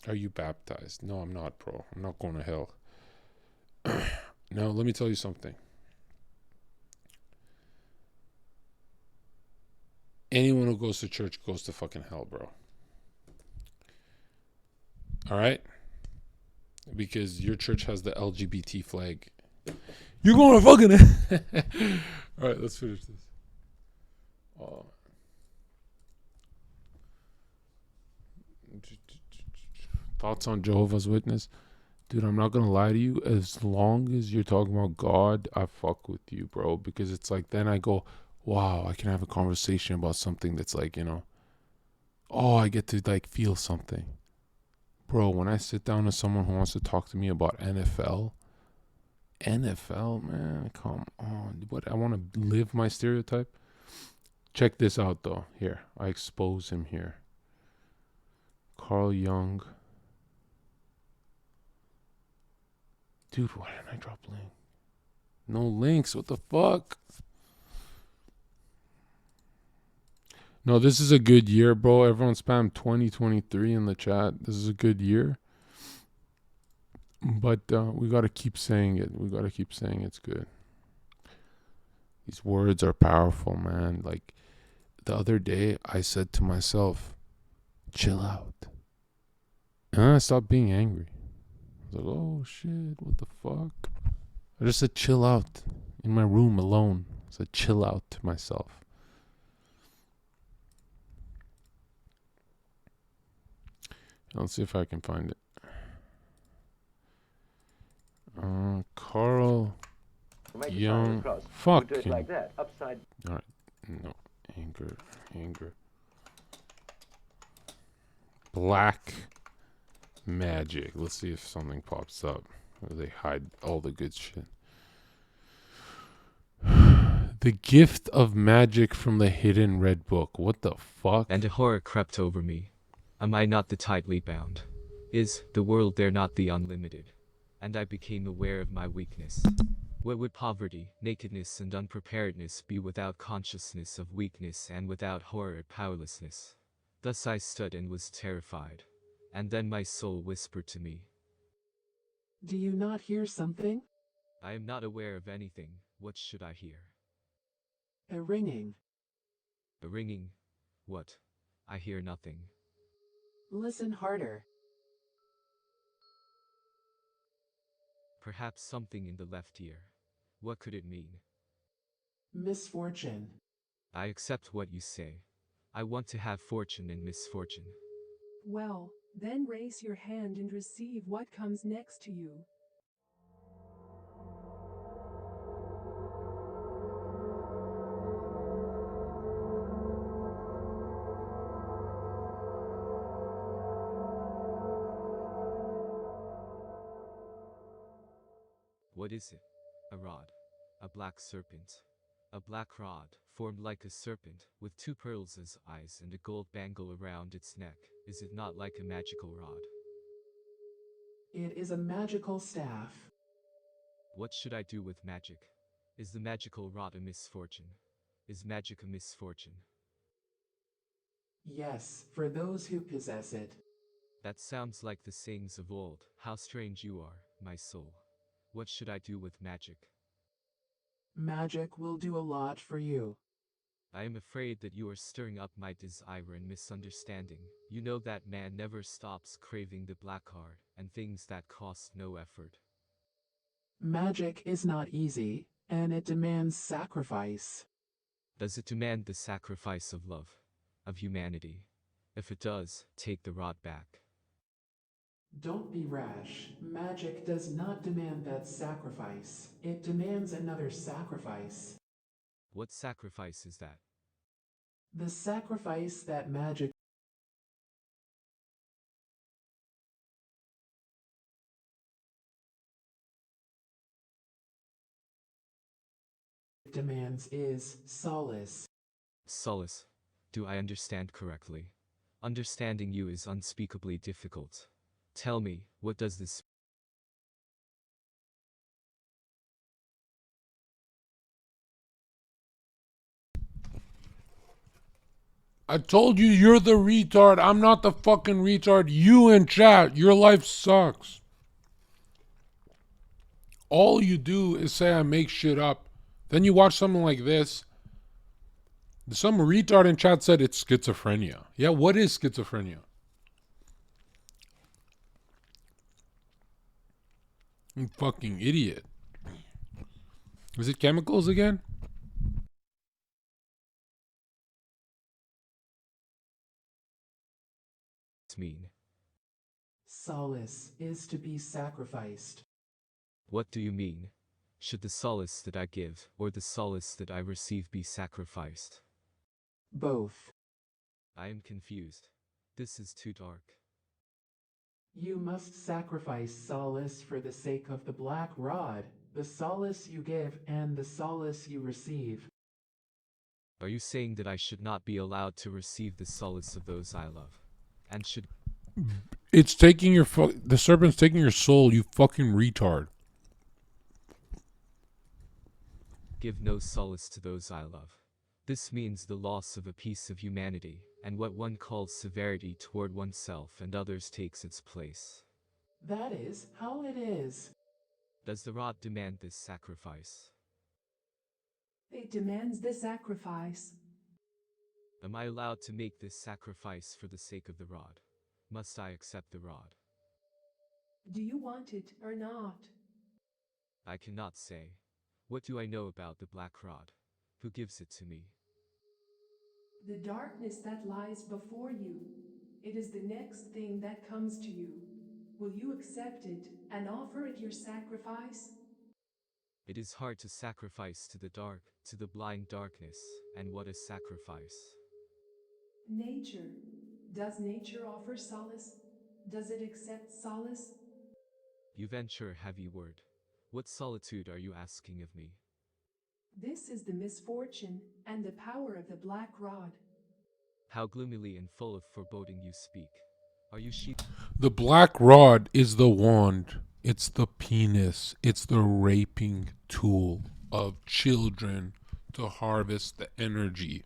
Are you baptized? No, I'm not, bro. I'm not going to hell. Now, let me tell you something. Anyone who goes to church goes to fucking hell, bro. All right? Because your church has the LGBT flag. You're going to fucking... All right, let's finish this. Thoughts on Jehovah's Witness? Dude, I'm not going to lie to you. As long as you're talking about God, I fuck with you, bro. Because it's like, then I go, wow, I can have a conversation about something that's like, oh, I get to like feel something. Bro, when I sit down with someone who wants to talk to me about NFL, man, come on. What, I want to live my stereotype? Check this out, though. Here, I expose him here. Carl Jung. Dude, why didn't I drop link? No links. What the fuck? No, this is a good year, bro. Everyone spam 2023 in the chat. This is a good year. But we got to keep saying it. We got to keep saying it's good. These words are powerful, man. Like, the other day, I said to myself, chill out. And then I stopped being angry. I was like, oh, shit, what the fuck? I just said chill out in my room alone. I said chill out to myself. Let's see if I can find it. Carl Jung. Fuck. Do it like that, upside. Alright. No. Anger. Black magic. Let's see if something pops up. Or they hide all the good shit. The gift of magic from the hidden red book. What the fuck? And a horror crept over me. Am I not the tightly bound? Is the world there not the unlimited? And I became aware of my weakness. What would poverty, nakedness, and unpreparedness be without consciousness of weakness and without horror at powerlessness? Thus I stood and was terrified. And then my soul whispered to me. Do you not hear something? I am not aware of anything. What should I hear? A ringing. A ringing? What? I hear nothing. Listen harder. Perhaps something in the left ear. What could it mean? Misfortune. I accept what you say. I want to have fortune and misfortune. Well, then raise your hand and receive what comes next to you. What is it? A rod. A black serpent. A black rod, formed like a serpent, with 2 pearls as eyes and a gold bangle around its neck. Is it not like a magical rod? It is a magical staff. What should I do with magic? Is the magical rod a misfortune? Is magic a misfortune? Yes, for those who possess it. That sounds like the sayings of old. How strange you are, my soul. What should I do with magic? Magic will do a lot for you. I am afraid that you are stirring up my desire and misunderstanding. You know that man never stops craving the black heart and things that cost no effort. Magic is not easy, and it demands sacrifice. Does it demand the sacrifice of love, of humanity? If it does, take the rod back. Don't be rash. Magic does not demand that sacrifice. It demands another sacrifice. What sacrifice is that? The sacrifice that magic demands is solace. Solace. Do I understand correctly? Understanding you is unspeakably difficult. Tell me, what does this I told you you're the retard. I'm not the fucking retard. You in chat. Your life sucks. All you do is say I make shit up. Then you watch something like this. Some retard in chat said it's schizophrenia. Yeah, what is schizophrenia? You fucking idiot. Is it chemicals again? mean? Solace is to be sacrificed. What do you mean? Should the solace that I give, or the solace that I receive be sacrificed? Both. I am confused. This is too dark. You must sacrifice solace for the sake of the black rod, the solace you give and the solace you receive. Are you saying that I should not be allowed to receive the solace of those I love? And should... It's taking your the serpent's taking your soul, you fucking retard. give no solace to those I love. This means the loss of a piece of humanity, and what one calls severity toward oneself and others takes its place. That is how it is. Does the rod demand this sacrifice? It demands the sacrifice. Am I allowed to make this sacrifice for the sake of the rod? Must I accept the rod? Do you want it or not? I cannot say. What do I know about the black rod? Who gives it to me? The darkness that lies before you. It is the next thing that comes to you. Will you accept it and offer it your sacrifice? It is hard to sacrifice to the dark, to the blind darkness, and what is sacrifice? Nature. Does nature offer solace? Does it accept solace? You venture a heavy word. What solitude are you asking of me? This is the misfortune and the power of the black rod. How gloomily and full of foreboding you speak. Are you sheep? The black rod is the wand. It's the penis. It's the raping tool of children to harvest the energy.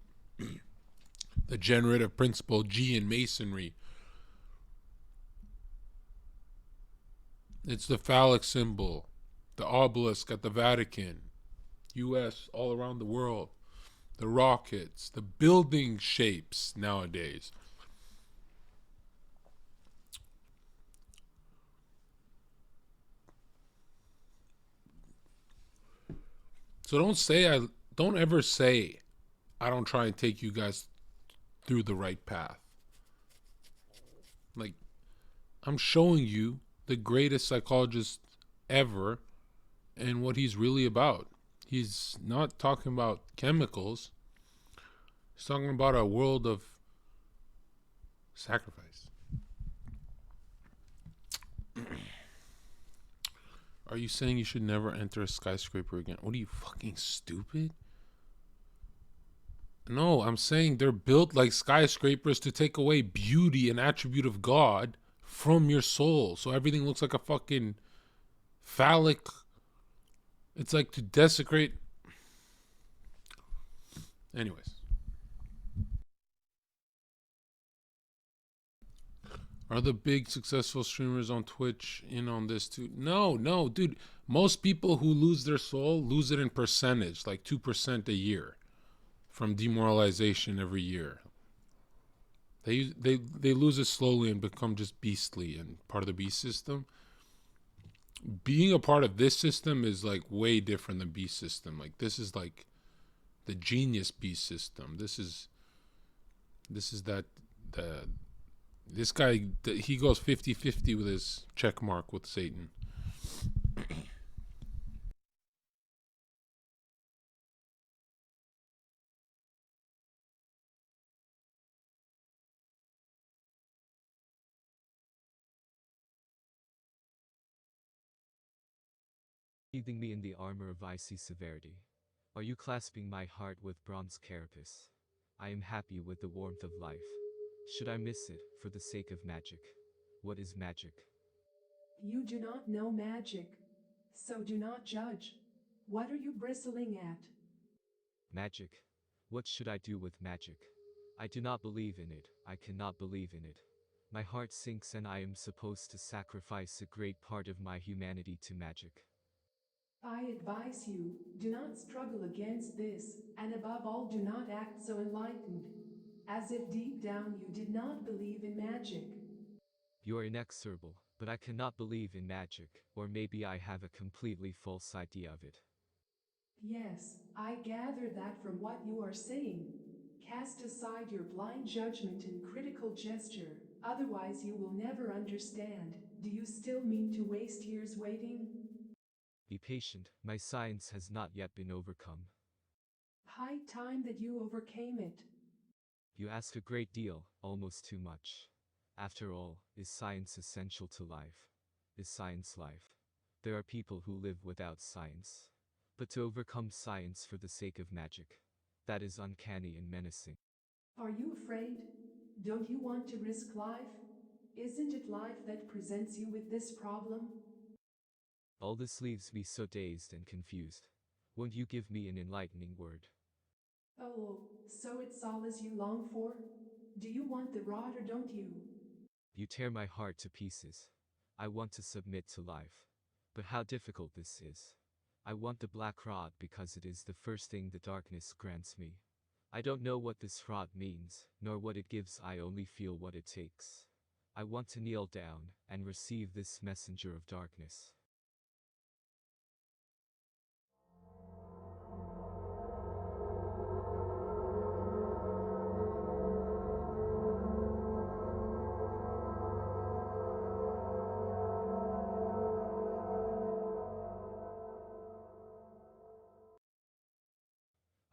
The generative principle, G in masonry. It's the phallic symbol. The obelisk at the Vatican. US, all around the world. The rockets. The building shapes nowadays. So don't ever say I don't try and take you guys through the right path. Like, I'm showing you the greatest psychologist ever and what he's really about. He's not talking about chemicals. He's talking about a world of sacrifice. Are you saying you should never enter a skyscraper again? What are you, fucking stupid? No, I'm saying they're built like skyscrapers to take away beauty and attribute of God from your soul. So everything looks like a fucking phallic. It's like to desecrate. Anyways. Are the big successful streamers on Twitch in on this too? No, dude. Most people who lose their soul lose it in percentage, like 2% a year from demoralization every year. They lose it slowly and become just beastly and part of the beast system. Being a part of this system is like way different than beast system. Like this is like the genius beast system. This is that this guy, he goes 50-50 with his check mark with Satan. Sheathing me in the armor of icy severity. Are you clasping my heart with bronze carapace? I am happy with the warmth of life. Should I miss it for the sake of magic? What is magic? You do not know magic, so do not judge. What are you bristling at? Magic? What should I do with magic? I do not believe in it. I cannot believe in it. My heart sinks and I am supposed to sacrifice a great part of my humanity to magic. I advise you, do not struggle against this, and above all do not act so enlightened, as if deep down you did not believe in magic. You are inexorable, but I cannot believe in magic, or maybe I have a completely false idea of it. Yes, I gather that from what you are saying. Cast aside your blind judgment and critical gesture, otherwise you will never understand. Do you still mean to waste years waiting? Be patient, my science has not yet been overcome. High time that you overcame it. You ask a great deal, almost too much. After all, is science essential to life? Is science life? There are people who live without science. But to overcome science for the sake of magic, that is uncanny and menacing. Are you afraid? Don't you want to risk life? Isn't it life that presents you with this problem? All this leaves me so dazed and confused. Won't you give me an enlightening word? Oh, so it's all as you long for? Do you want the rod or don't you? You tear my heart to pieces. I want to submit to life. But how difficult this is. I want the black rod because it is the first thing the darkness grants me. I don't know what this rod means, nor what it gives, I only feel what it takes. I want to kneel down and receive this messenger of darkness.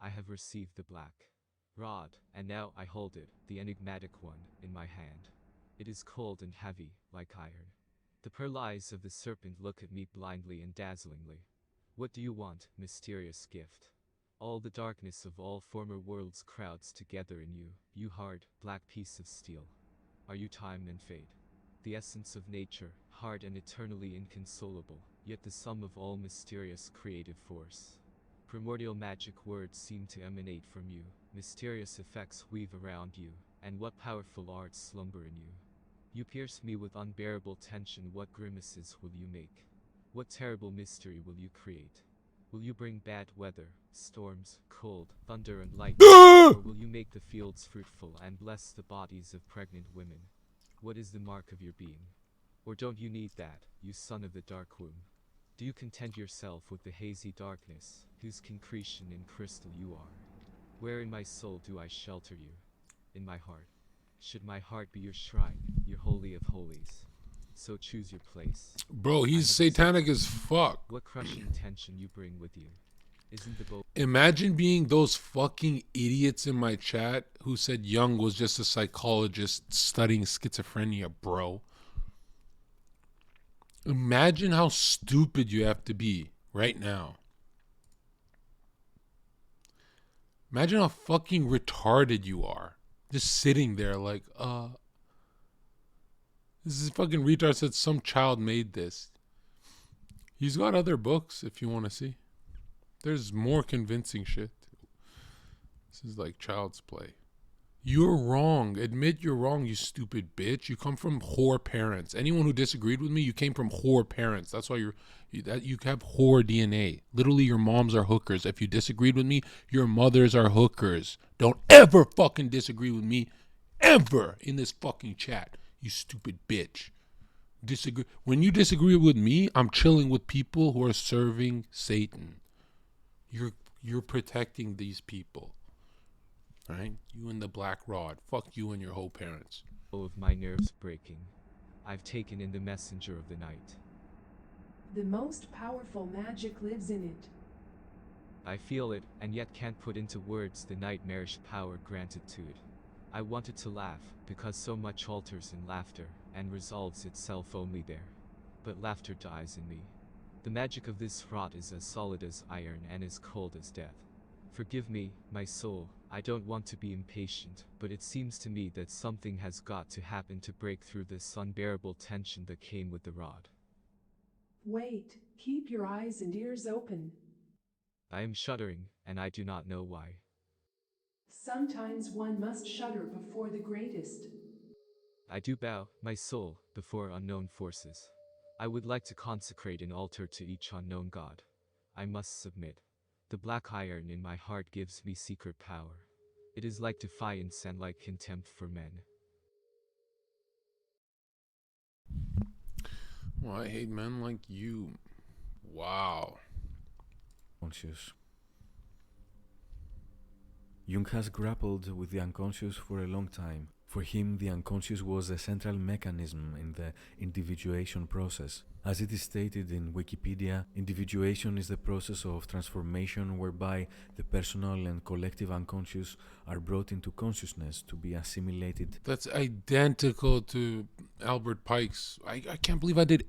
I have received the black rod, and now I hold it, the enigmatic one, in my hand. It is cold and heavy, like iron. The pearl eyes of the serpent look at me blindly and dazzlingly. What do you want, mysterious gift? All the darkness of all former worlds crowds together in you, you hard, black piece of steel. Are you time and fate? The essence of nature, hard and eternally inconsolable, yet the sum of all mysterious creative force. Primordial magic words seem to emanate from you, mysterious effects weave around you, and what powerful arts slumber in you. You pierce me with unbearable tension. What grimaces will you make? What terrible mystery will you create? Will you bring bad weather, storms, cold, thunder and lightning, or will you make the fields fruitful and bless the bodies of pregnant women? What is the mark of your being? Or don't you need that, you son of the dark womb? Do you content yourself with the hazy darkness, whose concretion in crystal you are? Where in my soul do I shelter you? In my heart. Should my heart be your shrine, your holy of holies? So choose your place. Bro, he's satanic as fuck. What crushing tension you bring with you. Isn't the boat... Imagine being those fucking idiots in my chat who said Jung was just a psychologist studying schizophrenia, bro. Imagine how stupid you have to be right now. Imagine how fucking retarded you are. Just sitting there like, this is fucking retard said some child made this. He's got other books if you want to see. There's more convincing shit. This is like child's play. You're wrong. Admit you're wrong, you stupid bitch. You come from whore parents. Anyone who disagreed with me, you came from whore parents. That's why you have whore DNA. Literally, your moms are hookers. If you disagreed with me, your mothers are hookers. Don't ever fucking disagree with me, ever in this fucking chat, you stupid bitch. Disagree. When you disagree with me, I'm chilling with people who are serving Satan. You're protecting these people. Right? You and the black rod. Fuck you and your whole parents. Of my nerves breaking. I've taken in the messenger of the night. The most powerful magic lives in it. I feel it, and yet can't put into words the nightmarish power granted to it. I wanted to laugh, because so much alters in laughter, and resolves itself only there. But laughter dies in me. The magic of this rod is as solid as iron and as cold as death. Forgive me, my soul, I don't want to be impatient, but it seems to me that something has got to happen to break through this unbearable tension that came with the rod. Wait, keep your eyes and ears open. I am shuddering, and I do not know why. Sometimes one must shudder before the greatest. I do bow, my soul, before unknown forces. I would like to consecrate an altar to each unknown god. I must submit. The black iron in my heart gives me secret power. It is like defiance and like contempt for men. Well, I hate men like you. Wow. Conscious. Jung has grappled with the unconscious for a long time. For him, the unconscious was a central mechanism in the individuation process. As it is stated in Wikipedia, individuation is the process of transformation whereby the personal and collective unconscious are brought into consciousness to be assimilated. That's identical to Albert Pike's. I can't believe I did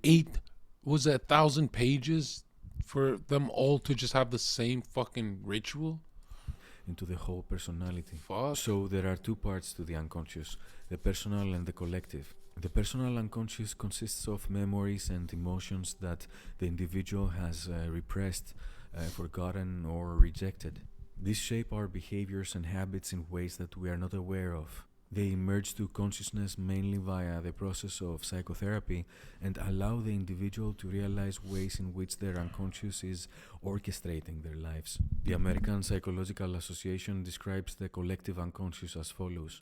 1,000 pages for them all to just have the same fucking ritual? Into the whole personality. Fuck. So there are two parts to the unconscious, the personal and the collective. The personal unconscious consists of memories and emotions that the individual has repressed, forgotten, or rejected. These shape our behaviors and habits in ways that we are not aware of. They emerge to consciousness mainly via the process of psychotherapy and allow the individual to realize ways in which their unconscious is orchestrating their lives. The American Psychological Association describes the collective unconscious as follows.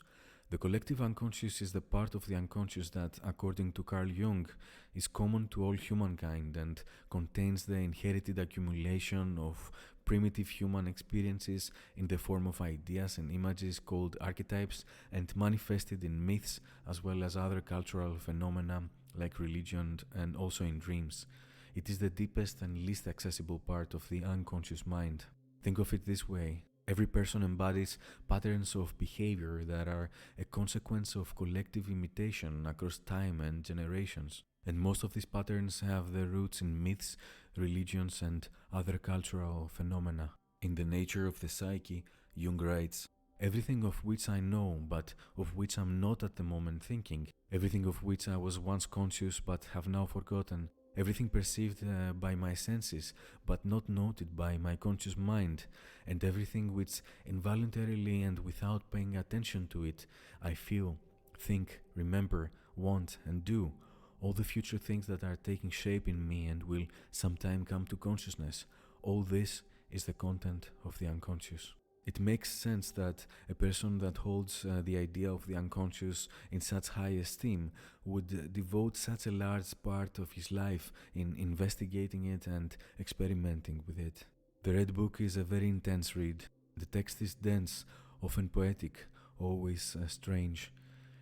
The collective unconscious is the part of the unconscious that, according to Carl Jung, is common to all humankind and contains the inherited accumulation of primitive human experiences in the form of ideas and images called archetypes and manifested in myths as well as other cultural phenomena like religion and also in dreams. It is the deepest and least accessible part of the unconscious mind. Think of it this way. Every person embodies patterns of behavior that are a consequence of collective imitation across time and generations. And most of these patterns have their roots in myths, religions, and other cultural phenomena. In The Nature of the Psyche, Jung writes, "Everything of which I know, but of which I'm not at the moment thinking, everything of which I was once conscious but have now forgotten, everything perceived by my senses, but not noted by my conscious mind, and everything which involuntarily and without paying attention to it, I feel, think, remember, want, and do, all the future things that are taking shape in me and will sometime come to consciousness, all this is the content of the unconscious." It makes sense that a person that holds the idea of the unconscious in such high esteem would devote such a large part of his life in investigating it and experimenting with it. The Red Book is a very intense read. The text is dense, often poetic, always strange.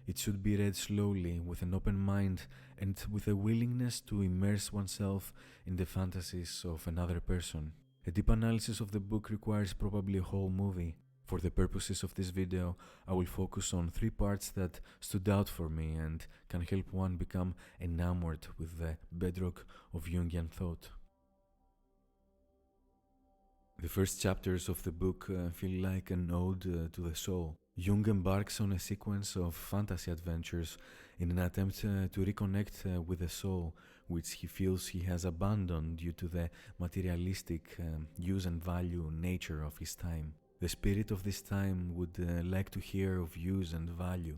It should be read slowly, with an open mind, and with a willingness to immerse oneself in the fantasies of another person. A deep analysis of the book requires probably a whole movie. For the purposes of this video, I will focus on 3 parts that stood out for me and can help one become enamored with the bedrock of Jungian thought. The first chapters of the book feel like an ode to the soul. Jung embarks on a sequence of fantasy adventures in an attempt to reconnect with the soul, which he feels he has abandoned due to the materialistic use and value nature of his time. The spirit of this time would like to hear of use and value.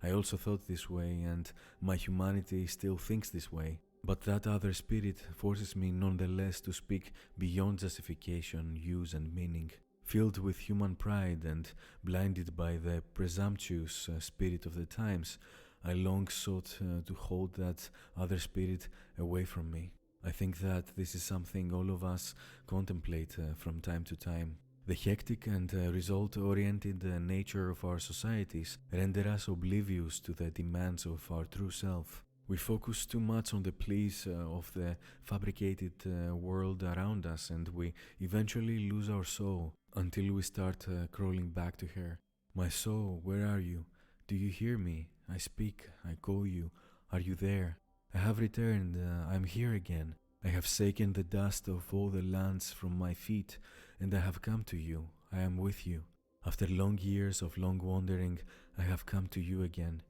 I also thought this way, and my humanity still thinks this way. But that other spirit forces me nonetheless to speak beyond justification, use and meaning. Filled with human pride and blinded by the presumptuous spirit of the times, I long sought to hold that other spirit away from me. I think that this is something all of us contemplate from time to time. The hectic and result-oriented nature of our societies render us oblivious to the demands of our true self. We focus too much on the pleas of the fabricated world around us, and we eventually lose our soul until we start crawling back to her. My soul, where are you? Do you hear me? I speak, I call you. Are you there? I have returned, I am here again. I have shaken the dust of all the lands from my feet, and I have come to you. I am with you. After long years of long wandering, I have come to you again.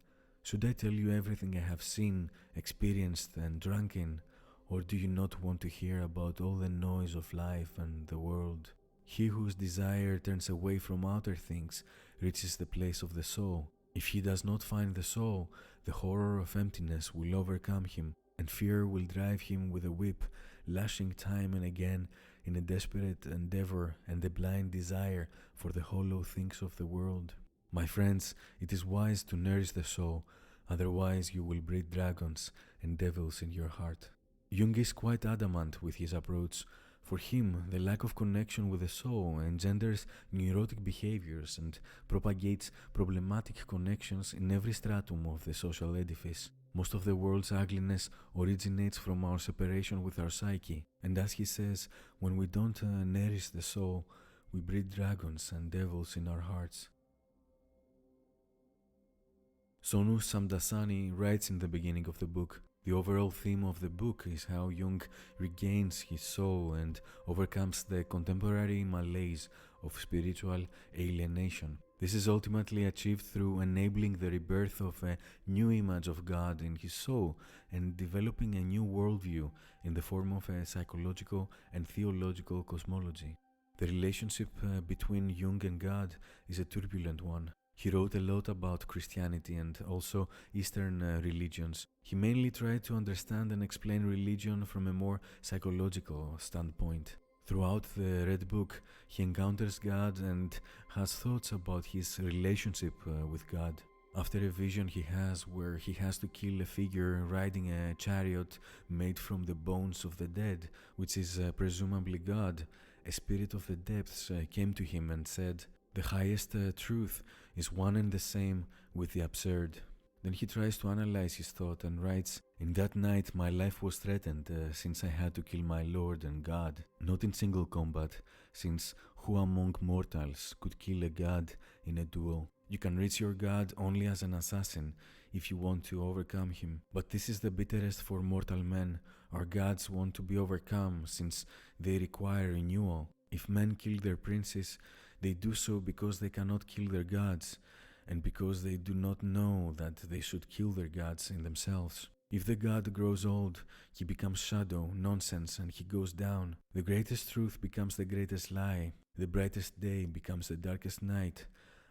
Should I tell you everything I have seen, experienced, and drunk in, or do you not want to hear about all the noise of life and the world? He whose desire turns away from outer things reaches the place of the soul. If he does not find the soul, the horror of emptiness will overcome him, and fear will drive him with a whip, lashing time and again in a desperate endeavor and a blind desire for the hollow things of the world. My friends, it is wise to nourish the soul, otherwise you will breed dragons and devils in your heart. Jung is quite adamant with his approach. For him, the lack of connection with the soul engenders neurotic behaviors and propagates problematic connections in every stratum of the social edifice. Most of the world's ugliness originates from our separation with our psyche, and as he says, when we don't nourish the soul, we breed dragons and devils in our hearts. Sonu Samdasani writes in the beginning of the book, the overall theme of the book is how Jung regains his soul and overcomes the contemporary malaise of spiritual alienation. This is ultimately achieved through enabling the rebirth of a new image of God in his soul and developing a new worldview in the form of a psychological and theological cosmology. The relationship between Jung and God is a turbulent one. He wrote a lot about Christianity and also Eastern religions. He mainly tried to understand and explain religion from a more psychological standpoint. Throughout the Red Book, he encounters God and has thoughts about his relationship with God. After a vision he has where he has to kill a figure riding a chariot made from the bones of the dead, which is presumably God, a spirit of the depths came to him and said, "The highest truth is one and the same with the absurd." Then he tries to analyze his thought and writes, "In that night my life was threatened since I had to kill my Lord and God, not in single combat, since who among mortals could kill a god in a duel? You can reach your God only as an assassin if you want to overcome him. But this is the bitterest for mortal men. Our gods want to be overcome since they require renewal. If men kill their princes, they do so because they cannot kill their gods, and because they do not know that they should kill their gods in themselves. If the god grows old, he becomes shadow, nonsense, and he goes down. The greatest truth becomes the greatest lie. The brightest day becomes the darkest night.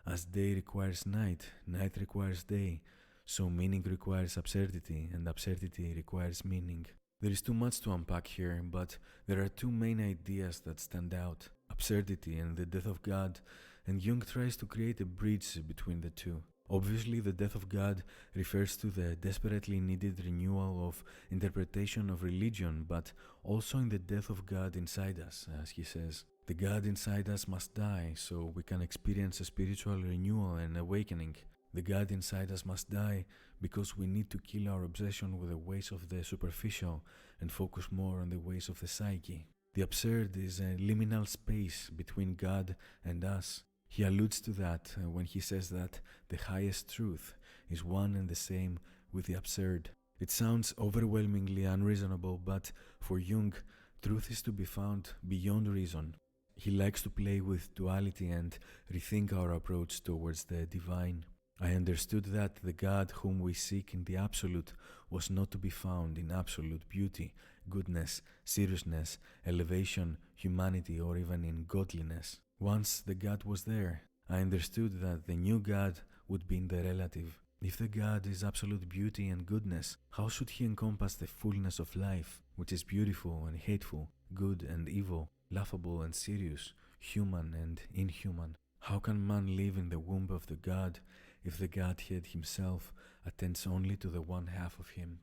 As day requires night, night requires day. So meaning requires absurdity, and absurdity requires meaning." There is too much to unpack here, but there are two main ideas that stand out: absurdity and the death of God, and Jung tries to create a bridge between the two. Obviously, the death of God refers to the desperately needed renewal of interpretation of religion, but also in the death of God inside us, as he says. The God inside us must die so we can experience a spiritual renewal and awakening. The God inside us must die because we need to kill our obsession with the ways of the superficial and focus more on the ways of the psyche. The absurd is a liminal space between God and us. He alludes to that when he says that the highest truth is one and the same with the absurd. It sounds overwhelmingly unreasonable, but for Jung, truth is to be found beyond reason. He likes to play with duality and rethink our approach towards the divine. I understood that the God whom we seek in the absolute was not to be found in absolute beauty, goodness, seriousness, elevation, humanity, or even in godliness. Once the God was there, I understood that the new God would be in the relative. If the God is absolute beauty and goodness, how should he encompass the fullness of life, which is beautiful and hateful, good and evil, laughable and serious, human and inhuman? How can man live in the womb of the God if the Godhead himself attends only to the one half of him?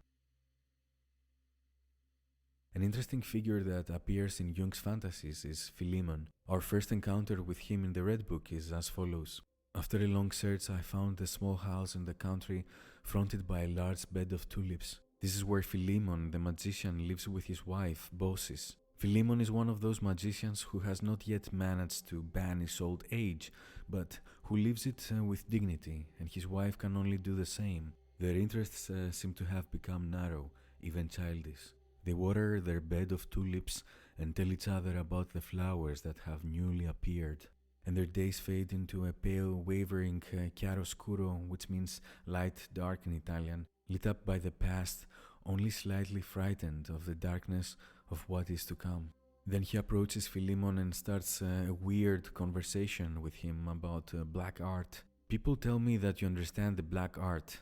An interesting figure that appears in Jung's fantasies is Philemon. Our first encounter with him in the Red Book is as follows. After a long search, I found a small house in the country fronted by a large bed of tulips. This is where Philemon, the magician, lives with his wife, Baucis. Philemon is one of those magicians who has not yet managed to banish old age, but who lives it with dignity, and his wife can only do the same. Their interests seem to have become narrow, even childish. They water their bed of tulips and tell each other about the flowers that have newly appeared. And their days fade into a pale, wavering chiaroscuro, which means light, dark in Italian, lit up by the past, only slightly frightened of the darkness of what is to come. Then he approaches Philemon and starts a weird conversation with him about black art. People tell me that you understand the black art.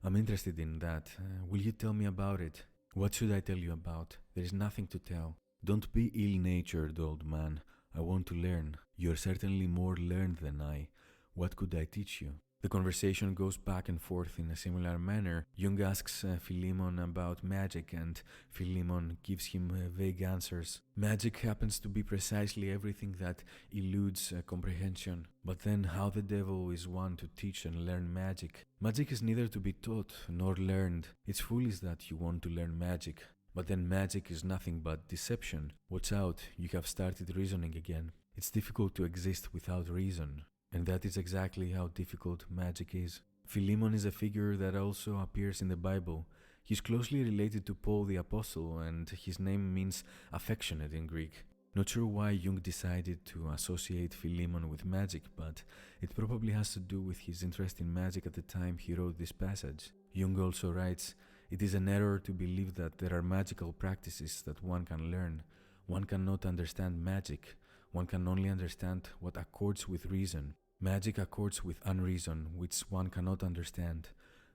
I'm interested in that. Will you tell me about it? What should I tell you about? There is nothing to tell. Don't be ill-natured, old man. I want to learn. You are certainly more learned than I. What could I teach you? The conversation goes back and forth in a similar manner. Jung asks Philemon about magic, and Philemon gives him vague answers. Magic happens to be precisely everything that eludes comprehension. But then how the devil is one to teach and learn magic? Magic is neither to be taught nor learned. It's foolish that you want to learn magic. But then magic is nothing but deception. Watch out, you have started reasoning again. It's difficult to exist without reason. And that is exactly how difficult magic is. Philemon is a figure that also appears in the Bible. He's closely related to Paul the Apostle, and his name means affectionate in Greek. Not sure why Jung decided to associate Philemon with magic, but it probably has to do with his interest in magic at the time he wrote this passage. Jung also writes, "It is an error to believe that there are magical practices that one can learn. One cannot understand magic. One can only understand what accords with reason. Magic accords with unreason, which one cannot understand.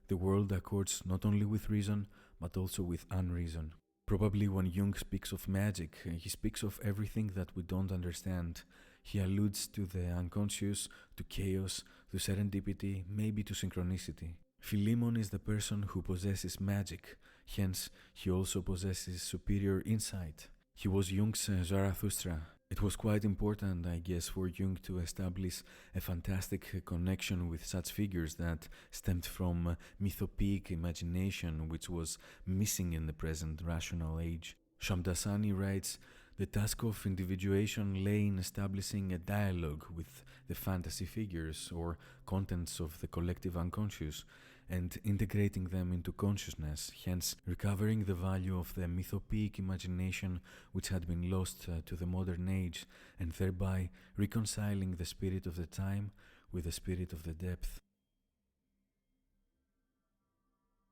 The world accords not only with reason, but also with unreason." Probably when Jung speaks of magic, he speaks of everything that we don't understand. He alludes to the unconscious, to chaos, to serendipity, maybe to synchronicity. Philemon is the person who possesses magic, hence he also possesses superior insight. He was Jung's Zarathustra. It was quite important, I guess, for Jung to establish a fantastic connection with such figures that stemmed from mythopoeic imagination, which was missing in the present rational age. Shamdasani writes, "The task of individuation lay in establishing a dialogue with the fantasy figures or contents of the collective unconscious and integrating them into consciousness, hence recovering the value of the mythopoeic imagination which had been lost to the modern age, and thereby reconciling the spirit of the time with the spirit of the depth."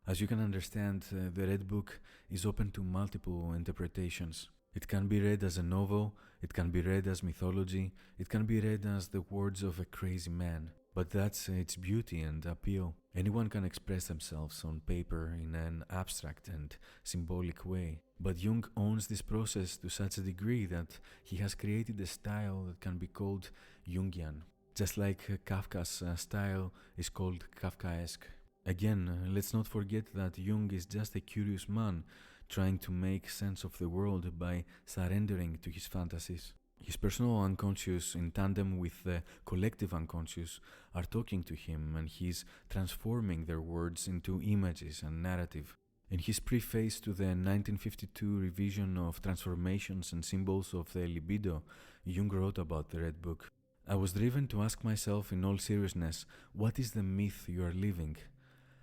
As you can understand, the Red Book is open to multiple interpretations. It can be read as a novel, it can be read as mythology, it can be read as the words of a crazy man. But that's its beauty and appeal. Anyone can express themselves on paper in an abstract and symbolic way. But Jung owns this process to such a degree that he has created a style that can be called Jungian. Just like Kafka's style is called Kafkaesque. Again, let's not forget that Jung is just a curious man trying to make sense of the world by surrendering to his fantasies. His personal unconscious, in tandem with the collective unconscious, are talking to him, and he's transforming their words into images and narrative. In his preface to the 1952 revision of Transformations and Symbols of the Libido, Jung wrote about the Red Book. I was driven to ask myself in all seriousness, what is the myth you are living?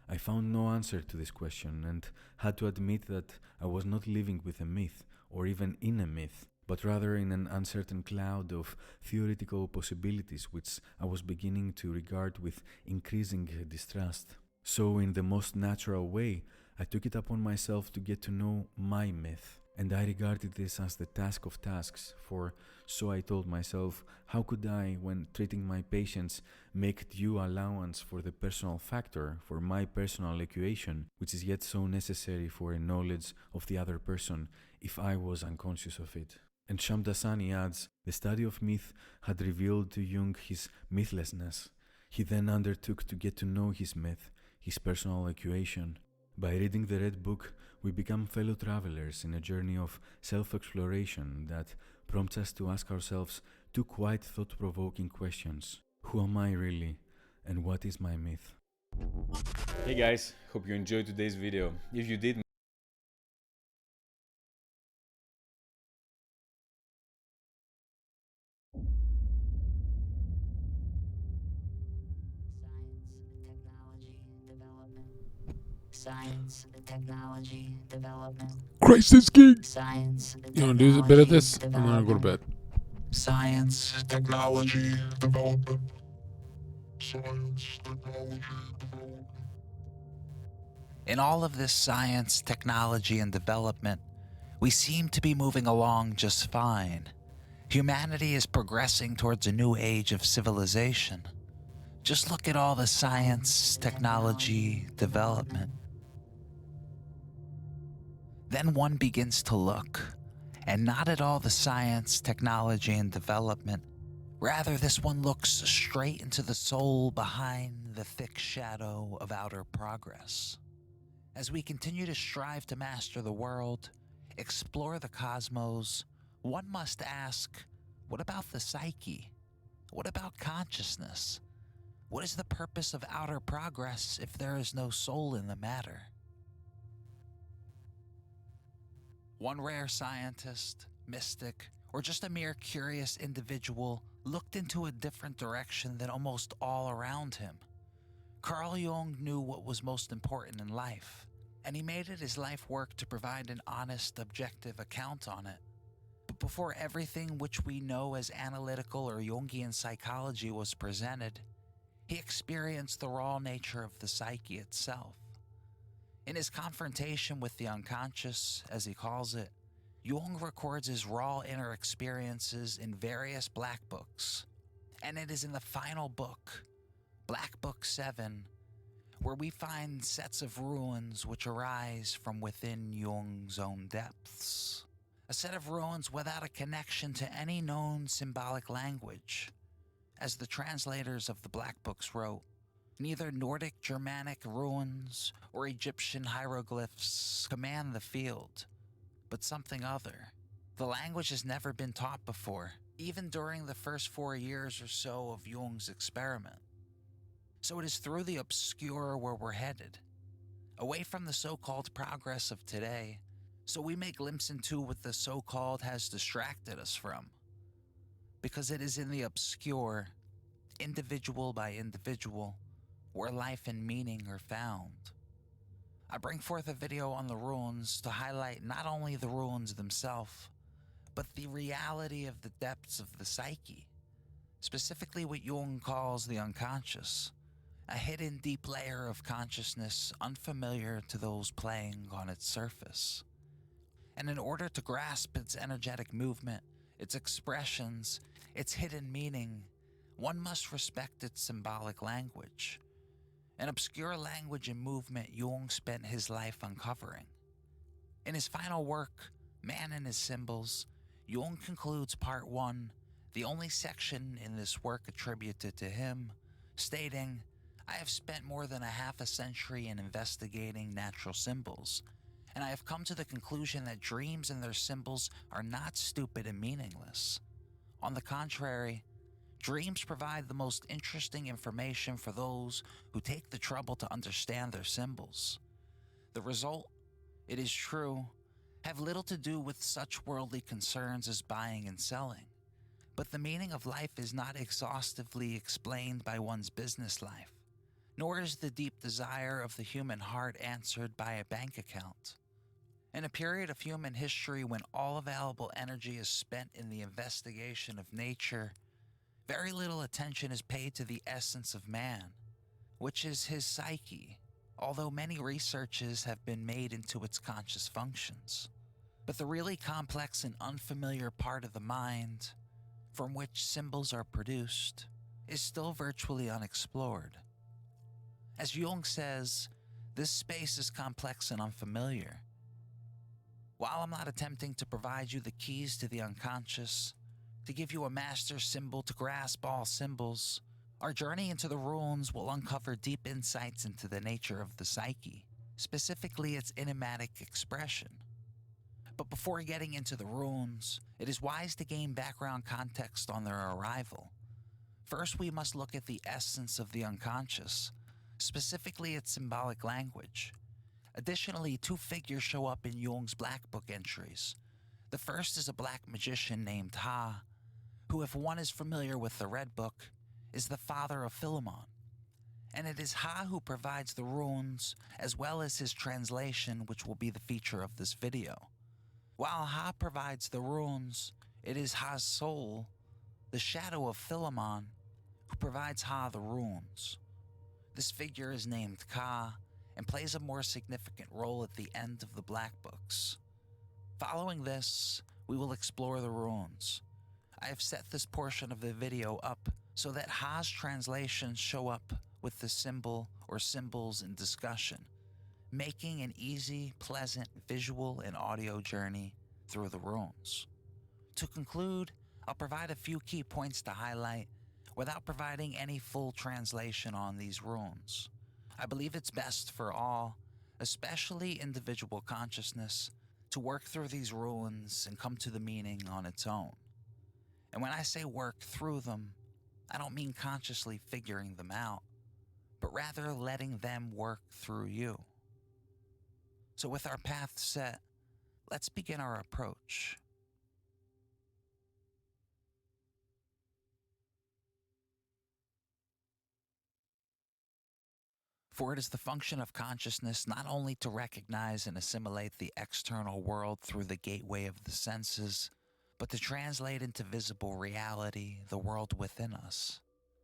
I found no answer to this question and had to admit that I was not living with a myth or even in a myth, but rather in an uncertain cloud of theoretical possibilities which I was beginning to regard with increasing distrust. So in the most natural way, I took it upon myself to get to know my myth, and I regarded this as the task of tasks, for so I told myself, how could I, when treating my patients, make due allowance for the personal factor, for my personal equation, which is yet so necessary for a knowledge of the other person, if I was unconscious of it? And Shamdasani adds, the study of myth had revealed to Jung his mythlessness. He then undertook to get to know his myth, his personal equation. By reading the Red Book, we become fellow travelers in a journey of self-exploration that prompts us to ask ourselves two quite thought-provoking questions. Who am I really, and what is my myth? Hey guys, hope you enjoyed today's video. If you did, Science, technology, development. Christ is king. Science, You want to do a bit of this? I'm gonna go to bed. Science, Technology development. Science, technology development. In all of this science, technology, and development, we seem to be moving along just fine. Humanity is progressing towards a new age of civilization. Just look at all the science, technology, development. Then one begins to look, and not at all the science, technology, and development. Rather, this one looks straight into the soul behind the thick shadow of outer progress. As we continue to strive to master the world, explore the cosmos, one must ask, what about the psyche? What about consciousness? What is the purpose of outer progress if there is no soul in the matter? One rare scientist, mystic, or just a mere curious individual looked into a different direction than almost all around him. Carl Jung knew what was most important in life, and he made it his life work to provide an honest, objective account on it. But before everything which we know as analytical or Jungian psychology was presented, he experienced the raw nature of the psyche itself. In his confrontation with the unconscious, as he calls it, Jung records his raw inner experiences in various black books. And it is in the final book, Black Book 7, where we find sets of ruins which arise from within Jung's own depths. A set of ruins without a connection to any known symbolic language. As the translators of the Black Books wrote, neither Nordic Germanic ruins or Egyptian hieroglyphs command the field, but something other. The language has never been taught before, even during the first 4 years or so of Jung's experiment. So it is through the obscure where we're headed, away from the so-called progress of today, so we may glimpse into what the so-called has distracted us from. Because it is in the obscure, individual by individual, where life and meaning are found. I bring forth a video on the ruins to highlight not only the ruins themselves, but the reality of the depths of the psyche, specifically what Jung calls the unconscious, a hidden deep layer of consciousness unfamiliar to those playing on its surface. And in order to grasp its energetic movement, its expressions, its hidden meaning, one must respect its symbolic language. An obscure language and movement Jung spent his life uncovering. In his final work, Man and His Symbols, Jung concludes part 1, the only section in this work attributed to him, stating, I have spent more than a half a century in investigating natural symbols, and I have come to the conclusion that dreams and their symbols are not stupid and meaningless. On the contrary, dreams provide the most interesting information for those who take the trouble to understand their symbols. The result, it is true, have little to do with such worldly concerns as buying and selling, But the meaning of life is not exhaustively explained by one's business life, nor is the deep desire of the human heart answered by a bank account. In a period of human history when all available energy is spent in the investigation of nature, very little attention is paid to the essence of man, which is his psyche, although many researches have been made into its conscious functions. But the really complex and unfamiliar part of the mind, from which symbols are produced, is still virtually unexplored. As Jung says, this space is complex and unfamiliar. While I'm not attempting to provide you the keys to the unconscious, to give you a master symbol to grasp all symbols, our journey into the runes will uncover deep insights into the nature of the psyche, specifically its enigmatic expression. But before getting into the runes, it is wise to gain background context on their arrival. First, we must look at the essence of the unconscious, specifically its symbolic language. Additionally, two figures show up in Jung's Black Book entries. The first is a black magician named Ha, who, if one is familiar with the Red Book, is the father of Philemon. And it is Ha who provides the runes, as well as his translation, which will be the feature of this video. While Ha provides the runes, it is Ha's soul, the shadow of Philemon, who provides Ha the runes. This figure is named Ka, and plays a more significant role at the end of the Black Books. Following this, we will explore the runes. I have set this portion of the video up so that Ha's translations show up with the symbol or symbols in discussion, making an easy, pleasant visual and audio journey through the runes. To conclude, I'll provide a few key points to highlight without providing any full translation on these runes. I believe it's best for all, especially individual consciousness, to work through these runes and come to the meaning on its own. And when I say work through them, I don't mean consciously figuring them out, but rather letting them work through you. So with our path set, let's begin our approach. For it is the function of consciousness not only to recognize and assimilate the external world through the gateway of the senses, but to translate into visible reality the world within us.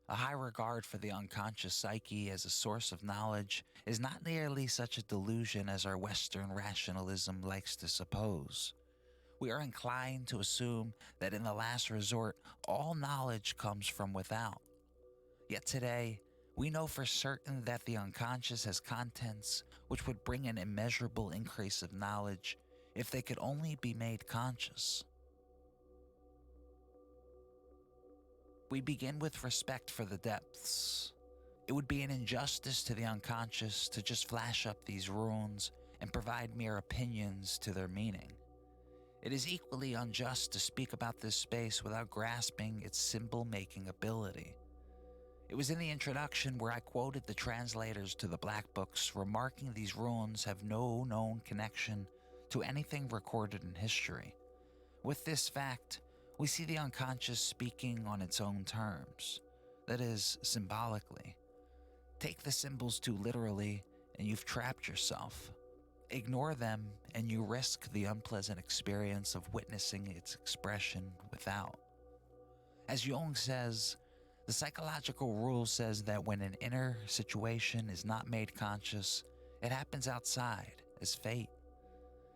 A high regard for the unconscious psyche as a source of knowledge is not nearly such a delusion as our Western rationalism likes to suppose. We are inclined to assume that in the last resort, all knowledge comes from without. Yet today, we know for certain that the unconscious has contents which would bring an immeasurable increase of knowledge if they could only be made conscious. We begin with respect for the depths. It would be an injustice to the unconscious to just flash up these runes and provide mere opinions to their meaning. It is equally unjust to speak about this space without grasping its symbol-making ability. It was in the introduction where I quoted the translators to the Black Books, remarking these runes have no known connection to anything recorded in history. With this fact, we see the unconscious speaking on its own terms, that is, symbolically. Take the symbols too literally, and you've trapped yourself. Ignore them, and you risk the unpleasant experience of witnessing its expression without. As Jung says, the psychological rule says that when an inner situation is not made conscious, it happens outside as fate.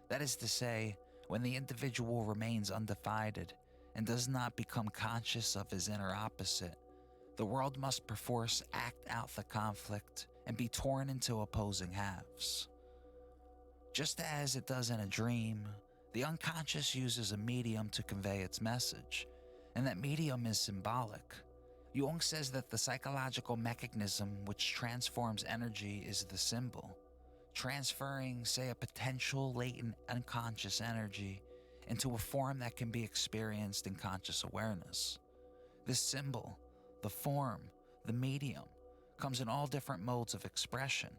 That is to say, when the individual remains undivided and does not become conscious of his inner opposite, the world must perforce act out the conflict and be torn into opposing halves. Just as it does in a dream, the unconscious uses a medium to convey its message, and that medium is symbolic. Jung says that the psychological mechanism which transforms energy is the symbol, transferring, say, a potential latent unconscious energy into a form that can be experienced in conscious awareness. This symbol, the form, the medium, comes in all different modes of expression.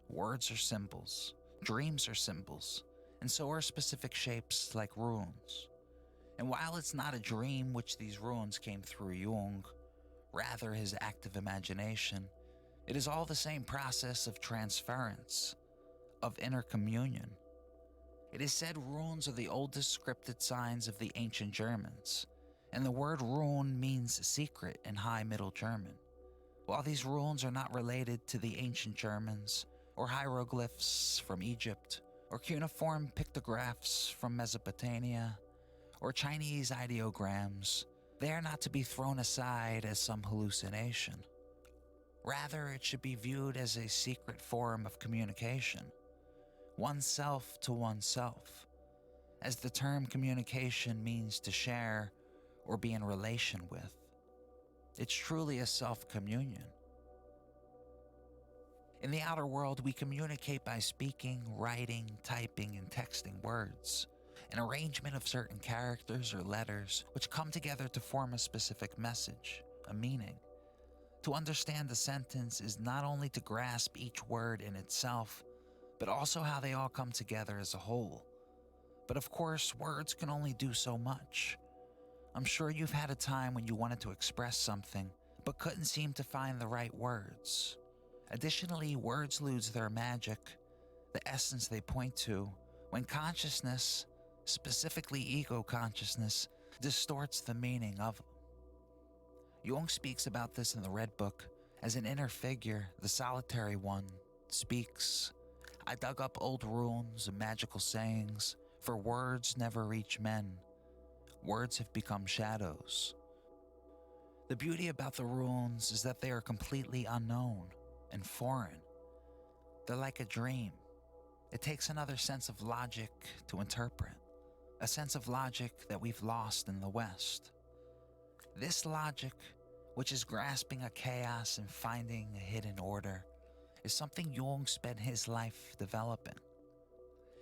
Words are symbols, dreams are symbols, and so are specific shapes like runes. And while it's not a dream which these runes came through Jung, rather his active imagination, it is all the same process of transference, of intercommunion. It is said runes are the oldest scripted signs of the ancient Germans, and the word rune means secret in High Middle German. While these runes are not related to the ancient Germans, or hieroglyphs from Egypt, or cuneiform pictographs from Mesopotamia, or Chinese ideograms, they are not to be thrown aside as some hallucination. Rather, it should be viewed as a secret form of communication, oneself to oneself, as the term communication means to share or be in relation with. It's truly a self-communion. In the outer world, we communicate by speaking, writing, typing, and texting words, an arrangement of certain characters or letters which come together to form a specific message, a meaning. To understand a sentence is not only to grasp each word in itself, but also how they all come together as a whole. But of course, words can only do so much. I'm sure you've had a time when you wanted to express something, but couldn't seem to find the right words. Additionally, words lose their magic, the essence they point to, when consciousness, specifically ego consciousness, distorts the meaning of them. Jung speaks about this in the Red Book as an inner figure, the solitary one, speaks, "I dug up old runes and magical sayings, for words never reach men. Words have become shadows." The beauty about the runes is that they are completely unknown and foreign. They're like a dream. It takes another sense of logic to interpret, a sense of logic that we've lost in the West. This logic, which is grasping a chaos and finding a hidden order, is something Jung spent his life developing.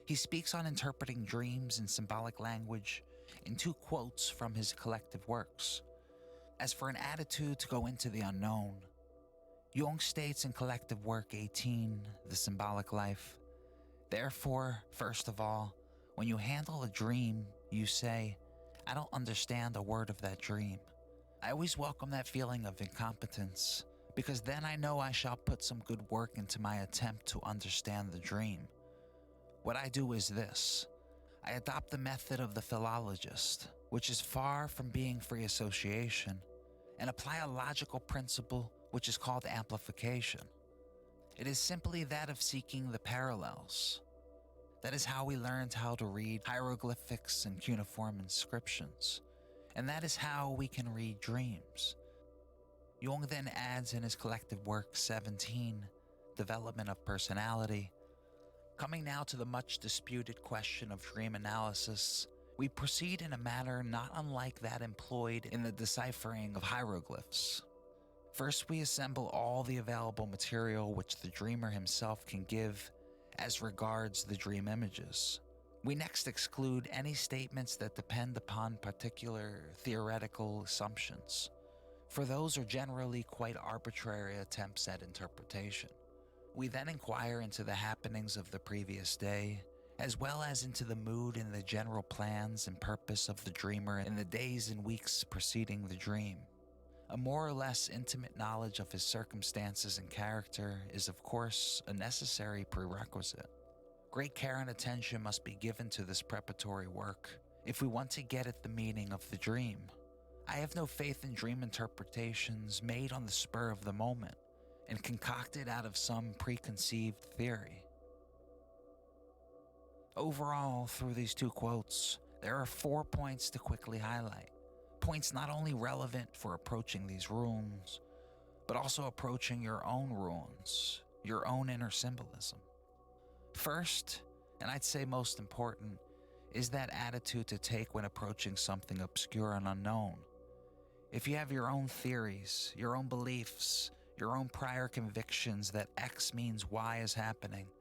He speaks on interpreting dreams in symbolic language in two quotes from his collective works. As for an attitude to go into the unknown, Jung states in collective work 18, The Symbolic Life, "Therefore, first of all, when you handle a dream, you say, 'I don't understand a word of that dream.' I always welcome that feeling of incompetence, because then I know I shall put some good work into my attempt to understand the dream. What I do is this. I adopt the method of the philologist, which is far from being free association, and apply a logical principle which is called amplification. It is simply that of seeking the parallels. That is how we learned how to read hieroglyphics and cuneiform inscriptions. And that is how we can read dreams." Jung then adds in his collective work 17, Development of Personality, "Coming now to the much disputed question of dream analysis, we proceed in a manner not unlike that employed in the deciphering of hieroglyphs. First, we assemble all the available material which the dreamer himself can give as regards the dream images. We next exclude any statements that depend upon particular theoretical assumptions, for those are generally quite arbitrary attempts at interpretation. We then inquire into the happenings of the previous day, as well as into the mood and the general plans and purpose of the dreamer in the days and weeks preceding the dream. A more or less intimate knowledge of his circumstances and character is, of course, a necessary prerequisite. Great care and attention must be given to this preparatory work if we want to get at the meaning of the dream. I have no faith in dream interpretations made on the spur of the moment and concocted out of some preconceived theory." Overall, through these two quotes, there are 4 points to quickly highlight. Points not only relevant for approaching these runes, but also approaching your own runes, your own inner symbolism. First, and I'd say most important, is that attitude to take when approaching something obscure and unknown. If you have your own theories, your own beliefs, your own prior convictions that X means Y is happening,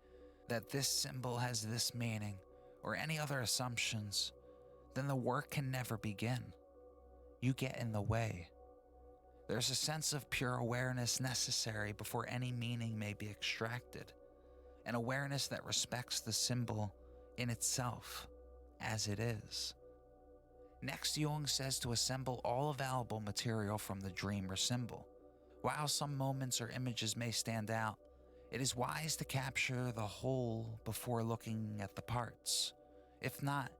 that this symbol has this meaning, or any other assumptions, then the work can never begin. You get in the way. There's a sense of pure awareness necessary before any meaning may be extracted, an awareness that respects the symbol in itself as it is. Next, Jung says to assemble all available material from the dream or symbol. While some moments or images may stand out, it is wise to capture the whole before looking at the parts. If not,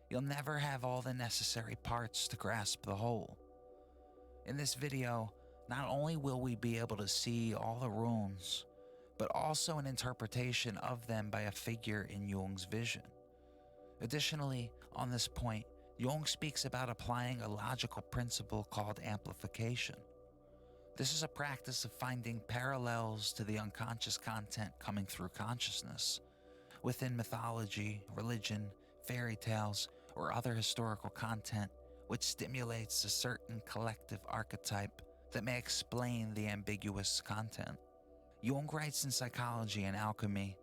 you'll never have all the necessary parts to grasp the whole. In this video, not only will we be able to see all the runes, but also an interpretation of them by a figure in Jung's vision. Additionally, on this point, Jung speaks about applying a logical principle called amplification. This is a practice of finding parallels to the unconscious content coming through consciousness within mythology, religion, fairy tales, or other historical content which stimulates a certain collective archetype that may explain the ambiguous content. Jung writes in Psychology and Alchemy,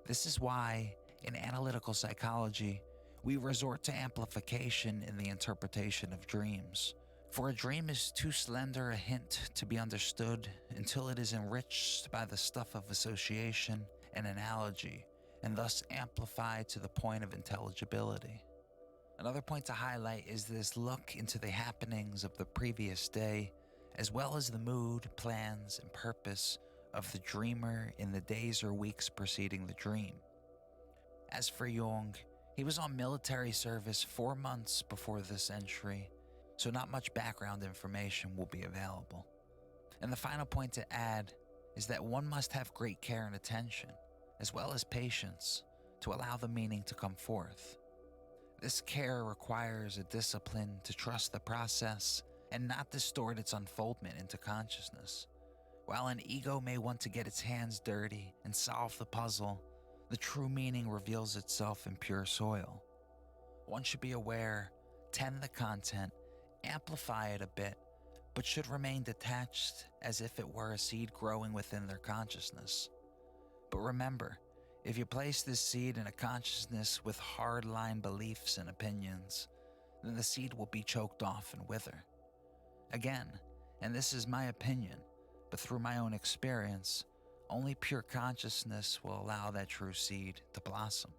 this is why, in analytical psychology, we resort to amplification in the interpretation of dreams. For a dream is too slender a hint to be understood until it is enriched by the stuff of association and analogy, and thus amplified to the point of intelligibility. Another point to highlight is this look into the happenings of the previous day, as well as the mood, plans, and purpose of the dreamer in the days or weeks preceding the dream. As for Jung, he was on military service 4 months before this entry, so not much background information will be available. And the final point to add is that one must have great care and attention, as well as patience, to allow the meaning to come forth. This care requires a discipline to trust the process and not distort its unfoldment into consciousness. While an ego may want to get its hands dirty and solve the puzzle, the true meaning reveals itself in pure soil. One should be aware, tend the content, amplify it a bit, but should remain detached as if it were a seed growing within their consciousness. But remember, if you place this seed in a consciousness with hard-line beliefs and opinions, then the seed will be choked off and wither. Again, and this is my opinion, but through my own experience, only pure consciousness will allow that true seed to blossom.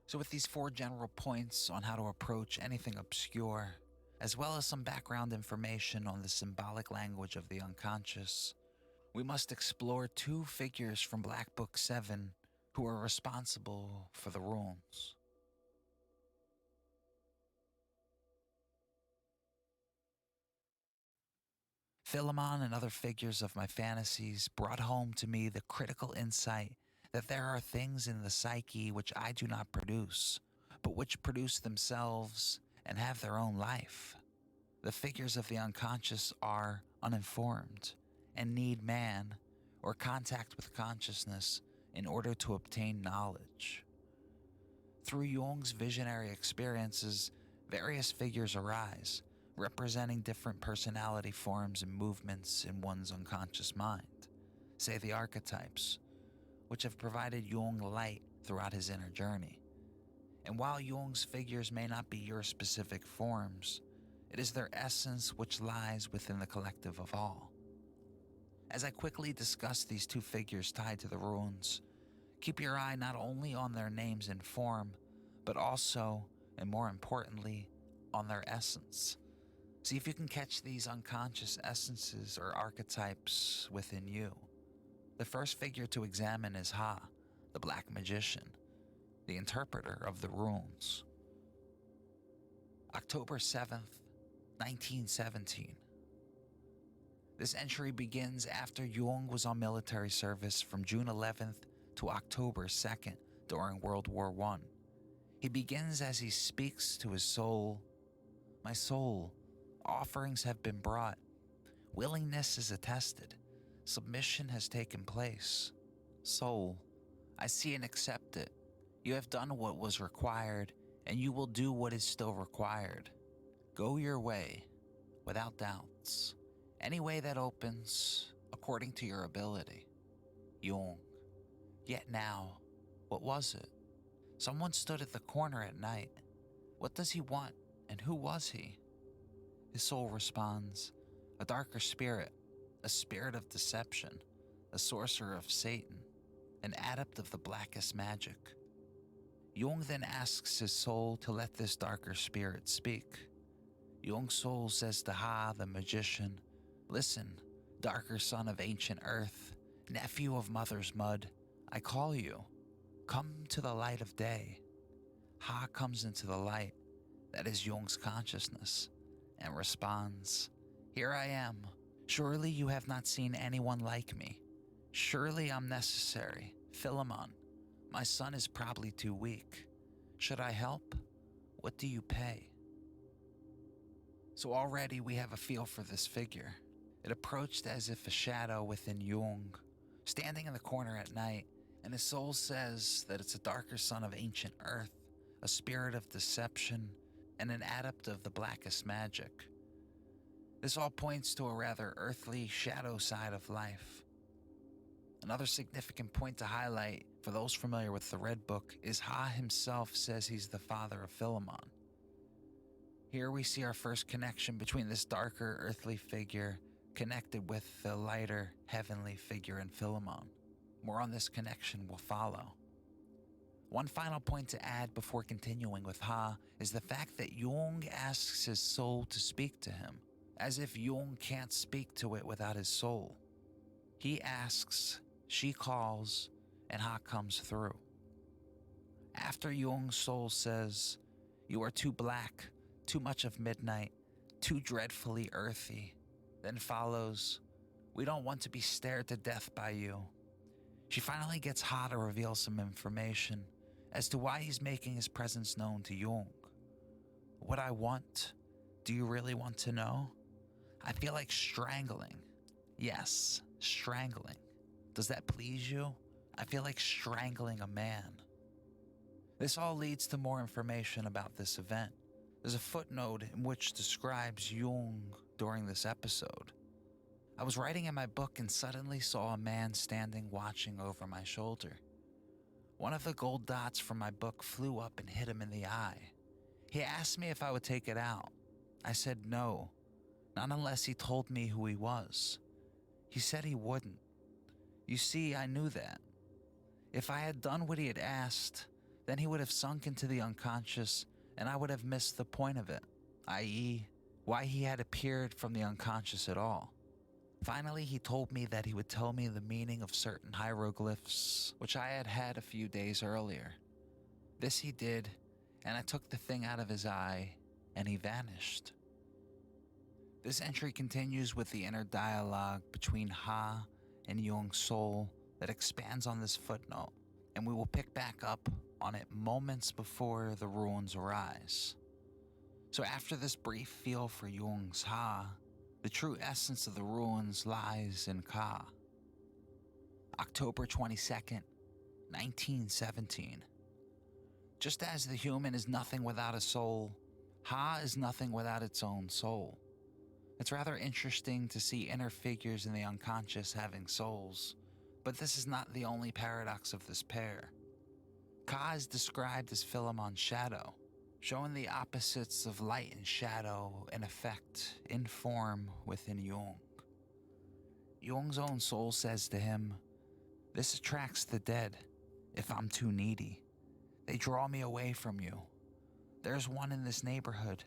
So with these 4 general points on how to approach anything obscure, as well as some background information on the symbolic language of the unconscious, we must explore 2 figures from Black Book 7 who are responsible for the runes. Philemon and other figures of my fantasies brought home to me the critical insight that there are things in the psyche which I do not produce, but which produce themselves and have their own life. The figures of the unconscious are uninformed and need man or contact with consciousness in order to obtain knowledge. Through Jung's visionary experiences, various figures arise, representing different personality forms and movements in one's unconscious mind, say the archetypes, which have provided Jung light throughout his inner journey. And while Jung's figures may not be your specific forms, it is their essence which lies within the collective of all. As I quickly discuss these 2 figures tied to the runes, keep your eye not only on their names and form, but also, and more importantly, on their essence. See if you can catch these unconscious essences or archetypes within you. The first figure to examine is Ha, the Black Magician, the interpreter of the runes. October 7th, 1917. This entry begins after Jung was on military service from June 11th to October 2nd during World War I. He begins as he speaks to his soul. My soul, offerings have been brought. Willingness is attested. Submission has taken place. Soul, I see and accept it. You have done what was required, and you will do what is still required. Go your way, without doubts. Any way that opens, according to your ability. Jung. Yet now, what was it? Someone stood at the corner at night. What does he want, and who was he? His soul responds, a darker spirit, a spirit of deception, a sorcerer of Satan, an adept of the blackest magic. Jung then asks his soul to let this darker spirit speak. Jung's soul says to Ha, the magician, "Listen, darker son of ancient earth, nephew of mother's mud, I call you. Come to the light of day." Ha comes into the light, that is Jung's consciousness, and responds, "Here I am. Surely you have not seen anyone like me. Surely I'm necessary. Philemon, my son is probably too weak. Should I help? What do you pay?" So already we have a feel for this figure. It approached as if a shadow within Jung, standing in the corner at night, and his soul says that it's a darker son of ancient earth, a spirit of deception, and an adept of the blackest magic. This all points to a rather earthly shadow side of life. Another significant point to highlight for those familiar with the Red Book is Ha himself says he's the father of Philemon. Here we see our first connection between this darker earthly figure connected with the lighter heavenly figure in Philemon. More on this connection will follow. One final point to add before continuing with Ha is the fact that Jung asks his soul to speak to him, as if Jung can't speak to it without his soul. He asks, she calls, and Ha comes through. After Jung's soul says, "You are too black, too much of midnight, too dreadfully earthy," then follows, "We don't want to be stared to death by you." She finally gets Ha to reveal some information as to why he's making his presence known to Jung. "What I want? Do you really want to know? I feel like strangling. Yes, strangling. Does that please you? I feel like strangling a man." This all leads to more information about this event. There's a footnote in which describes Jung during this episode. "I was writing in my book and suddenly saw a man standing watching over my shoulder. One of the gold dots from my book flew up and hit him in the eye. He asked me if I would take it out. I said no, not unless he told me who he was. He said he wouldn't. You see, I knew that. If I had done what he had asked, then he would have sunk into the unconscious and I would have missed the point of it, i.e., why he had appeared from the unconscious at all. Finally, he told me that he would tell me the meaning of certain hieroglyphs, which I had had a few days earlier. This he did, and I took the thing out of his eye, and he vanished." This entry continues with the inner dialogue between Ha and Jung's soul that expands on this footnote, and we will pick back up on it moments before the ruins arise. So after this brief feel for Jung's Ha, the true essence of the ruins lies in Ka. October 22nd, 1917. Just as the human is nothing without a soul, Ha is nothing without its own soul. It's rather interesting to see inner figures in the unconscious having souls, but this is not the only paradox of this pair. Ka is described as Philemon's shadow, showing the opposites of light and shadow in effect, in form within Jung. Jung's own soul says to him, "This attracts the dead, if I'm too needy. They draw me away from you. There's one in this neighborhood,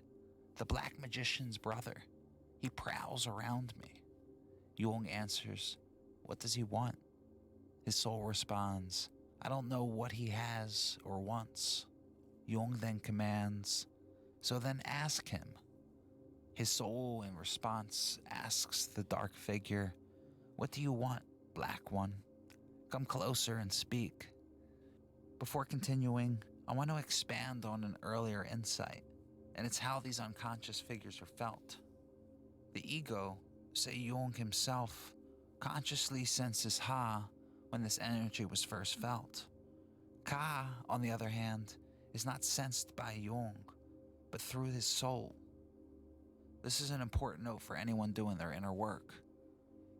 the black magician's brother. He prowls around me." Jung answers, "What does he want?" His soul responds, "I don't know what he has or wants." Jung then commands, "So then ask him." His soul, in response, asks the dark figure, "What do you want, black one? Come closer and speak." Before continuing, I want to expand on an earlier insight, and it's how these unconscious figures are felt. The ego, say Jung himself, consciously senses Ha when this energy was first felt. Ka, on the other hand, is not sensed by Jung, but through his soul. This is an important note for anyone doing their inner work,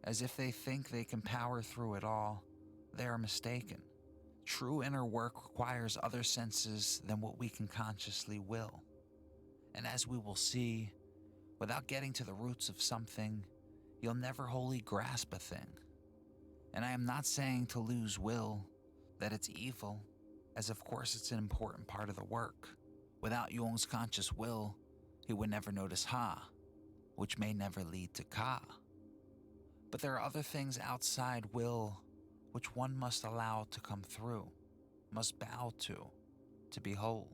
as if they think they can power through it all, they are mistaken. True inner work requires other senses than what we can consciously will. And as we will see, without getting to the roots of something, you'll never wholly grasp a thing. And I am not saying to lose will, that it's evil, as of course it's an important part of the work. Without Jung's conscious will, he would never notice Ha, which may never lead to Ka. But there are other things outside will which one must allow to come through, must bow to be whole.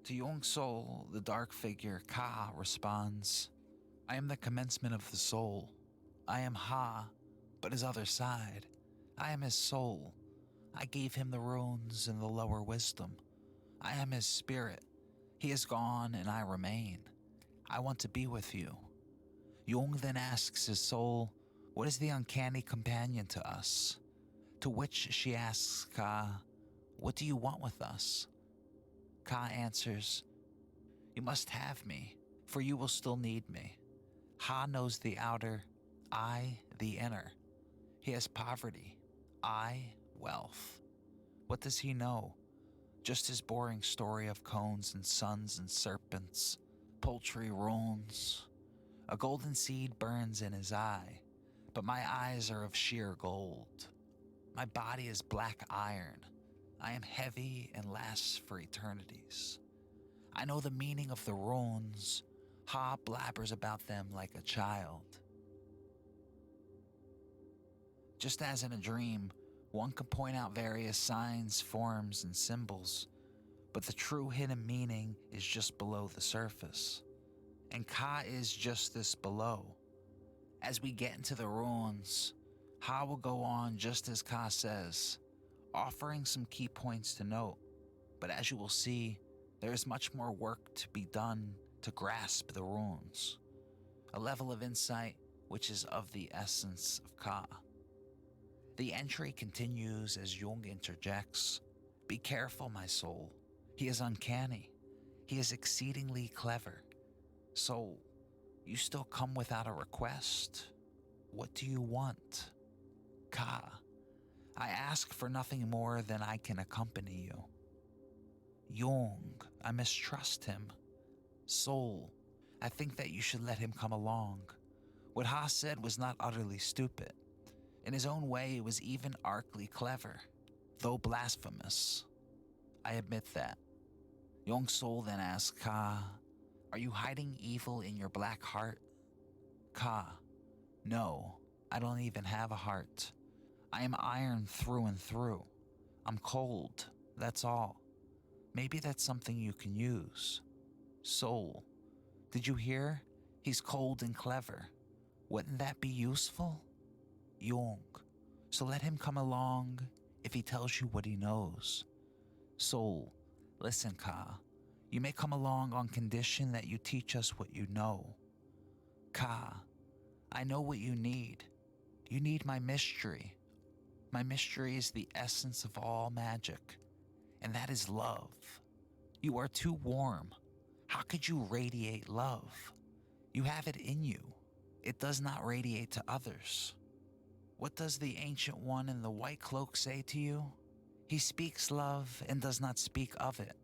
To Jung's soul, the dark figure Ka responds, I am the commencement of the soul. I am Ha, but his other side. I am his soul. I gave him the runes and the lower wisdom. I am his spirit. He is gone and I remain. I want to be with you. Jung then asks his soul, what is the uncanny companion to us? To which she asks Ka, what do you want with us? Ka answers, you must have me, for you will still need me. Ha knows the outer, I the inner. He has poverty, I wealth. What does he know? Just his boring story of cones and suns and serpents, poultry runes. A golden seed burns in his eye, but my eyes are of sheer gold. My body is black iron. I am heavy and lasts for eternities. I know the meaning of the runes. Ha blabbers about them like a child. Just as in a dream, one can point out various signs, forms, and symbols, but the true hidden meaning is just below the surface. And Ka is just this below. As we get into the runes, Ha will go on just as Ka says, offering some key points to note, but as you will see, there is much more work to be done to grasp the runes, a level of insight which is of the essence of Ka. The entry continues as Jung interjects, be careful, my soul. He is uncanny. He is exceedingly clever. Soul, you still come without a request? What do you want? Ka, I ask for nothing more than I can accompany you. Jung, I mistrust him. Soul, I think that you should let him come along. What Ha said was not utterly stupid. In his own way, it was even artfully clever, though blasphemous. I admit that. Jung's soul then asks Ka, are you hiding evil in your black heart? Ka, no, I don't even have a heart. I am iron through and through. I'm cold, that's all. Maybe that's something you can use. Soul, did you hear? He's cold and clever. Wouldn't that be useful? Jung, so let him come along if he tells you what he knows. Soul, listen, Ka. You may come along on condition that you teach us what you know. Ka, I know what you need. You need my mystery. My mystery is the essence of all magic, and that is love. You are too warm. How could you radiate love? You have it in you. It does not radiate to others. What does the ancient one in the white cloak say to you? He speaks love and does not speak of it.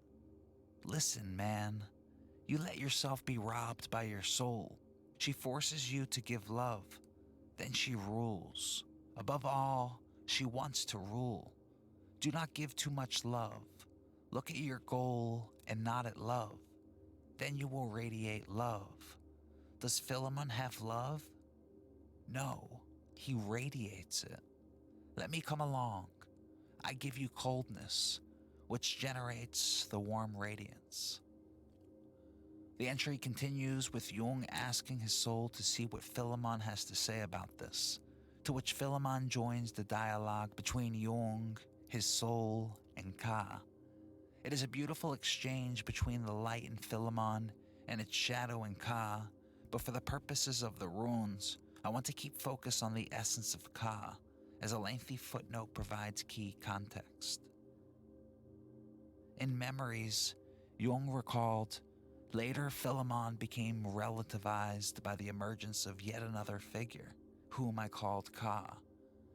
Listen, man. You let yourself be robbed by your soul. She forces you to give love. Then she rules. Above all, she wants to rule. Do not give too much love. Look at your goal and not at love. Then you will radiate love. Does Philemon have love? No, he radiates it. Let me come along. I give you coldness, which generates the warm radiance. The entry continues with Jung asking his soul to see what Philemon has to say about this, to which Philemon joins the dialogue between Jung, his soul, and Ka. It is a beautiful exchange between the light in Philemon and its shadow in Ka, but for the purposes of the runes, I want to keep focus on the essence of Ka, as a lengthy footnote provides key context. In Memories, Jung recalled, later Philemon became relativized by the emergence of yet another figure, whom I called Ka.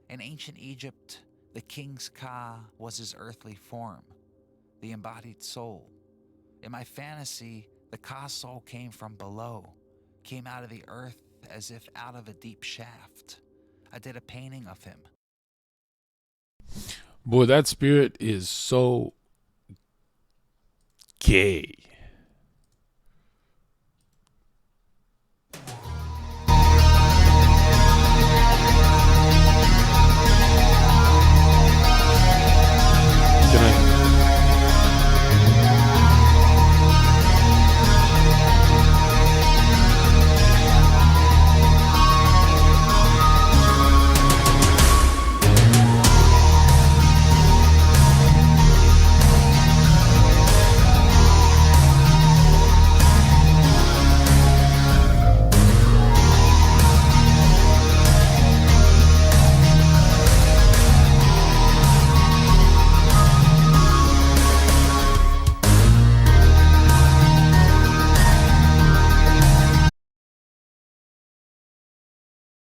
In ancient Egypt, the king's Ka was his earthly form, the embodied soul. In my fantasy, the Ka soul came from below, came out of the earth as if out of a deep shaft. I did a painting of him. Boy, that spirit is so gay.